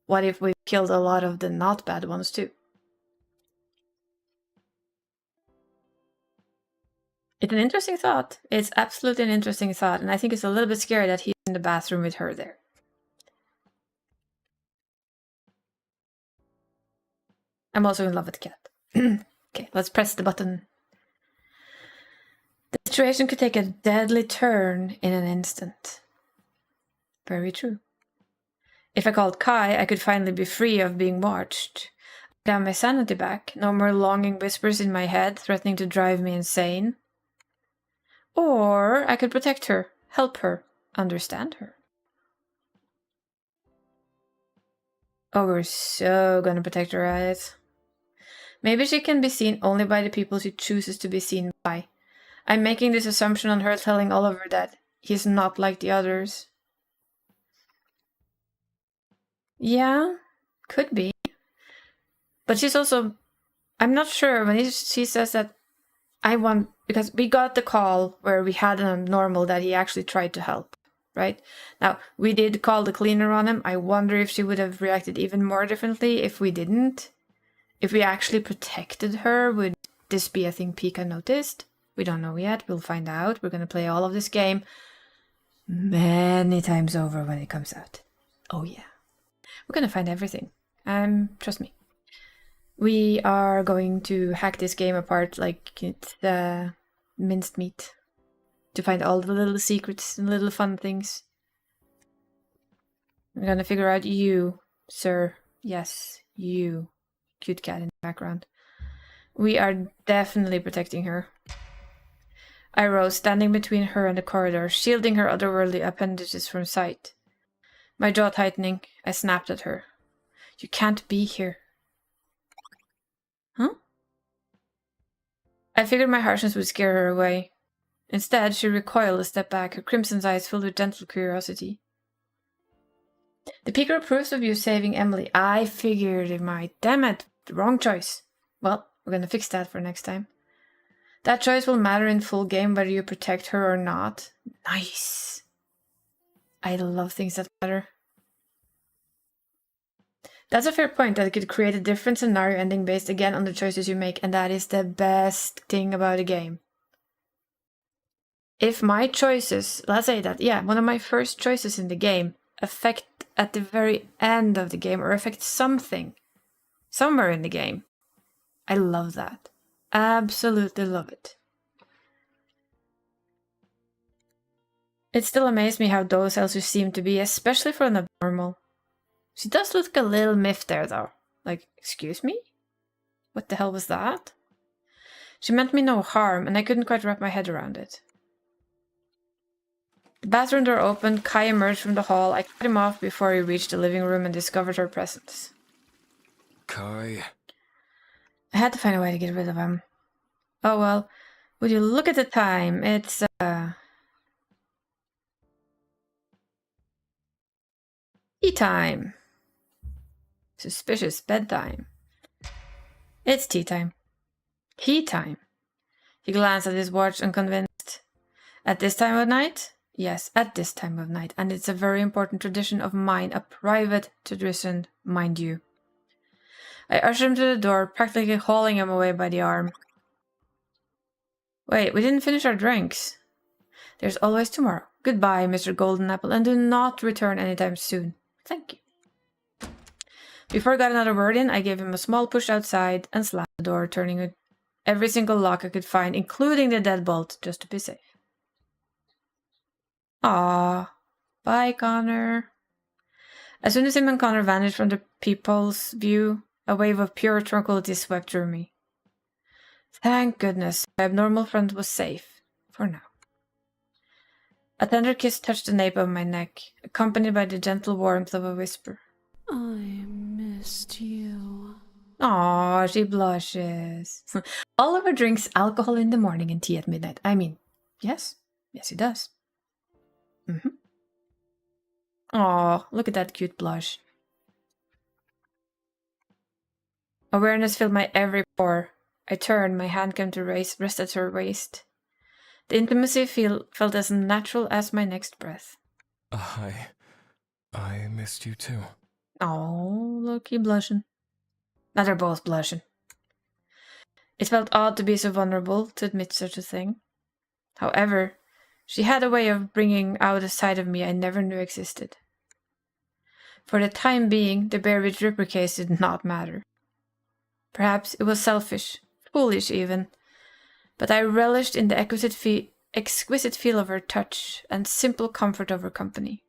What if we've killed a lot of the not bad ones too? It's an interesting thought. It's absolutely an interesting thought, and I think it's a little bit scary that he's in the bathroom with her there. I'm also in love with the cat. Okay, let's press the button. The situation could take a deadly turn in an instant. Very true. If I called Kai, I could finally be free of being watched. I'd have my sanity back. No more longing whispers in my head threatening to drive me insane. Or I could protect her, help her, understand her. Oh, we're so gonna protect her, right? Maybe she can be seen only by the people she chooses to be seen by. I'm making this assumption on her telling Oliver that he's not like the others. Yeah, could be. But she's also... I'm not sure when she says that I want... Because we got the call where we had an abnormal that he actually tried to help, right? Now, we did call the cleaner on him. I wonder if she would have reacted even more differently if we didn't. If we actually protected her, would this be a thing Pika noticed? We don't know yet. We'll find out. We're going to play all of this game many times over when it comes out. Oh yeah. We're going to find everything. Trust me. We are going to hack this game apart like it's minced meat. To find all the little secrets and little fun things. We're going to figure out you, sir. Yes, you. Cute cat in the background. We are definitely protecting her. I rose, standing between her and the corridor, shielding her otherworldly appendages from sight. My jaw tightening, I snapped at her. You can't be here. Huh? I figured my harshness would scare her away. Instead, she recoiled a step back, her crimson eyes filled with gentle curiosity. The Peaker approves of you saving Emily. I figured it might. Damn it, the wrong choice. Well, we're gonna fix that for next time. That choice will matter in full game whether you protect her or not. Nice. I love things that matter. That's a fair point, that it could create a different scenario ending based again on the choices you make, and that is the best thing about a game. If my choices, let's say that, yeah, one of my first choices in the game affect at the very end of the game or affect something somewhere in the game, I love that. Absolutely love it. It still amazes me how docile she seemed to be, especially for an abnormal. She does look a little miffed there, though. Like, excuse me? What the hell was that? She meant me no harm, and I couldn't quite wrap my head around it. The bathroom door opened, Kai emerged from the hall. I cut him off before he reached the living room and discovered her presence. Kai. I had to find a way to get rid of him. Oh well, would you look at the time? It's, tea time. Suspicious bedtime. It's tea time. Tea time. He glanced at his watch, unconvinced. At this time of night? Yes, at this time of night. And it's a very important tradition of mine, a private tradition, mind you. I ushered him to the door, practically hauling him away by the arm. Wait, we didn't finish our drinks. There's always tomorrow. Goodbye, Mr. Golden Apple, and do not return anytime soon. Thank you. Before I got another word in, I gave him a small push outside and slammed the door, turning with every single lock I could find, including the deadbolt, just to be safe. Ah, bye, Connor. As soon as him and Connor vanished from the peephole's view, a wave of pure tranquility swept through me. Thank goodness, my abnormal friend was safe, for now. A tender kiss touched the nape of my neck, accompanied by the gentle warmth of a whisper. I missed you. Aw, she blushes. Oliver drinks alcohol in the morning and tea at midnight. I mean, yes. Yes, he does. Aw, look at that cute blush. Awareness filled my every pore. I turned, my hand came to rest at her waist. The intimacy felt as natural as my next breath. I missed you too. Oh, look, he blushing. Now they're both blushing. It felt odd to be so vulnerable, to admit such a thing. However, she had a way of bringing out a side of me I never knew existed. For the time being, the bare Ripper case did not matter. Perhaps it was selfish, foolish even. But I relished in the exquisite feel of her touch and simple comfort of her company.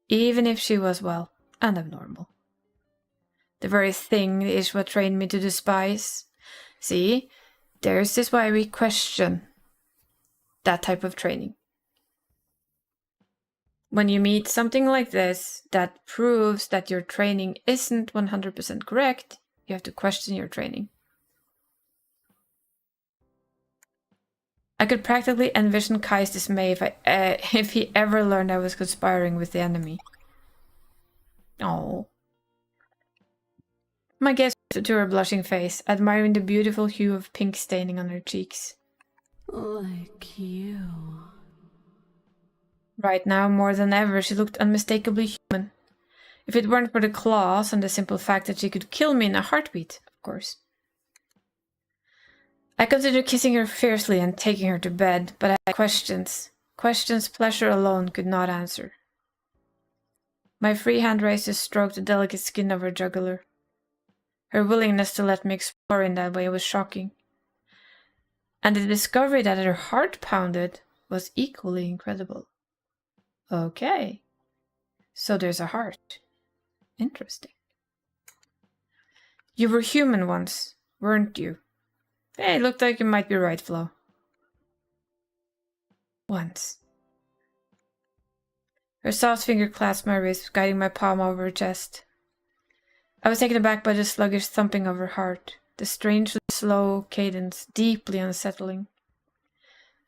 Even if she was, well, and abnormal. The very thing is what trained me to despise. See, there's this why we question that type of training. When you meet something like this that proves that your training isn't 100% correct, you have to question your training. I could practically envision Kai's dismay if he ever learned I was conspiring with the enemy. Oh. My gaze to her blushing face, admiring the beautiful hue of pink staining on her cheeks. Like you. Right now, more than ever, she looked unmistakably human. If it weren't for the claws and the simple fact that she could kill me in a heartbeat, of course. I considered kissing her fiercely and taking her to bed, but I had questions. Questions pleasure alone could not answer. My free hand raised to stroke the delicate skin of her jugular. Her willingness to let me explore in that way was shocking. And the discovery that her heart pounded was equally incredible. Okay. So there's a heart. Interesting. You were human once, weren't you? Hey, looked like you might be right, Flo. Once. Her soft finger clasped my wrist, guiding my palm over her chest. I was taken aback by the sluggish thumping of her heart, the strangely slow cadence, deeply unsettling.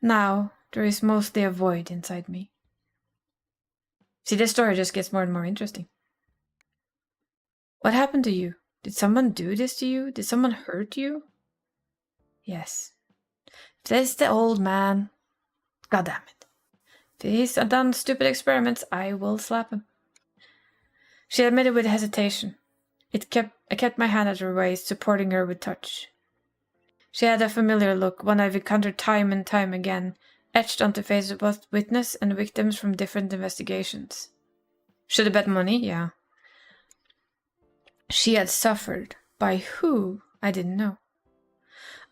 Now, there is mostly a void inside me. See, this story just gets more and more interesting. What happened to you? Did someone do this to you? Did someone hurt you? Yes. If this is the old man, God damn it. If he's done stupid experiments, I will slap him. She admitted with hesitation. I kept my hand at her waist, supporting her with touch. She had a familiar look, one I've encountered time and time again, etched onto faces of both witness and victims from different investigations. Should have bet money? Yeah. She had suffered. By who? I didn't know.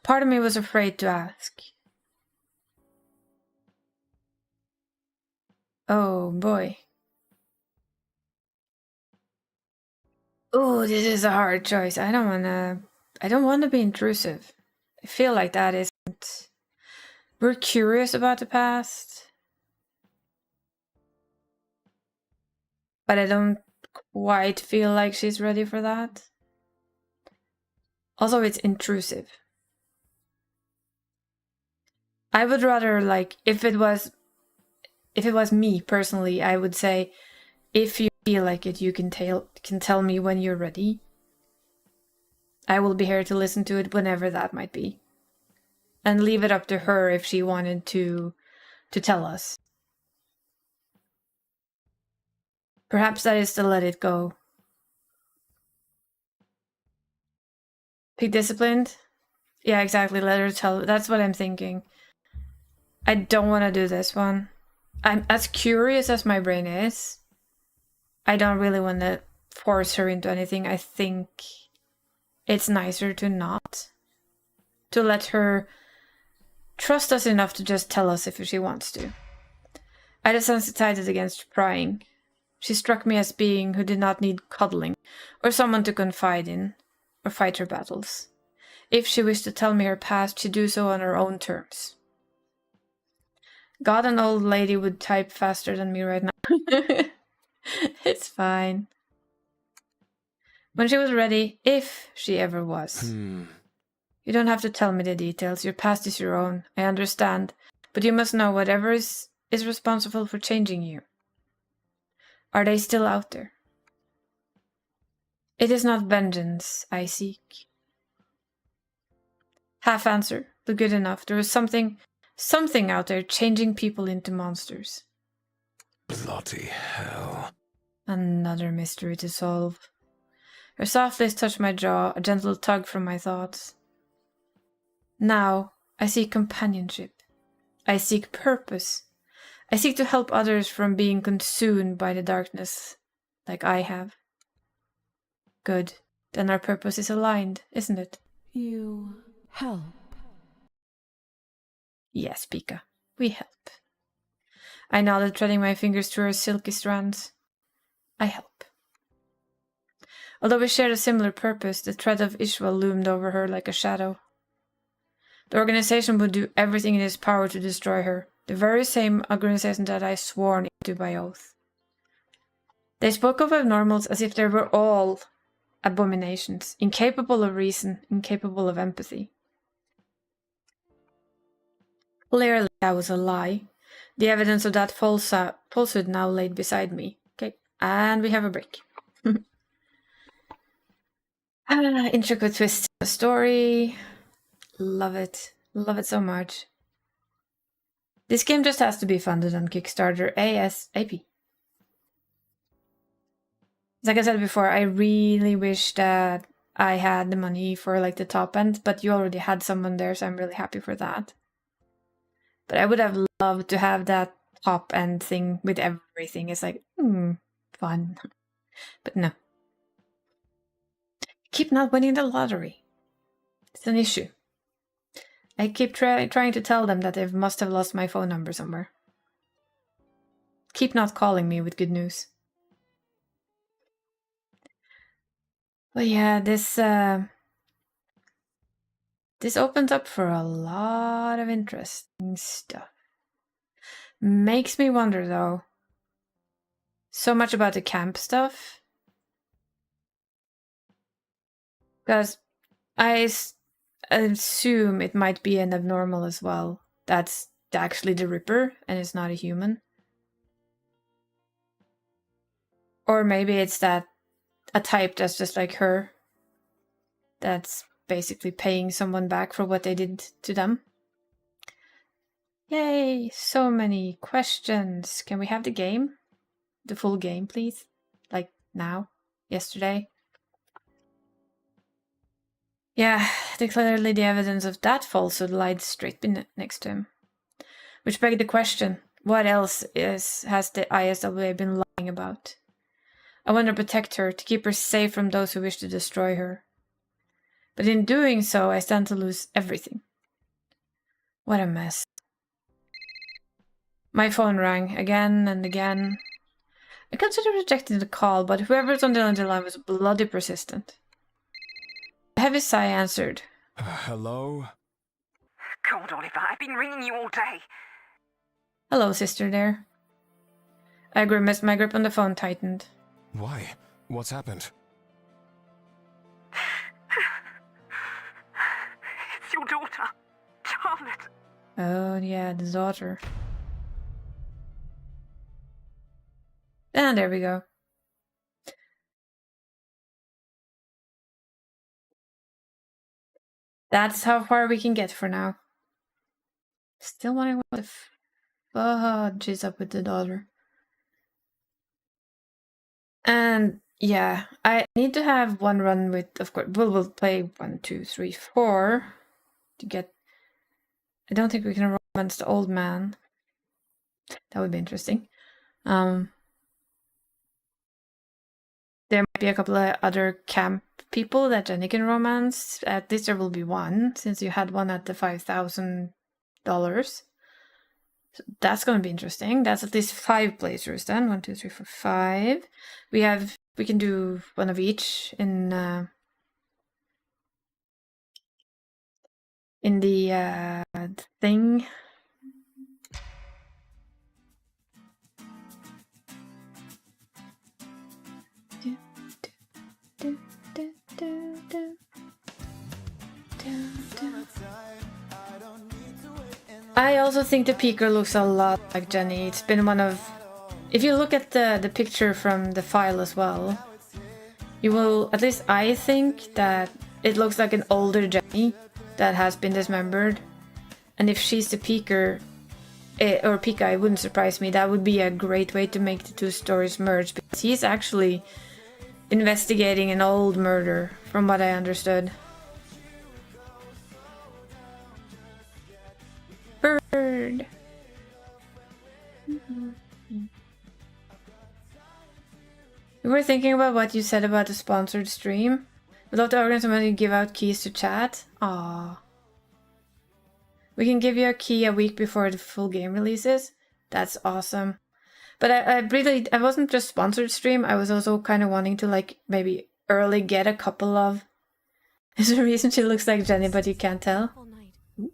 Part of me was afraid to ask. Oh boy. Oh, this is a hard choice. I don't wanna be intrusive. I feel like that isn't. We're curious about the past. But I don't quite feel like she's ready for that. Also, it's intrusive. I would rather, like, if it was me personally, I would say, if you feel like it, you can tell me when you're ready. I will be here to listen to it whenever that might be. And leave it up to her if she wanted to tell us. Perhaps that is to let it go. Be disciplined? Yeah, exactly. Let her tell. That's what I'm thinking. I don't want to do this one. I'm as curious as my brain is. I don't really want to force her into anything. I think it's nicer to not. To let her trust us enough to just tell us if she wants to. I desensitized against prying. She struck me as being who did not need cuddling, or someone to confide in, or fight her battles. If she wished to tell me her past, she'd do so on her own terms. God, an old lady would type faster than me right now. It's fine. When she was ready, if she ever was. You don't have to tell me the details. Your past is your own. I understand. But you must know whatever is responsible for changing you. Are they still out there? It is not vengeance I seek. Half answer, but good enough. There is something out there changing people into monsters. Bloody hell. Another mystery to solve. Her soft lips touched my jaw, a gentle tug from my thoughts. Now, I seek companionship. I seek purpose. I seek to help others from being consumed by the darkness, like I have. Good. Then our purpose is aligned, isn't it? You Help. Yes, Pika, we help. I nodded, threading my fingers through her silky strands. I help. Although we shared a similar purpose, the threat of Ishval loomed over her like a shadow. The organization would do everything in its power to destroy her, the very same organization that I sworn into by oath. They spoke of abnormals as if they were all abominations, incapable of reason, incapable of empathy. Clearly that was a lie. The evidence of that falsehood now laid beside me. Okay, and we have a break. Intricate twists in the story. Love it. Love it so much. This game just has to be funded on Kickstarter ASAP. Like I said before, I really wish that I had the money for like the top end, but you already had someone there, so I'm really happy for that. But I would have loved to have that top end thing with everything. It's like, fun. But no. Keep not winning the lottery. It's an issue. I keep trying to tell them that they must have lost my phone number somewhere. Keep not calling me with good news. But yeah, this opens up for a lot of interesting stuff. Makes me wonder though, so much about the camp stuff. Because I assume it might be an abnormal as well. That's actually the Ripper and it's not a human. Or maybe it's that a type that's just like her. That's basically paying someone back for what they did to them. Yay! So many questions. Can we have the game? The full game, please? Like now? Yesterday? Yeah, clearly the evidence of that falsehood lied straight next to him. Which begged the question, what else has the ISWA been lying about? I want to protect her, to keep her safe from those who wish to destroy her. But in doing so, I stand to lose everything. What a mess. My phone rang again and again. I considered rejecting the call, but whoever's on the other line was bloody persistent. A heavy sigh answered. Hello? God, Oliver, I've been ringing you all day. Hello, sister there. I grimaced, my grip on the phone tightened. Why? What's happened? It's your daughter, Charlotte. Oh, yeah, the daughter. And there we go. That's how far we can get for now. Still wondering what the fudge is up with the daughter. And yeah, I need to have one run with, of course, we'll play 1, 2, 3, 4 to get. I don't think we can romance the old man. That would be interesting. There might be a couple of other camp people that Jenny can romance. At least there will be one, since you had one at the $5,000. So that's going to be interesting. That's at least 5 playthroughs then. 1, 2, 3, 4, 5. We can do one of each in the thing. I also think the Peeker looks a lot like Jenny. It's been one of... If you look at the picture from the file as well, you will, at least I think, that it looks like an older Jenny that has been dismembered. And if she's the Peeker, or Pika, it wouldn't surprise me. That would be a great way to make the two stories merge, because he's actually investigating an old murder, from what I understood. Bird. We were thinking about what you said about the sponsored stream. We'd love to organize somebody to give out keys to chat. Aww. We can give you a key a week before the full game releases. That's awesome. But I wasn't just sponsored stream. I was also kind of wanting to like maybe early get a couple of. Is there a reason she looks like Jenny, but you can't tell? Ooh,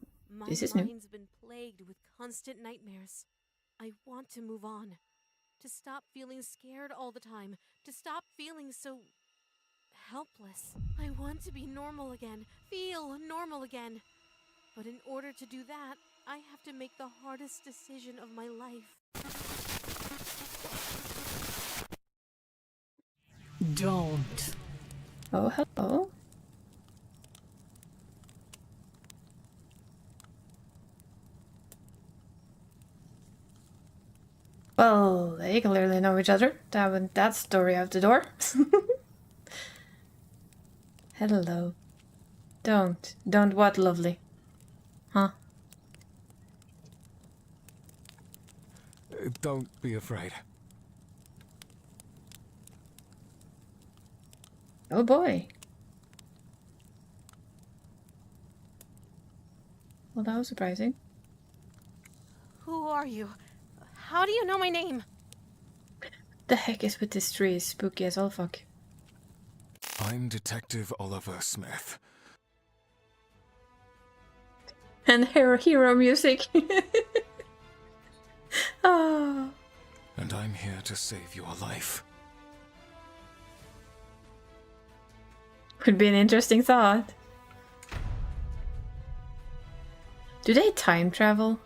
this is new. My mind's been plagued with constant nightmares. I want to move on. To stop feeling scared all the time. To stop feeling so helpless. I want to be normal again. Feel normal again. But in order to do that, I have to make the hardest decision of my life. Don't. Oh, hello. Well, they clearly know each other. That went that story out the door. Hello. Don't what, lovely? Huh? Don't be afraid. Oh boy. Well, that was surprising. Who are you? How do you know my name? The heck is with this tree? It's spooky as all fuck. I'm Detective Oliver Smith. And hero music. Oh. And I'm here to save your life. Could be an interesting thought. Do they time travel?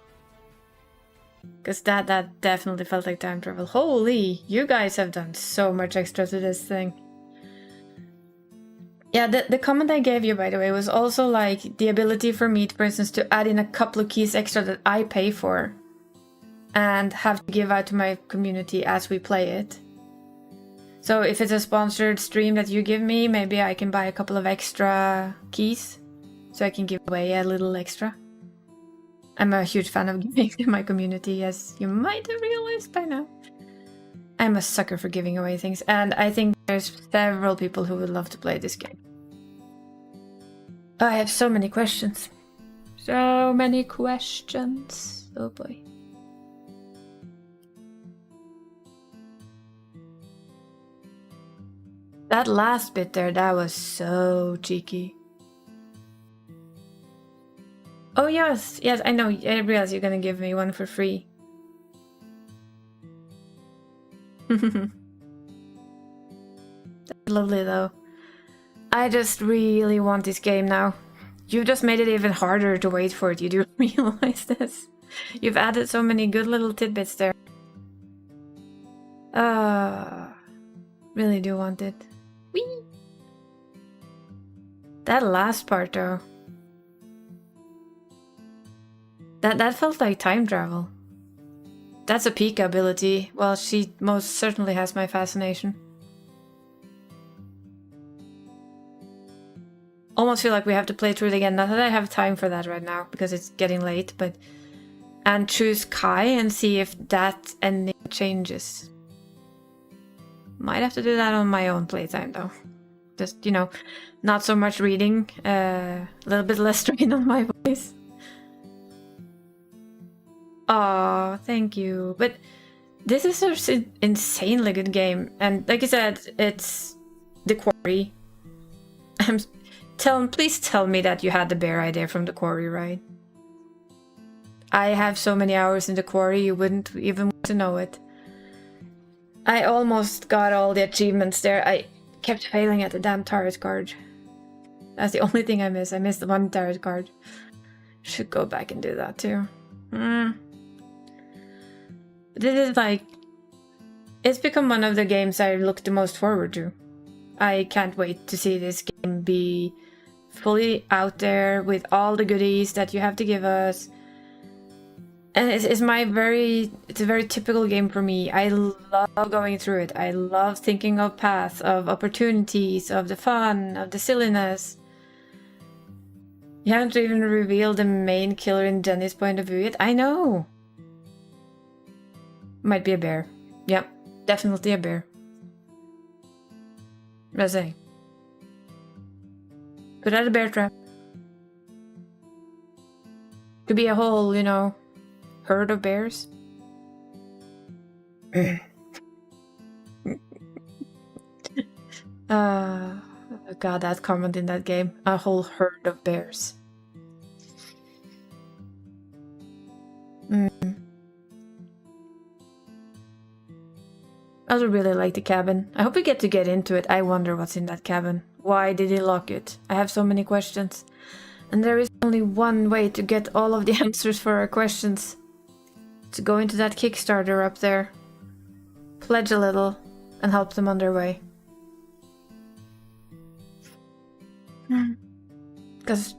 Because that definitely felt like time travel. Holy, you guys have done so much extra to this thing. Yeah, the comment I gave you, by the way, was also like the ability for me, for instance, to add in a couple of keys extra that I pay for and have to give out to my community as we play it. So if it's a sponsored stream that you give me, maybe I can buy a couple of extra keys so I can give away a little extra. I'm a huge fan of giving to my community, as you might have realized by now. I'm a sucker for giving away things, and I think there's several people who would love to play this game. I have so many questions. So many questions. Oh boy. That last bit there, that was so cheeky. Oh yes, yes, I know. I realize you're gonna give me one for free. That's lovely though. I just really want this game now. You've just made it even harder to wait for it. You do realize this? You've added so many good little tidbits there. Really do want it. Whee! That last part though. That felt like time travel. That's a Pika ability. Well, she most certainly has my fascination. Almost feel like we have to play through it again. Not that I have time for that right now, because it's getting late, but... And choose Kai and see if that ending changes. Might have to do that on my own playtime, though. Just, you know, not so much reading. A little bit less strain on my voice. Aw, thank you. But this is an insanely good game. And like I said, it's The Quarry. Please tell me that you had the bear idea from The Quarry, right? I have so many hours in The Quarry, you wouldn't even want to know it. I almost got all the achievements there. I kept failing at the damn tarot card. That's the only thing I miss. I missed the one tarot card. Should go back and do that too. This is like... It's become one of the games I look the most forward to. I can't wait to see this game be fully out there with all the goodies that you have to give us. And it's a very typical game for me. I love going through it. I love thinking of paths, of opportunities, of the fun, of the silliness. You haven't even revealed the main killer in Jenny's point of view yet. I know! Might be a bear. Yep, definitely a bear. Rosé. Put out a bear trap. Could be a whole, you know, herd of bears. God, that comment in that game. A whole herd of bears. I also really like the cabin. I hope we get to get into it. I wonder what's in that cabin. Why did he lock it? I have so many questions. And there is only one way to get all of the answers for our questions. To go into that Kickstarter up there. Pledge a little and help them on their way. Because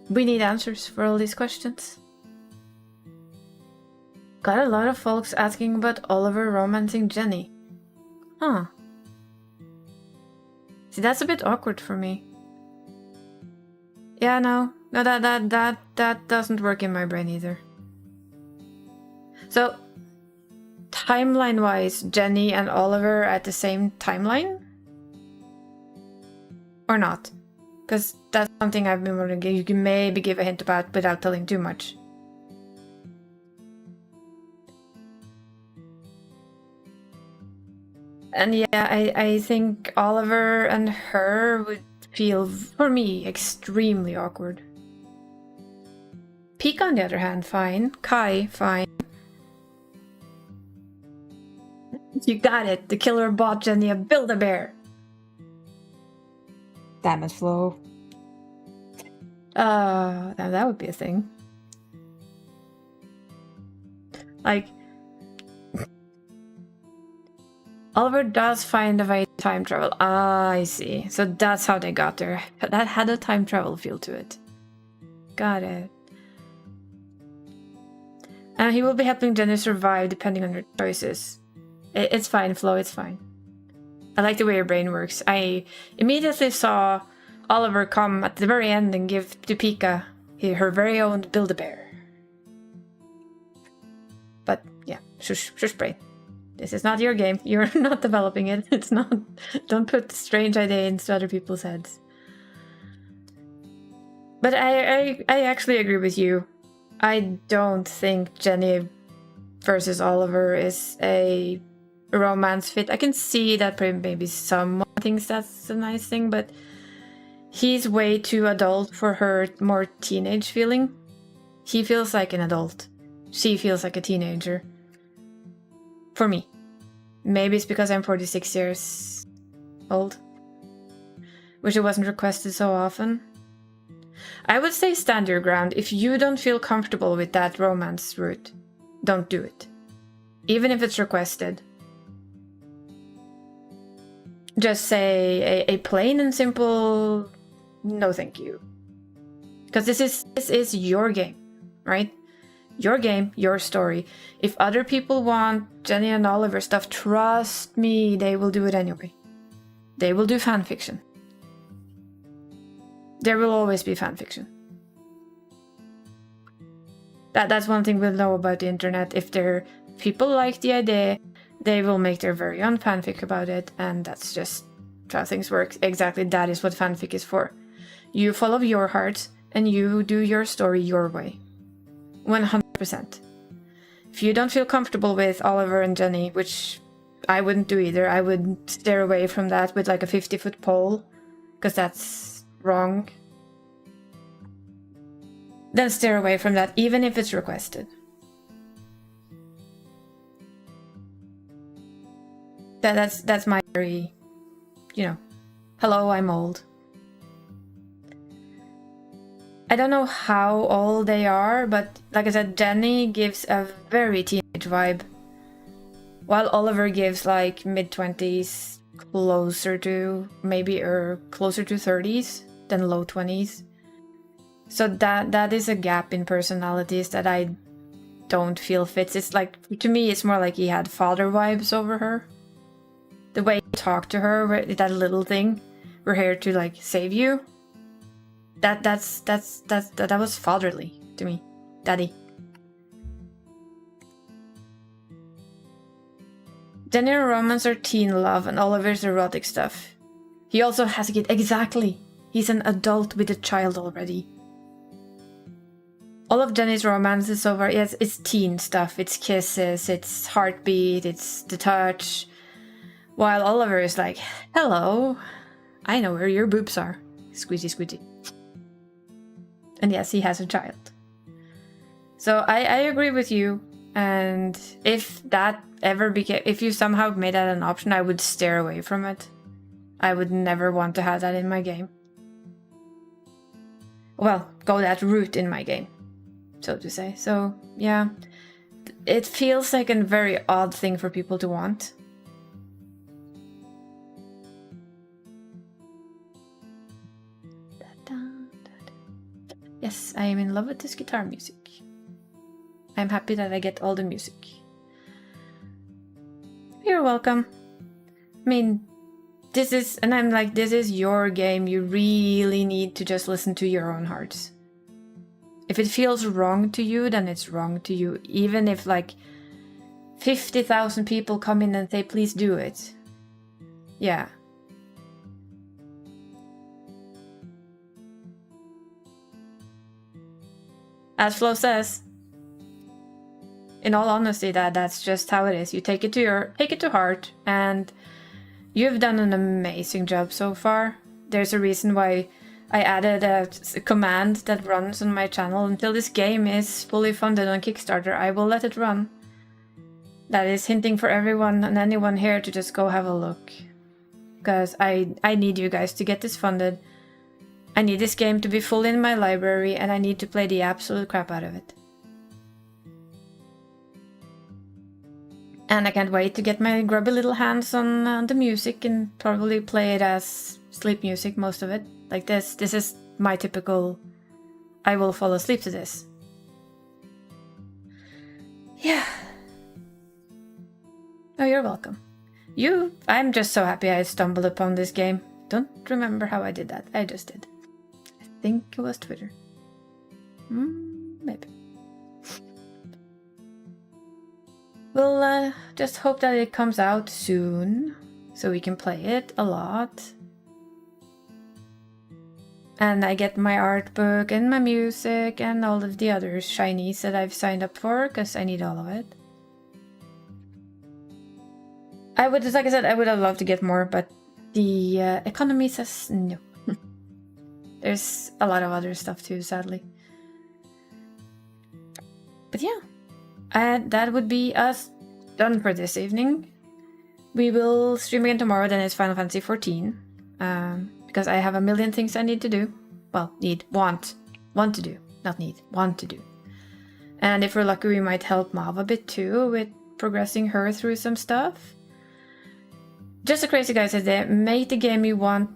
we need answers for all these questions. Got a lot of folks asking about Oliver romancing Jenny. Huh. See, that's a bit awkward for me. Yeah, no, that doesn't work in my brain either. So, timeline-wise, Jenny and Oliver at the same timeline? Or not? Because that's something I've been wondering. You can maybe give a hint about without telling too much. And yeah, I think Oliver and her would feel, for me, extremely awkward. Pika, on the other hand, fine. Kai, fine. You got it! The killer bought Jenny a Build-A-Bear! Damn it, Flo. Now that would be a thing. Like, Oliver does find a way to time travel. Ah, I see. So that's how they got there. That had a time travel feel to it. Got it. And he will be helping Jenny survive depending on her choices. It's fine, Flo, it's fine. I like the way your brain works. I immediately saw Oliver come at the very end and give to Pika her very own Build-A-Bear. But yeah, shush brain. This is not your game. You're not developing it. It's not. Don't put strange ideas into other people's heads. But I actually agree with you. I don't think Jenny versus Oliver is a romance fit. I can see that maybe someone thinks that's a nice thing, but he's way too adult for her more teenage feeling. He feels like an adult. She feels like a teenager. For me. Maybe it's because I'm 46 years old. Wish it wasn't requested so often. I would say stand your ground. If you don't feel comfortable with that romance route, don't do it. Even if it's requested. Just say a plain and simple no thank you. Because this is your game, right? Your game, your story. If other people want Jenny and Oliver stuff, trust me, they will do it anyway. They will do fanfiction. There will always be fanfiction. That's one thing we'll know about the internet. If people like the idea, they will make their very own fanfic about it, and that's just how things work. Exactly, that is what fanfic is for. You follow your heart, and you do your story your way. 100%. If you don't feel comfortable with Oliver and Jenny, which I wouldn't do either, I would steer away from that with like a 50-foot pole, because that's wrong. Then steer away from that, even if it's requested. That's my very, hello, I'm old. I don't know how old they are, but like I said, Jenny gives a very teenage vibe. While Oliver gives like mid-20s, closer to 30s than low 20s. So that is a gap in personalities that I don't feel fits. It's like, to me, it's more like he had father vibes over her. The way he talked to her, that little thing, we're here to like save you. That was fatherly to me. Daddy. Jenny and romance are teen love and Oliver's erotic stuff. He also has a kid. Exactly. He's an adult with a child already. all of Jenny's romances so far, yes, it's teen stuff. It's kisses, it's heartbeat, it's the touch. While Oliver is like, hello, I know where your boobs are. Squeezy, squeezy. And yes, he has a child. So I agree with you. And if that ever became, if you somehow made that an option, I would steer away from it. I would never want to have that in my game. Well, go that route in my game, so to say. So, yeah. It feels like a very odd thing for people to want. Yes, I am in love with this guitar music. I'm happy that I get all the music. You're welcome. I mean, this is, and I'm like, this is your game. You really need to just listen to your own hearts. If it feels wrong to you, then it's wrong to you. Even if like 50,000 people come in and say, please do it. Yeah. As Flo says, in all honesty, that's just how it is. You take it to heart, and you've done an amazing job so far. There's a reason why I added a command that runs on my channel. Until this game is fully funded on Kickstarter, I will let it run. That is hinting for everyone and anyone here to just go have a look. Because I need you guys to get this funded. I need this game to be full in my library, and I need to play the absolute crap out of it. And I can't wait to get my grubby little hands on the music and probably play it as sleep music, most of it. Like this. This is my typical, I will fall asleep to this. Yeah. Oh, you're welcome. I'm just so happy I stumbled upon this game. Don't remember how I did that. I just did. I think it was Twitter. Maybe. We'll just hope that it comes out soon, so we can play it a lot. And I get my art book and my music and all of the other shinies that I've signed up for, because I need all of it. I would, like I said, I would have loved to get more, but the economy says no. There's a lot of other stuff too, sadly. But yeah, that would be us done for this evening. We will stream again tomorrow, then it's Final Fantasy XIV. Because I have a million things I need to do. Well, want to do. Not need, want to do. And if we're lucky, we might help Mav a bit too, with progressing her through some stuff. Just a crazy guy said there, make the game you want.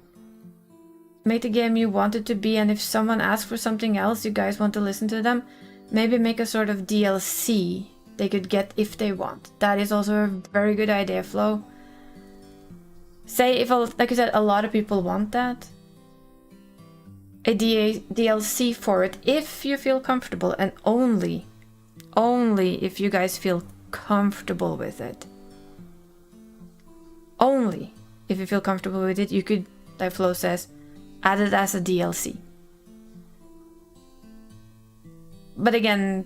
Make the game you want it to be, and if someone asks for something else, you guys want to listen to them, maybe make a sort of DLC they could get if they want. That is also a very good idea, Flo. Say if, like I said, a lot of people want that. A DLC for it, if you feel comfortable, and only if you guys feel comfortable with it. Only if you feel comfortable with it, you could, like Flo says, add it as a DLC. But again,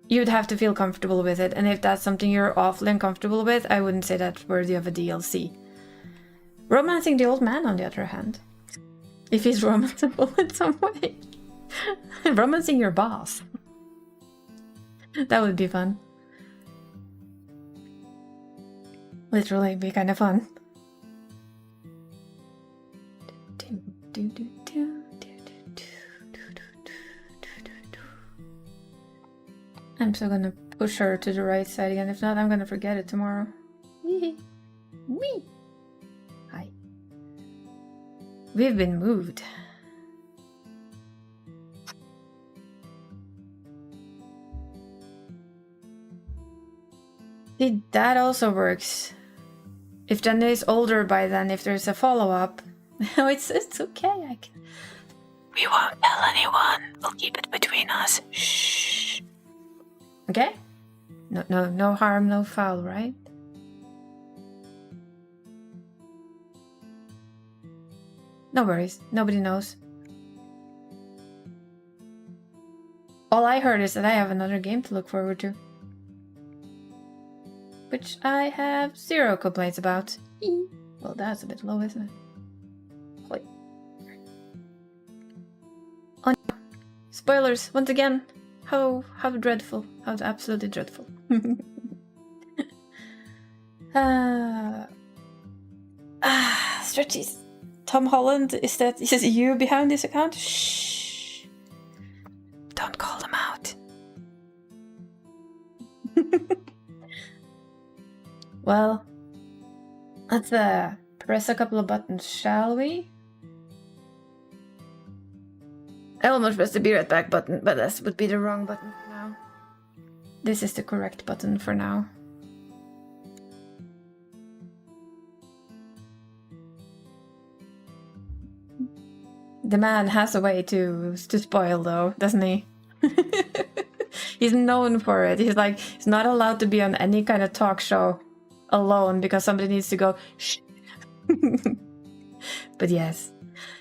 you'd have to feel comfortable with it, and if that's something you're awfully uncomfortable with, I wouldn't say that's worthy of a DLC. Romancing the old man, on the other hand. If he's romanceable in some way. Romancing your boss. That would be fun. Literally, be kind of fun. I'm still gonna push her to the right side again. If not, I'm gonna forget it tomorrow. Wee! Hi. We've been moved. See, that also works. If Jenna is older by then, if there's a follow-up, it's okay. We won't tell anyone. We'll keep it between us. Shh. Okay? No harm, no foul, right? No worries. Nobody knows. All I heard is that I have another game to look forward to. Which I have 0 complaints about. Well, that's a bit low, isn't it? Hoi. Oh no. Spoilers, once again. How dreadful. How absolutely dreadful. Stretchies. Tom Holland, is you behind this account? Shh. Don't call them out. Well, let's press a couple of buttons, shall we? I almost pressed the be right back button, but this would be the wrong button for now. This is the correct button for now. The man has a way to spoil, though, doesn't he? He's known for it. He's like, he's not allowed to be on any kind of talk show alone because somebody needs to go, shh. But yes.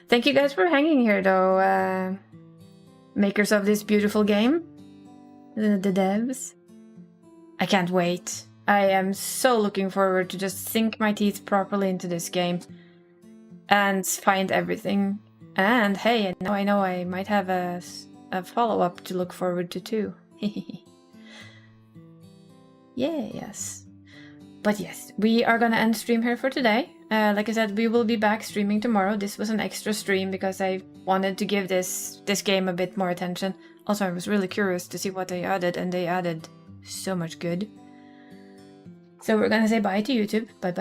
Thank you guys for hanging here, though, makers of this beautiful game. The devs. I can't wait. I am so looking forward to just sink my teeth properly into this game and find everything. And hey, now I know I might have a follow-up to look forward to too. Yeah, yes. But yes, we are gonna end stream here for today. Like I said, we will be back streaming tomorrow. This was an extra stream because I wanted to give this game a bit more attention. Also, I was really curious to see what they added, and they added so much good. So we're gonna say bye to YouTube. Bye bye.